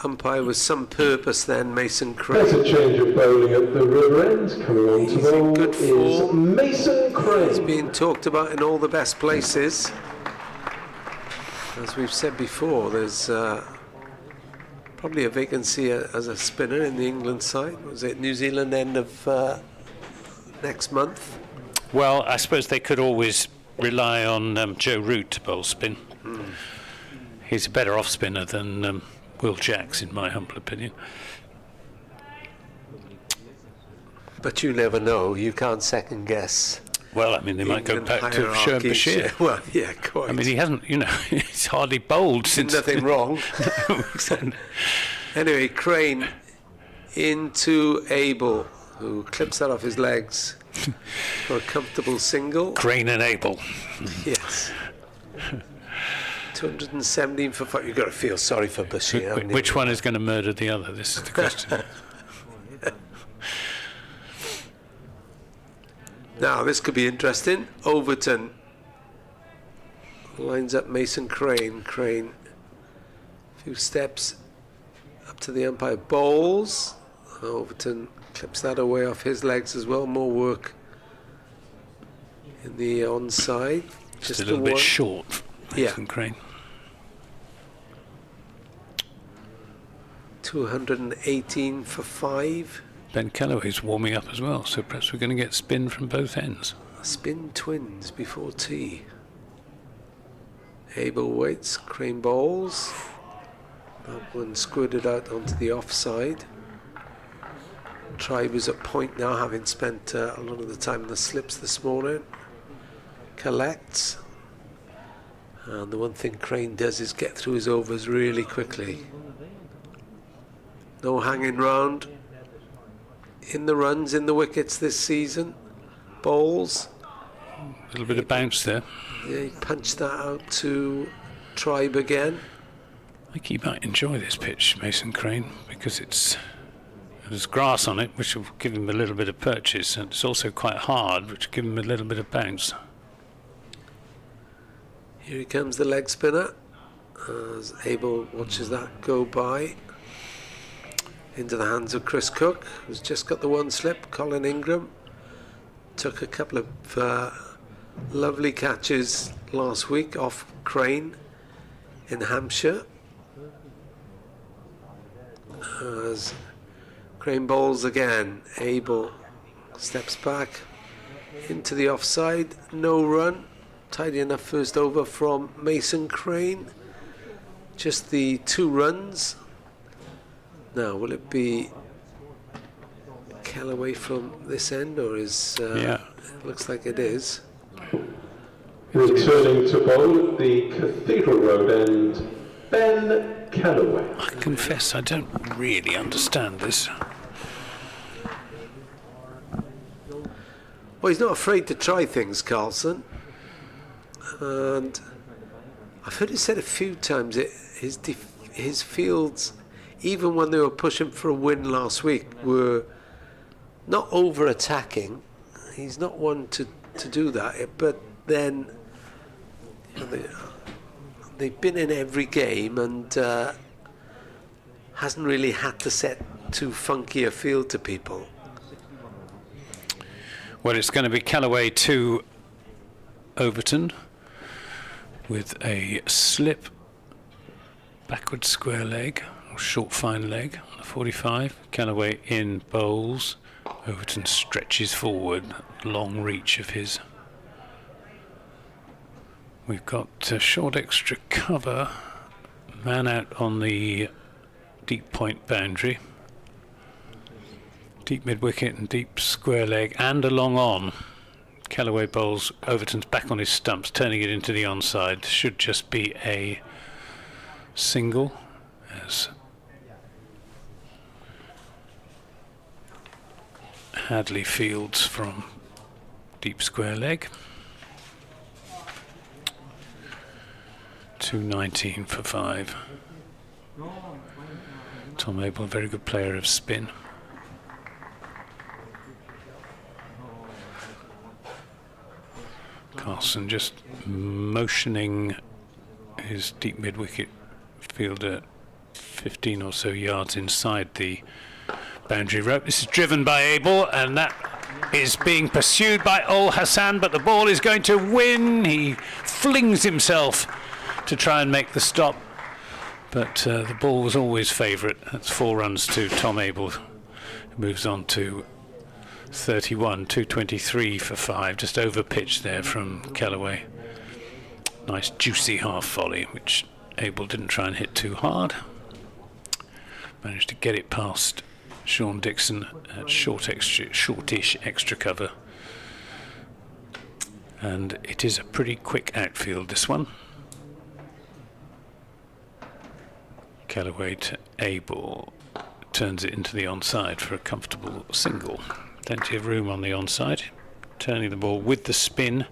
umpire with some purpose then, Mason Crane. There's a change of bowling at the river end. Coming on to bowl good is form. Mason Crane. He's being talked about in all the best places. As we've said before, there's probably a vacancy as a spinner in the England side. Was it New Zealand end of next month? Well, I suppose they could always rely on Joe Root to bowl spin. He's a better off spinner than Will Jacks, in my humble opinion. But you never know. You can't second guess. Well, I mean, they might go England back to Sherm hierarchies. Bashir. Well, yeah, quite. I mean, he hasn't, he's hardly bowled since. Nothing wrong. Anyway, Crane into Abel, who clips that off his legs for a comfortable single. Crane and Abel. Yes. 217 for 5. You've got to feel sorry for Bashir. haven't you? Which one is going to murder the other? This is the question. Now, this could be interesting. Overton lines up Mason Crane. Crane, a few steps up to the umpire. Bowls. Overton clips that away off his legs as well. More work in the onside. Just a little bit short. Yeah. Mason Crane. 218 for 5. Ben Callaway's warming up as well, so perhaps we're going to get spin from both ends. Spin twins before tea. Abel waits, Crane bowls. That one squirted out onto the offside. Tribe is at point now, having spent a lot of the time in the slips this morning. Collects. And the one thing Crane does is get through his overs really quickly. No hanging round. In the runs, in the wickets this season. Bowls. A little bit of bounce there. Yeah, he punched that out to Tribe again. I think he might enjoy this pitch, Mason Crane, because there's grass on it, which will give him a little bit of purchase, and it's also quite hard, which will give him a little bit of bounce. Here he comes, the leg spinner, as Abel watches that go by. Into the hands of Chris Cook, who's just got the one slip. Colin Ingram took a couple of lovely catches last week off Crane in Hampshire. As Crane bowls again, Abel steps back into the offside. No run. Tidy enough first over from Mason Crane. Just the 2 runs. Now, will it be Callaway from this end, or is... Yeah. It looks like it is. Returning to bowl at the Cathedral Road end, Ben Callaway. I confess I don't really understand this. Well, he's not afraid to try things, Carlson. And I've heard it said a few times, his fields, even when they were pushing for a win last week, were not over-attacking. He's not one to do that, but then they've been in every game and hasn't really had to set too funky a field to people. Well, it's going to be Callaway to Overton with a slip, backward square leg, or short fine leg on the 45. Callaway in bowls. Overton stretches forward, long reach of his. We've got short extra cover, man out on the deep point boundary. Deep mid wicket and deep square leg and a long on. Callaway bowls, Overton's back on his stumps, turning it into the onside. Should just be a single as Hadley fields from deep square leg. 219 for 5. Tom Abel, a very good player of spin. Carlson just motioning his deep mid-wicket fielder 15 or so yards inside the boundary rope. This is driven by Abel, and that is being pursued by Ul Hassan, but the ball is going to win. He flings himself to try and make the stop, but the ball was always favourite. That's 4 runs to Tom Abel. Moves on to 31, 223 for 5, just over pitch there from Callaway. Nice juicy half volley, which Abel didn't try and hit too hard. Managed to get it past Sean Dixon at shortish extra cover. And it is a pretty quick outfield, this one. Callaway to Abel, turns it into the onside for a comfortable single. Plenty of room on the onside, turning the ball with the spin.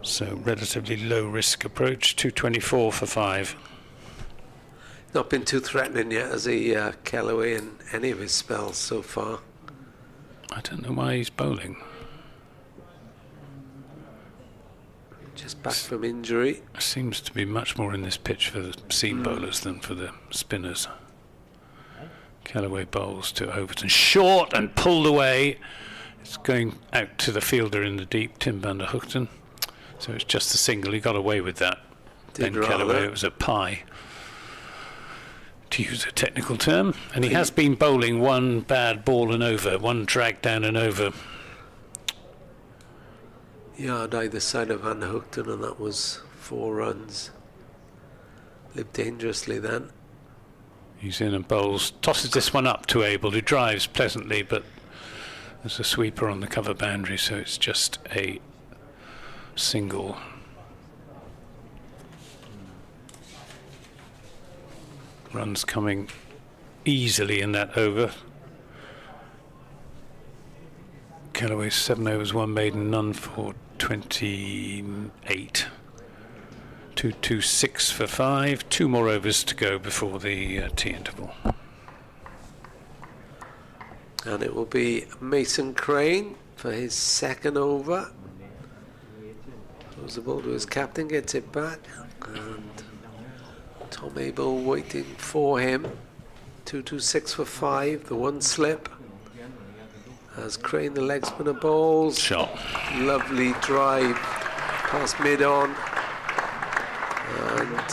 So relatively low risk approach, 224 for 5. Not been too threatening yet, has he, Callaway, in any of his spells so far? I don't know why he's bowling. Just back from injury. Seems to be much more in this pitch for the seam bowlers than for the spinners. Callaway bowls to Overton, short and pulled away. It's going out to the fielder in the deep, Tim van der Hoogten. So it's just a single. He got away with that. Ben Callaway, it was a pie, to use a technical term. And he has been bowling one bad ball and over, one drag down and over. Yard either side of Van der Hoogten, and that was 4 runs. Lived dangerously then. He's in and bowls, tosses this one up to Abel, who drives pleasantly, but there's a sweeper on the cover boundary, so it's just a single. Runs coming easily in that over. Callaway 7 overs, 1 maiden, none for 28. 226 for 5. 2 more overs to go before the tea interval. And it will be Mason Crane for his 2nd over. Throws the ball to his captain, gets it back, and Tom Abel waiting for him. 226 for 5, the 1 slip. As Crane, the leg spinner, bowls. Shot. Lovely drive past mid-on. And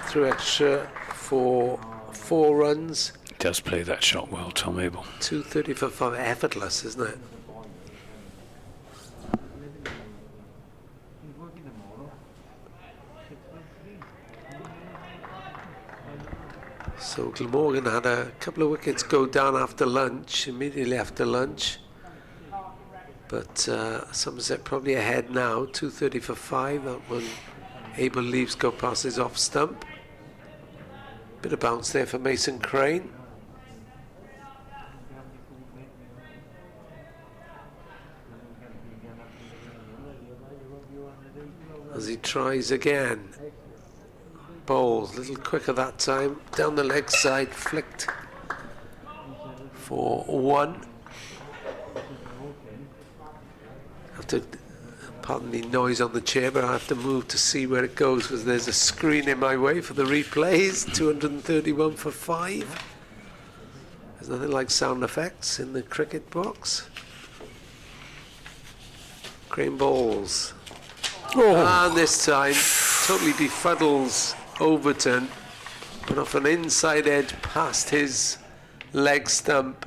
through extra for 4 runs. He does play that shot well, Tom Abel. 230 for 5, effortless, isn't it? So Glamorgan had a couple of wickets go down after lunch, immediately after lunch. But Somerset probably ahead now, 230 for 5. That one, Abel leaves go past his off stump. Bit of bounce there for Mason Crane. As he tries again. Bowls, a little quicker that time. Down the leg side, flicked for 1. Have to, pardon the noise on the chair, but I have to move to see where it goes because there's a screen in my way for the replays. 231 for 5. There's nothing like sound effects in the cricket box. Crane bowls. And this time, totally befuddles Overton. Went off an inside edge past his leg stump.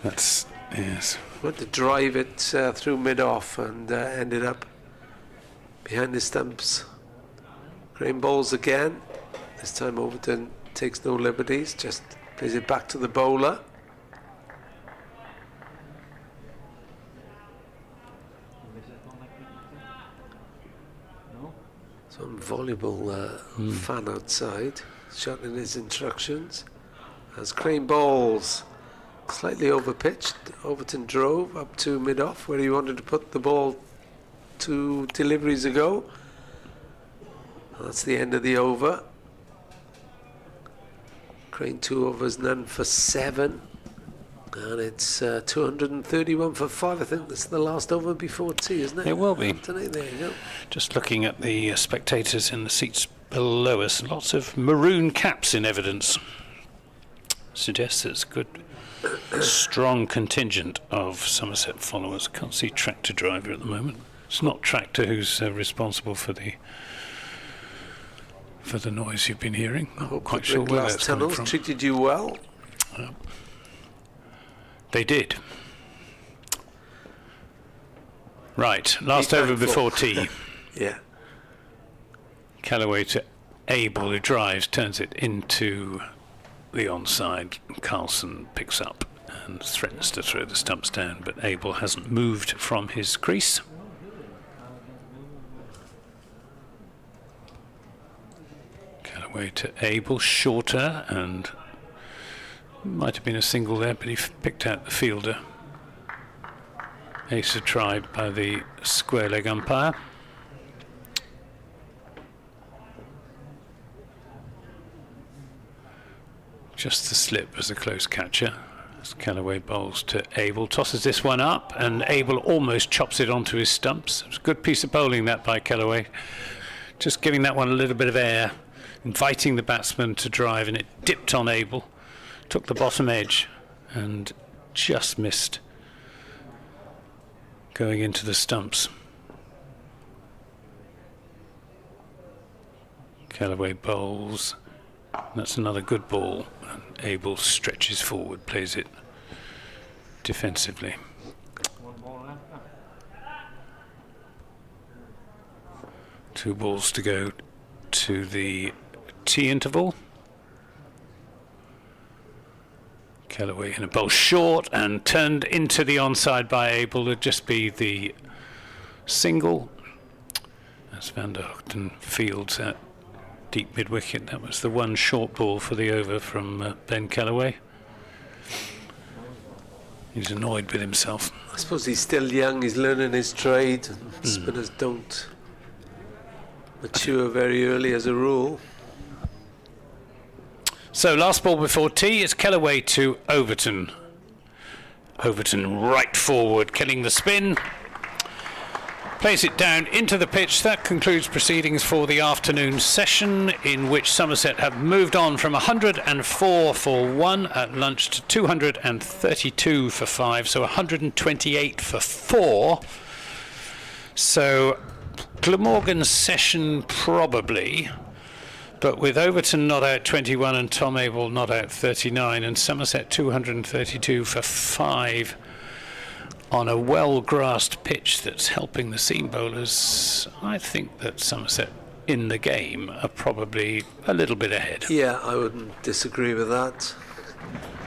That's, yes. Went to drive it through mid-off and ended up behind the stumps. Crane bowls again. This time Overton takes no liberties, just plays it back to the bowler. Some volleyball fan outside, shouting his instructions. As Crane bowls, slightly overpitched. Overton drove up to mid-off where he wanted to put the ball 2 deliveries ago. And that's the end of the over. Crane 2 overs, none for 7. And it's 231 for 5. I think that's the last over before tea, isn't it? It will be. There you go. Just looking at the spectators in the seats below us, lots of maroon caps in evidence. Suggests it's a good, strong contingent of Somerset followers. Can't see Tractor Driver at the moment. It's not Tractor who's responsible for the noise you've been hearing. I'm not quite sure where that's coming from. Treated you well. They did. Right, last over before tea. Yeah. Callaway to Abel, who drives, turns it into the onside. Carlson picks up and threatens to throw the stumps down, but Abel hasn't moved from his crease. Callaway to Abel, shorter, and might have been a single there, but he picked out the fielder. Ace a try by the square leg umpire. Just the slip as a close catcher. As Callaway bowls to Abel, tosses this one up, and Abel almost chops it onto his stumps. It was a good piece of bowling that by Callaway. Just giving that one a little bit of air, inviting the batsman to drive, and it dipped on Abel, took the bottom edge, and just missed going into the stumps. Callaway bowls. That's another good ball. And Abel stretches forward, plays it defensively. Two balls to go to the tea interval. Callaway in a bowl short and turned into the onside by Abel. It'd just be the single as Van der Hoogten fields at deep mid-wicket. That was the one short ball for the over from Ben Callaway. He's annoyed with himself. I suppose he's still young, he's learning his trade. Spinners don't mature very early as a rule. So last ball before tea is Callaway to Overton. Overton right forward, killing the spin. Plays it down into the pitch. That concludes proceedings for the afternoon session, in which Somerset have moved on from 104 for 1 at lunch to 232 for 5, so 128 for 4. So Glamorgan's session probably, but with Overton not out 21 and Tom Abel not out 39, and Somerset 232 for 5 on a well-grassed pitch that's helping the seam bowlers, I think that Somerset in the game are probably a little bit ahead. Yeah, I wouldn't disagree with that.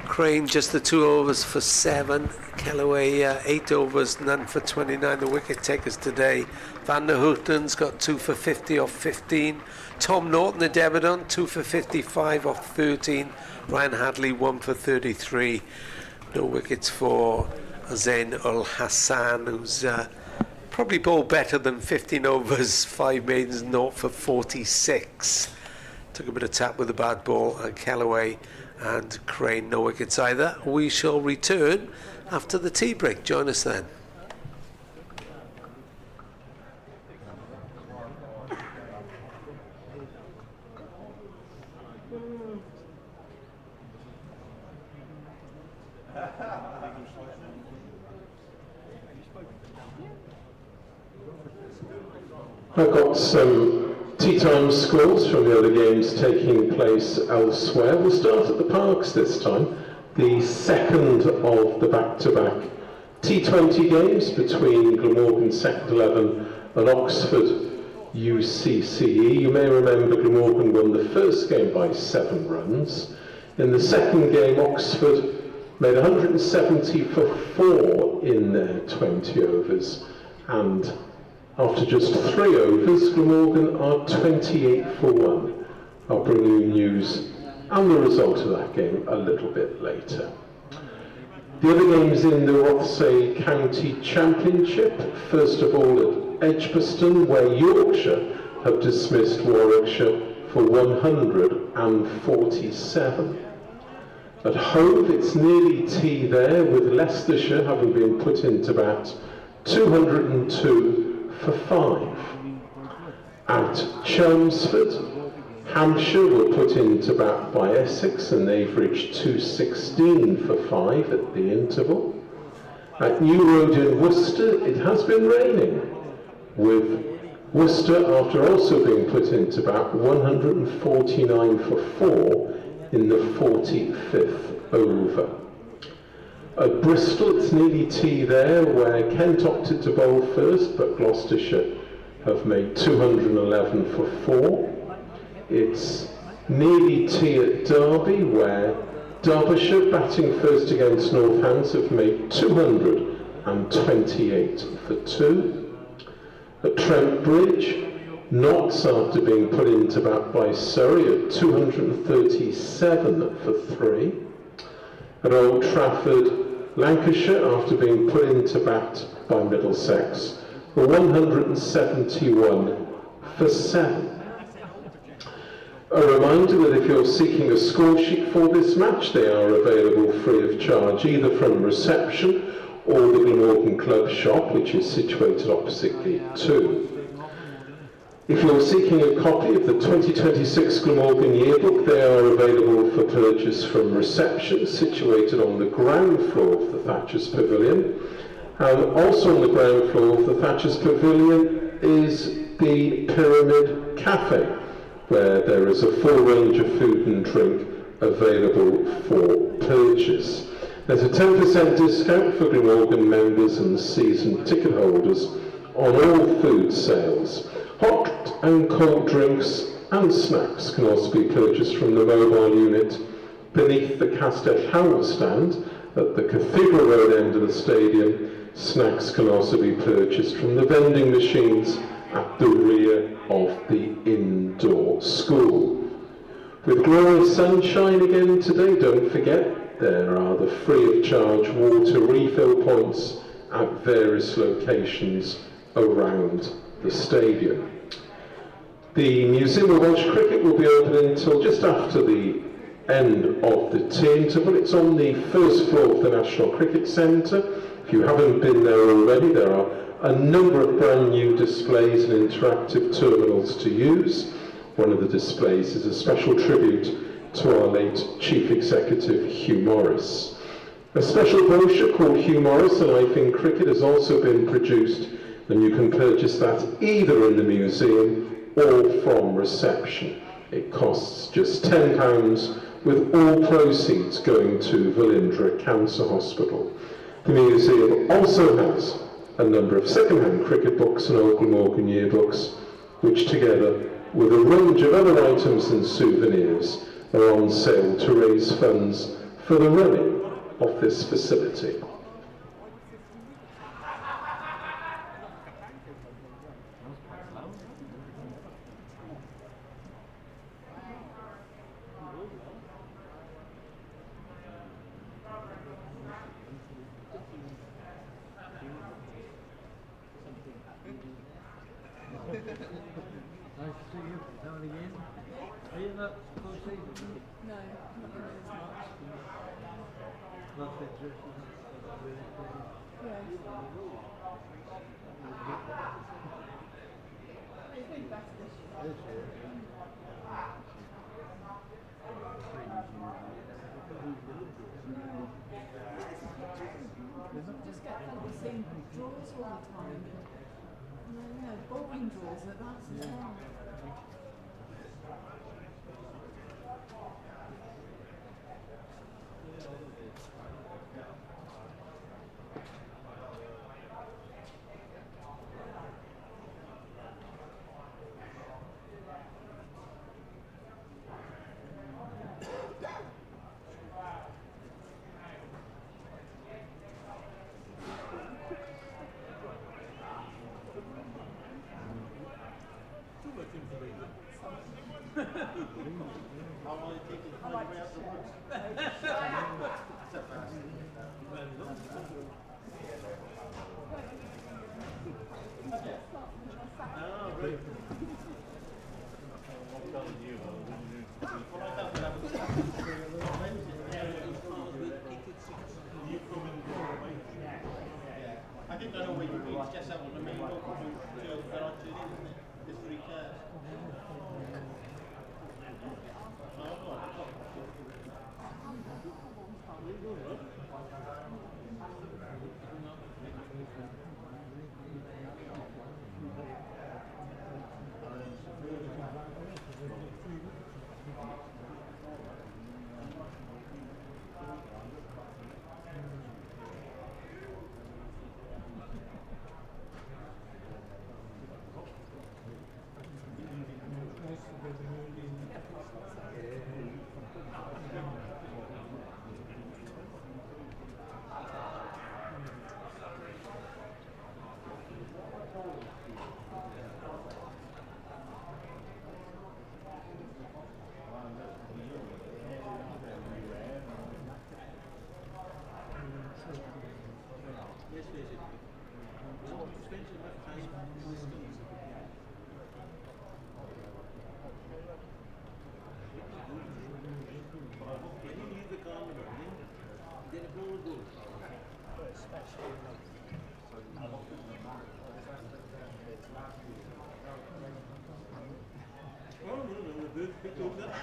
Crane just the 2 overs for 7. Callaway 8 overs, none for 29. The wicket takers today. Van der Hoogten's got 2 for 50 off 15. Tom Norton, the debutant, 2 for 55 off 13. Ryan Hadley 1 for 33. No wickets for Zain ul Hassan, who's probably bowled better than 15 overs, 5 maidens, 0 for 46. Took a bit of tap with the bad ball, and Callaway and Crane no wickets either. We shall return after the tea break. Join us then. I've got some tea time scores from the other games taking place elsewhere. We'll start at the Parks this time, the second of the back-to-back T20 games between Glamorgan second 11 and Oxford UCCE. You may remember Glamorgan won the first game by 7 runs. In the second game, Oxford made 170 for 4 in their 20 overs, and after just 3 overs, Glamorgan are 28 for 1. I'll bring you news and the result of that game a little bit later. The other games in the Rothesay County Championship, first of all at Edgbaston, where Yorkshire have dismissed Warwickshire for 147. At Hove, it's nearly tea there, with Leicestershire having been put into bat 202 for 5. At Chelmsford, Hampshire were put into bat by Essex, and they've reached 216 for 5 at the interval. At New Road in Worcester, it has been raining, with Worcester, after also being put into bat, 149 for 4 in the 45th over. At Bristol, it's nearly tea there, where Kent opted to bowl first, but Gloucestershire have made 211 for 4. It's nearly tea at Derby, where Derbyshire, batting first against Northants, have made 228 for 2. At Trent Bridge, Notts, after being put into bat by Surrey, at 237 for 3. At Old Trafford, Lancashire, after being put into bat by Middlesex, were 171 for 7. A reminder that if you're seeking a score sheet for this match, they are available free of charge either from reception or the Glamorgan Club shop, which is situated opposite Gate 2. If you're seeking a copy of the 2026 Glamorgan Yearbook, they are available for purchase from reception, situated on the ground floor of the Thatcher's Pavilion. And also on the ground floor of the Thatcher's Pavilion is the Pyramid Cafe, where there is a full range of food and drink available for purchase. There's a 10% discount for Glamorgan members and season ticket holders on all food sales. Hot and cold drinks and snacks can also be purchased from the mobile unit beneath the Castell Howell stand at the Cathedral Road end of the stadium. Snacks can also be purchased from the vending machines at the rear of the indoor school. With glorious sunshine again today, don't forget there are the free of charge water refill points at various locations around the stadium. The Museum of Welsh Cricket will be open until just after the end of the tea interval. It's on the first floor of the National Cricket Centre. If you haven't been there already, there are a number of brand new displays and interactive terminals to use. One of the displays is a special tribute to our late Chief Executive Hugh Morris. A special brochure called Hugh Morris, A Life in Cricket has also been produced, and you can purchase that either in the museum or from reception. It costs just £10, with all proceeds going to Velindre Cancer Hospital. The museum also has a number of second-hand cricket books and old Glamorgan yearbooks, which together with a range of other items and souvenirs are on sale to raise funds for the running of this facility. Nice to see you down again. Are you not full season? No, not as much. Not interested. Yeah. It's been better this year. This year. Just get the same draws all the time. Boring draws at that as well. I think I know what you mean. It's just that one. I mean, what you do, there are two, isn't it? There's 3 cars. Oh, no, the bird picked up that.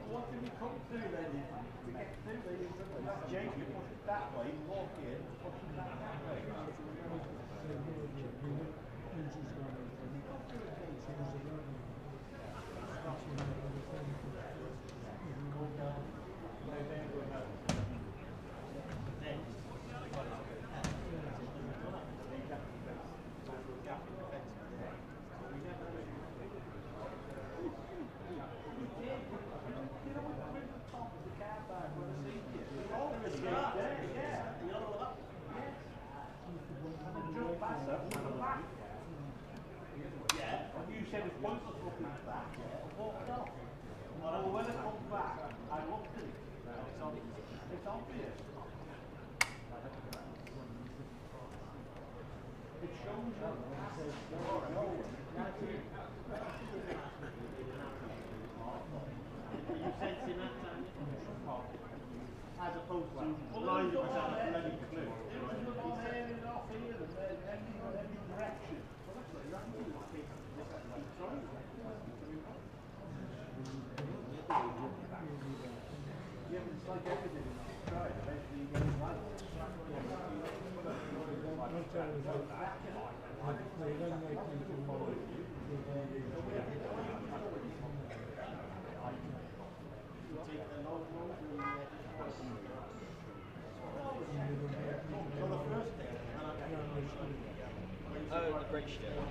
What did we come to then? Jake, you push it that way, walk in, push it that way. You said it's pointless looking at that, I walked off. Well, when I come back, I looked at it. It's obvious. It shows you. You sensing that time? As opposed to blinding myself with bloody clue. It was the one here and off here and every direction. Yeah, but it's like everything. Try it, eventually you get it right. Oh, the bridge still.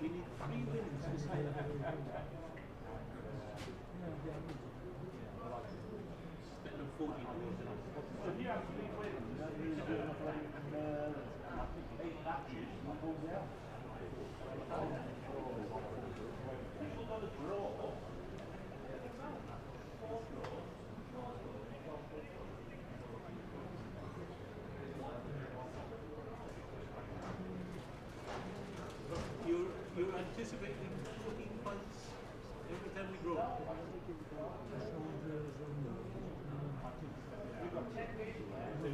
We need 3 wins to say that. Spent 40 wins. So if you have 3 wins, that means you're doing 8 matches, I pulled out. People got a draw. You're anticipating 14 points every time we draw. We've got 10 games left.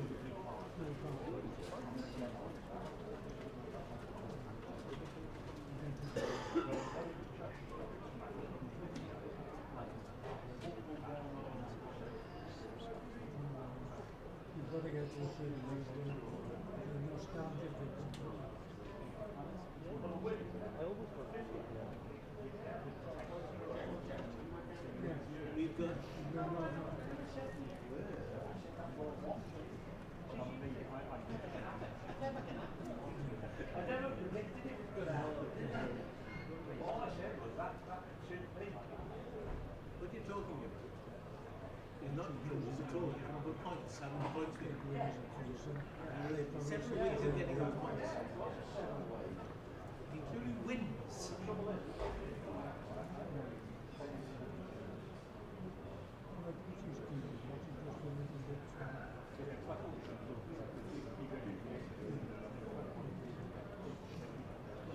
What are you talking about? He's not in cruises at all. You can't put points. 7 points with the cruises. 7 wins are getting those points. Including wins.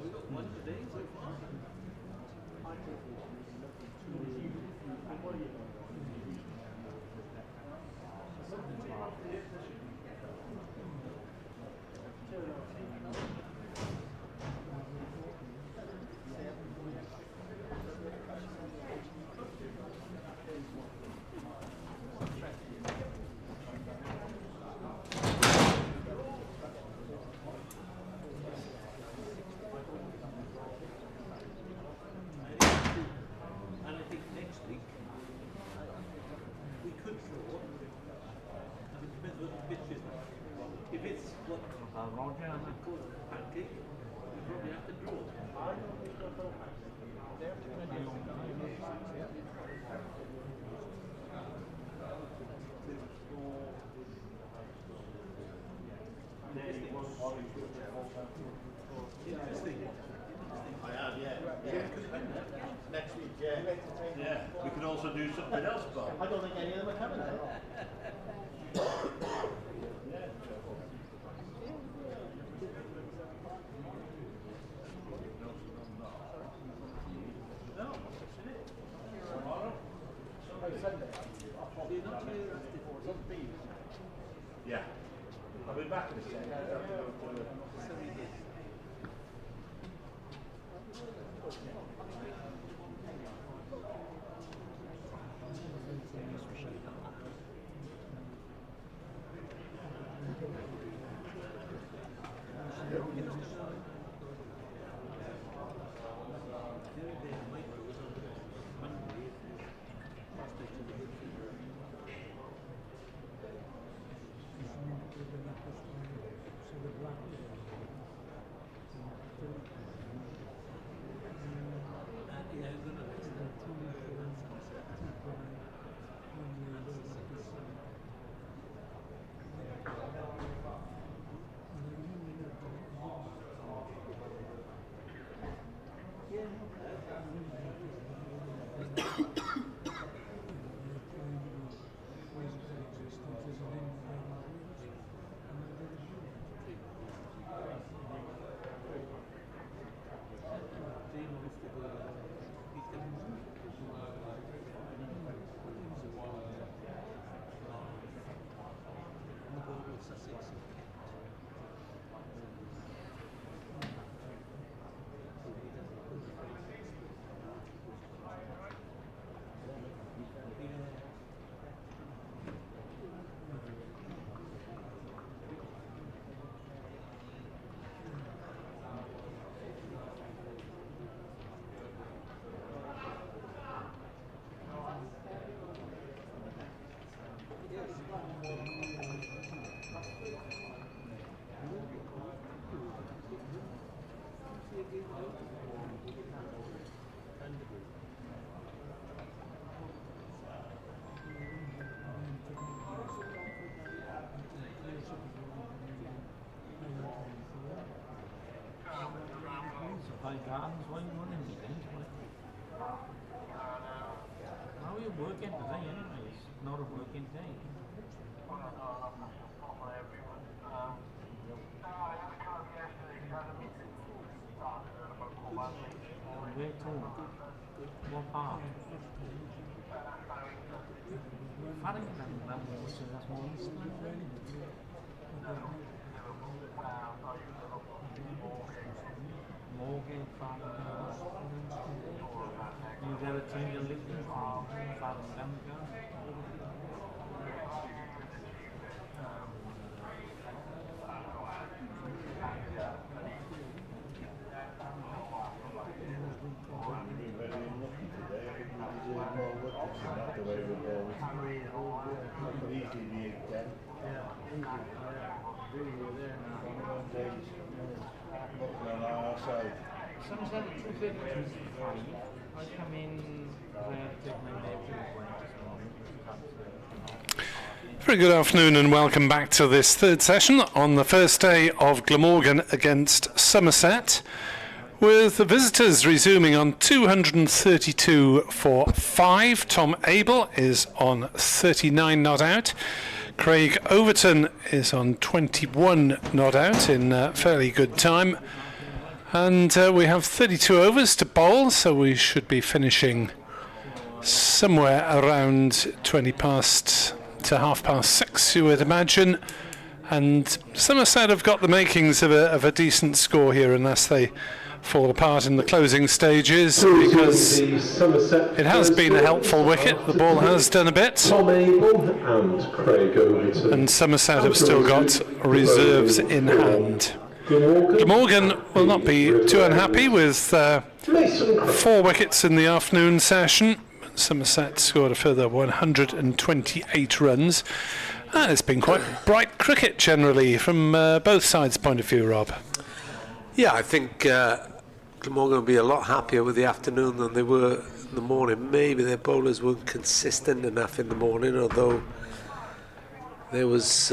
We've got one today so far. And I think next week we could draw. I mean, it depends what the pitch is. If it's what Rothesay calls a pancake, we probably have to draw. Interesting. I have, yeah. Next week, yeah. Yeah. We could also do something else, Bob. I don't think any of them are coming then. No, tomorrow? Sunday. So you're not here after Yeah. I'll be back in a second. Gardens, why are you running weekends? How are you working today anyway? It's not a working day. Where to? What part? Farrington, that's more east. Morgan, you've ever changed your liquid from Farrington? away with balls. That could easily be 8-10. One of those days. Looking on our side. Somerset 250. I come in there to take my name to the point this morning. Very good afternoon and welcome back to this third session on the first day of Glamorgan against Somerset, with the visitors resuming on 232 for 5. Tom Abel is on 39 not out. Craig Overton is on 21 not out in fairly good time. And we have 32 overs to bowl, so we should be finishing somewhere around 20 past to 6:30, you would imagine. And Somerset have got the makings of a decent score here, unless they fall apart in the closing stages, because it has been a helpful wicket. The ball has done a bit. Tom Abel and Craig Overton. And Somerset have still got reserves in hand. Glamorgan will not be too unhappy with 4 wickets in the afternoon session. Somerset scored a further 128 runs. It's been quite bright cricket generally from both sides' point of view, Rob. Yeah, I think Glamorgan will be a lot happier with the afternoon than they were in the morning. Maybe their bowlers weren't consistent enough in the morning, although there was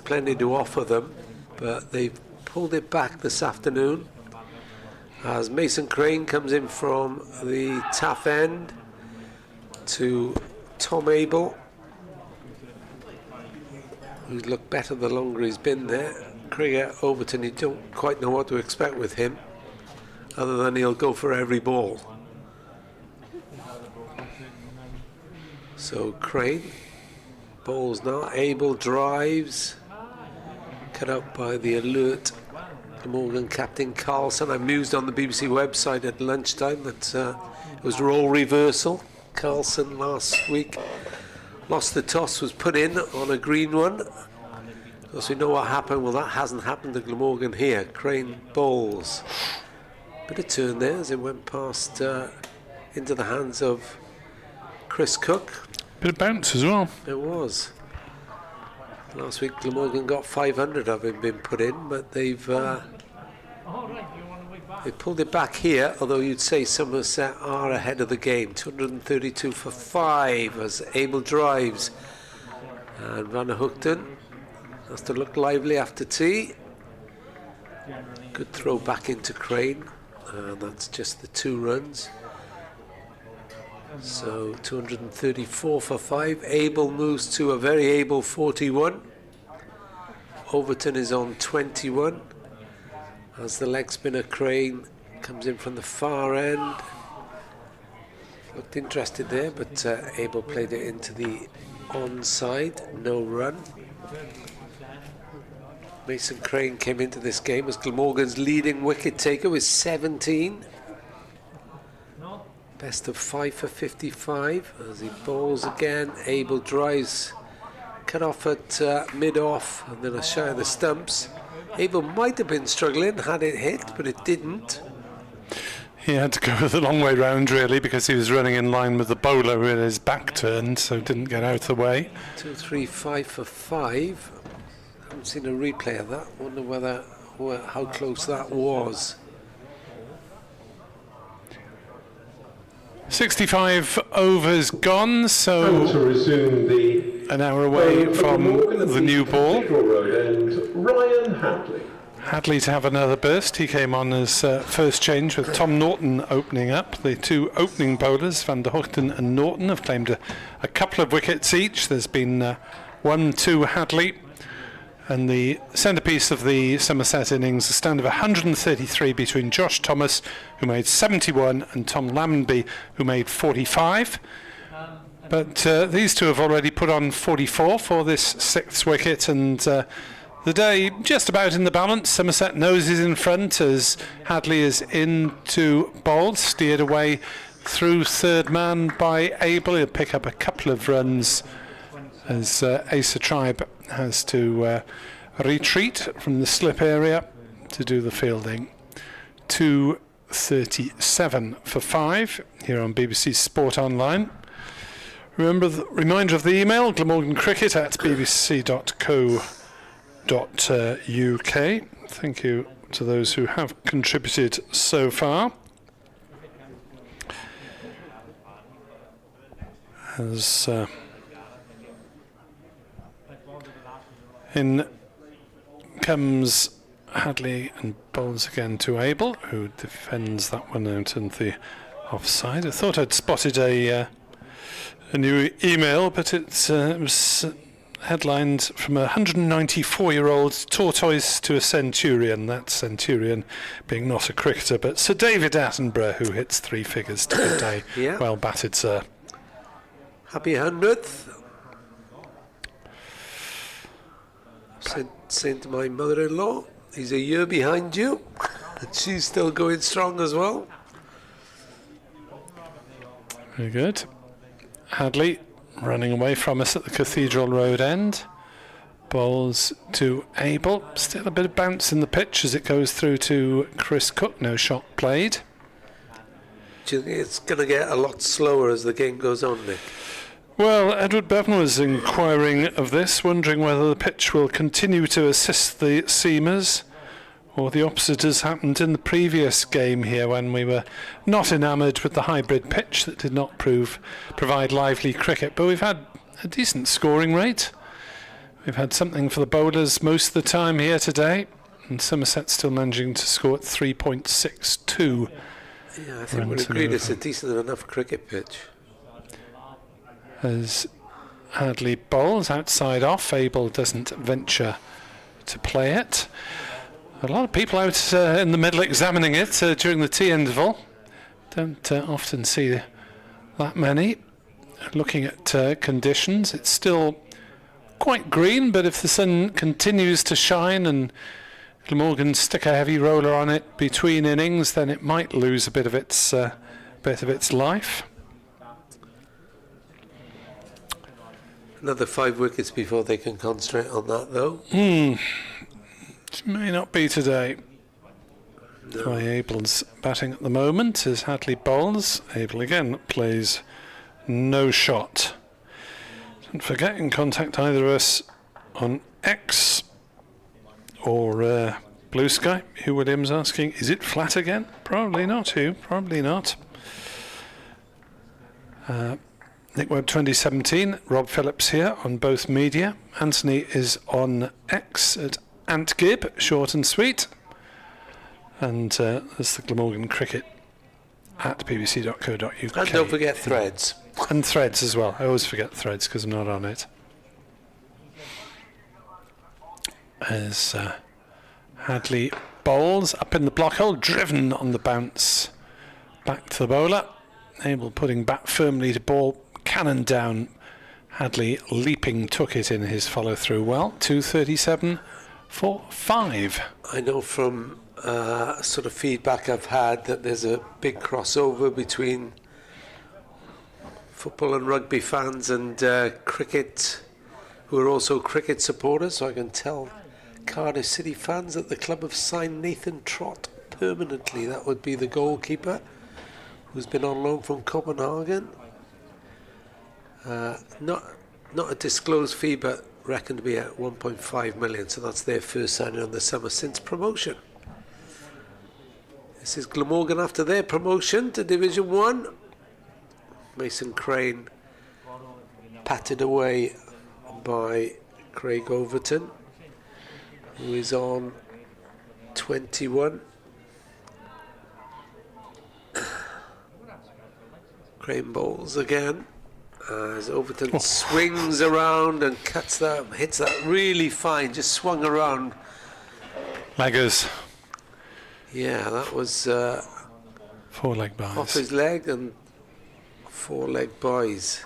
plenty to offer them, but they've pulled it back this afternoon as Mason Crane comes in from the tough end to Tom Abel, who's looked better the longer he's been there. Craig Overton, you don't quite know what to expect with him, other than he'll go for every ball. So Crane bowls now. Abel drives, cut out by the alert Glamorgan captain Carlson. I mused on the BBC website at lunchtime that it was role reversal. Carlson last week lost the toss, was put in on a green one. Of course, we know what happened. Well, that hasn't happened to Glamorgan here. Crane bowls. Bit of turn there as it went past into the hands of Chris Cook. Bit of bounce as well. It was. Last week Glamorgan got 500 of him been put in, but they've pulled it back here, although you'd say Somerset are ahead of the game. 232 for 5 as Abel drives. And Van der Hoogten has to look lively after tea. Good throw back into Crane. And that's just the 2 runs. So 234 for 5. Abel moves to a very able 41. Overton is on 21 as the leg spinner Crane comes in from the far end. Looked interested there, but Abel played it into the onside. No run. Mason Crane came into this game as Glamorgan's leading wicket taker with 17. Best of 5 for 55 as he bowls again. Abel drives, cut off at mid-off and then a shy of the stumps. Abel might have been struggling had it hit, but it didn't. He had to go the long way round really, because he was running in line with the bowler with his back turned, so didn't get out of the way. 2, 3, 5 for 5. Haven't seen a replay of that. Wonder how close that was. 65 overs gone, so To resume the an hour away from the new ball. And Ryan Hadley. Hadley to have another burst. He came on as first change with Tom Norton opening up. The 2 opening bowlers, Van der Hoogten and Norton, have claimed a couple of wickets each. There's been 1 to Hadley. And the centrepiece of the Somerset innings, a stand of 133 between Josh Thomas, who made 71, and Tom Lammonby, who made 45. But these 2 have already put on 44 for this 6th wicket, and the day just about in the balance. Somerset noses in front as Hadley is in to bowl, steered away through third man by Abel. He'll pick up a couple of runs as Asa Tribe has to retreat from the slip area to do the fielding. 2 37 for 5 here on BBC Sport Online. Reminder of the email, glamorgan@bbc.co.uk. Thank you to those who have contributed so far. As in comes Hadley and bowls again to Abel, who defends that one out in the offside. I thought I'd spotted a new email, but it was headlined from a 194-year-old tortoise to a centurion, that centurion being not a cricketer, but Sir David Attenborough, who hits 3 figures today. Yeah. Well batted, sir. Happy 100th. Saying to my mother-in-law, he's a year behind you, and she's still going strong as well. Very good. Hadley running away from us at the Cathedral Road end. Bowls to Abel. Still a bit of bounce in the pitch as it goes through to Chris Cook. No shot played. Do you think it's going to get a lot slower as the game goes on, Nick? Well, Edward Bevan was inquiring of this, wondering whether the pitch will continue to assist the seamers, or the opposite has happened in the previous game here when we were not enamoured with the hybrid pitch that did not provide lively cricket. But we've had a decent scoring rate. We've had something for the bowlers most of the time here today, and Somerset still managing to score at 3.62. Yeah, I think we'll agree it's a decent enough cricket pitch. As Hadley bowls outside off, Abel doesn't venture to play it. A lot of people out in the middle examining it during the tea interval. Don't often see that many. Looking at conditions, it's still quite green, but if the sun continues to shine and Glamorgan stick a heavy roller on it between innings, then it might lose a bit of its life. Another 5 wickets before they can concentrate on that, though. It may not be today. No. By Abel's batting at the moment as Hadley bowls. Abel again plays no shot. Don't forget, in contact either of us on X or Blue Sky. Hugh Williams asking, is it flat again? Probably not, Hugh. Probably not. Nick Webb 2017, Rob Phillips here on both media. Anthony is on X at AntGib, short and sweet. And there's the Glamorgan Cricket at bbc.co.uk. And don't forget Threads. And Threads as well. I always forget Threads because I'm not on it. As Hadley bowls up in the block hole, driven on the bounce back to the bowler. Abel putting bat firmly to ball, cannon down. Hadley leaping took it in his follow through well. 2:37 for 5. I know from sort of feedback I've had that there's a big crossover between football and rugby fans and cricket, who are also cricket supporters. So I can tell Cardiff City fans that the club have signed Nathan Trott permanently. That would be the goalkeeper who's been on loan from Copenhagen. Not a disclosed fee, but reckoned to be at 1.5 million. So that's their first signing on the summer since promotion. This is Glamorgan after their promotion to Division 1. Mason Crane patted away by Craig Overton, who is on 21. Crane bowls again as Overton swings around and cuts that, hits that really fine, just swung around. Leggers. Yeah, that was 4-leg buys. off his leg and 4-leg buys.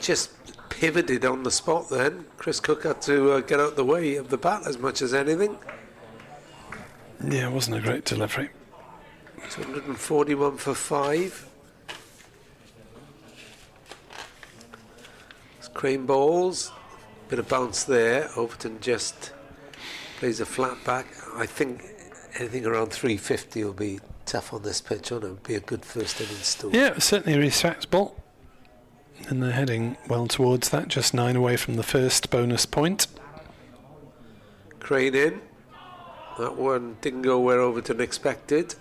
Just pivoted on the spot then. Chris Cook had to get out the way of the bat as much as anything. Yeah, it wasn't a great delivery. 241 for 5. Crane bowls, bit of bounce there. Overton just plays a flat back. I think anything around 350 will be tough on this pitch, wouldn't it? It would be a good first innings stool. Yeah, certainly respectable. And they're heading well towards that, just 9 away from the first bonus point. Crane in. That one didn't go where Overton expected,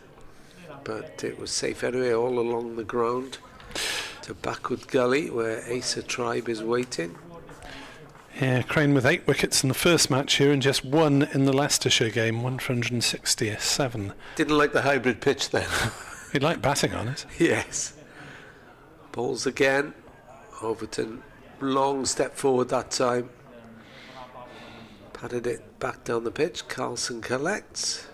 but it was safe anyway, all along the ground to Backwood Gully, where Acer Tribe is waiting. Yeah, Crane with 8 wickets in the first match here and just 1 in the Leicestershire game, 1 for 167. Didn't like the hybrid pitch then. He'd like batting on it. Yes. Balls again. Overton, long step forward that time. Patted it back down the pitch. Carlson collects.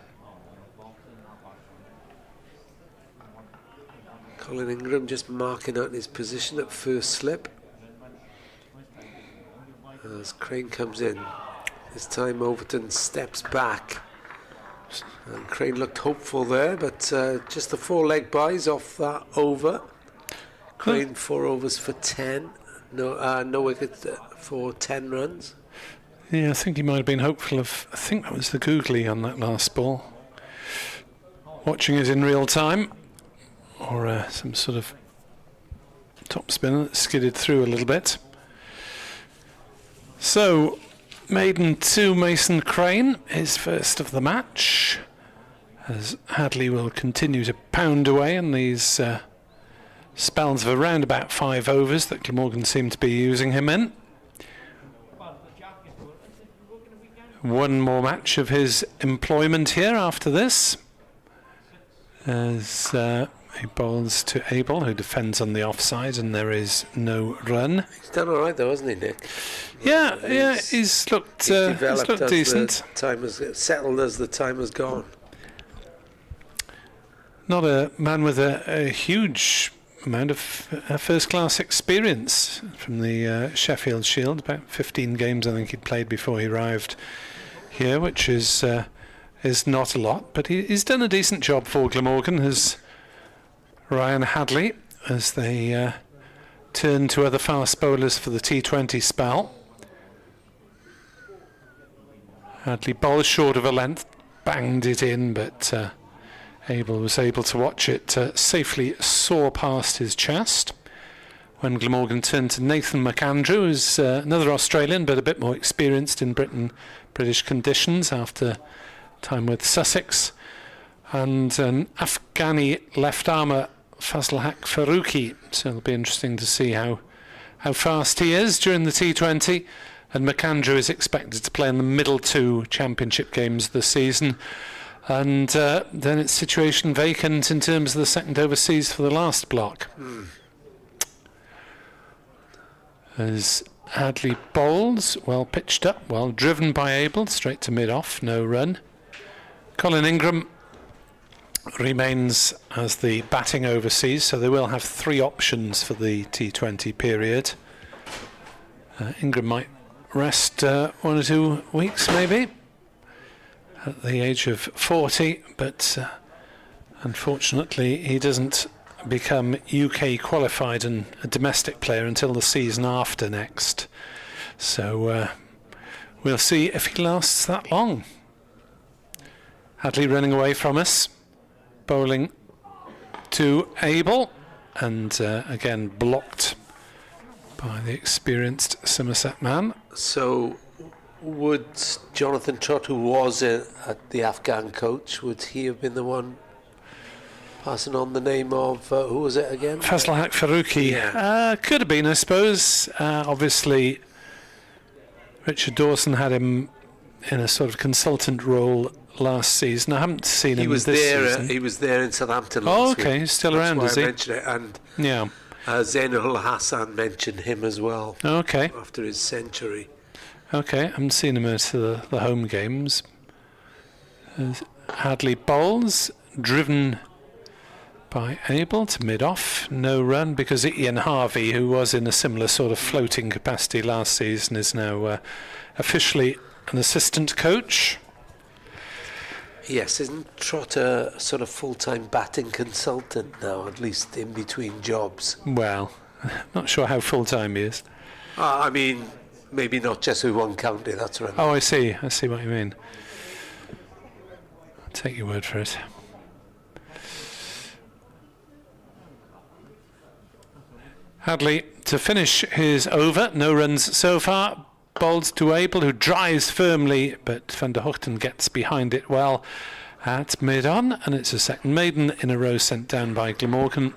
Colin Ingram just marking out his position at first slip. As Crane comes in, this time Overton steps back. And Crane looked hopeful there, but just the 4 leg buys off that over. Crane 4 overs for 10. No wicket for 10 runs. Yeah, I think he might have been hopeful of, I think that was the googly on that last ball. Watching it in real time, or some sort of top spinner that skidded through a little bit. So, maiden 2 Mason Crane, his first of the match, as Hadley will continue to pound away in these spells of around about 5 overs that Glamorgan seem to be using him in. One more match of his employment here after this, as he bowls to Abel, who defends on the offside, and there is no run. He's done all right though, hasn't he, Nick? Yeah, he's looked decent. Time has settled as the time has gone. Not a man with a huge amount of first-class experience from the Sheffield Shield. About 15 games I think he'd played before he arrived here, which is not a lot, but he's done a decent job for Glamorgan, as Ryan Hadley, as they turn to other fast bowlers for the T20 spell. Hadley bowled short of a length, banged it in, but Abel was able to watch it safely soar past his chest. When Glamorgan turned to Nathan McAndrew, who's another Australian but a bit more experienced in British conditions after time with Sussex, and an Afghani left-armer, Fazl Haq Faruqi. So it'll be interesting to see how fast he is during the T20. And McAndrew is expected to play in the middle 2 championship games of the season. And then it's situation vacant in terms of the second overseas for the last block. As Hadley bowls, well pitched up, well driven by Abel, straight to mid-off, no run. Colin Ingram remains as the batting overseas, so they will have 3 options for the T20 period. Ingram might rest 1 or 2 weeks maybe at the age of 40, but unfortunately he doesn't become UK qualified and a domestic player until the season after next. So we'll see if he lasts that long. Hadley running away from us, bowling to Abel, and again blocked by the experienced Somerset man. So would Jonathan Trott, who was at the Afghan coach, would he have been the one passing on the name of, who was it again? Fazl Haq Faruqi. Yeah. Could have been, I suppose. Obviously, Richard Dawson had him in a sort of consultant role last season. I haven't seen him this season. He was there in Southampton last week. Okay, he's still around, is he? I mentioned it, and yeah. Zainul Hassan mentioned him as well. Okay. After his century. Okay, I haven't seen him at the home games. Hadley bowls, driven by Abel to mid-off, no run, because Ian Harvey, who was in a similar sort of floating capacity last season, is now officially an assistant coach. Yes, isn't Trott a sort of full-time batting consultant now, at least in between jobs? Well, not sure how full-time he is. I mean, maybe not just with one county, that's right. Oh, I see what you mean. I'll take your word for it. Hadley to finish his over, no runs so far. Bowls to Abel, who drives firmly, but Van der Hoogten gets behind it well at mid-on, and it's a second maiden in a row sent down by Glamorgan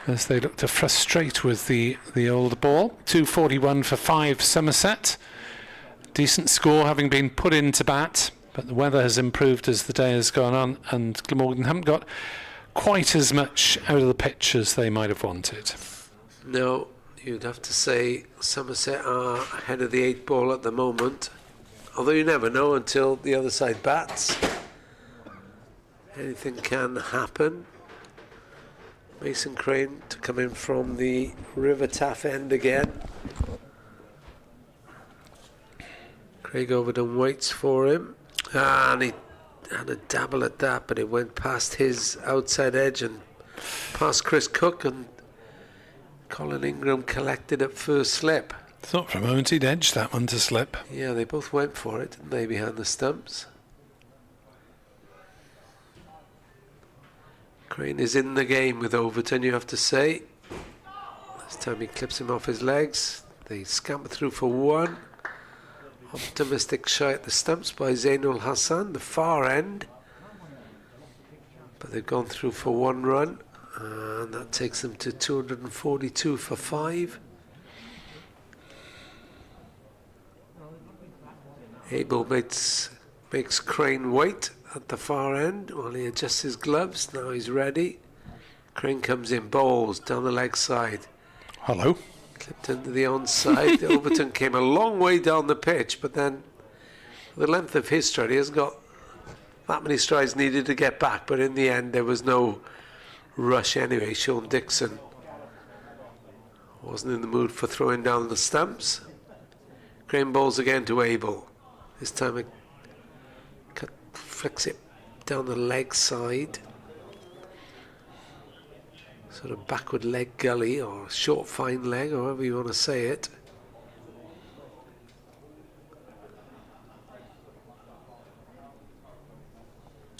as they look to frustrate with the old ball. 241 for 5 Somerset. Decent score having been put into bat, but the weather has improved as the day has gone on, and Glamorgan haven't got quite as much out of the pitch as they might have wanted. No, you'd have to say Somerset are ahead of the 8 ball at the moment, although you never know until the other side bats. Anything can happen. Mason Crane to come in from the River Taff end again. Craig Overton waits for him, and he had a dabble at that, but it went past his outside edge and past Chris Cook, and Colin Ingram collected at first slip. Thought for a moment he'd edged that one to slip. Yeah, they both went for it, didn't they, behind the stumps? Crane is in the game with Overton, you have to say. This time he clips him off his legs. They scamper through for 1. Optimistic shy at the stumps by Zainul Hassan, the far end. But they've gone through for 1 run, and that takes them to 242 for 5. Abel makes Crane wait at the far end while he adjusts his gloves. Now he's ready. Crane comes in, bowls down the leg side. Hello. Clipped into the onside. Overton came a long way down the pitch, but then the length of his stride, he hasn't got that many strides needed to get back, but in the end there was no rush anyway. Sean Dixon wasn't in the mood for throwing down the stumps. Crane bowls again to Abel. This time it flicks it down the leg side, sort of backward leg gully, or short fine leg, or however you want to say it.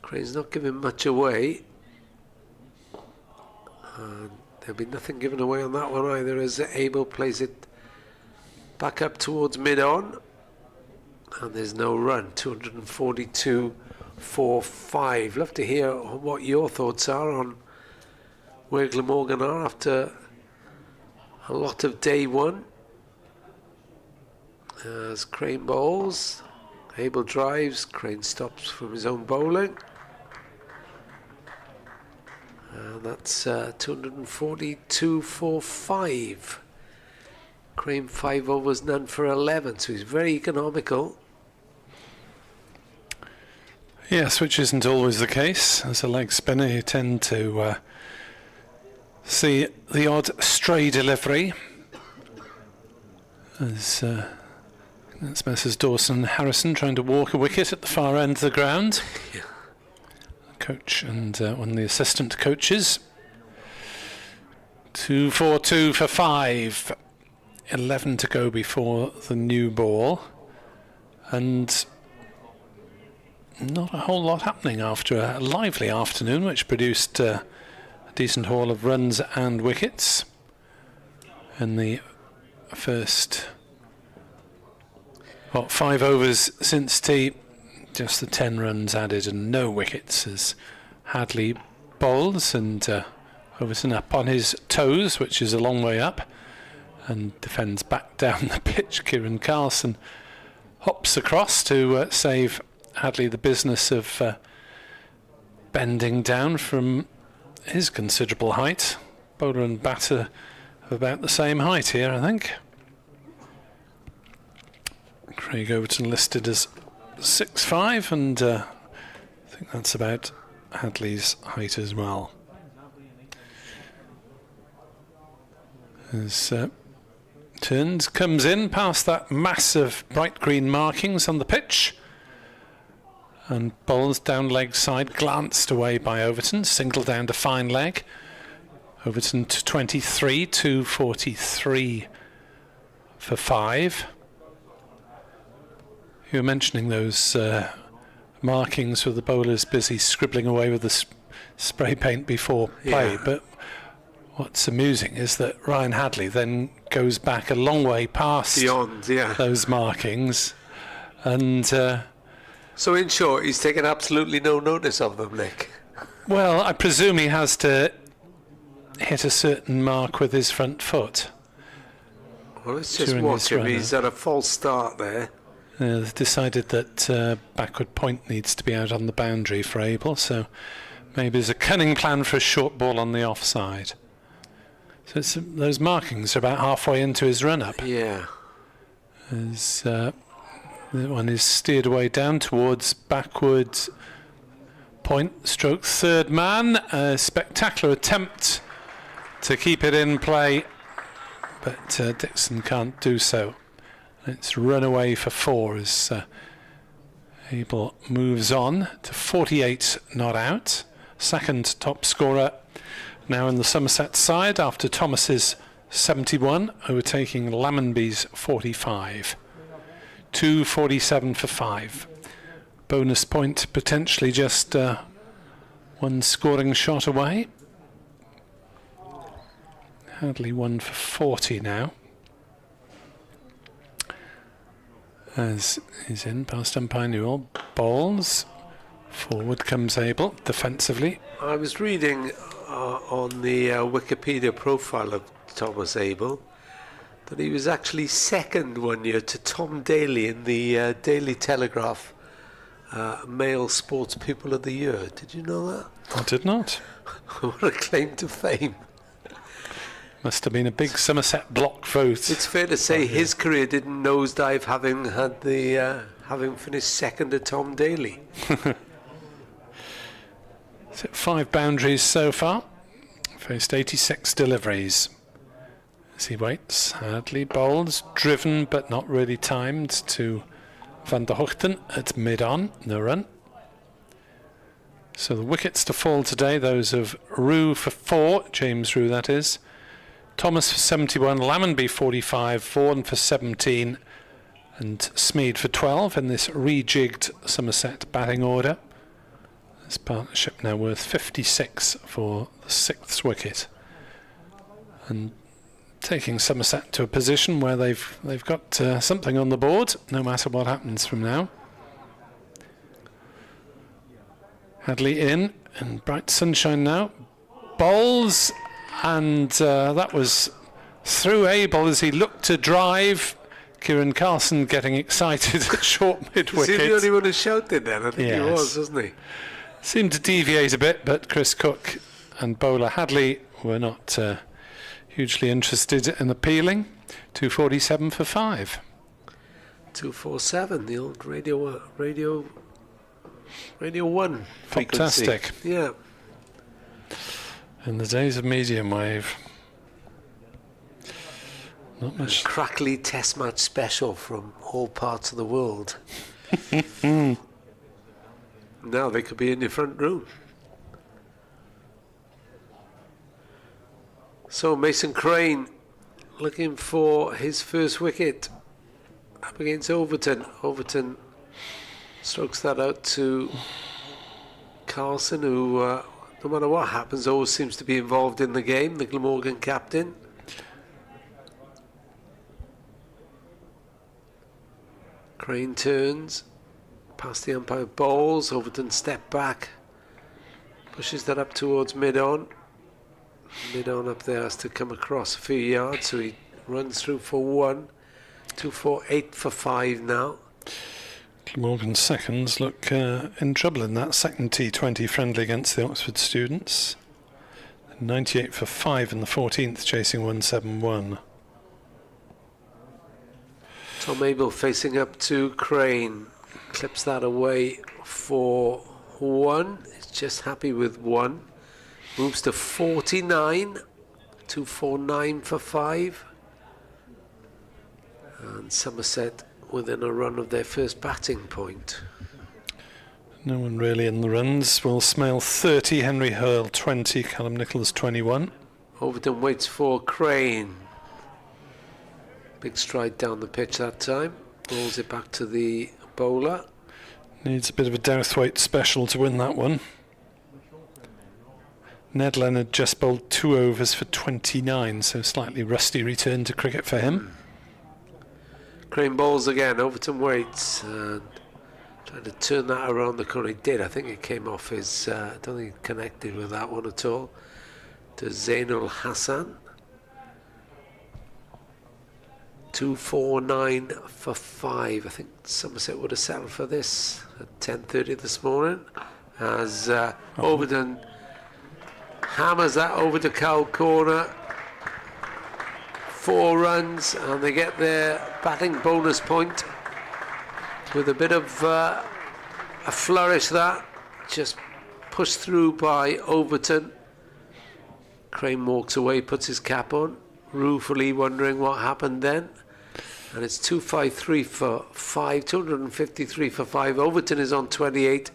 Crane's not giving much away, and there'll be nothing given away on that one either, as Abel plays it back up towards mid-on, and there's no run. 242 for 5. Love to hear what your thoughts are on where Glamorgan are after a lot of day 1. As Crane bowls, Abel drives, Crane stops from his own bowling, and that's 242 for 5. Crane 5 overs, none for 11, so he's very economical. Yes, which isn't always the case. As a leg spinner, you tend to see the odd stray delivery. As that's Messrs Dawson and Harrison trying to walk a wicket at the far end of the ground. Yeah. Coach and one of the assistant coaches. 242 for 5. 11 to go before the new ball. And not a whole lot happening after a lively afternoon, which produced a decent haul of runs and wickets in the first 5 overs since tea. Just the 10 runs added and no wickets as Hadley bowls, and Overton up on his toes, which is a long way up, and defends back down the pitch. Kieran Carlson hops across to save Hadley the business of bending down from his considerable height. Bowler and batter of about the same height here, I think. Craig Overton listed as 6'5", and I think that's about Hadley's height as well. As turns, comes in past that mass of bright green markings on the pitch, and bowls down leg side, glanced away by Overton, single down to fine leg. Overton to 23, 243 for 5. You were mentioning those markings with the bowlers busy scribbling away with the spray paint before play, but what's amusing is that Ryan Hadley then goes back a long way past Beyond, yeah. those markings, and So in short, he's taken absolutely no notice of them, Nick. well, I presume he has to hit a certain mark with his front foot. Well, let's just During watch his him. He's run-up. at a false start there. They've decided that backward point needs to be out on the boundary for Abel, so maybe there's a cunning plan for a short ball on the offside. So those markings are about halfway into his run-up. Yeah. As the one is steered away down towards backward point, stroke third man. A spectacular attempt to keep it in play, but Dixon can't do so. It's run away for 4 as Abel moves on to 48 not out. Second top scorer now in the Somerset side after Thomas's 71, overtaking Lammonby's 45. 2:47 for 5. Bonus point potentially just one scoring shot away. Hadley 1 for 40 now. As he's in past umpire Newell. Bowls. Forward comes Abel defensively. I was reading on the Wikipedia profile of Thomas Abel that he was actually second one year to Tom Daly in the Daily Telegraph Male Sports People of the Year. Did you know that? I did not. What a claim to fame. Must have been a big Somerset block vote. It's fair to say his career didn't nosedive having finished second to Tom Daly. Is it 5 boundaries so far? Faced 86 deliveries. As he waits, Hadley bowls, driven but not really timed to Van der Hoogten at mid-on, no run. So the wickets to fall today, those of Rue for 4, James Rue that is, Thomas for 71, Lammonby 45, Vaughan for 17 and Smead for 12 in this rejigged Somerset batting order. This partnership now worth 56 for the 6th wicket. And taking Somerset to a position where they've got something on the board, no matter what happens from now. Hadley in bright sunshine now. Bowls, and that was through Abel as he looked to drive. Kieran Carlson getting excited at short mid-wicket. Is he the only one who shouted then? I think Yes. he was, wasn't he? Seemed to deviate a bit, but Chris Cook and bowler Hadley were not hugely interested in appealing. 2:47 for 5. 247, the old Radio 1 frequency. Fantastic. Yeah. In the days of medium wave. Not much. Crackly test match special from all parts of the world. Now they could be in your front room. So Mason Crane looking for his first wicket up against Overton. Overton strokes that out to Carlson, who no matter what happens always seems to be involved in the game, the Glamorgan captain. Crane turns past the umpire, bowls. Overton step back, pushes that up towards mid-on. Mid-on up there has to come across a few yards, so he runs through for 1. 248 for 5 now. Glamorgan seconds look in trouble in that second T20 friendly against the Oxford students. 98 for 5 in the 14th, chasing 171. Tom Abel facing up to Crane, clips that away for 1. He's just happy with 1. Moves to 49. 249 for 5. And Somerset within a run of their first batting point. No one really in the runs. Will Smale 30, Henry Hurl 20, Callum Nicholas 21. Overton waits for Crane. Big stride down the pitch that time. Rolls it back to the bowler. Needs a bit of a Douthwaite special to win that one. Ned Leonard just bowled 2 overs for 29, so slightly rusty return to cricket for him. Crane balls again, Overton waits, and trying to turn that around the corner. He did, I think it came off his, I don't think he connected with that one at all. To Zainul Hassan. 249 for 5. I think Somerset would have settled for this at 10:30 this morning, as Overton hammers that over to Cow corner. 4 runs, and they get their batting bonus point with a bit of a flourish. That just pushed through by Overton. Crane walks away, puts his cap on, ruefully wondering what happened then. And it's 253 for 5, 253 for 5. Overton is on 28,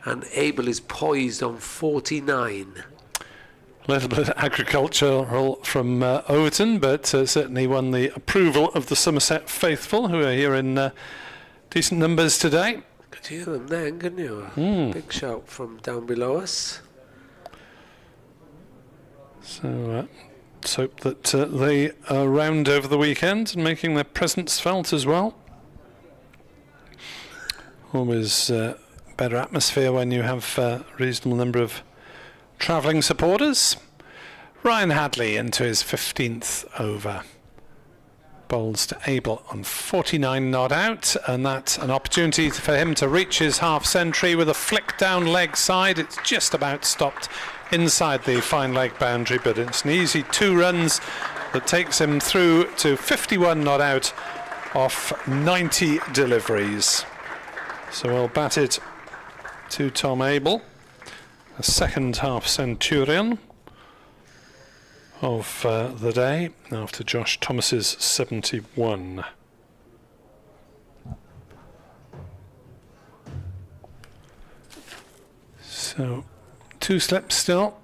and Abel is poised on 49. A little bit agricultural from Overton, but certainly won the approval of the Somerset faithful, who are here in decent numbers today. Could hear them then, couldn't you? Big shout from down below us. So let's hope that they are around over the weekend and making their presence felt as well. Always better atmosphere when you have a reasonable number of travelling supporters. Ryan Hadley into his 15th over. Bowls to Abel on 49 not out, and that's an opportunity for him to reach his half century with a flick down leg side. It's just about stopped inside the fine leg boundary, but it's an easy 2 runs that takes him through to 51 not out off 90 deliveries. So well batted to Tom Abel, a second half centurion of the day after Josh Thomas's 71. So 2 slips still.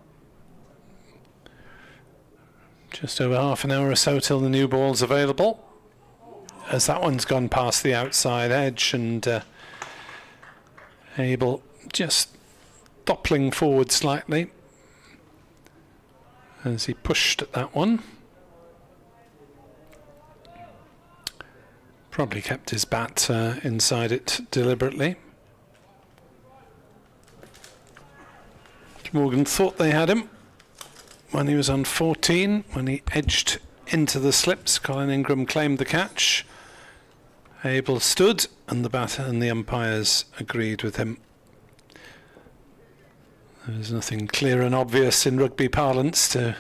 Just over half an hour or so till the new ball's available, as that one's gone past the outside edge, and Abel just doppling forward slightly as he pushed at that one. Probably kept his bat inside it deliberately. Morgan thought they had him when he was on 14, when he edged into the slips. Colin Ingram claimed the catch. Abel stood, and the batter and the umpires agreed with him. There's nothing clear and obvious in rugby parlance to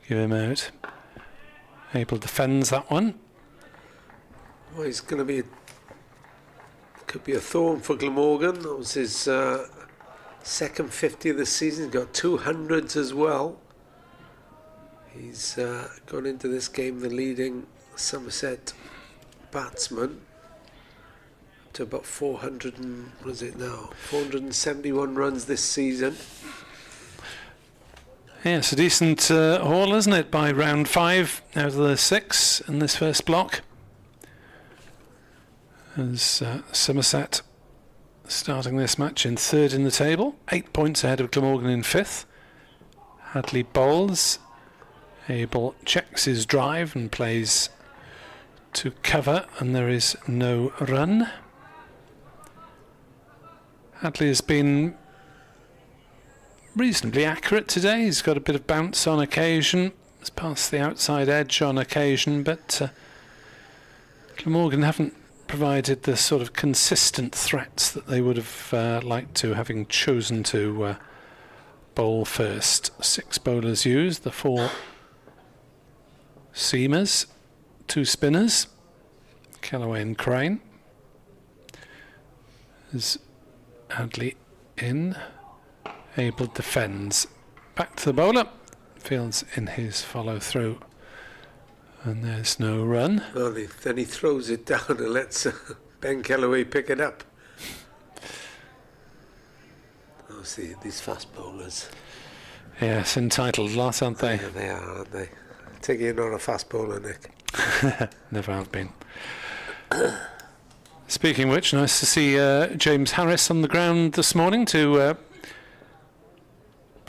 give him out. Abel defends that one. Well, he's going to be could be a thorn for Glamorgan. That was his second 50 of the season. He's got 200s as well. He's gone into this game the leading Somerset batsman, to about 400 and what is it now? 471 runs this season. Yeah, it's a decent haul, isn't it? By round 5 out of the 6 in this first block. As Somerset starting this match in 3rd in the table, 8 points ahead of Glamorgan in 5th. Hadley bowls. Abel checks his drive and plays to cover, and there is no run. Hadley has been reasonably accurate today. He's got a bit of bounce on occasion. He's passed the outside edge on occasion, but Glamorgan haven't provided the sort of consistent threats that they would have liked to, having chosen to bowl first. 6 bowlers used, the 4 seamers, 2 spinners, Kellaway and Crane. As Hadley in, Abel defends. Back to the bowler, Fields in his follow through, and there's no run. Well, then he throws it down and lets Ben Kellaway pick it up. Oh, see, these fast bowlers. Yes, entitled lot, aren't they? Yeah, they are, aren't they? Take it you're not a fast bowler, Nick. Never have been. Speaking of which, nice to see James Harris on the ground this morning to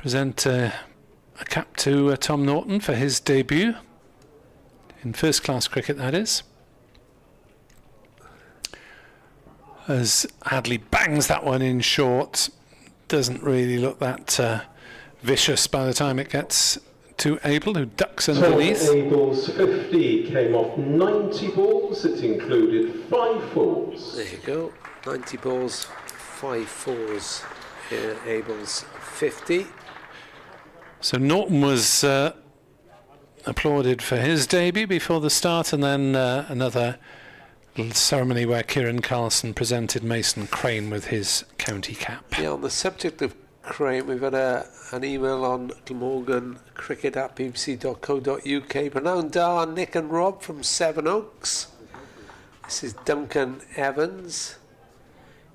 present a cap to Tom Norton for his debut in first-class cricket, that is. As Hadley bangs that one in short, doesn't really look that vicious by the time it gets to Abel, who ducks underneath. Tom Abel's 50 came off 90 balls. It included 5 fours. There you go. 90 balls, 5 fours. Abel's 50. So Norton was applauded for his debut before the start, and then another little ceremony where Kieran Carlson presented Mason Crane with his county cap. Yeah, on the subject of Crane, we've had an email on Glamorgan cricket at bbc.co.uk. Pranawn Da, Nick and Rob from Sevenoaks. This is Duncan Evans.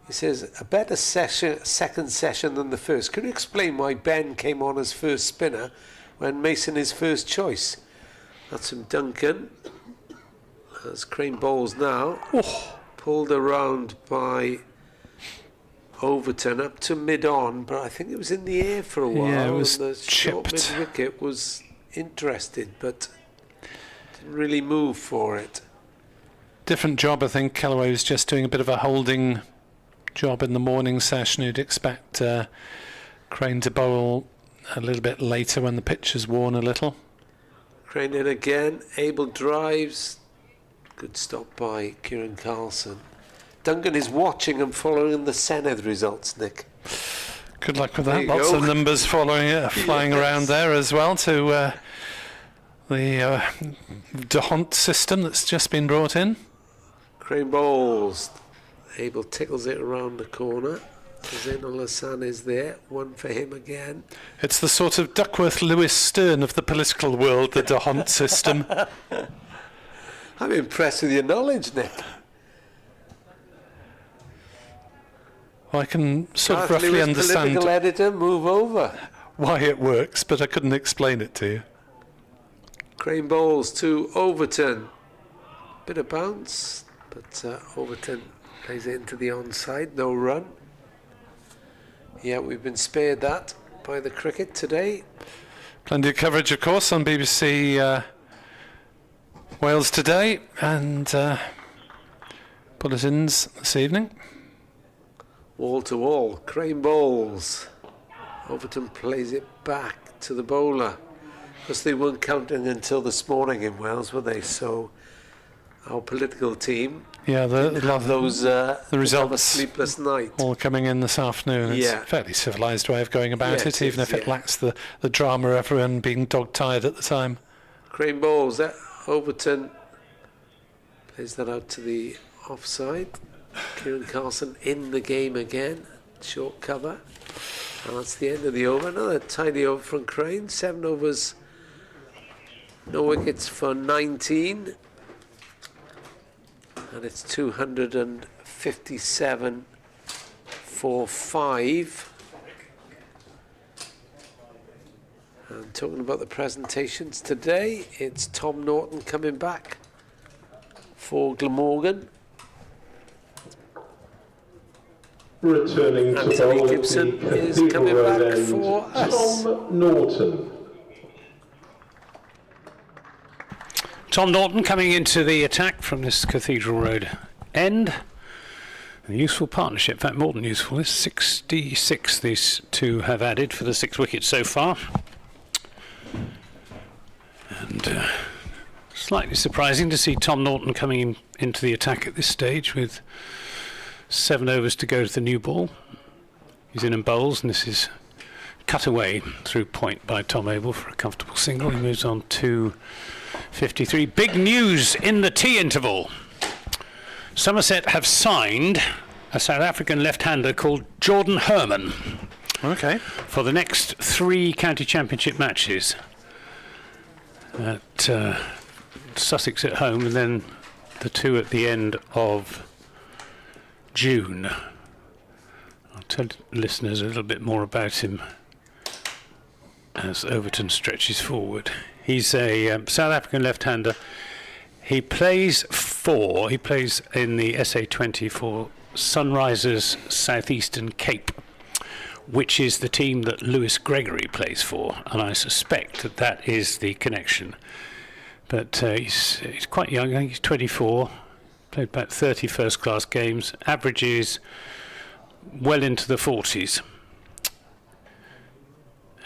He says, a better second session than the first. Can you explain why Ben came on as first spinner when Mason is first choice? That's from Duncan. As Crane bowls now. Oh, pulled around by Overton up to mid-on, but I think it was in the air for a while. Yeah, it was and the short chipped. mid-wicket was interested, but didn't really move for it. Different job, I think. Callaway was just doing a bit of a holding job in the morning session. You'd expect Crane to bowl a little bit later when the pitch is worn a little. Crane in again. Abel drives. Good stop by Kieran Carlson. Duncan is watching and following the Senedd results, Nick. Good luck with There that. you Lots go. of numbers flying Yes. around there as well to the DeHont system that's just been brought in. Crane bowls. Abel tickles it around the corner. Zainul Hassan is there. One for him again. It's the sort of Duckworth-Lewis Stern of the political world, the DeHont system. I'm impressed with your knowledge, Nick. I can sort of Gareth roughly Lewis, understand political editor, move over. why it works, but I couldn't explain it to you. Crane bowls to Overton. Bit of bounce, but Overton plays it into the onside. No run. Yeah, we've been spared that by the cricket today. Plenty of coverage, of course, on BBC Wales Today and bulletins this evening. Wall to wall. Crane bowls. Overton plays it back to the bowler. Because they weren't counting until this morning in Wales, were they? So our political team Yeah, have those the have a results sleepless night. all coming in this afternoon. It's Yeah. a fairly civilised way of going about Yeah, it, it even is, if it yeah. lacks the drama of everyone being dog-tired at the time. Crane bowls. Overton plays that out to the offside. Kieran Carlson in the game again. Short cover. And that's the end of the over. Another tidy over from Crane. 7 overs. No wickets for 19. And it's 257 for 5. And talking about the presentations today, it's Tom Norton coming back for Glamorgan. Returning to Anthony bowl at Gibson the is Cathedral coming Road back end, for us. Tom Norton. Tom Norton coming into the attack from this Cathedral Road end. A useful partnership, in fact more than useful. It's 66 these two have added for the 6 wickets so far. And slightly surprising to see Tom Norton coming into the attack at this stage with 7 overs to go to the new ball. He's in and bowls, and this is cut away through point by Tom Abel for a comfortable single. He moves on to 53. Big news in the tea interval. Somerset have signed a South African left-hander called Jordan Herman Okay. for the next 3 county championship matches at Sussex at home, and then the 2 at the end of June. I'll tell listeners a little bit more about him as Overton stretches forward. He's a South African left-hander. He plays in the SA20 for Sunrisers Southeastern Cape, which is the team that Lewis Gregory plays for, and I suspect that that is the connection. But he's quite young, I think he's 24, played about 30 first-class games, averages well into the 40s.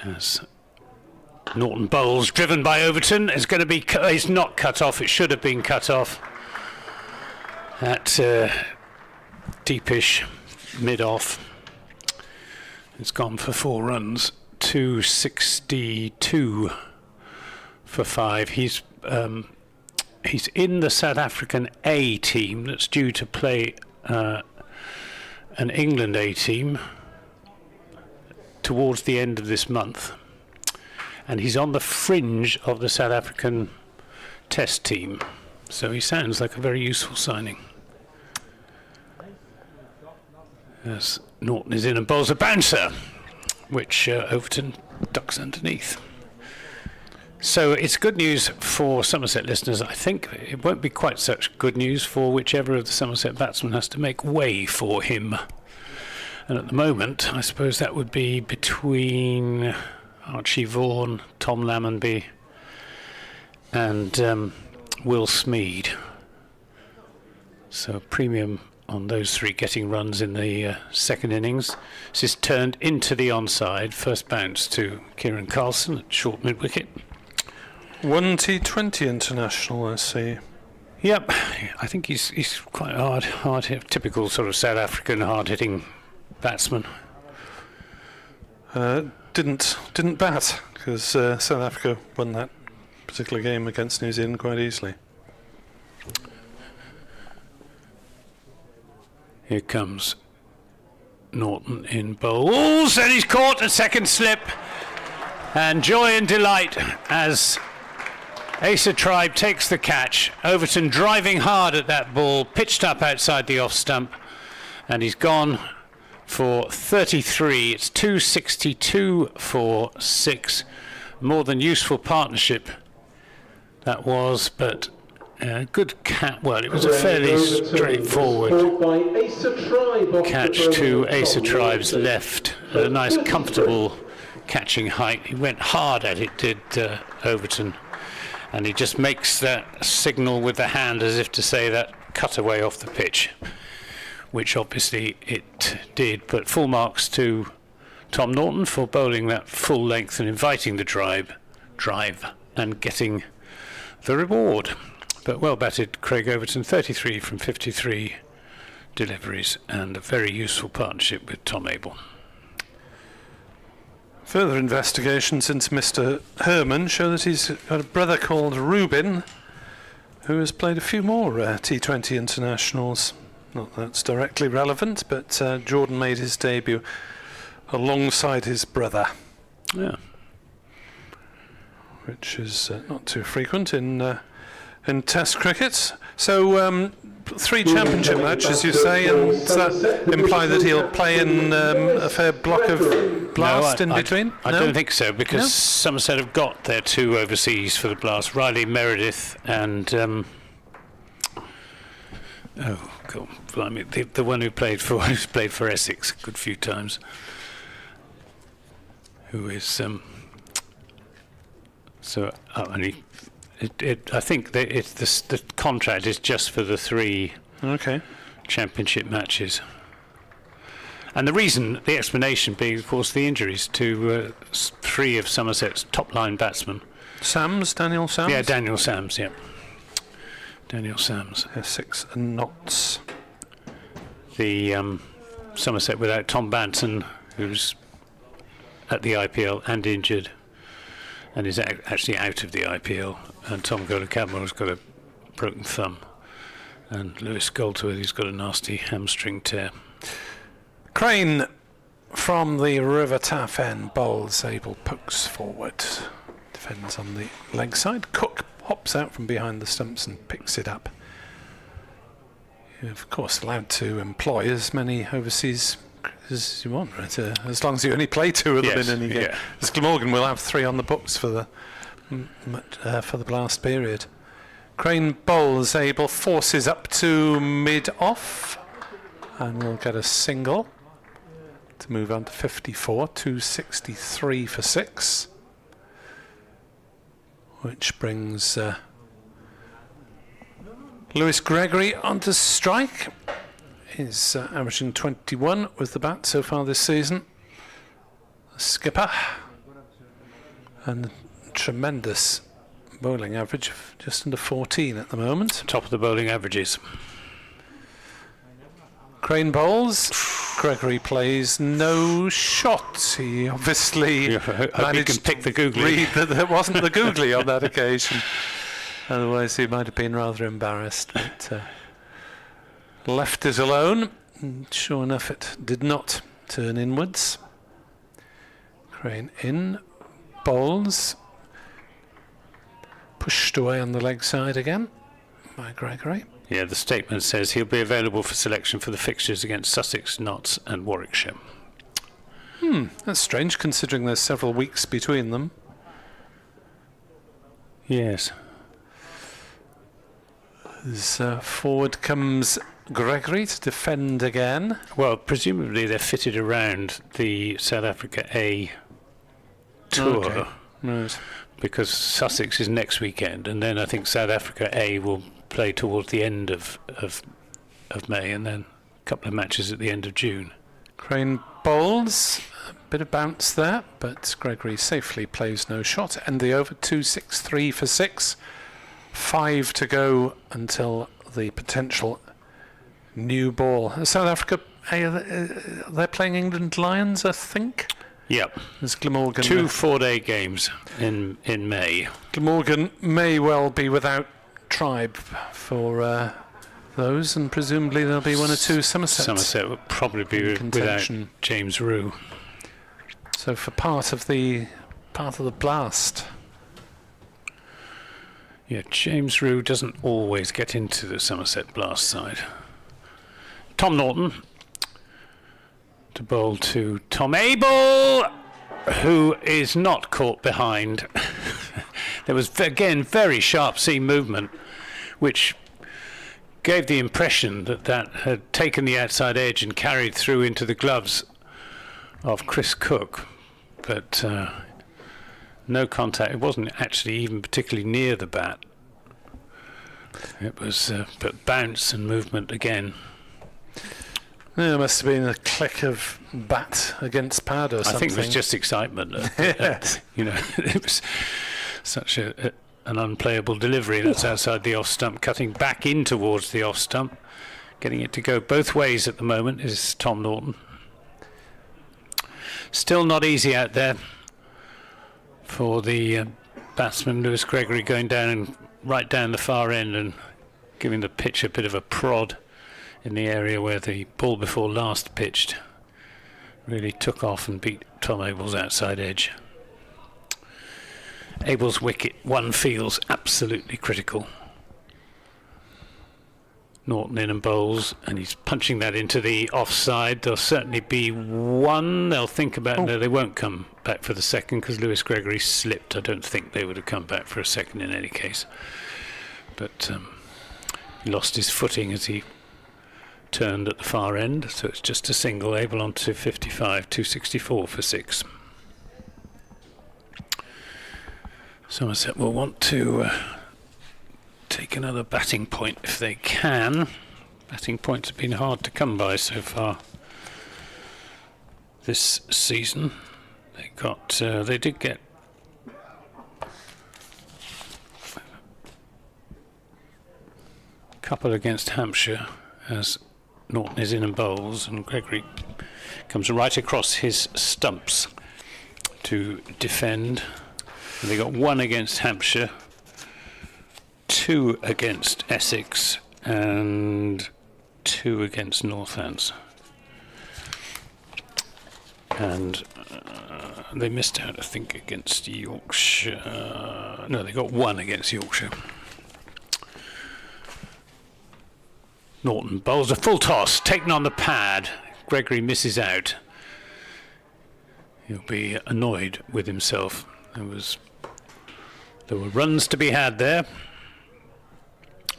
As Norton bowls, driven by Overton, is going to be, it's not cut off, it should have been cut off. At deepish, mid-off. It's gone for 4 runs, 262 for 5. He's in the South African A team that's due to play an England A team towards the end of this month, and he's on the fringe of the South African Test team, so he sounds like a very useful signing. As Norton is in and bowls a bouncer, which Overton ducks underneath. So it's good news for Somerset listeners. I think it won't be quite such good news for whichever of the Somerset batsmen has to make way for him. And at the moment, I suppose that would be between Archie Vaughan, Tom Lammonby and Will Smead. So a premium on those 3 getting runs in the second innings. This is turned into the onside. First bounce to Kieran Carlson at short mid-wicket. 1 T20 international, I see. Yep, I think he's quite hard hit, typical sort of South African hard-hitting batsman. Didn't bat, because South Africa won that particular game against New Zealand quite easily. Here comes Norton in bowls, and he's caught a second slip. And joy and delight as Asa Tribe takes the catch. Overton driving hard at that ball, pitched up outside the off stump, and he's gone for 33. It's 262 for 6. More than useful partnership that was, but good catch. Well, it was a fairly straightforward catch to Asa Tribe's left. A nice, comfortable catching height. He went hard at it, did Overton. And he just makes that signal with the hand as if to say that cut away off the pitch, which obviously it did. But full marks to Tom Norton for bowling that full length and inviting the drive and getting the reward. But well batted Craig Overton, 33 from 53 deliveries, and a very useful partnership with Tom Abel. Further investigations into Mr. Herman show that he's got a brother called Rubin, who has played a few more T20 internationals. Not that that's directly relevant, but Jordan made his debut alongside his brother. Yeah. Which is not too frequent in Test cricket. So 3 championship matches, you say, and does that imply that he'll play in a fair block of Blast in between? I don't think so, because Somerset have got their 2 overseas for the Blast, Riley Meredith and the one who's played for Essex a good few times, who is I think the contract is just for the 3 championship matches. And the explanation being, of course, the injuries to 3 of Somerset's top-line batsmen. Daniel Sams? Yeah, Daniel Sams, yeah. Daniel Sams. Essex and Notts. The Somerset without Tom Banton, who's at the IPL and injured, and is actually out of the IPL, and Tom Golakabmo's got a broken thumb, and Lewis Goldsworthy has got a nasty hamstring tear. Crane from the River Taff end bowls. Abel pokes forward, defends on the leg side. Cook hops out from behind the stumps and picks it up. You're of course allowed to employ as many overseas as you want, right? As long as you only play 2 of them in any game. As Glamorgan will have 3 on the books for the Blast period. Crane bowls. Abel forces up to mid-off and we'll get a single to move on to 54, 263 for 6. Which brings Lewis Gregory onto strike. He's averaging 21 with the bat so far this season. Skipper. And tremendous bowling average of just under 14 at the moment. Top of the bowling averages. Crane bowls. Gregory plays no shot. He obviously managed to pick the googly. Read that there wasn't the googly on that occasion. Otherwise, he might have been rather embarrassed. But left it alone. And sure enough, it did not turn inwards. Crane in. Bowls. Pushed away on the leg side again by Gregory. Yeah, the statement says he'll be available for selection for the fixtures against Sussex, Notts and Warwickshire. That's strange considering there's several weeks between them. Yes. As forward comes Gregory to defend again. Well, presumably they're fitted around the South Africa A tour. Okay. Right. Because Sussex is next weekend, and then I think South Africa A will play towards the end of May, and then a couple of matches at the end of June. Crane bowls, a bit of bounce there, but Gregory safely plays no shot. And the over 263 for 6. 5 to go until the potential new ball. South Africa, they're playing England Lions, I think. Yep. There's Glamorgan. 2 4-day games in May. Glamorgan may well be without Tribe for those, and presumably there'll be 1 or 2 Somerset. Somerset will probably be without James Rue. So for part of the blast. Yeah, James Rue doesn't always get into the Somerset blast side. Tom Norton to bowl to Tom Abel, who is not caught behind. There was, again, very sharp seam movement, which gave the impression that had taken the outside edge and carried through into the gloves of Chris Cook. But no contact. It wasn't actually even particularly near the bat. It was but bounce and movement again. There must have been a click of bat against pad or something. I think it was just excitement. You know, it was such an unplayable delivery that's outside the off stump, cutting back in towards the off stump. Getting it to go both ways at the moment is Tom Norton. Still not easy out there for the batsman Lewis Gregory, going down and right down the far end and giving the pitch a bit of a prod in the area where the ball before last pitched. Really took off and beat Tom Abel's outside edge. Abel's wicket, one feels absolutely critical. Norton in and bowls, and he's punching that into the offside. There'll certainly be one. They'll think about no, they won't come back for the second because Lewis Gregory slipped. I don't think they would have come back for a second in any case. But he lost his footing as he turned at the far end, so it's just a single. Abel on to 55, 264 for 6. Somerset will want to take another batting point if they can. Batting points have been hard to come by so far this season. They did get a couple against Hampshire as Norton is in and bowls, and Gregory comes right across his stumps to defend. And they got 1 against Hampshire, 2 against Essex, and 2 against Northants. And they missed out, I think, against Yorkshire. No, they got 1 against Yorkshire. Norton bowls a full toss, taken on the pad. Gregory misses out. He'll be annoyed with himself. There were runs to be had there,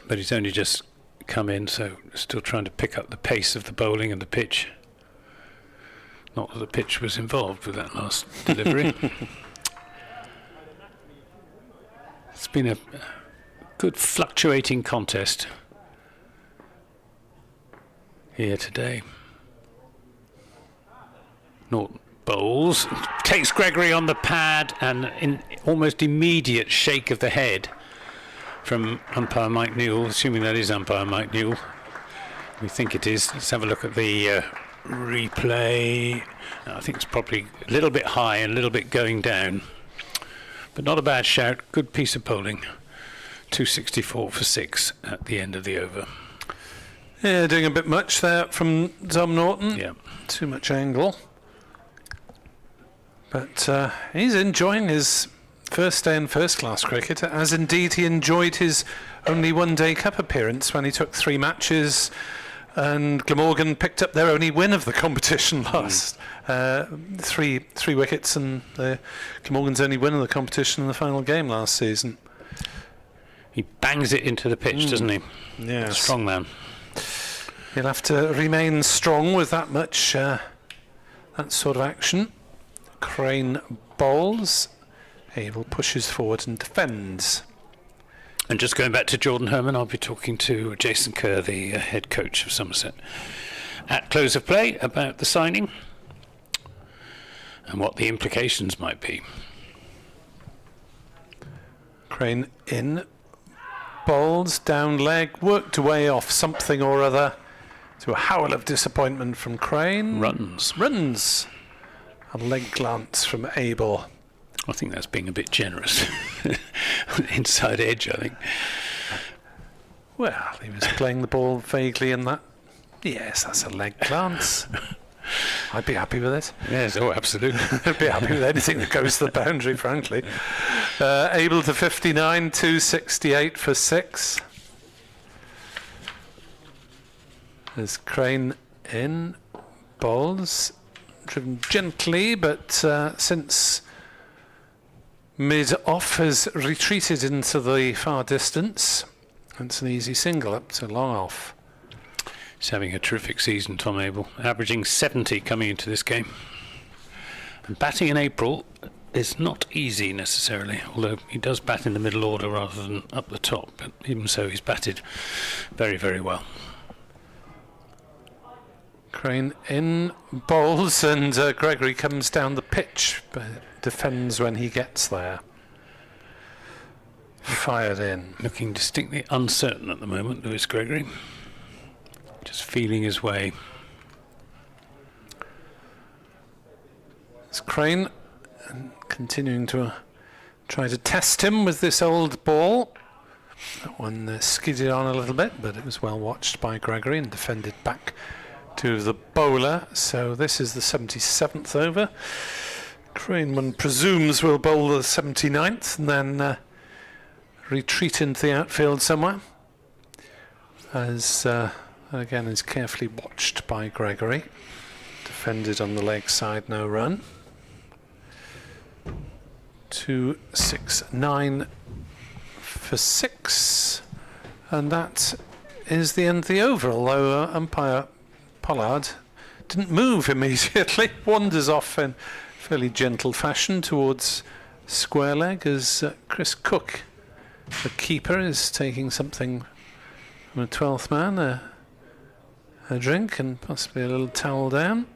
but he's only just come in, so still trying to pick up the pace of the bowling and the pitch. Not that the pitch was involved with that last delivery. It's been a good fluctuating contest here today. Norton bowls, takes Gregory on the pad, and in almost immediate shake of the head from umpire Mike Newell, assuming that is umpire Mike Newell. We think it is. Let's have a look at the replay. I think it's probably a little bit high and a little bit going down, but not a bad shout. Good piece of bowling. 264 for 6 at the end of the over. Yeah, doing a bit much there from Tom Norton. Yeah. Too much angle. But he's enjoying his first day in first-class cricket, as indeed he enjoyed his only one-day cup appearance when he took 3 matches, and Glamorgan picked up their only win of the competition last. 3 wickets, and Glamorgan's only win of the competition in the final game last season. He bangs it into the pitch, doesn't he? Yes. Strong man. He'll have to remain strong with that much, that sort of action. Crane bowls. Abel pushes forward and defends. And just going back to Jordan Herman, I'll be talking to Jason Kerr, the head coach of Somerset, at close of play about the signing and what the implications might be. Crane in, bowls, down leg, worked away off something or other, to a howl of disappointment from Crane. Runs. A leg glance from Abel. I think that's being a bit generous. Inside edge, I think. Well, he was playing the ball vaguely in that. Yes, that's a leg glance. I'd be happy with it. Yes, oh, absolutely. I'd be happy with anything that goes to the boundary, frankly. Able to 59, 268 for 6. There's Crane in, bowls, driven gently, but since mid-off has retreated into the far distance. It's an easy single up to long off. He's having a terrific season, Tom Abel, averaging 70 coming into this game. And batting in April is not easy necessarily, although he does bat in the middle order rather than up the top, but even so he's batted very, very well. Crane in, bowls, and Gregory comes down the pitch, but defends when he gets there. Fired in. Looking distinctly uncertain at the moment, Lewis Gregory. Just feeling his way. It's Crane continuing to try to test him with this old ball. That one skidded on a little bit, but it was well watched by Gregory and defended back to the bowler. So this is the 77th over. Crane, one presumes, will bowl the 79th and then retreat into the outfield somewhere, as again is carefully watched by Gregory. Defended on the leg side, no run. 269 for 6, and that is the end of the over, although umpire Pollard didn't move immediately. Wanders off in fairly gentle fashion towards square leg as Chris Cook, the keeper, is taking something from a 12th man, a drink and possibly a little towel down.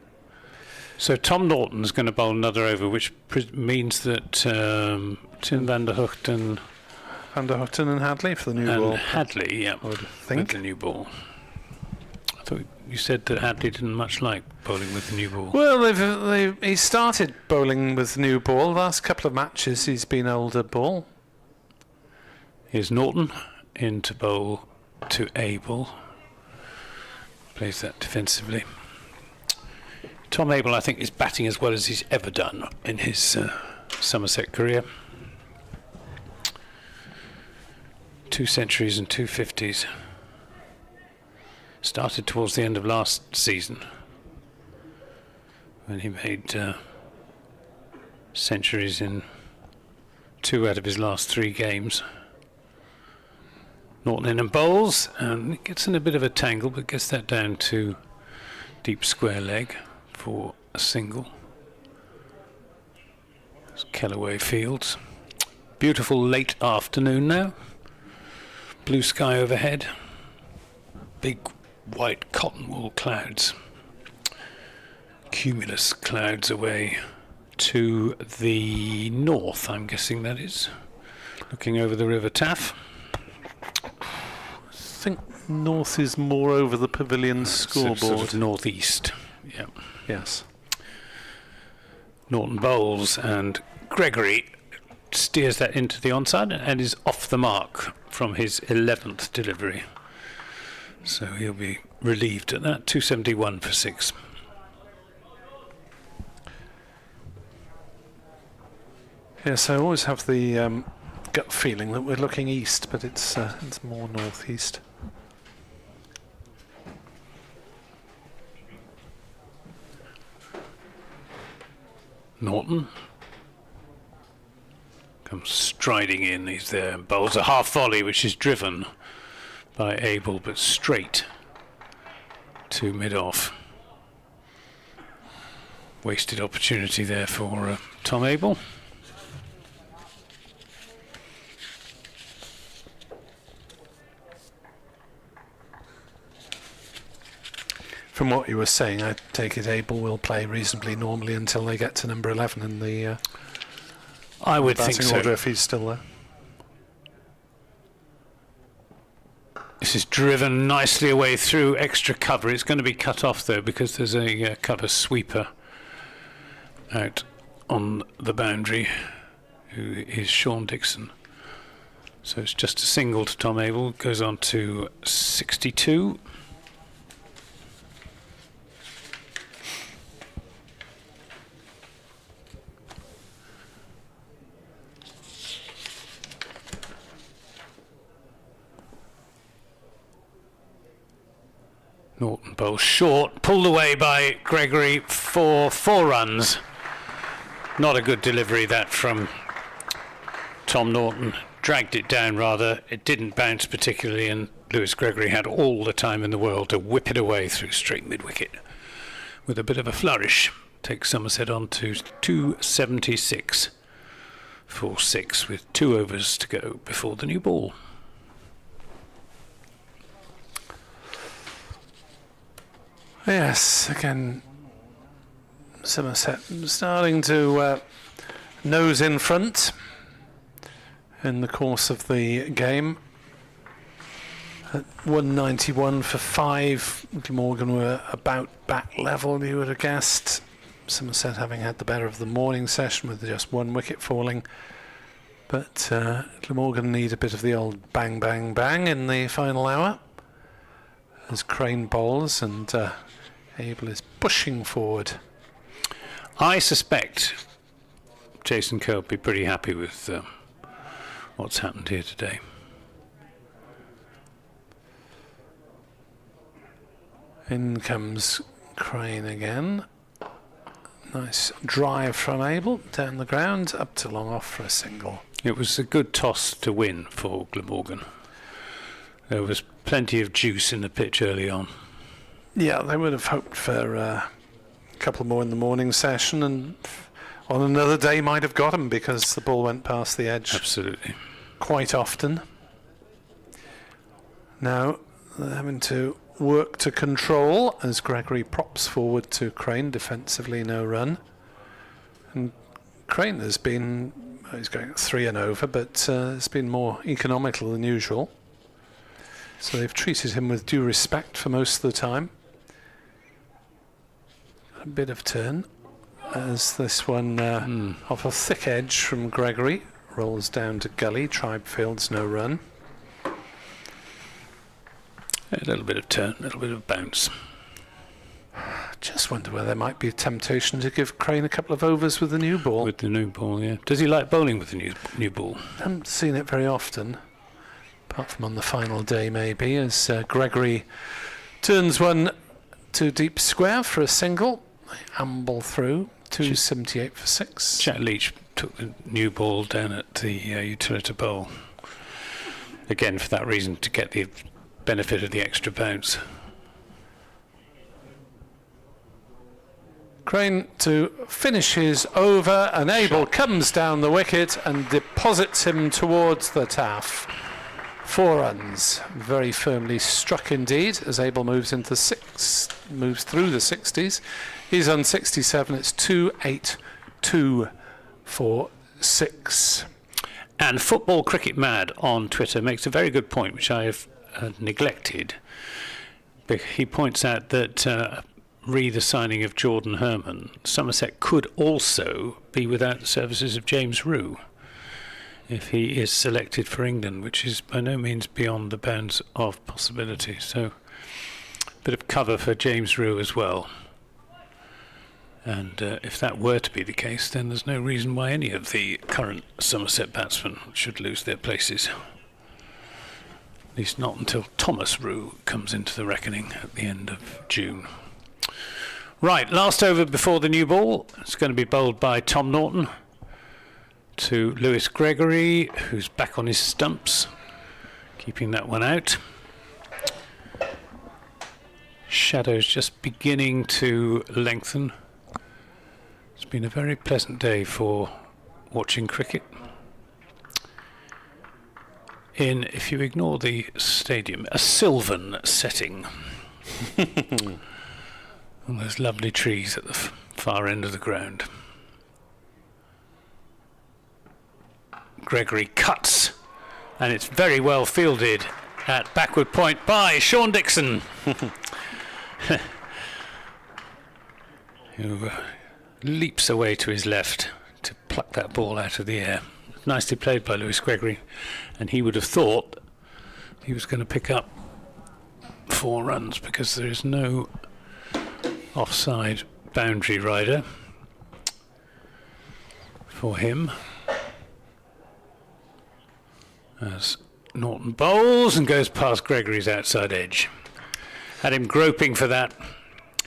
So Tom Norton's going to bowl another over, which means that Tim van der Hoogten and Hadley for the new ball. Hadley, yeah, I would think. with the new ball. I thought you said that Hadley didn't much like bowling with the new ball. Well, he started bowling with the new ball. The last couple of matches he's been older ball. Here's Norton in to bowl to Abel. Plays that defensively. Tom Abel, I think, is batting as well as he's ever done in his Somerset career. 2 centuries and 2 50s. Started towards the end of last season when he made centuries in 2 out of his last 3 games. Norton in and bowls, and gets in a bit of a tangle, but gets that down to deep square leg for a single. It's Kellaway Fields. Beautiful late afternoon now. Blue sky overhead. Big white cotton wool clouds. Cumulus clouds away to the north, I'm guessing that is. Looking over the River Taff. I think north is more over the pavilion scoreboard. Sort of northeast. Yeah. Yes. Norton bowls and Gregory steers that into the onside and is off the mark from his 11th delivery. So he'll be relieved at that. 271 for 6. Yes, I always have the gut feeling that we're looking east, but it's more northeast. Norton comes striding in. He's there. Bowls a half volley, which is driven by Abel, but straight to mid-off. Wasted opportunity there for Tom Abel. From what you were saying, I take it Abel will play reasonably normally until they get to number 11 in the I would think batting so. order if he's still there. This is driven nicely away through extra cover. It's going to be cut off though because there's a cover sweeper out on the boundary, who is Sean Dixon. So it's just a single to Tom Abel. Goes on to 62. Norton bowls short, pulled away by Gregory for 4 runs. Not a good delivery that from Tom Norton. Dragged it down rather. It didn't bounce particularly, and Lewis Gregory had all the time in the world to whip it away through straight mid-wicket with a bit of a flourish. Takes Somerset on to 276 for 6 with 2 overs to go before the new ball. Yes, again, Somerset starting to nose in front in the course of the game. At 191 for 5, Glamorgan were about back level, you would have guessed. Somerset having had the better of the morning session with just 1 wicket falling. But Glamorgan need a bit of the old bang, bang, bang in the final hour as Crane bowls and Abel is pushing forward. I suspect Jason Kerr will be pretty happy with what's happened here today. In comes Crane again. Nice drive from Abel down the ground, up to long off for a single. It was a good toss to win for Glamorgan. There was plenty of juice in the pitch early on. Yeah, they would have hoped for a couple more in the morning session, and on another day might have got them because the ball went past the edge. Absolutely. Quite often. Now they're having to work to control as Gregory props forward to Crane, defensively no run. And Crane has been, he's going 3 and over, but it's been more economical than usual. So they've treated him with due respect for most of the time. A bit of turn as this one off a thick edge from Gregory rolls down to gully. Tribe Fields no run. A little bit of turn, a little bit of bounce. Just wonder whether there might be a temptation to give Crane a couple of overs with the new ball. With the new ball, yeah. Does he like bowling with the new ball? I haven't seen it very often, apart from on the final day maybe, as Gregory turns one to deep square for a single. They amble through, 278 for 6. Jack Leach took the new ball down at the Utilita Bowl. Again, for that reason, to get the benefit of the extra bounce. Crane to finish his over, and Abel comes down the wicket and deposits him towards the taff. 4 runs, very firmly struck indeed, as Abel moves through the 60s. He's on 67. It's 2-8-2 for 6. And Football Cricket Mad on Twitter makes a very good point, which I have neglected. He points out that re the signing of Jordan Herman, Somerset could also be without the services of James Rue if he is selected for England, which is by no means beyond the bounds of possibility. So, a bit of cover for James Rue as well. And if that were to be the case, then there's no reason why any of the current Somerset batsmen should lose their places. At least not until Thomas Rue comes into the reckoning at the end of June. Right, last over before the new ball. It's going to be bowled by Tom Norton to Lewis Gregory, who's back on his stumps, keeping that one out. Shadows just beginning to lengthen. It's been a very pleasant day for watching cricket. In, if you ignore the stadium, a sylvan setting. All those lovely trees at the far end of the ground. Gregory cuts, and it's very well fielded at backward point by Sean Dixon, who leaps away to his left to pluck that ball out of the air. Nicely played by Lewis Gregory, and he would have thought he was going to pick up 4 runs because there is no offside boundary rider for him. As Norton bowls and goes past Gregory's outside edge. Had him groping for that.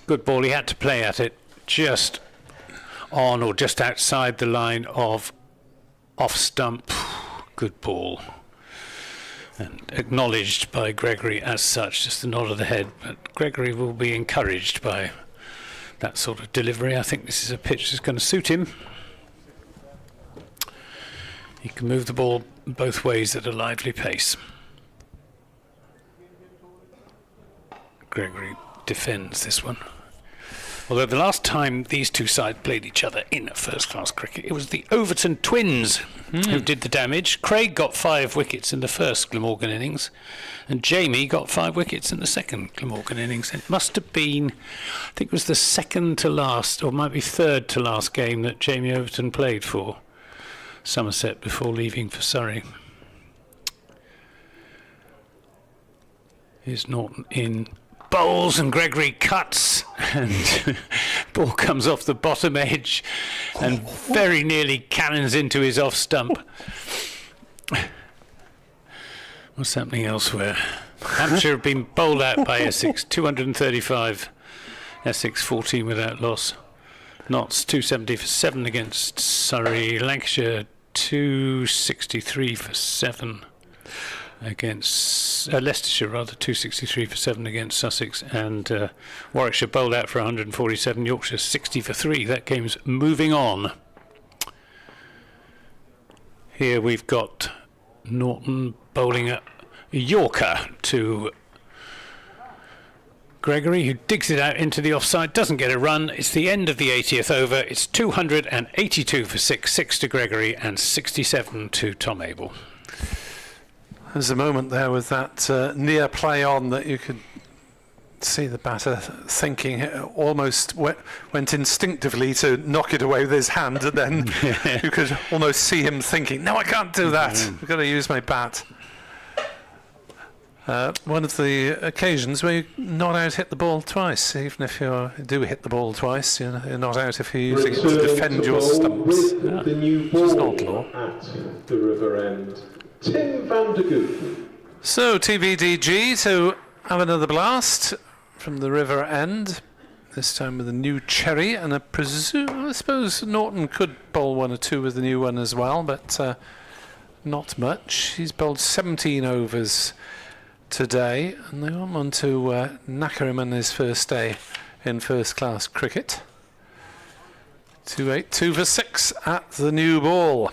Good ball, he had to play at it just on or just outside the line of off stump. Good ball. And acknowledged by Gregory as such, just a nod of the head. But Gregory will be encouraged by that sort of delivery. I think this is a pitch that's going to suit him. He can move the ball both ways at a lively pace. Gregory defends this one. Although the last time these two sides played each other in first-class cricket, it was the Overton twins who did the damage. Craig got 5 wickets in the first Glamorgan innings, and Jamie got 5 wickets in the second Glamorgan innings. It must have been, I think it was the second to last, or might be third to last game that Jamie Overton played for Somerset before leaving for Surrey. Here's Norton in bowls, and Gregory cuts, and ball comes off the bottom edge and very nearly cannons into his off stump. What's happening elsewhere? Hampshire have been bowled out by Essex, 235, Essex 14 without loss. Notts 270 for 7 against Surrey. Lancashire 263 for 7 against Leicestershire, rather 263 for 7 against Sussex, and Warwickshire bowled out for 147. Yorkshire 60 for 3. That game's moving on. Here we've got Norton bowling a Yorker to Gregory, who digs it out into the offside, doesn't get a run. It's the end of the 80th over. It's 282 for 6, 6 to Gregory and 67 to Tom Abel. There's a moment there with that near play on that you could see the batter thinking, almost went instinctively to knock it away with his hand, and then you could almost see him thinking, no, I can't do that. I've got to use my bat. One of the occasions where you not out hit the ball twice, even if you do hit the ball twice, you're not out if you're using it to defend your stumps. With the new ball at the river end, Tim van der Gooten. So TVDG to have another blast from the river end, this time with a new cherry, and I suppose Norton could bowl 1 or 2 with the new one as well, but not much. He's bowled 17 overs today, and they want to knacker him on his first day in first-class cricket. 2-8, 2 for 6 at the new ball.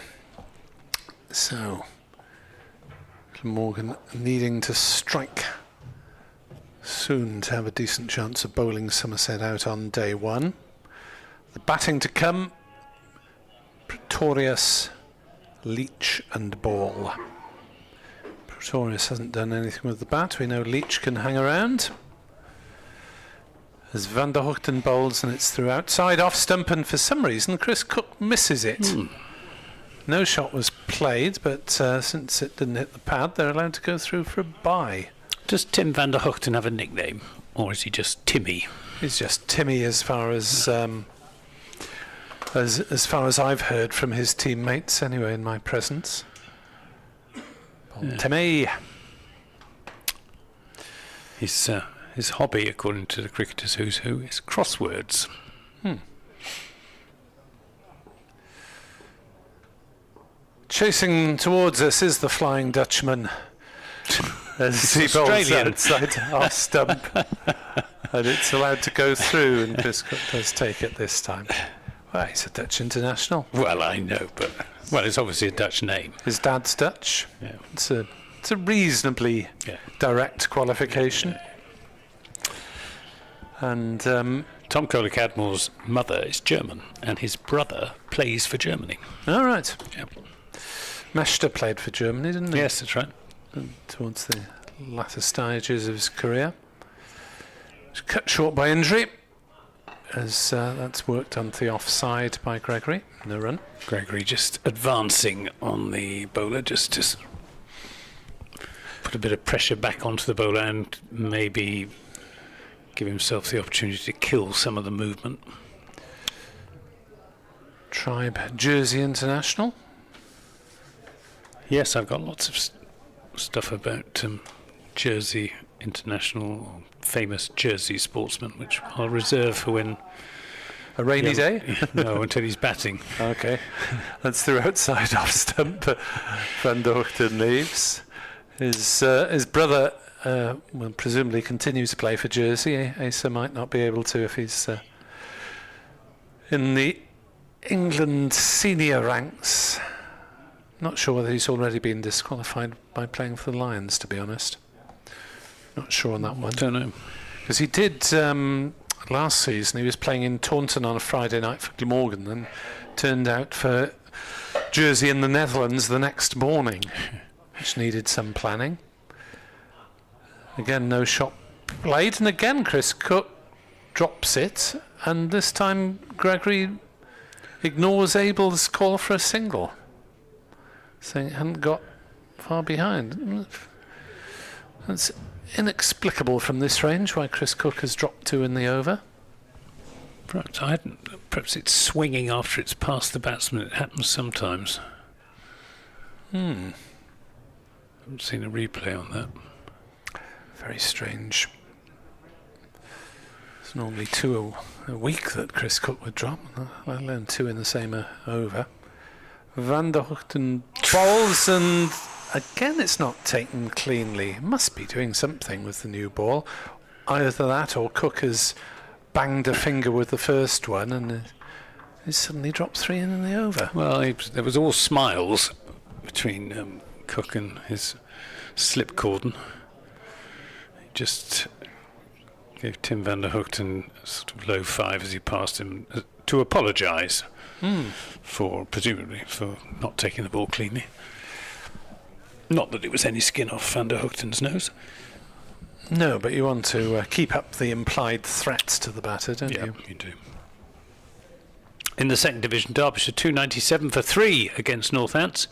So, Glamorgan needing to strike soon to have a decent chance of bowling Somerset out on day one. The batting to come, Pretorius, Leach and Ball. Pretorius hasn't done anything with the bat. We know Leach can hang around. As Van der Hoogten bowls, and it's through outside off stump, and for some reason Chris Cook misses it. No shot was played, but since it didn't hit the pad, they're allowed to go through for a bye. Does Tim van der Hoogten have a nickname, or is he just Timmy? He's just Timmy as far as far as I've heard from his teammates anyway in my presence. Timmy. His hobby, according to the Cricketers Who's Who, is crosswords. Chasing towards us is the Flying Dutchman. As he bowls outside off stump. And it's allowed to go through, and Chris Cook does take it this time. Well, he's a Dutch international. Well, I know, but it's obviously a Dutch name. His dad's Dutch. Yeah. It's a reasonably direct qualification. And Tom Kohler-Cadmore's mother is German, and his brother plays for Germany. All right. Yep. Meshter played for Germany, didn't he? Yes, that's right. Towards the latter stages of his career. He's cut short by injury, as that's worked onto the offside by Gregory. No run. Gregory just advancing on the bowler, just to put a bit of pressure back onto the bowler and maybe give himself the opportunity to kill some of the movement. Tribe Jersey International. Yes, I've got lots of stuff about Jersey International, famous Jersey sportsman, which I'll reserve for when... A rainy day? No, until he's batting. Okay. That's through outside off stump. Van der Hoogten leaves. His brother will presumably continue to play for Jersey. Asa might not be able to if he's in the England senior ranks. Not sure whether he's already been disqualified by playing for the Lions, to be honest. Not sure on that one. Don't know. Because he did last season. He was playing in Taunton on a Friday night for Glamorgan, and turned out for Jersey in the Netherlands the next morning, which needed some planning. Again, no shot played, and again Chris Cook drops it, and this time Gregory ignores Abel's call for a single, saying it hadn't got far behind. That's inexplicable from this range why Chris Cook has dropped 2 in the over. Perhaps it's swinging after it's past the batsman. It happens sometimes. Haven't seen a replay on that. Very strange. It's normally 2 a week that Chris Cook would drop, let alone 2 in the same over. Van der Hoogten bowls, and again it's not taken cleanly. Must be doing something with the new ball. Either that or Cook has banged a finger with the first one, and he suddenly dropped 3 in the over. Well, there was all smiles between Cook and his slip cordon. He just gave Tim van der Hoogten sort of low 5 as he passed him to apologise presumably for not taking the ball cleanly. Not that it was any skin off Van der Hoogten's nose. No, but you want to keep up the implied threats to the batter, don't you? Yeah, you do. In the second division, Derbyshire 297 for 3 against Northants.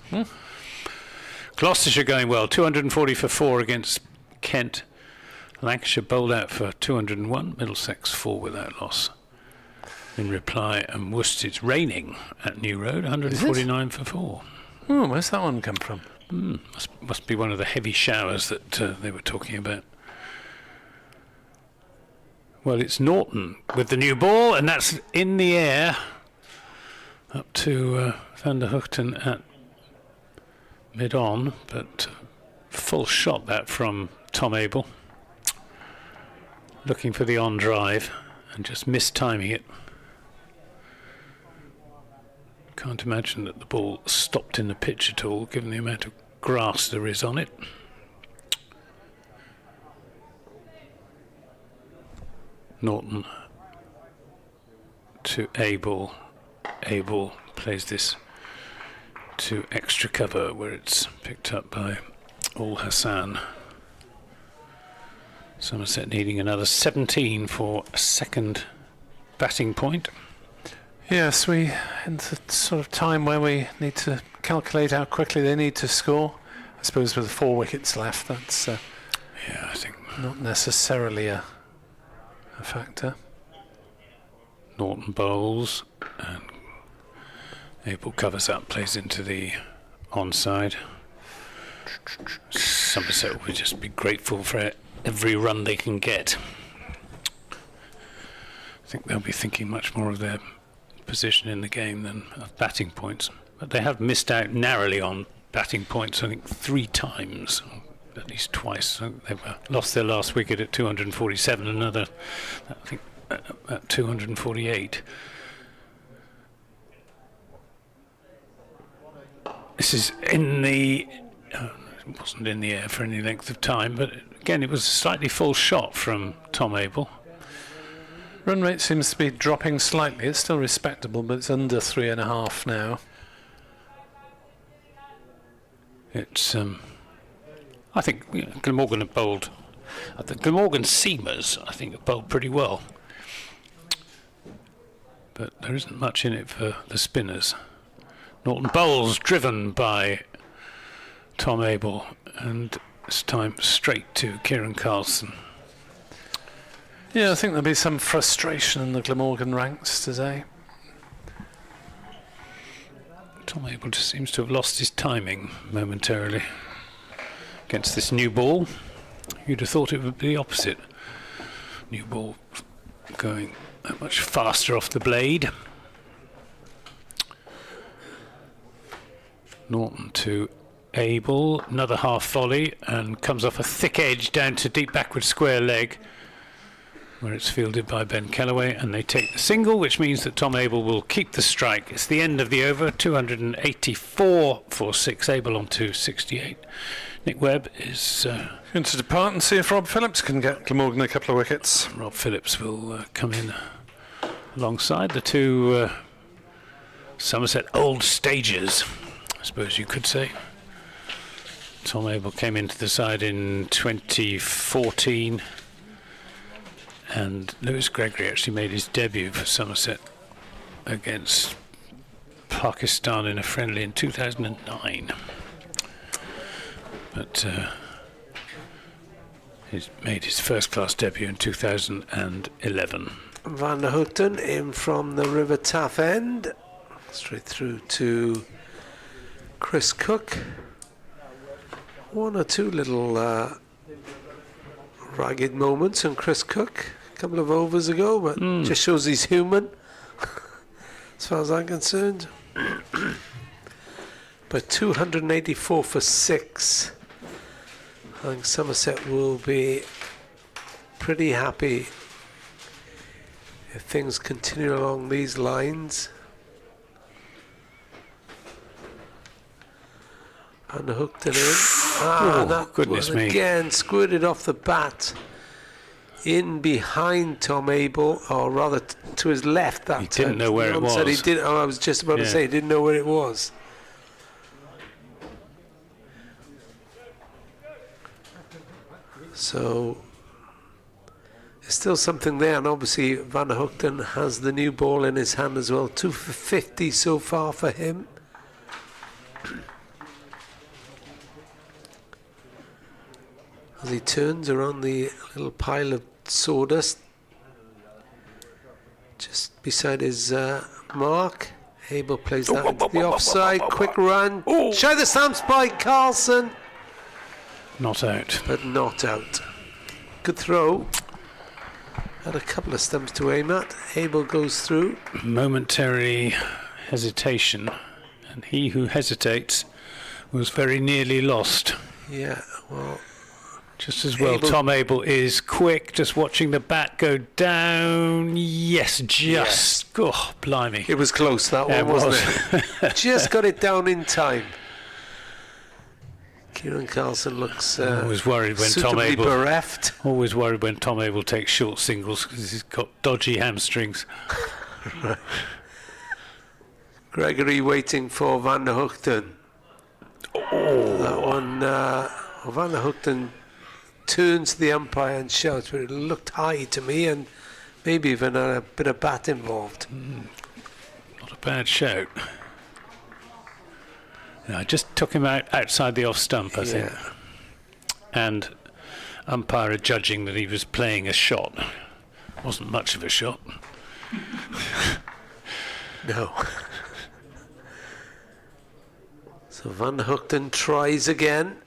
Gloucestershire going well, 240 for 4 against Kent. Lancashire bowled out for 201, Middlesex 4 without loss. In reply, and Worcester's raining at New Road, 149 for 4. Oh, where's that one come from? Must be one of the heavy showers that they were talking about. Well, it's Norton with the new ball, and that's in the air up to Van der Hoogten at mid-on, but full shot that from Tom Abel. Looking for the on drive and just mistiming it. Can't imagine that the ball stopped in the pitch at all, given the amount of grass there is on it. Norton to Abel. Abel plays this to extra cover, where it's picked up by Hassan. Somerset needing another 17 for a second batting point. Yes, we in the sort of time where we need to calculate how quickly they need to score. I suppose with 4 wickets left, that's Yeah, I think not necessarily a factor. Norton bowls and Abel covers up, plays into the onside. Somerset will just be grateful for every run they can get. I think they'll be thinking much more of their position in the game than of batting points. But they have missed out narrowly on batting points, I think 3 times, or at least twice. They've lost their last wicket at 247, another, I think, at 248. This is in the... it wasn't in the air for any length of time, but again it was a slightly full shot from Tom Abel. Run rate seems to be dropping slightly. It's still respectable, but it's under 3.5 now. It's I think Glamorgan have bowled. The Glamorgan seamers, I think, have bowled pretty well, but there isn't much in it for the spinners. Norton bowls, driven by Tom Abel, and this time straight to Kieran Carlson. Yeah, I think there'll be some frustration in the Glamorgan ranks today. Tom Abel just seems to have lost his timing momentarily against this new ball. You'd have thought it would be the opposite. New ball going that much faster off the blade. Norton to Abel, another half volley, and comes off a thick edge down to deep backward square leg, where it's fielded by Ben Kellaway, and they take the single, which means that Tom Abel will keep the strike. It's the end of the over, 284 for 6, Abel on 268. Nick Webb is Going to depart and see if Rob Phillips can get Glamorgan a couple of wickets. Rob Phillips will come in alongside the two Somerset old stagers, I suppose you could say. Tom Abel came into the side in 2014, and Lewis Gregory actually made his debut for Somerset against Pakistan in a friendly in 2009. But he's made his first-class debut in 2011. Van der Houten in from the River Taff end, straight through to Chris Cook. 1 or 2 little ragged moments on Chris Cook a couple of overs ago, but just shows he's human as far as I'm concerned. But 284 for 6. I think Somerset will be pretty happy if things continue along these lines. And hooked it in. That goodness was me. Again squirted off the bat in behind Tom Abel, or rather to his left that He time. didn't know where it was. He did, I was just about to say he didn't know where it was. So there's still something there, and obviously Van der Houten has the new ball in his hand as well. 2 for 50 so far for him. As he turns around the little pile of sawdust just beside his mark, Abel plays that into the offside. Quick run. Show the stamps by Carlson. Not out. But not out. Good throw. Had a couple of stumps to aim at. Abel goes through. Momentary hesitation, and he who hesitates was very nearly lost. Yeah, well, Just as well, Abel- Tom Abel is quick, just watching the bat go down. Yes, oh, blimey. It was close, that Yeah, one, it wasn't it? Just got it down in time. Kieran Carlson looks Always worried when Tom suitably Abel. bereft. Always worried when Tom Abel takes short singles because he's got dodgy hamstrings. Gregory waiting for Van der Hoogten. That one, Van der Hoogten turns to the umpire and shouts, but it looked high to me, and maybe even a bit of bat involved. Not a bad shout. I just took him out outside the off stump, I think. And umpire are judging that he was playing a shot. Wasn't much of a shot. No. So Van der Hoogten tries again.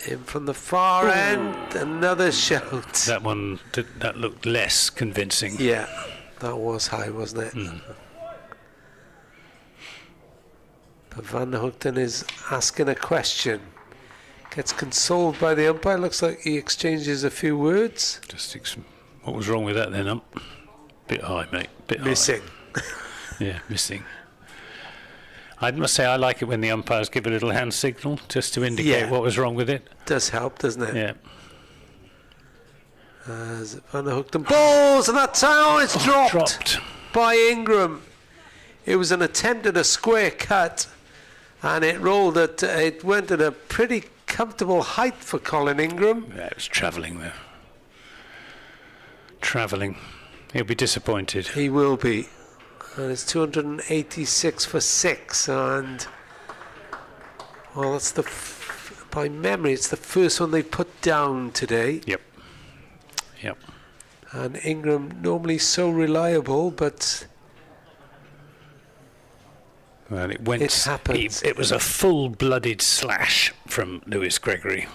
In from the far end, another shout. That one, that looked less convincing. Yeah, that was high, wasn't it? But Van der Hoogten is asking a question. Gets consoled by the umpire. Looks like he exchanges a few words. What was wrong with that then, ump? Bit high, mate. Bit Missing. High. Yeah, missing. I must say I like it when the umpires give a little hand signal just to indicate what was wrong with it. Does help, doesn't it? Yeah. As Van der Hoogten balls, and that's how it's dropped by Ingram. It was an attempt at a square cut, and it rolled at, it went at a pretty comfortable height for Colin Ingram. Yeah, it was travelling there. Travelling. He'll be disappointed. He will be. And it's 286 for 6, and well, that's by memory, it's the first one they put down today. Yep. And Ingram normally so reliable, but well, it went. It happens. It was a full-blooded slash from Lewis Gregory,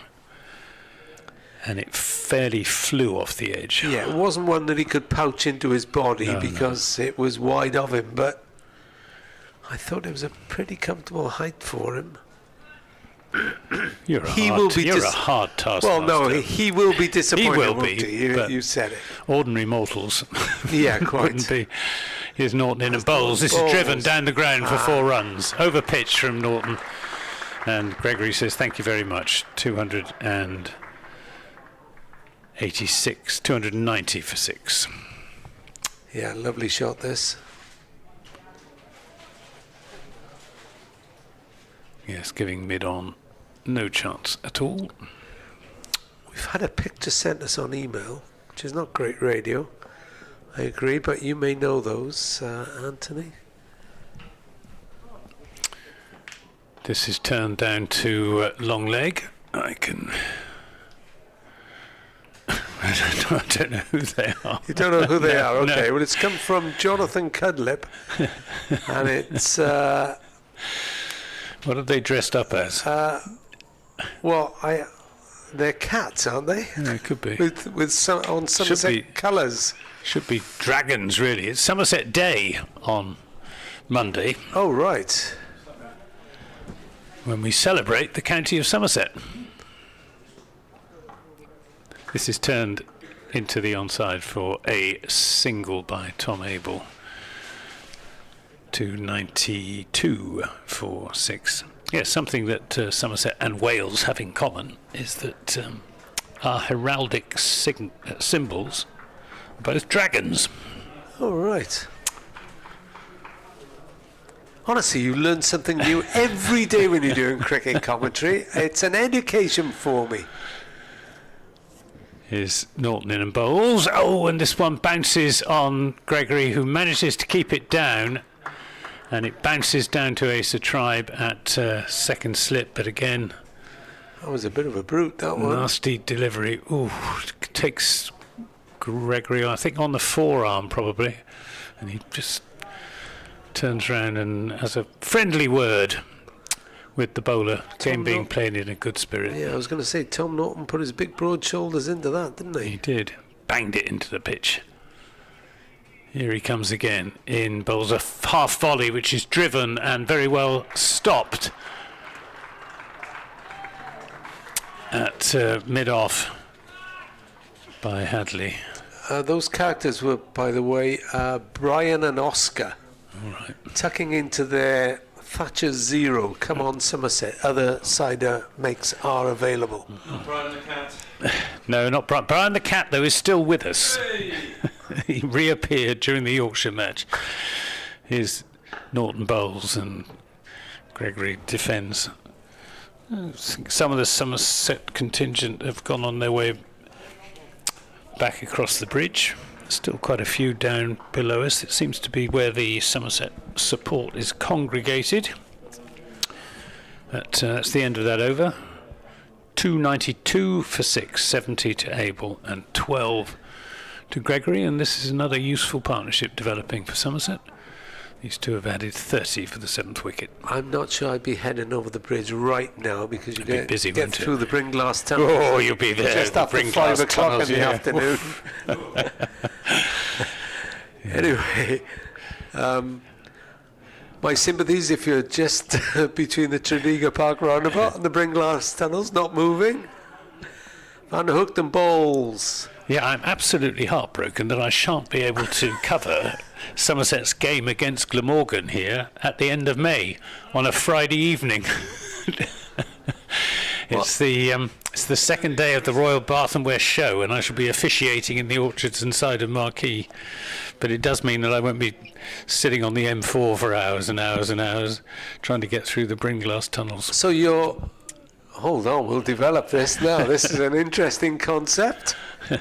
and it fairly flew off the edge. yeah, it wasn't one that he could pouch into his body because it was wide of him, but I thought it was a pretty comfortable height for him. You're a hard taskmaster. Well, no, he will be disappointed. He will won't be. he? You said it. Ordinary mortals. Yeah, quite. Wouldn't be. Here's Norton in a bowls. This is driven down the ground for 4 runs. Over pitch from Norton. And Gregory says, thank you very much. 286, 290 for 6. Yeah, lovely shot this. Yes, giving mid-on no chance at all. We've had a picture sent us on email, which is not great radio. I agree, but you may know those, Anthony. This is turned down to long leg. I can... I don't know who they are. You don't know who they are? Okay, No. well, it's come from Jonathan Cudlip, and it's... What are they dressed up as? they're cats, aren't they? Yeah, it could be. With some on Somerset colours. Should be dragons, really. It's Somerset Day on Monday, Oh, right. when we celebrate the county of Somerset. This is turned into the onside for a single by Tom Abel. 292 for 6. Yes, something that Somerset and Wales have in common is that our heraldic symbols are both dragons. All right. Honestly, you learn something new every day when you're doing cricket commentary. It's an education for me. Is Norton in and bowls. Oh, and this one bounces on Gregory, who manages to keep it down. And it bounces down to Ace of Tribe at second slip, but again... That was a bit of a brute, that one. Nasty delivery. Ooh, takes Gregory, I think, on the forearm, probably. And he just turns around and has a friendly word with the bowler. Game being played in a good spirit. Yeah, I was going to say, Tom Norton put his big broad shoulders into that, didn't he? He did. Banged it into the pitch. Here he comes again. In bowls a half volley, which is driven and very well stopped. at mid-off by Hadley. Those characters were, by the way, Brian and Oscar. All right. Tucking into their Thatcher Zero. Come on, Somerset. Other cider makes are available. Brian the Cat. No, not Brian. Brian the Cat, though, is still with us. He reappeared during the Yorkshire match. His Norton bowls and Gregory defends. Some of the Somerset contingent have gone on their way back across the bridge. Still quite a few down below us. It seems to be where the Somerset support is congregated. That's the end of that over. 292 for 6, 70 to Abel and 12 to Gregory, and this is another useful partnership developing for Somerset. These two have added 30 for the 7th wicket. I'm not sure I'd be heading over the bridge right now because you get busy, get won't through it? the Bringlass tunnel. Oh, you'll be there. Just the after Bringlass 5 o'clock tunnels, in the yeah. afternoon. Anyway, my sympathies if you're just between the Tredegar Park roundabout and the Bringlass tunnels, not moving. Van Hooked bowls. Yeah, I'm absolutely heartbroken that I shan't be able to cover Somerset's game against Glamorgan here at the end of May on a Friday evening. It's the second day of the Royal Bath and West show, and I shall be officiating in the Orchards and Cider Marquee. But it does mean that I won't be sitting on the M4 for hours and hours and hours trying to get through the Bringlass tunnels. So you're... Hold on, we'll develop this now. This is an interesting concept. I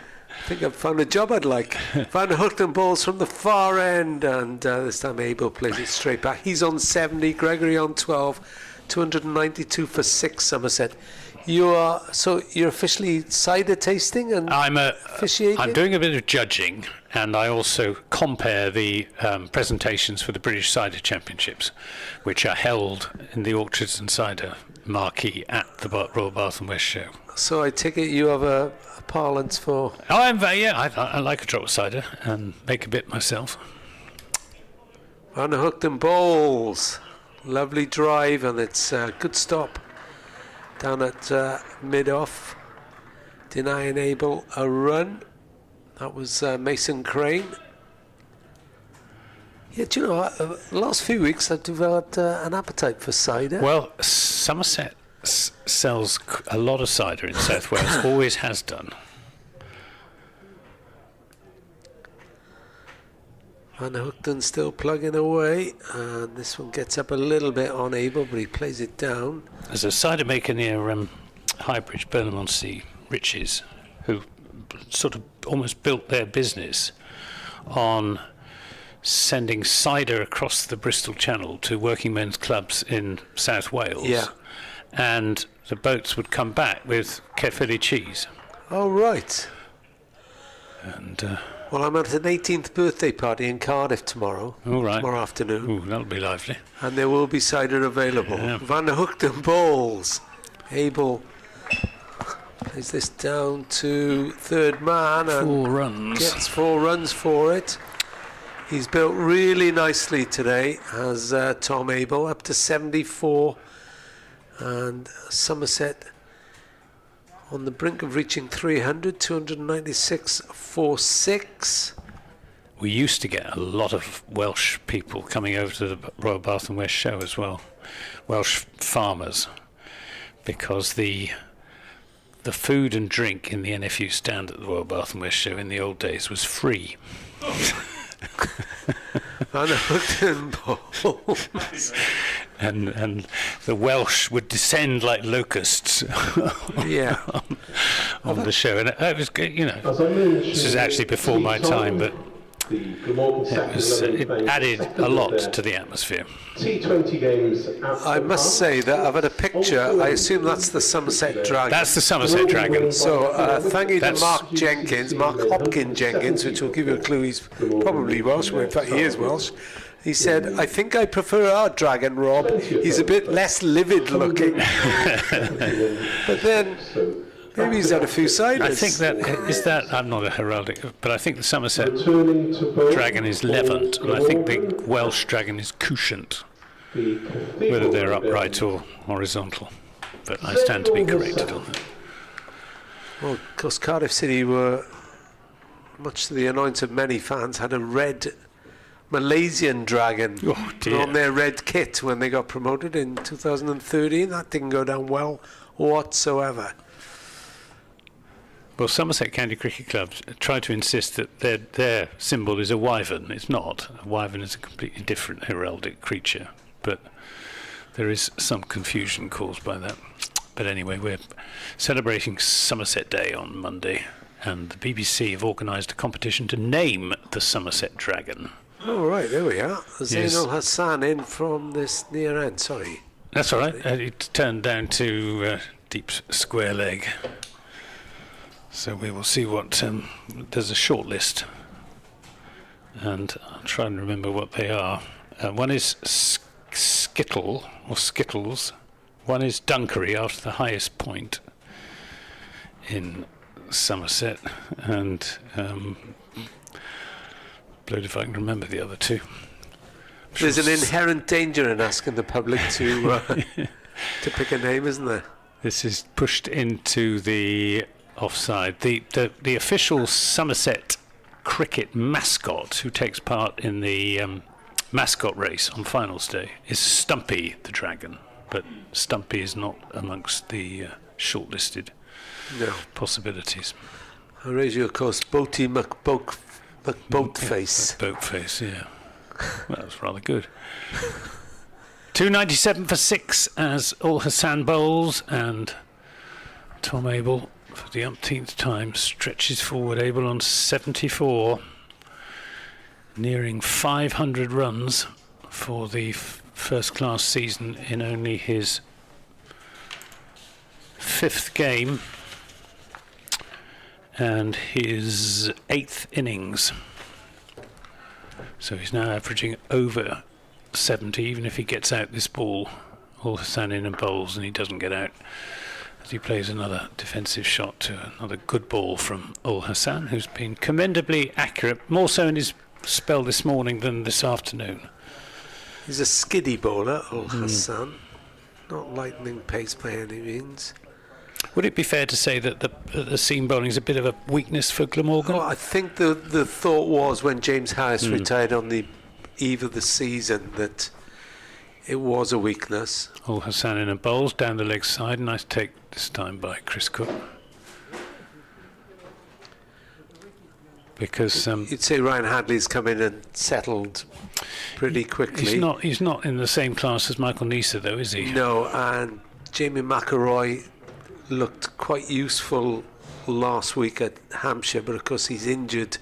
think I've found a job I'd like. Van Hooked bowls from the far end, and this time Abel plays it straight back. He's on 70, Gregory on 12, 292 for 6, Somerset. You're officially cider tasting and officiating? I'm doing a bit of judging, and I also compare the presentations for the British Cider Championships, which are held in the Orchards and Cider Marquee at the Royal Bath and West show. So I take it you have a parlance for... I like a drop of cider and make a bit myself. Van Hooked bowls. Lovely drive, and it's a good stop down at mid-off, denying Abel a run. That was Mason Crane. Yeah, do you know, the last few weeks I've developed an appetite for cider. Well, Somerset sells a lot of cider in South Wales, always has done. Van Hooked still plugging away, and this one gets up a little bit on Abel, but he plays it down. There's a cider maker near Highbridge, Burnham-on-Sea, Riches, who sort of almost built their business on sending cider across the Bristol Channel to working men's clubs in South Wales. Yeah. And the boats would come back with Caerphilly cheese. Oh, right. And... well, I'm at an 18th birthday party in Cardiff tomorrow. All right. Tomorrow afternoon. Ooh, that'll be lively. And there will be cider available. Yeah. Van Hooked bowls. Abel plays this down to third man and 4 runs. gets 4 runs for it. He's built really nicely today, as Tom Abel, up to 74. And Somerset on the brink of reaching 300, 296 for 6. We used to get a lot of Welsh people coming over to the Royal Bath and West show as well, Welsh farmers, because the food and drink in the NFU stand at the Royal Bath and West show in the old days was free. Van Hooked bowls. And the Welsh would descend like locusts Yeah. on the show, and it was, you know, this is actually before my time, but it added a lot to the atmosphere. T20 games. I must say that I've had a picture. I assume that's the Somerset Dragon. That's the Somerset Dragon. So thank you to That's- Mark Hopkins Jenkins, which will give you a clue. He's probably Welsh. Well, in fact, he is Welsh. He said, "I think I prefer our dragon, Rob. He's a bit less livid looking." But then maybe he's had a few ciders. I think that I'm not a heraldic, but I think the Somerset dragon is levant, and I think the Welsh dragon is couchant, whether they're upright or horizontal. But I stand to be corrected on that. Well, of course, Cardiff City were, much to the annoyance of many fans, had a red Malaysian dragon on their red kit when they got promoted in 2013. That didn't go down well whatsoever. Well, Somerset County Cricket Club try to insist that their symbol is a wyvern. It's not. A wyvern is a completely different heraldic creature, but there is some confusion caused by that. But anyway, we're celebrating Somerset Day on Monday, and the BBC have organised a competition to name the Somerset Dragon. Oh, right, there we are. Yes. Zainul Hassan in from this near end, sorry. That's all right. It turned down to deep square leg. So we will see what... there's a short list, and I'll try and remember what they are. One is Skittle, or Skittles. One is Dunkery, after the highest point in Somerset. And blowed if I can remember the other two. There's an inherent danger in asking the public to pick a name, isn't there? This is pushed into the offside. The official Somerset cricket mascot who takes part in the mascot race on finals day is Stumpy the Dragon, but Stumpy is not amongst the shortlisted possibilities. I raise you, of course, Boaty McBoatface. Boatface, yeah. Well, that was rather good. 297 for 6 as Ul Hassan bowls, and Tom Abel, for the umpteenth time, stretches forward. Abel on 74, nearing 500 runs for the first-class season in only his 5th game and his 8th innings. So he's now averaging over 70, even if he gets out this ball. Ul Hassan in and bowls, and he doesn't get out, as he plays another defensive shot to another good ball from Ul Hassan, who's been commendably accurate, more so in his spell this morning than this afternoon. He's a skiddy bowler, Ul Hassan. Not lightning pace by any means. Would it be fair to say that the seam bowling is a bit of a weakness for Glamorgan? Well, I think the thought was when James Harris retired on the eve of the season that it was a weakness. Ul Hassan in and bowls down the leg side. Nice take this time by Chris Cook. Because you'd say Ryan Hadley's come in and settled pretty quickly. He's not in the same class as Michael Neser, though, is he? No, and Jamie McElroy looked quite useful last week at Hampshire, but of course he's injured.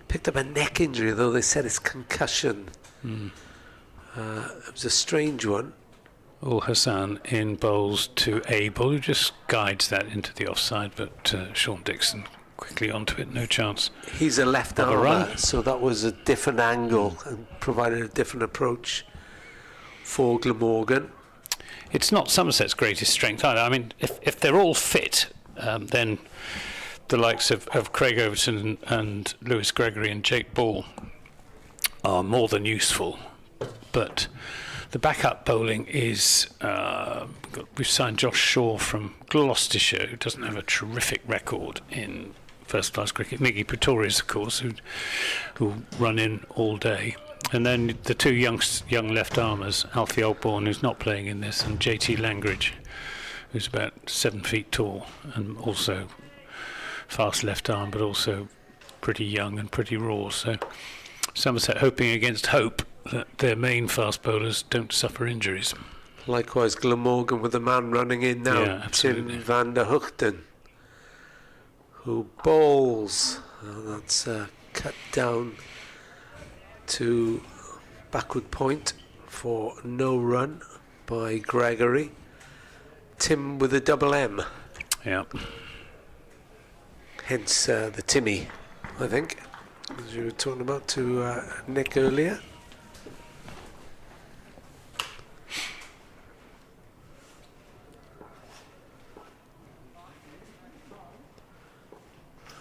Picked up a neck injury, though they said it's concussion. It was a strange one. Ul Hassan in bowls to Abel, who just guides that into the offside, but Sean Dixon quickly onto it, no chance. He's a left armer, so that was a different angle and provided a different approach for Glamorgan. It's not Somerset's greatest strength either. I mean, if they're all fit, then the likes of Craig Overton and Lewis Gregory and Jake Ball are more than useful. But the backup bowling is... we've signed Josh Shaw from Gloucestershire, who doesn't have a terrific record in first-class cricket. Miggy Pretorius, of course, who run in all day. And then the two young left armers, Alfie Oldbourne, who's not playing in this, and JT Langridge, who's about 7 feet tall and also fast left arm, but also pretty young and pretty raw. So Somerset hoping against hope that their main fast bowlers don't suffer injuries. Likewise, Glamorgan with the man running in now, Tim van der Hoogten, who bowls. That's cut down to backward point for no run by Gregory. Tim with a double M. Yeah. Hence the Timmy, I think, as you were talking about to Nick earlier.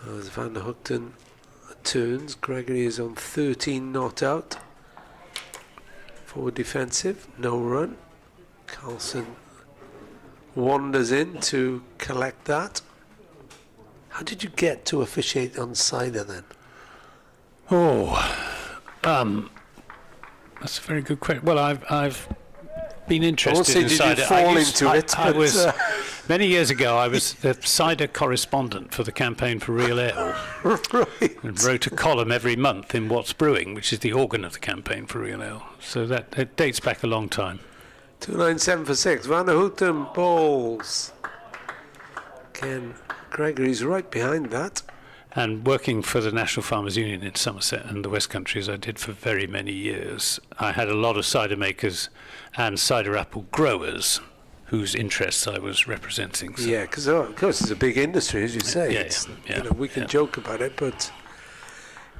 As Van der Hoogten turns, Gregory is on 13 not out. Forward defensive, no run. Carlson wanders in to collect that. How did you get to officiate on cider then? That's a very good question. Well, I've been interested say in did cider. you fall into it, I but, was many years ago. I was the cider correspondent for the campaign for Real Ale, Right. and wrote a column every month in What's Brewing, which is the organ of the campaign for Real Ale. So that it dates back a long time. 297 for 6. Van der Houten bowls. Again, Gregory's right behind that. And working for the National Farmers Union in Somerset and the West Country, as I did for very many years, I had a lot of cider makers and cider apple growers whose interests I was representing. So Yeah, because of course it's a big industry, as you say. Yeah, It's, yeah, you know, we can yeah. joke about it, but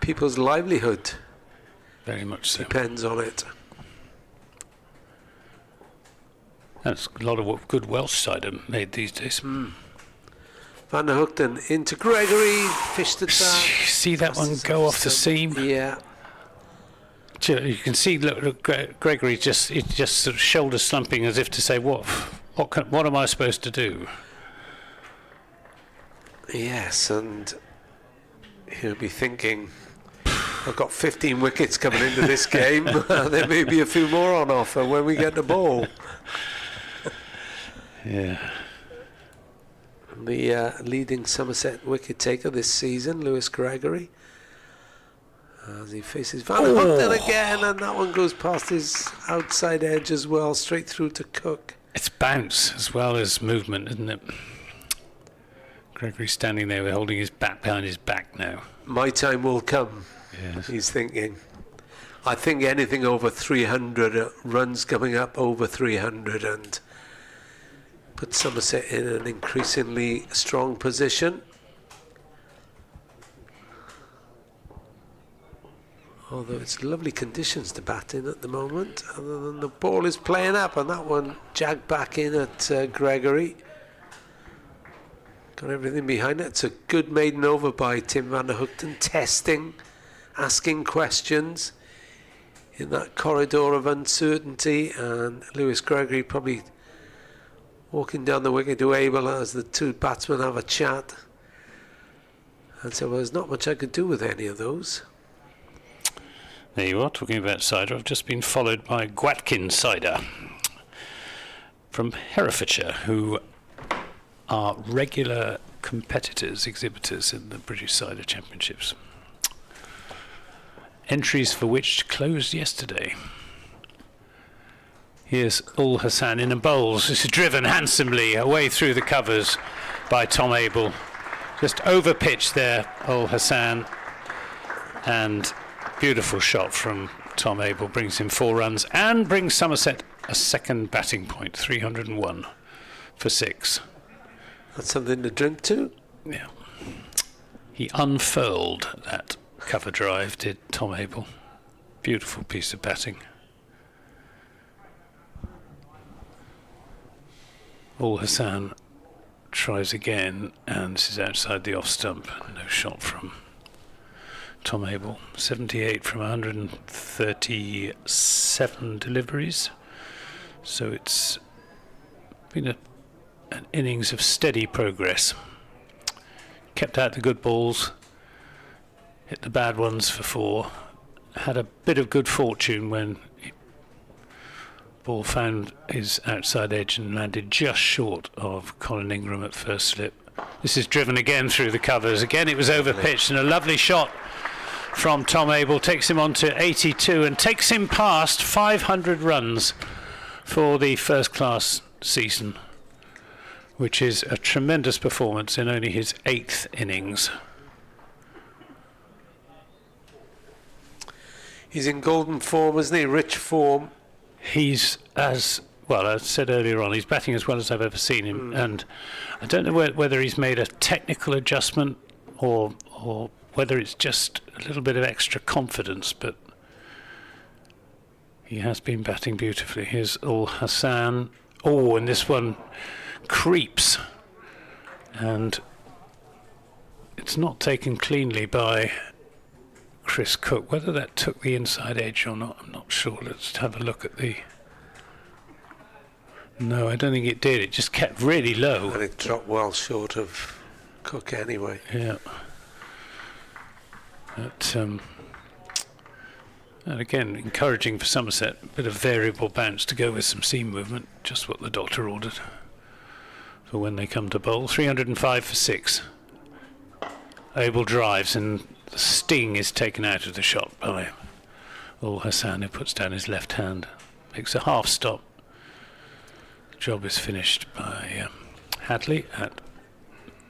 people's livelihood very much so. depends on it. That's a lot of good Welsh cider made these days. Van der Houten into Gregory, fished at that. See that one go off the seam? Yeah. You can see, look, Gregory just sort of shoulder slumping as if to say, what am I supposed to do? Yes, and he'll be thinking, I've got 15 wickets coming into this game. There may be a few more on offer when we get the ball. Yeah. The leading Somerset wicket taker this season, Lewis Gregory, as he faces Van der Houten again, and that one goes past his outside edge as well, straight through to Cook. It's bounce as well as movement, isn't it? Gregory standing there, holding his bat behind his back now. My time will come, Yes. he's thinking. I think anything over 300 runs coming up over 300 and put Somerset in an increasingly strong position. Although it's lovely conditions to bat in at the moment, other than the ball is playing up, and that one jagged back in at Gregory. Got everything behind it. It's a good maiden over by Tim van der Houten, testing, asking questions in that corridor of uncertainty, and Lewis Gregory probably walking down the wicket to Abel as the two batsmen have a chat. And so there's not much I could do with any of those. There you are, talking about cider. I've just been followed by Gwatkin Cider from Herefordshire, who are regular competitors, exhibitors in the British Cider Championships. Entries for which closed yesterday. Here's Ul Hassan in a bowls. This is driven handsomely away through the covers by Tom Abel. Just over pitch there, Ul Hassan. And beautiful shot from Tom Abel brings him 4 runs and brings Somerset a second batting point, 301 for 6. That's something to drink to. Yeah. He unfurled that cover drive, did Tom Abel. Beautiful piece of batting. Ul Hassan tries again, and this is outside the off stump. No shot from Tom Abel. 78 from 137 deliveries. So it's been an innings of steady progress. Kept out the good balls, hit the bad ones for 4. Had a bit of good fortune when ball found his outside edge and landed just short of Colin Ingram at first slip. This is driven again through the covers. Again it was over pitched, and a lovely shot from Tom Abel takes him on to 82 and takes him past 500 runs for the first class season, which is a tremendous performance in only his 8th innings. He's in golden form, isn't he? Rich form. He's, as well, I said earlier on, he's batting as well as I've ever seen him, and I don't know whether he's made a technical adjustment or whether it's just a little bit of extra confidence, but he has been batting beautifully. Here's Ul Hassan. Oh, and this one creeps, and it's not taken cleanly by Chris Cook. Whether that took the inside edge or not, I'm not sure. Let's have a look at the... No, I don't think it did. It just kept really low. And it dropped well short of cook anyway. Yeah. But, and again, encouraging for Somerset, a bit of variable bounce to go with some seam movement, just what the doctor ordered for when they come to bowl. 305 for 6. Abel drives, and the sting is taken out of the shot by Ul Hassan, who puts down his left hand, makes a half stop. The job is finished by Hadley at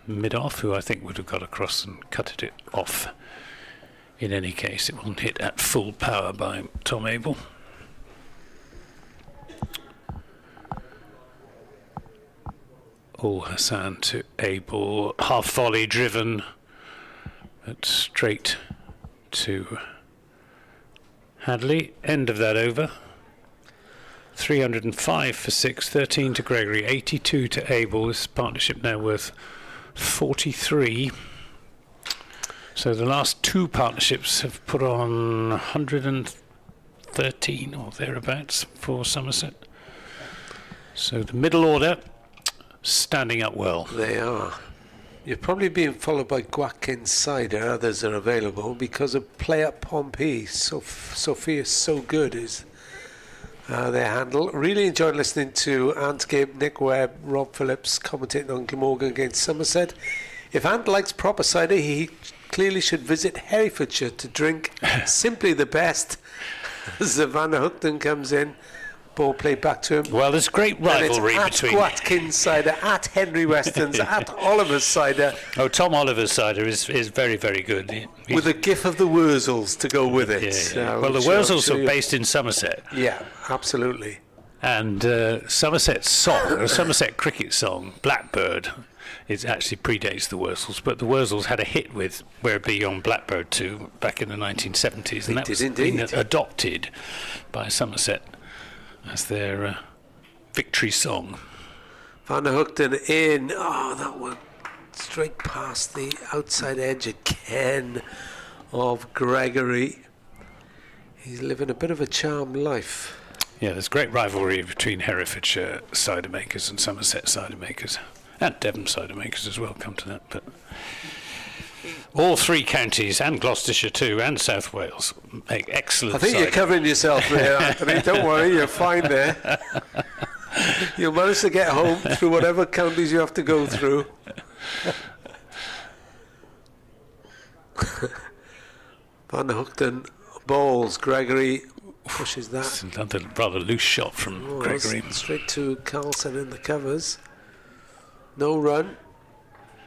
mid-off, who I think would have got across and cutted it off. In any case, it wasn't hit at full power by Tom Abel. Ul Hassan to Abel, half volley driven, but straight to Hadley. End of that over. 305 for 6, 13 to Gregory, 82 to Abel. This partnership now worth 43. So the last two partnerships have put on 113 or thereabouts for Somerset. So the middle order standing up well. They are. You're probably being followed by Watkins Cider. Others are available because of Play Up Pompey. Sophia So Good is their handle. Really enjoyed listening to Ant Gibb, Nick Webb, Rob Phillips commentating on Glamorgan against Somerset. If Ant likes proper cider, he clearly should visit Herefordshire to drink simply the best. As Van der Hookton comes in, ball played back to him. Well, there's great rivalry between at Watkins Cider, at Henry Weston's, at Oliver's Cider. Oh, Tom Oliver's cider is very, very good. With a gif of the Wurzels to go with it. Yeah. Well, the Wurzels are based in Somerset. Yeah, absolutely. And Somerset's song, a Somerset cricket song, Blackbird, it actually predates the Wurzels, but the Wurzels had a hit with Werribee on Blackbird too back in the 1970s, and that was been adopted by Somerset as their victory song. Van der Hookton in. Oh, that one straight past the outside edge again of Gregory. He's living a bit of a charmed life. Yeah, there's great rivalry between Herefordshire cider makers and Somerset cider makers. And Devon cider makers as well, come to that. But all three counties, and Gloucestershire too, and South Wales, make excellent cider. I think you're covering yourself there, Anthony. Don't worry, you're fine there. You'll manage to get home through whatever counties you have to go through. Van der Hookton bowls. Gregory pushes that. It's another rather loose shot from Gregory. Straight to Carlson in the covers. No run.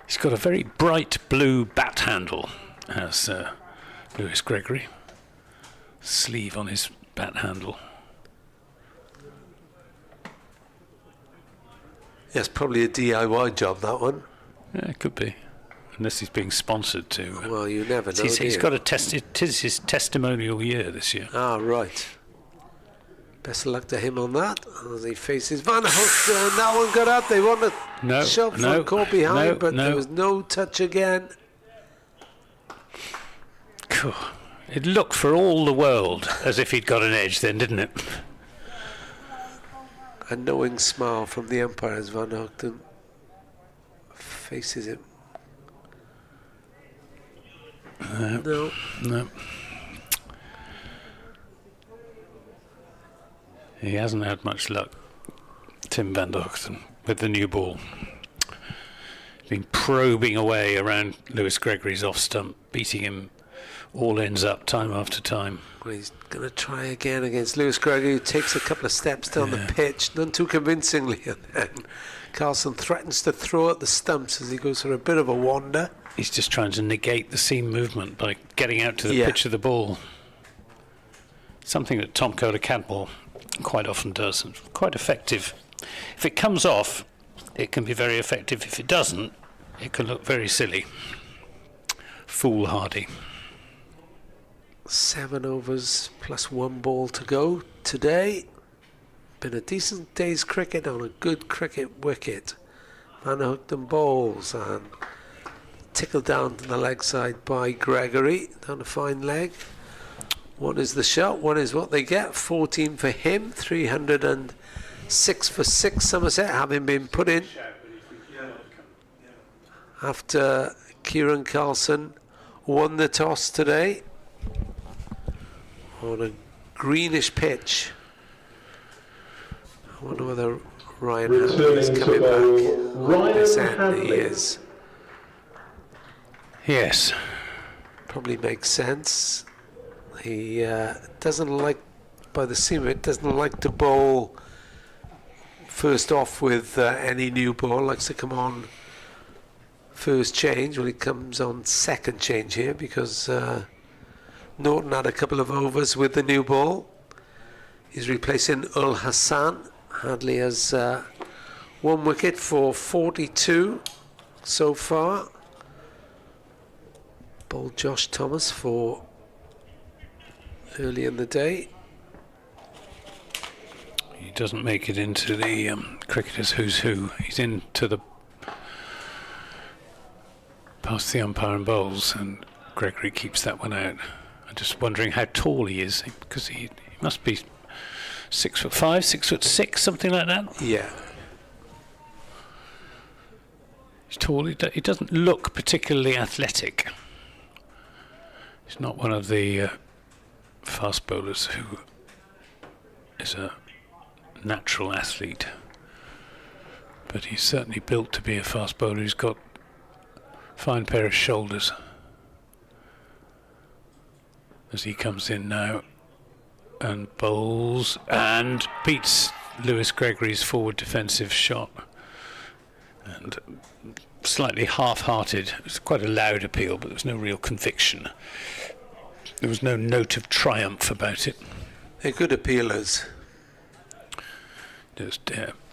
He's got a very bright blue bat handle, has Lewis Gregory. Sleeve on his bat handle. Yes, probably a DIY job, that one. Yeah, it could be. Unless he's being sponsored to. Well, you never know. He's got a test. It is his testimonial year this year. Ah, right. Best of luck to him on that as he faces Van der Hookton, and that one got out. They want a shot from caught behind, but there was no touch again. Cool. It looked for all the world as if he'd got an edge then, didn't it? A knowing smile from the umpire as Van der Hookton faces him. No. He hasn't had much luck, Tim Van der Hookton, with the new ball. He's been probing away around Lewis Gregory's off stump, beating him all ends up time after time. Well, he's going to try again against Lewis Gregory, who takes a couple of steps down the pitch, none too convincingly, and then Carlson threatens to throw at the stumps as he goes for a bit of a wander. He's just trying to negate the seam movement by getting out to the pitch of the ball. Something that Tom Kohler-Cantwell quite often does, and quite effective. If it comes off, it can be very effective. If it doesn't, it can look very silly. Foolhardy. 7 overs plus 1 ball to go today. Been a decent day's cricket on a good cricket wicket. Van der Hookton bowls and tickled down to the leg side by Gregory. Down a fine leg. One is the shot, one is what they get. 14 for him, 306 for 6. Somerset having been put in. after Kieran Carlson won the toss today on a greenish pitch. I wonder whether Ryan Hadley is Returning to coming bowl, back. This Ryan end he Hadley. is. Yes. Probably makes sense. He doesn't like, by the seam of it, doesn't like to bowl first off with any new ball. Likes to come on first change. Well, he comes on second change here because Norton had a couple of overs with the new ball. He's replacing Ul Hassan. Hadley has 1 wicket for 42 so far. Bowled Josh Thomas for early in the day. He doesn't make it into the cricketers' who's who. He's into the past the umpire and bowls, and Gregory keeps that one out. I'm just wondering how tall he is, because he must be 6'5", 6'6", something like that. Yeah. He's tall. He doesn't look particularly athletic. He's not one of the fast bowlers who is a natural athlete, but he's certainly built to be a fast bowler. He's got a fine pair of shoulders. As he comes in now and bowls and beats Lewis Gregory's forward defensive shot, and slightly half-hearted. It's quite a loud appeal, but there was no real conviction. There was no note of triumph about it. They're good appealers. Just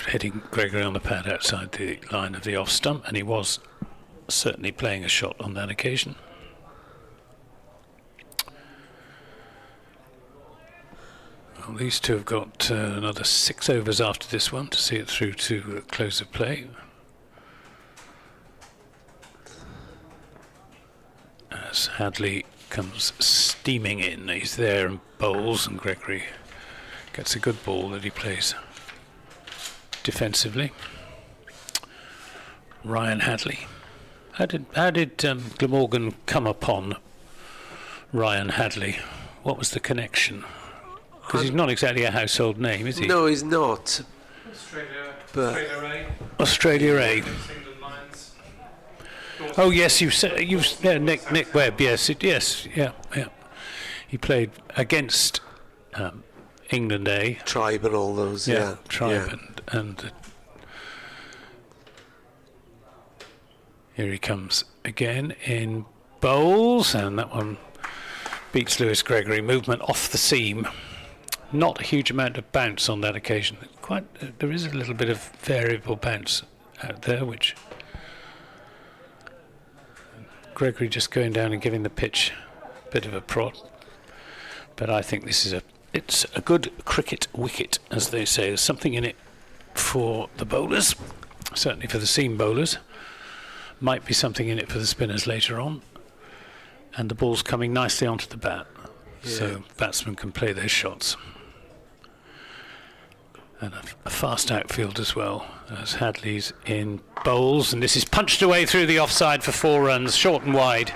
hitting Gregory on the pad outside the line of the off stump, and he was certainly playing a shot on that occasion. Well, these two have got another 6 overs after this one to see it through to close of play. As Hadley comes steaming in, he's there and bowls, and Gregory gets a good ball that he plays defensively. Ryan Hadley. How did Glamorgan come upon Ryan Hadley? What was the connection? Because he's not exactly a household name, is he? No, he's not. Australia A. Oh yes, yeah, Nick Webb. Yes, yeah. He played against England A. Tribe and all those. Yeah. Tribe Yeah. and here he comes again in bowls, and that one beats Lewis Gregory. Movement off the seam. Not a huge amount of bounce on that occasion. There is a little bit of variable bounce out there, which Gregory just going down and giving the pitch a bit of a prod. But I think this is it's a good cricket wicket, as they say. There's something in it for the bowlers, certainly for the seam bowlers. Might be something in it for the spinners later on. And the ball's coming nicely onto the bat, so batsmen can play their shots. And a fast outfield as well, as Hadley's in bowls, and this is punched away through the offside for 4 runs, short and wide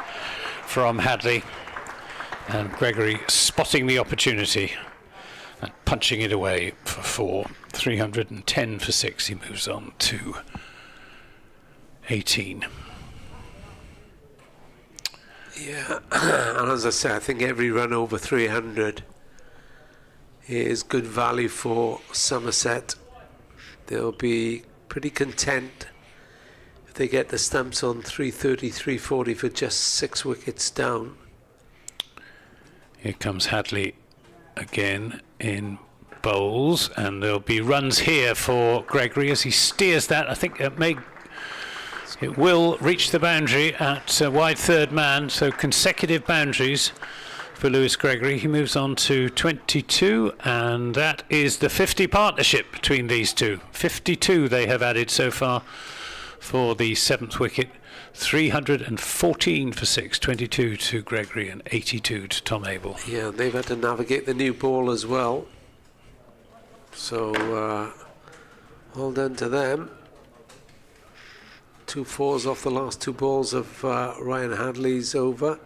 from Hadley, and Gregory spotting the opportunity and punching it away for 4. 310 for 6. He moves on to 18. Yeah, and as I say, I think every run over 300 is good value for Somerset. They'll be pretty content if they get the stumps on 330, 340 for just 6 wickets down. Here comes Hadley again in bowls, and there'll be runs here for Gregory as he steers that. I think it will reach the boundary at wide third man, so consecutive boundaries for Lewis Gregory. He moves on to 22, and that is the 50 partnership between these two. 52 they have added so far for the 7th wicket. 314 for 6, 22 to Gregory and 82 to Tom Abel. Yeah, they've had to navigate the new ball as well. So, well done to them. 2 fours off the last 2 balls of Ryan Hadley's over.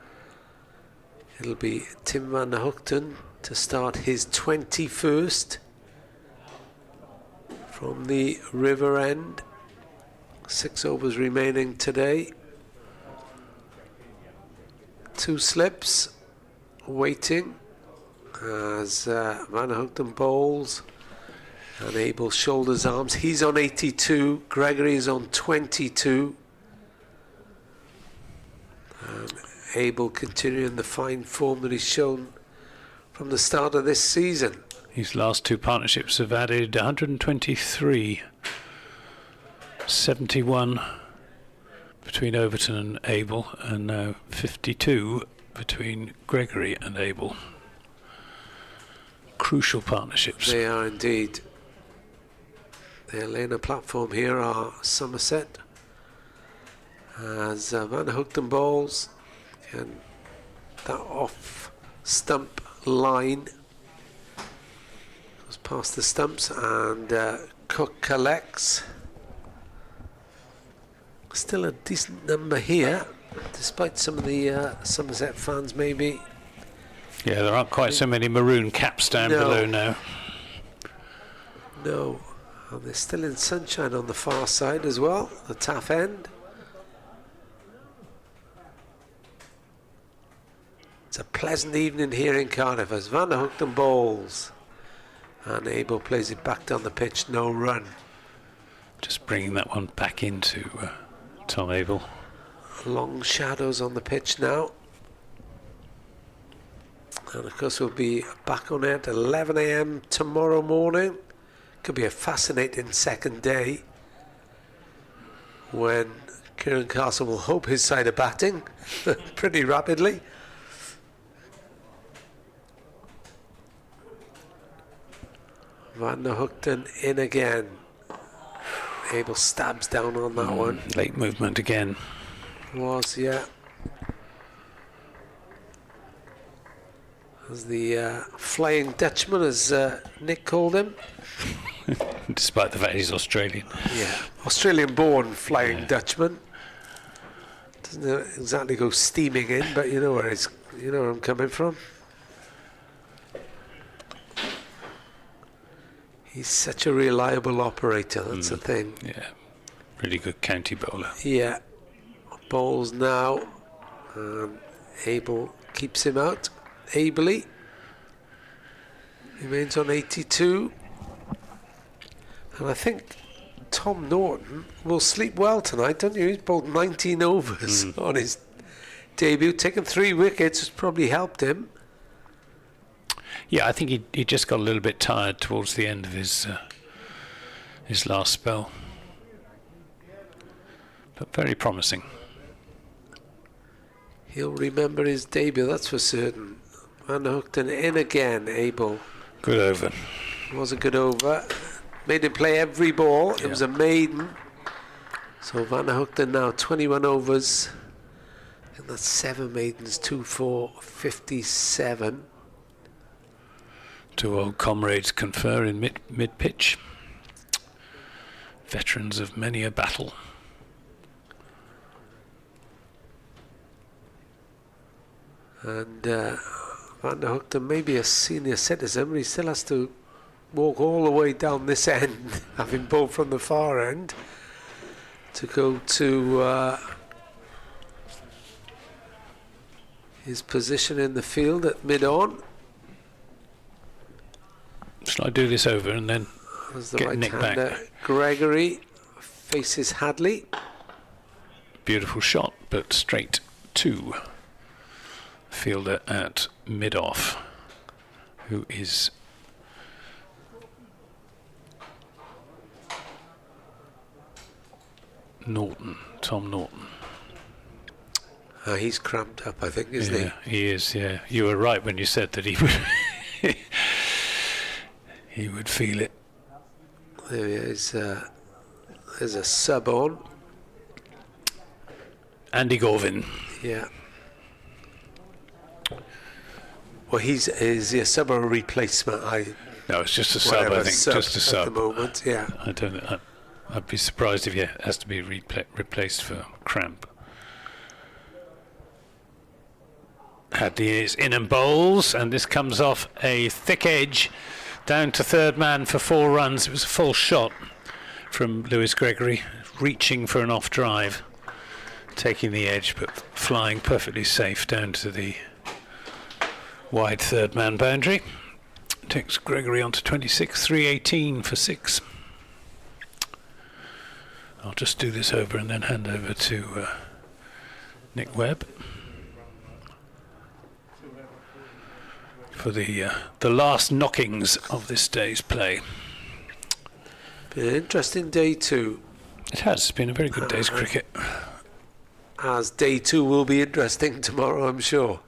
It'll be Tim van der Hoogten to start his 21st from the river end. 6 overs remaining today. 2 slips waiting as Van der Hoogten bowls, and Abel shoulders arms. He's on 82, Gregory is on 22, and Abel continuing the fine form that he's shown from the start of this season. His last 2 partnerships have added 123, 71 between Overton and Abel, and now 52 between Gregory and Abel. Crucial partnerships. They are indeed. Their laying a platform here are Somerset as Van der Hoogten bowls, and that off stump line goes past the stumps, and Cook collects. Still a decent number here, despite some of the Somerset fans maybe. Yeah, there aren't quite so many maroon caps down below now. No, and they're still in sunshine on the far side as well, the Taff end. It's a pleasant evening here in Cardiff as Van der Hoogten bowls, and Abel plays it back down the pitch, no run. Just bringing that one back into Tom Abel. Long shadows on the pitch now. And of course we'll be back on air at 11 AM tomorrow morning. Could be a fascinating second day when Kieran Castle will hope his side of batting pretty rapidly. Van der Hoogten in again. Abel stabs down on that one. Late movement again. Was, yeah. As the Flying Dutchman, as Nick called him. Despite the fact he's Australian. Yeah, Australian-born Flying Dutchman. Doesn't exactly go steaming in, but you know where I'm coming from. He's such a reliable operator, that's the thing. Yeah, really good county bowler. Yeah, bowls now. Abel keeps him out ably. Remains on 82. And I think Tom Norton will sleep well tonight, don't you? He's bowled 19 overs on his debut. Taken 3 wickets has probably helped him. Yeah, I think he just got a little bit tired towards the end of his last spell. But very promising. He'll remember his debut, that's for certain. Van der Hoogten in again, Abel. Good over. Was a good over. Made him play every ball. Yeah. It was a maiden. So Van der Hoogten now 21 overs. And that's 7 maidens, 2 for 57. 2 old comrades confer in mid-pitch. Veterans of many a battle. And Van der Hoogten may be a senior citizen, but he still has to walk all the way down this end, having bowled from the far end, to go to his position in the field at mid-on. Shall I do this over and then As the get Nick right-hander back? Gregory faces Hadley. Beautiful shot, but straight to fielder at mid-off, who is Norton, Tom Norton. He's cramped up, I think, isn't Yeah, he is, yeah. You were right when you said that he would he would feel it. he? There he is. There's a sub on. Andy Gorvin. Yeah. Well, is he a sub or a replacement? No, it's just a sub, Whatever, I think. sub Just a sub. at the moment, yeah. I don't know. I'd be surprised if he has to be replaced for cramp. Hadley is in and bowls, and this comes off a thick edge down to third man for 4 runs. It was a full shot from Lewis Gregory, reaching for an off drive, taking the edge but flying perfectly safe down to the wide third man boundary. Takes Gregory on to 26, 318 for 6. I'll just do this over and then hand over to Nick Webb for the last knockings of this day's play. Been an interesting day too. It has. It's been a very good day's cricket. As day 2 will be interesting tomorrow, I'm sure.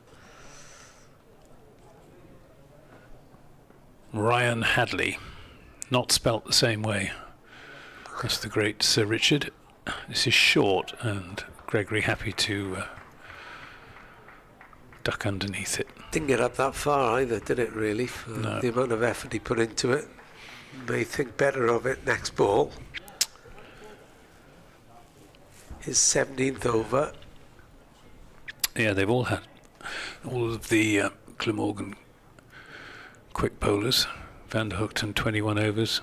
Ryan Hadley, not spelt the same way. That's the great Sir Richard. This is short, and Gregory happy to duck underneath it. Didn't get up that far either, did it really? For No. the amount of effort he put into it. May think better of it next ball. His 17th over. Yeah, they've all had all of the Glamorgan quick bowlers. Van der Hoogten 21 overs,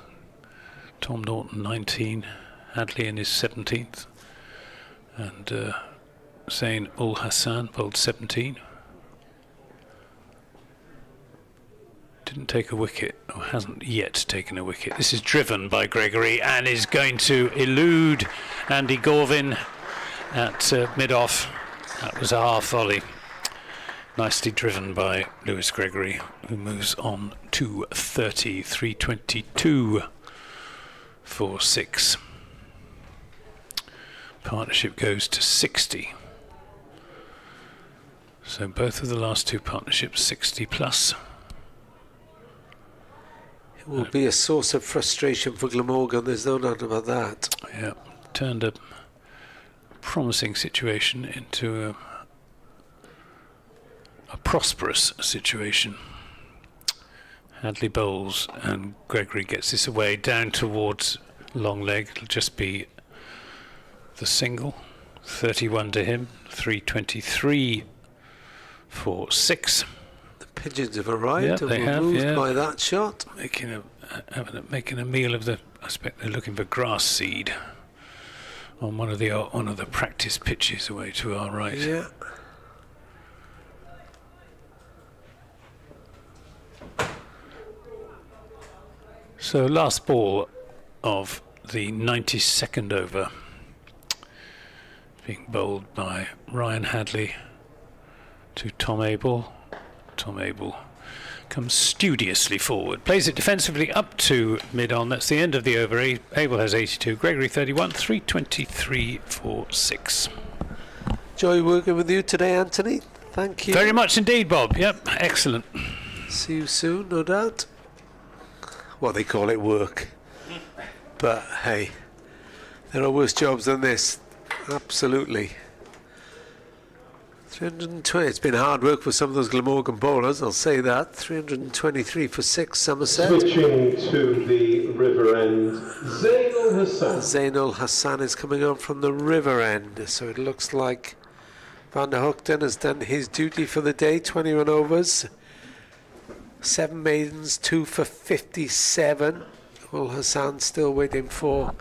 Tom Norton 19, Hadley in his 17th, and Zain ul Hassan bowled 17. Didn't take a wicket, or hasn't yet taken a wicket. This is driven by Gregory and is going to elude Andy Gorvin at mid-off. That was a half volley. Nicely driven by Lewis Gregory, who moves on to 30, 322 for 6. Partnership goes to 60. So both of the last 2 partnerships 60 plus. It will be a source of frustration for Glamorgan, there's no doubt about that. Yeah, turned a promising situation into a prosperous situation. Hadley bowls and Gregory gets this away down towards long leg. It'll just be the single. 31 to him, 323 for 6. The pigeons have arrived Yeah, and they were have, moved yeah. by that shot. Making a meal of the. I expect they're looking for grass seed on one of the practice pitches away to our right. Yeah. So last ball of the 92nd over, being bowled by Ryan Hadley to Tom Abel. Tom Abel comes studiously forward, plays it defensively up to mid-on. That's the end of the over. Abel has 82, Gregory 31, 323 for 6. Enjoy working with you today, Anthony. Thank you. Very much indeed, Bob. Yep, excellent. See you soon, no doubt. Well, they call it work. But hey, there are worse jobs than this. Absolutely. 320. It's been hard work for some of those Glamorgan bowlers, I'll say that. 323 for 6, Somerset. Switching to the river end, Zain ul Hassan. Zain ul Hassan is coming on from the river end. So it looks like Van der Hoogten has done his duty for the day. 21 overs. 7 maidens, 2 for 57. Ul Hassan still waiting for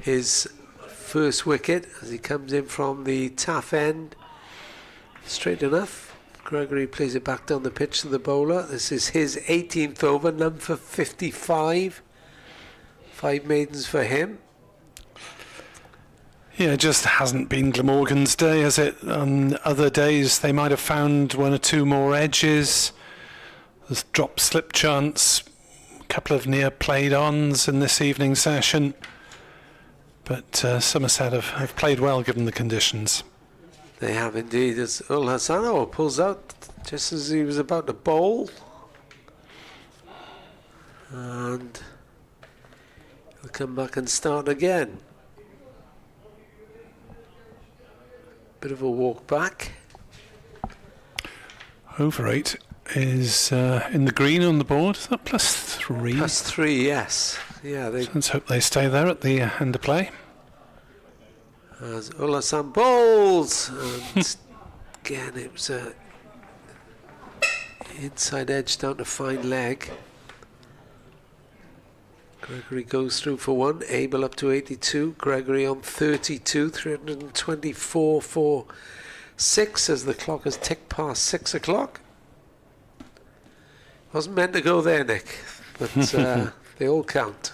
his first wicket as he comes in from the taff end. Straight enough. Gregory plays it back down the pitch to the bowler. This is his 18th over, none for 55. 5 maidens for him. Yeah, it just hasn't been Glamorgan's day, has it? On other days they might have found 1 or 2 more edges. There's drop slip chance, a couple of near played ons in this evening session. But Somerset have played well given the conditions. They have indeed. As Ul Hassan pulls out just as he was about to bowl. And he'll come back and start again. Bit of a walk back. Over 8 is in the green on the board. Is that +3? +3, yes. Yeah, Let's hope they stay there at the end of play. as Ulasan bowls, and again it was a inside edge down to fine leg. Gregory goes through for one. Abel up to 82. Gregory on 32. 324 for 6 as the clock has ticked past 6 o'clock. Wasn't meant to go there, Nick, but they all count.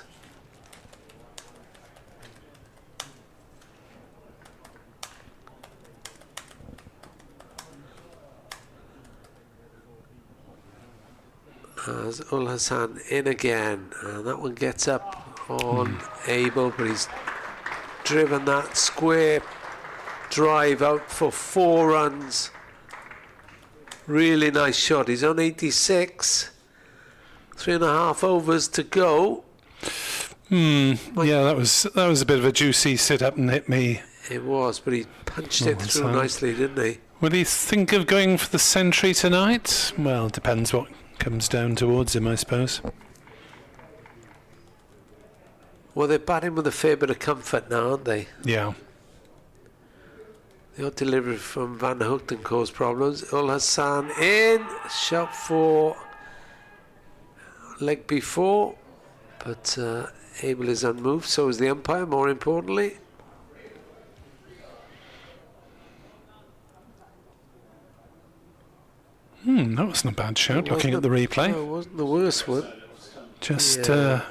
As Ul Hassan in again, and that one gets up on Abel, but he's driven that square drive out for 4 runs. Really nice shot. He's on 86. 3.5 overs to go. Yeah, that was a bit of a juicy sit up and hit me. It was, but he punched it through nicely, didn't he? Will he think of going for the century tonight? Well, depends what comes down towards him, I suppose. Well, they're batting with a fair bit of comfort now, aren't they? Yeah. The odd delivery from Van der Hoogten caused problems. Ul Hassan in, shot for leg before, but Abel is unmoved, so is the umpire, more importantly. That wasn't a bad shout, looking at the replay. No, it wasn't the worst one. Just, Yeah.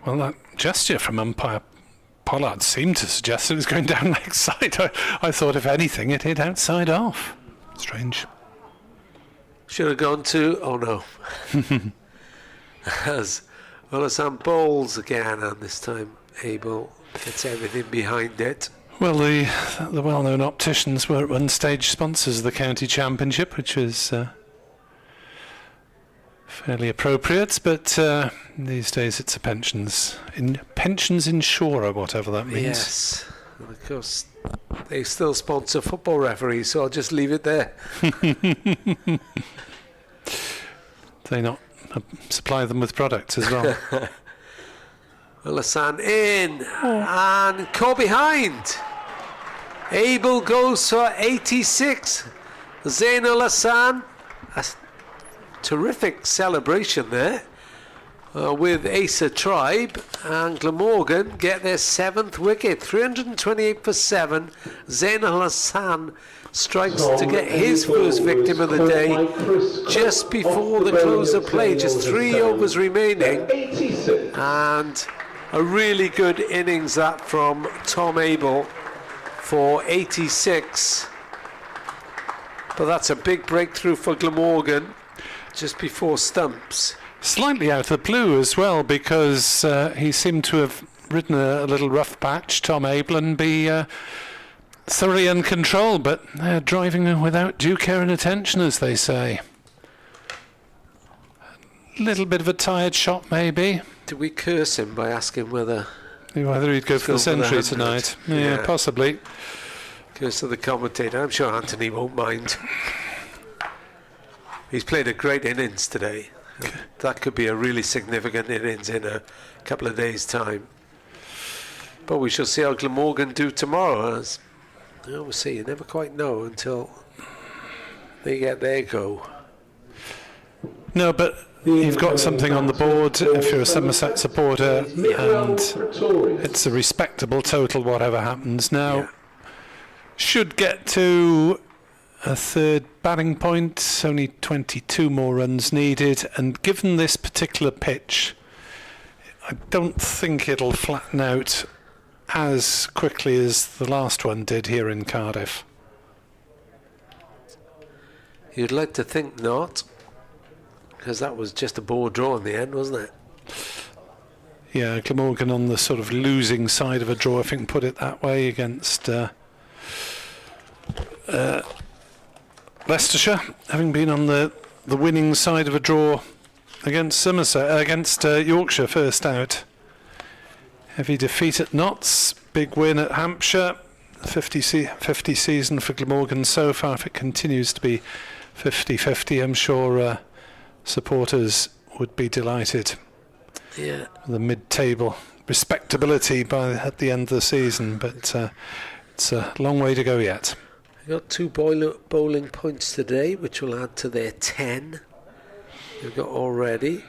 well, that gesture from umpire Pollard seemed to suggest it was going down leg side. I thought, if anything, it hit outside off. Strange. Should have gone to, oh no. As Ul Hassan bowls again, and this time Abel gets everything behind it. Well, the well-known opticians were at one stage sponsors of the county championship, which was fairly appropriate. But these days, it's a pensions insurer, whatever that means. Yes, and of course they still sponsor football referees, so I'll just leave it there. They not supply them with products as well. Ul Hassan in and caught behind. Abel goes for 86. Zain Ul Hassan, a terrific celebration there with Asa Tribe, and Glamorgan get their 7th wicket. 328 for 7. Zain Ul Hassan strikes to get his first victim of the day just before the close of play. Just 3 overs remaining, and a really good innings that from Tom Abel for 86. But that's a big breakthrough for Glamorgan just before stumps. Slightly out of the blue as well, because he seemed to have ridden a little rough patch, Tom Abel, and be thoroughly in control, but they're driving without due care and attention, as they say. A little bit of a tired shot, maybe. Did we curse him by asking whether he'd go for the century 100? tonight? Yeah. Yeah, possibly. Curse to the commentator. I'm sure Anthony won't mind. He's played a great innings today. That could be a really significant innings in a couple of days' time. But we shall see how Glamorgan do tomorrow. As we'll see. You never quite know until they get their go. No, but you've got something on the board if you're a Somerset supporter, and it's a respectable total, whatever happens. Now, should get to a 3rd batting point, only 22 more runs needed, and given this particular pitch, I don't think it'll flatten out as quickly as the last one did here in Cardiff. You'd like to think not, because that was just a ball draw in the end, wasn't it? Yeah, Glamorgan on the sort of losing side of a draw, if you can put it that way, against Leicestershire, having been on the winning side of a draw against Somerset, against Yorkshire first out. Heavy defeat at Notts, big win at Hampshire. 50 season for Glamorgan so far. If it continues to be 50-50, I'm sure supporters would be delighted. Yeah. The mid-table respectability at the end of the season, but it's a long way to go yet. They got 2 bowling points today, which will add to their 10. They've got already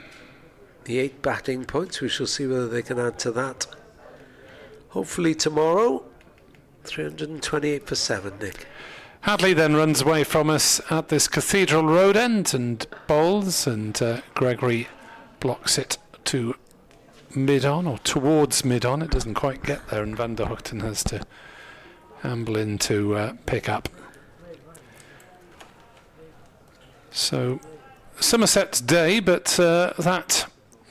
the 8 batting points. We shall see whether they can add to that. Hopefully tomorrow. 328 for 7, Nick. Hadley then runs away from us at this Cathedral Road end and bowls, and Gregory blocks it to mid-on, or towards mid-on. It doesn't quite get there, and Van der Hoogten has to amble in to pick up. So Somerset's day, but that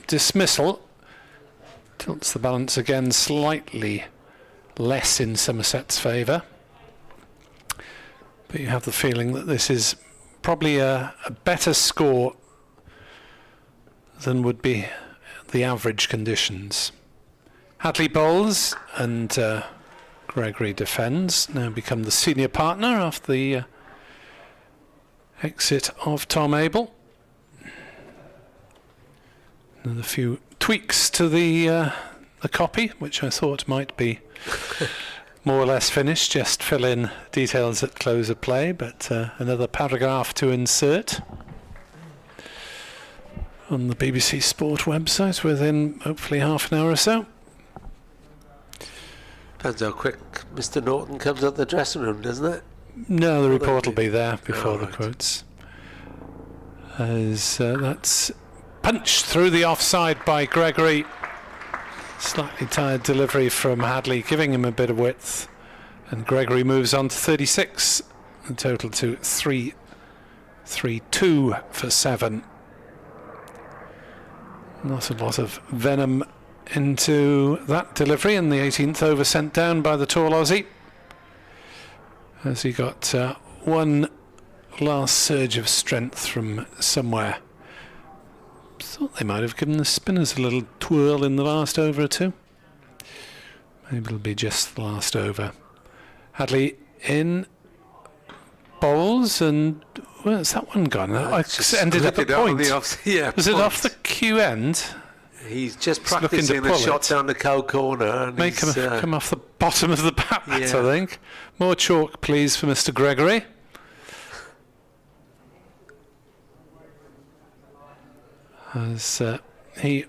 dismissal tilts the balance again slightly less in Somerset's favour. But you have the feeling that this is probably a better score than would be the average conditions. Hadley bowls and Gregory defends. Now become the senior partner after the exit of Tom Abel. And a few tweaks to the copy, which I thought might be more or less finished. Just fill in details at close of play, but another paragraph to insert on the BBC Sport website within hopefully half an hour or so. Depends how quick Mr. Norton comes out the dressing room, doesn't it? No, the report will be there before the quotes. As that's punched through the offside by Gregory. Slightly tired delivery from Hadley, giving him a bit of width. And Gregory moves on to 36. The total to 3-2 for 7. Not a lot of venom into that delivery, and the 18th over sent down by the tall Aussie, as he got one last surge of strength from somewhere. Thought they might have given the spinners a little twirl in the last over or two. Maybe it'll be just the last over. Hadley in bowls, and where's that one gone? I ended up at point. Was it off the cue end? He's just practicing a shot down the cow corner. And make him come off the bottom of the bat, I think. More chalk, please, for Mr. Gregory. As he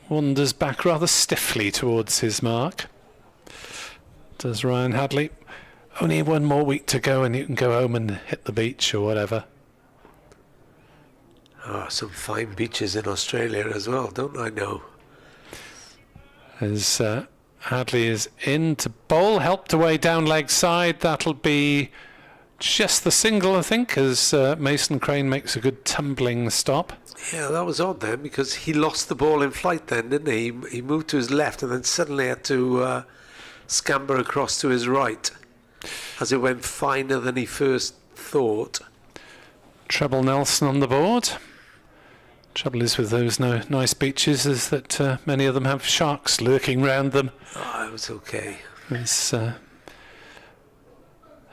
wanders back rather stiffly towards his mark. Does Ryan Hadley. Only one more week to go and you can go home and hit the beach or whatever. Oh, some fine beaches in Australia as well, don't I know? As Hadley is in to bowl, helped away down leg side. That'll be just the single, I think, as Mason Crane makes a good tumbling stop. Yeah, that was odd then, because he lost the ball in flight then, didn't he? He moved to his left and then suddenly had to scamper across to his right, as it went finer than he first thought. Treble Nelson on the board. Trouble is with those nice beaches is that many of them have sharks lurking round them. Oh, it was okay. It's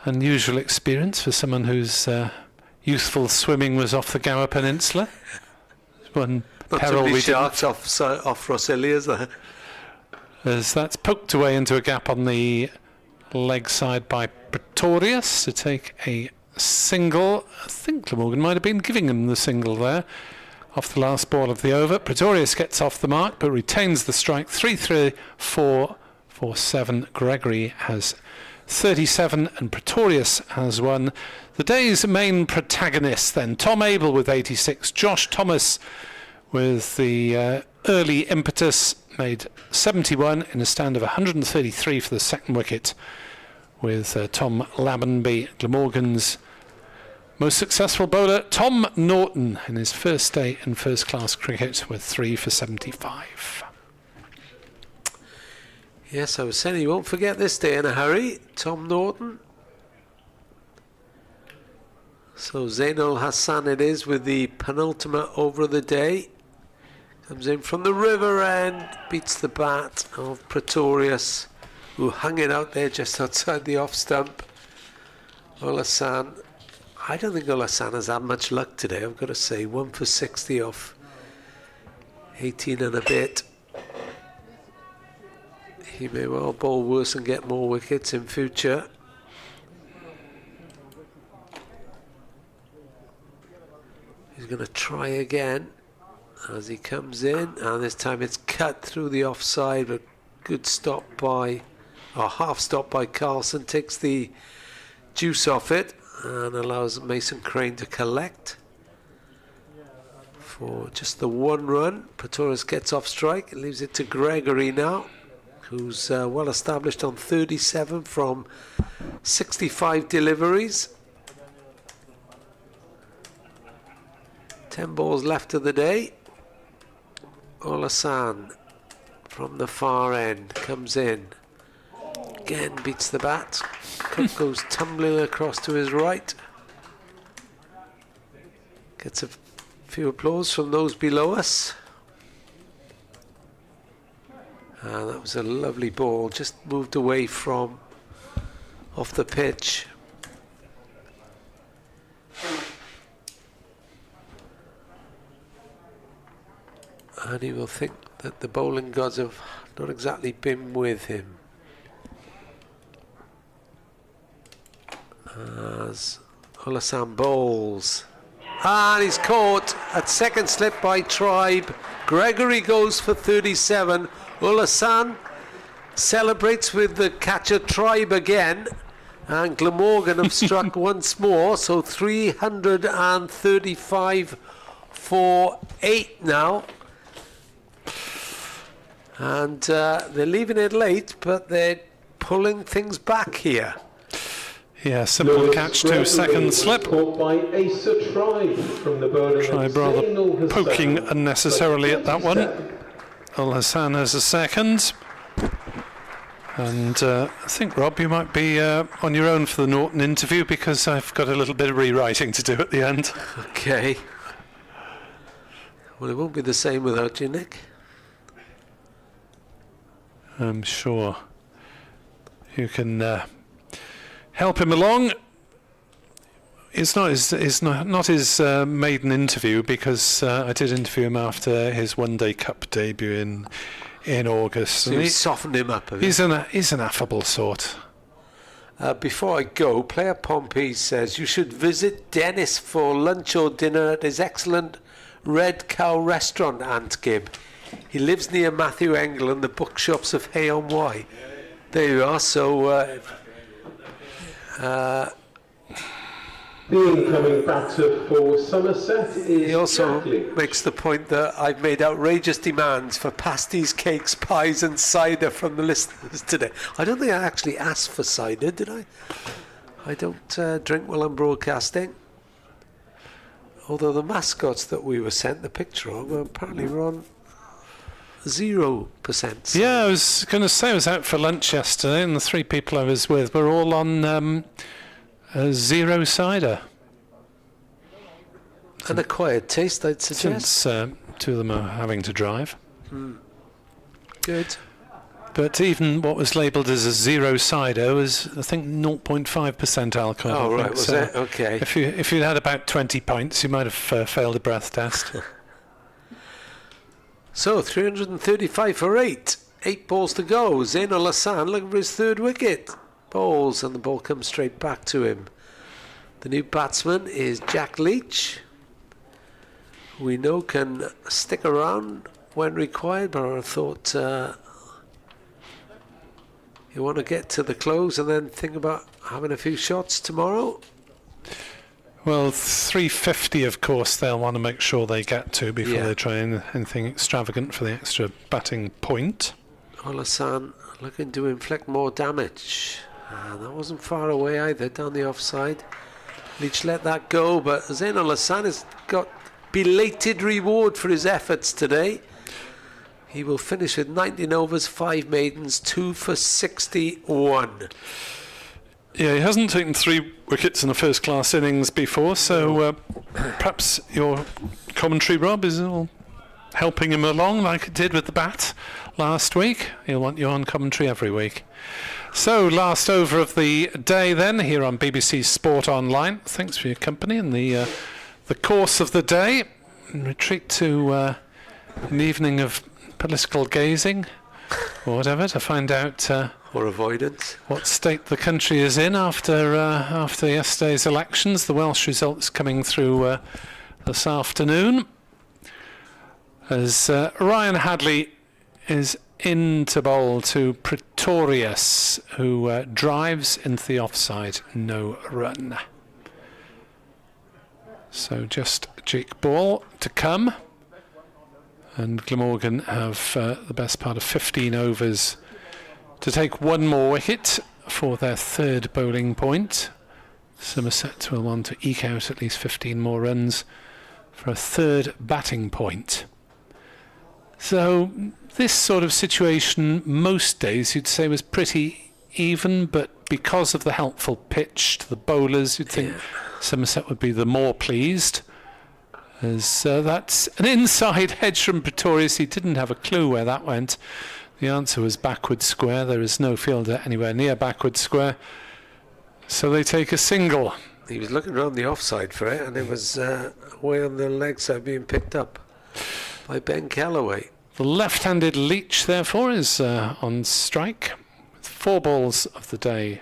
unusual experience for someone whose youthful swimming was off the Gower Peninsula. One Not peril too many we sharks off Rothesay, is there? As that's poked away into a gap on the leg side by Pretorius to take a single. I think Glamorgan might have been giving him the single there off the last ball of the over. Pretorius gets off the mark but retains the strike. 3-3-4 for 7. Gregory has 37 and Pretorius has 1. The day's main protagonists then. Tom Abel with 86. Josh Thomas with the early impetus made 71 in a stand of 133 for the second wicket, with Tom Lammonby, Glamorgan's most successful bowler. Tom Norton in his first day in first class cricket with 3 for 75. Yes, I was saying you won't forget this day in a hurry. Tom Norton. So Zainul Hassan it is with the penultimate over of the day. Comes in from the river end, beats the bat of Pretorius, who hung it out there just outside the off stump. Hassan. I don't think Hassan has had much luck today, I've got to say. 1 for 60 off 18 and a bit. He may well bowl worse and get more wickets in future. He's going to try again as he comes in, and this time it's cut through the offside, but good stop by, or half stop by Carlson, takes the juice off it and allows Mason Crane to collect for just the 1 run. Pretorius gets off strike, leaves it to Gregory now, who's well established on 37 from 65 deliveries. 10 balls left of the day. Olasan from the far end comes in. Again beats the bat. Cook goes tumbling across to his right. Gets a few applause from those below us. That was a lovely ball, just moved away from off the pitch. And he will think that the bowling gods have not exactly been with him. As Olasan bowls. And he's caught at second slip by Tribe. Gregory goes for 37. Olasan celebrates with the catcher Tribe again. And Glamorgan have struck once more. So 335 for 8 now. And they're leaving it late, but they're pulling things back here. Yeah, simple catch to second slip. Caught by Asa Tribe from the bowling. Tribe rather poking unnecessarily at that one. Al Hassan has a second. And I think, Rob, you might be on your own for the Norton interview, because I've got a little bit of rewriting to do at the end. Okay. Well, it won't be the same without you, Nick. I'm sure you can help him along. It's not his maiden interview, because I did interview him after his one-day cup debut in August. So you softened him up a bit. He's an affable sort. Before I go, Player Pompey says you should visit Dennis for lunch or dinner at his excellent Red Cow restaurant, Ant Gibb. He lives near Matthew Engel and the bookshops of Hay-on-Wye. There you are. So the incoming batter for Somerset is he also Jack Leach. makes the point that I've made outrageous demands for pasties, cakes, pies and cider from the listeners today. I don't think I actually asked for cider, did I? I don't drink while I'm broadcasting. Although the mascots that we were sent the picture of were apparently on 0%. Yeah, I was going to say I was out for lunch yesterday, and the 3 people I was with were all on zero cider. An acquired taste, I'd suggest. Since 2 of them are having to drive. Good. But even what was labelled as a zero cider was, I think, 0.5% alcohol. Oh, right, was it? Okay. If you'd had about 20 pints, you might have failed a breath test. So 335 for 8. 8 balls to go. Zain Al Hassan looking for his 3rd wicket. Bowls, and the ball comes straight back to him. The new batsman is Jack Leach, who we know can stick around when required, but I thought you want to get to the close and then think about having a few shots tomorrow. Well, 350, of course, they'll want to make sure they get to before they try anything extravagant for the extra batting point. Al Hassan looking to inflict more damage. That wasn't far away either, down the offside. Leach let that go, but Zain Al Hassan has got belated reward for his efforts today. He will finish with 19 overs, 5 maidens, 2 for 61. Yeah, he hasn't taken 3 wickets in a first-class innings before, so perhaps your commentary, Rob, is helping him along like it did with the bat last week. He'll want you on commentary every week. So, last over of the day then, here on BBC Sport Online. Thanks for your company in the course of the day. And retreat to an evening of political gazing or whatever to find out or avoidance. What state the country is in after yesterday's elections. The Welsh results coming through this afternoon. As Ryan Hadley is in to bowl to Pretorius, who drives into the offside, no run. So just Jake ball to come. And Glamorgan have the best part of 15 overs to take one more wicket for their third bowling point. Somerset will want to eke out at least 15 more runs for a third batting point. So this sort of situation most days you'd say was pretty even, but because of the helpful pitch to the bowlers, you'd think Somerset would be the more pleased. As that's an inside edge from Pretorius. He didn't have a clue where that went. The answer was backward square. There is no fielder anywhere near backward square. So they take a single. He was looking around the offside for it, and it was way on the leg side being picked up by Ben Callaway. The left-handed Leach, therefore, is on strike with 4 balls of the day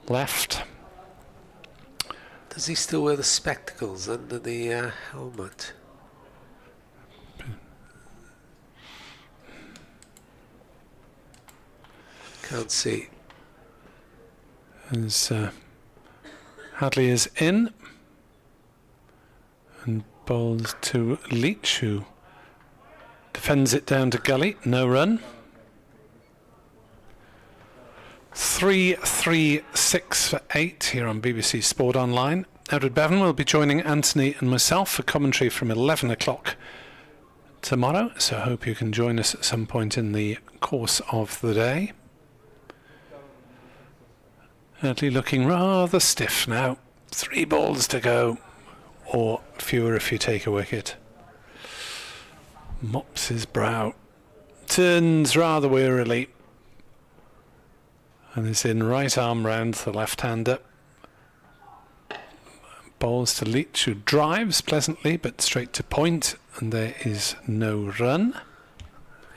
left. Does he still wear the spectacles under the helmet? Can't see. As Hadley is in and bowls to Leach, who defends it down to gully, no run. 3-3-6 for 8 here on BBC Sport Online. Edward Bevan will be joining Anthony and myself for commentary from 11 o'clock tomorrow, so I hope you can join us at some point in the course of the day. Hadley looking rather stiff now. 3 balls to go, or fewer if you take a wicket. Mops his brow, turns rather wearily, and is in right arm round the left-hander. Bowls to Leach, who drives pleasantly but straight to point, and there is no run.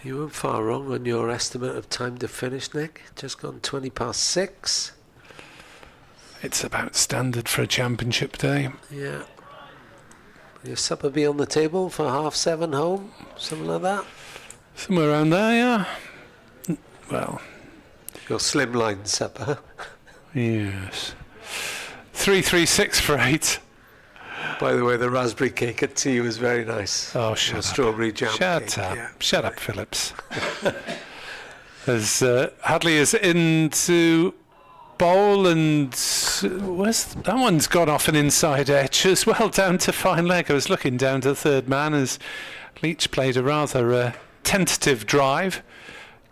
You weren't far wrong on your estimate of time to finish, Nick. Just gone 20 past 6. It's about standard for a championship day. Yeah. Will your supper be on the table for 7:30 home? Something like that? Somewhere around there, yeah. Well, your slimline supper. Yes. 3-3-6 for 8. By the way, the raspberry cake at tea was very nice. Oh, shut up. Strawberry jam Shut cake. up. Yeah. Shut up, Phillips. As Hadley is into bowl, and that one's gone off an inside edge as well, down to fine leg. I was looking down to the third man as Leach played a rather tentative drive.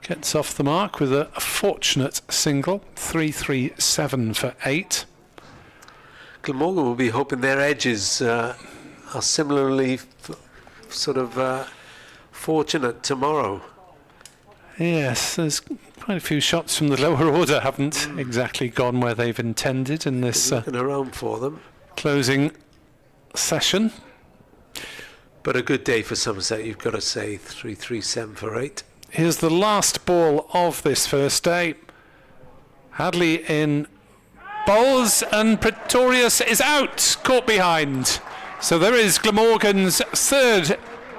Gets off the mark with a fortunate single. 3-3-7 for 8. Glamorgan will be hoping their edges are similarly fortunate tomorrow. Yes, there's quite a few shots from the lower order haven't exactly gone where they've intended in this looking around for them. Closing session. But a good day for Somerset, you've got to say. 3-3-7 for 8. Here's the last ball of this first day. Hadley in bowls, and Pretorius is out, caught behind. So there is Glamorgan's third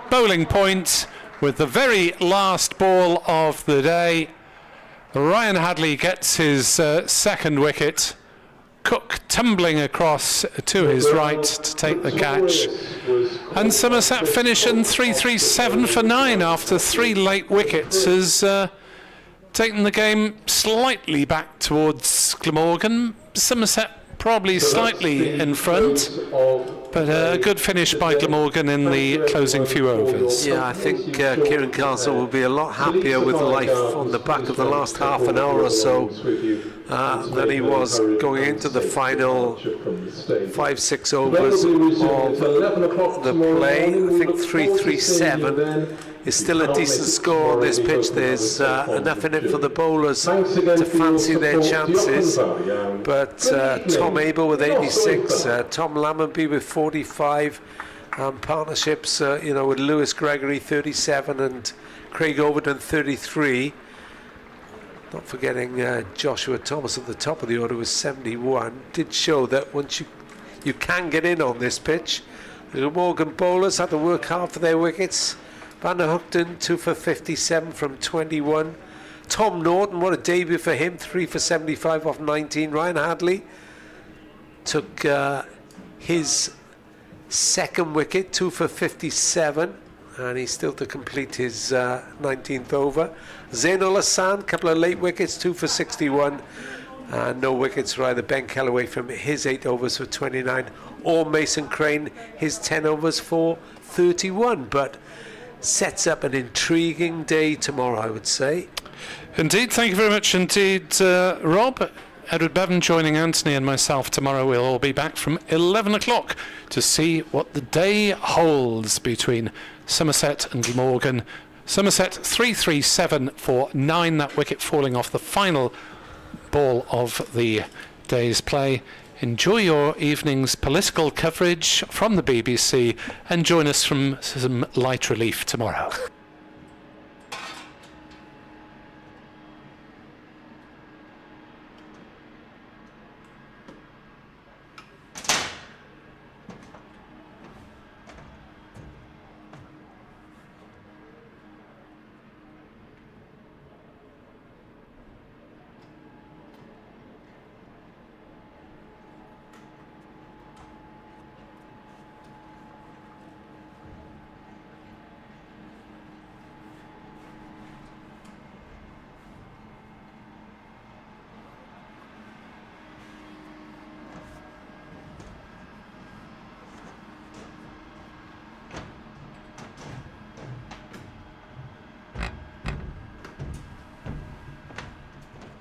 bowling point with the very last ball of the day. Ryan Hadley gets his second wicket. Cook tumbling across to his right to take the catch. And Somerset finish in 3-3-7 for 9 after 3 late wickets, has taken the game slightly back towards Glamorgan. Somerset probably slightly in front, but a good finish by Glamorgan in the closing few overs. Yeah, I think Kieran Castle will be a lot happier with life on the back of the last half an hour or so than he was going into the final 5-6 overs of the play. I think 3-3-7 is still a decent score on this pitch. There's enough in it for the bowlers to fancy their chances. But Tom Abel with 86, Tom Lammonby with 45, partnerships, with Lewis Gregory 37 and Craig Overton 33. Not forgetting Joshua Thomas at the top of the order was 71. Did show that once you can get in on this pitch. The Glamorgan bowlers had to work hard for their wickets. Van der Hoogten 2 for 57 from 21. Tom Norton, what a debut for him, 3 for 75 off 19. Ryan Hadley took his second wicket, 2 for 57, and he's still to complete his 19th over. Zainul Hassan, couple of late wickets, 2 for 61. No wickets for either Ben Callaway from his 8 overs for 29 or Mason Crane, his 10 overs for 31. But sets up an intriguing day tomorrow, I would say. Indeed, thank you very much indeed, Rob. Edward Bevan joining Anthony and myself tomorrow. We'll all be back from 11 o'clock to see what the day holds between Somerset and Glamorgan. Somerset 337 for 9, that wicket falling off the final ball of the day's play. Enjoy your evening's political coverage from the BBC and join us from some light relief tomorrow.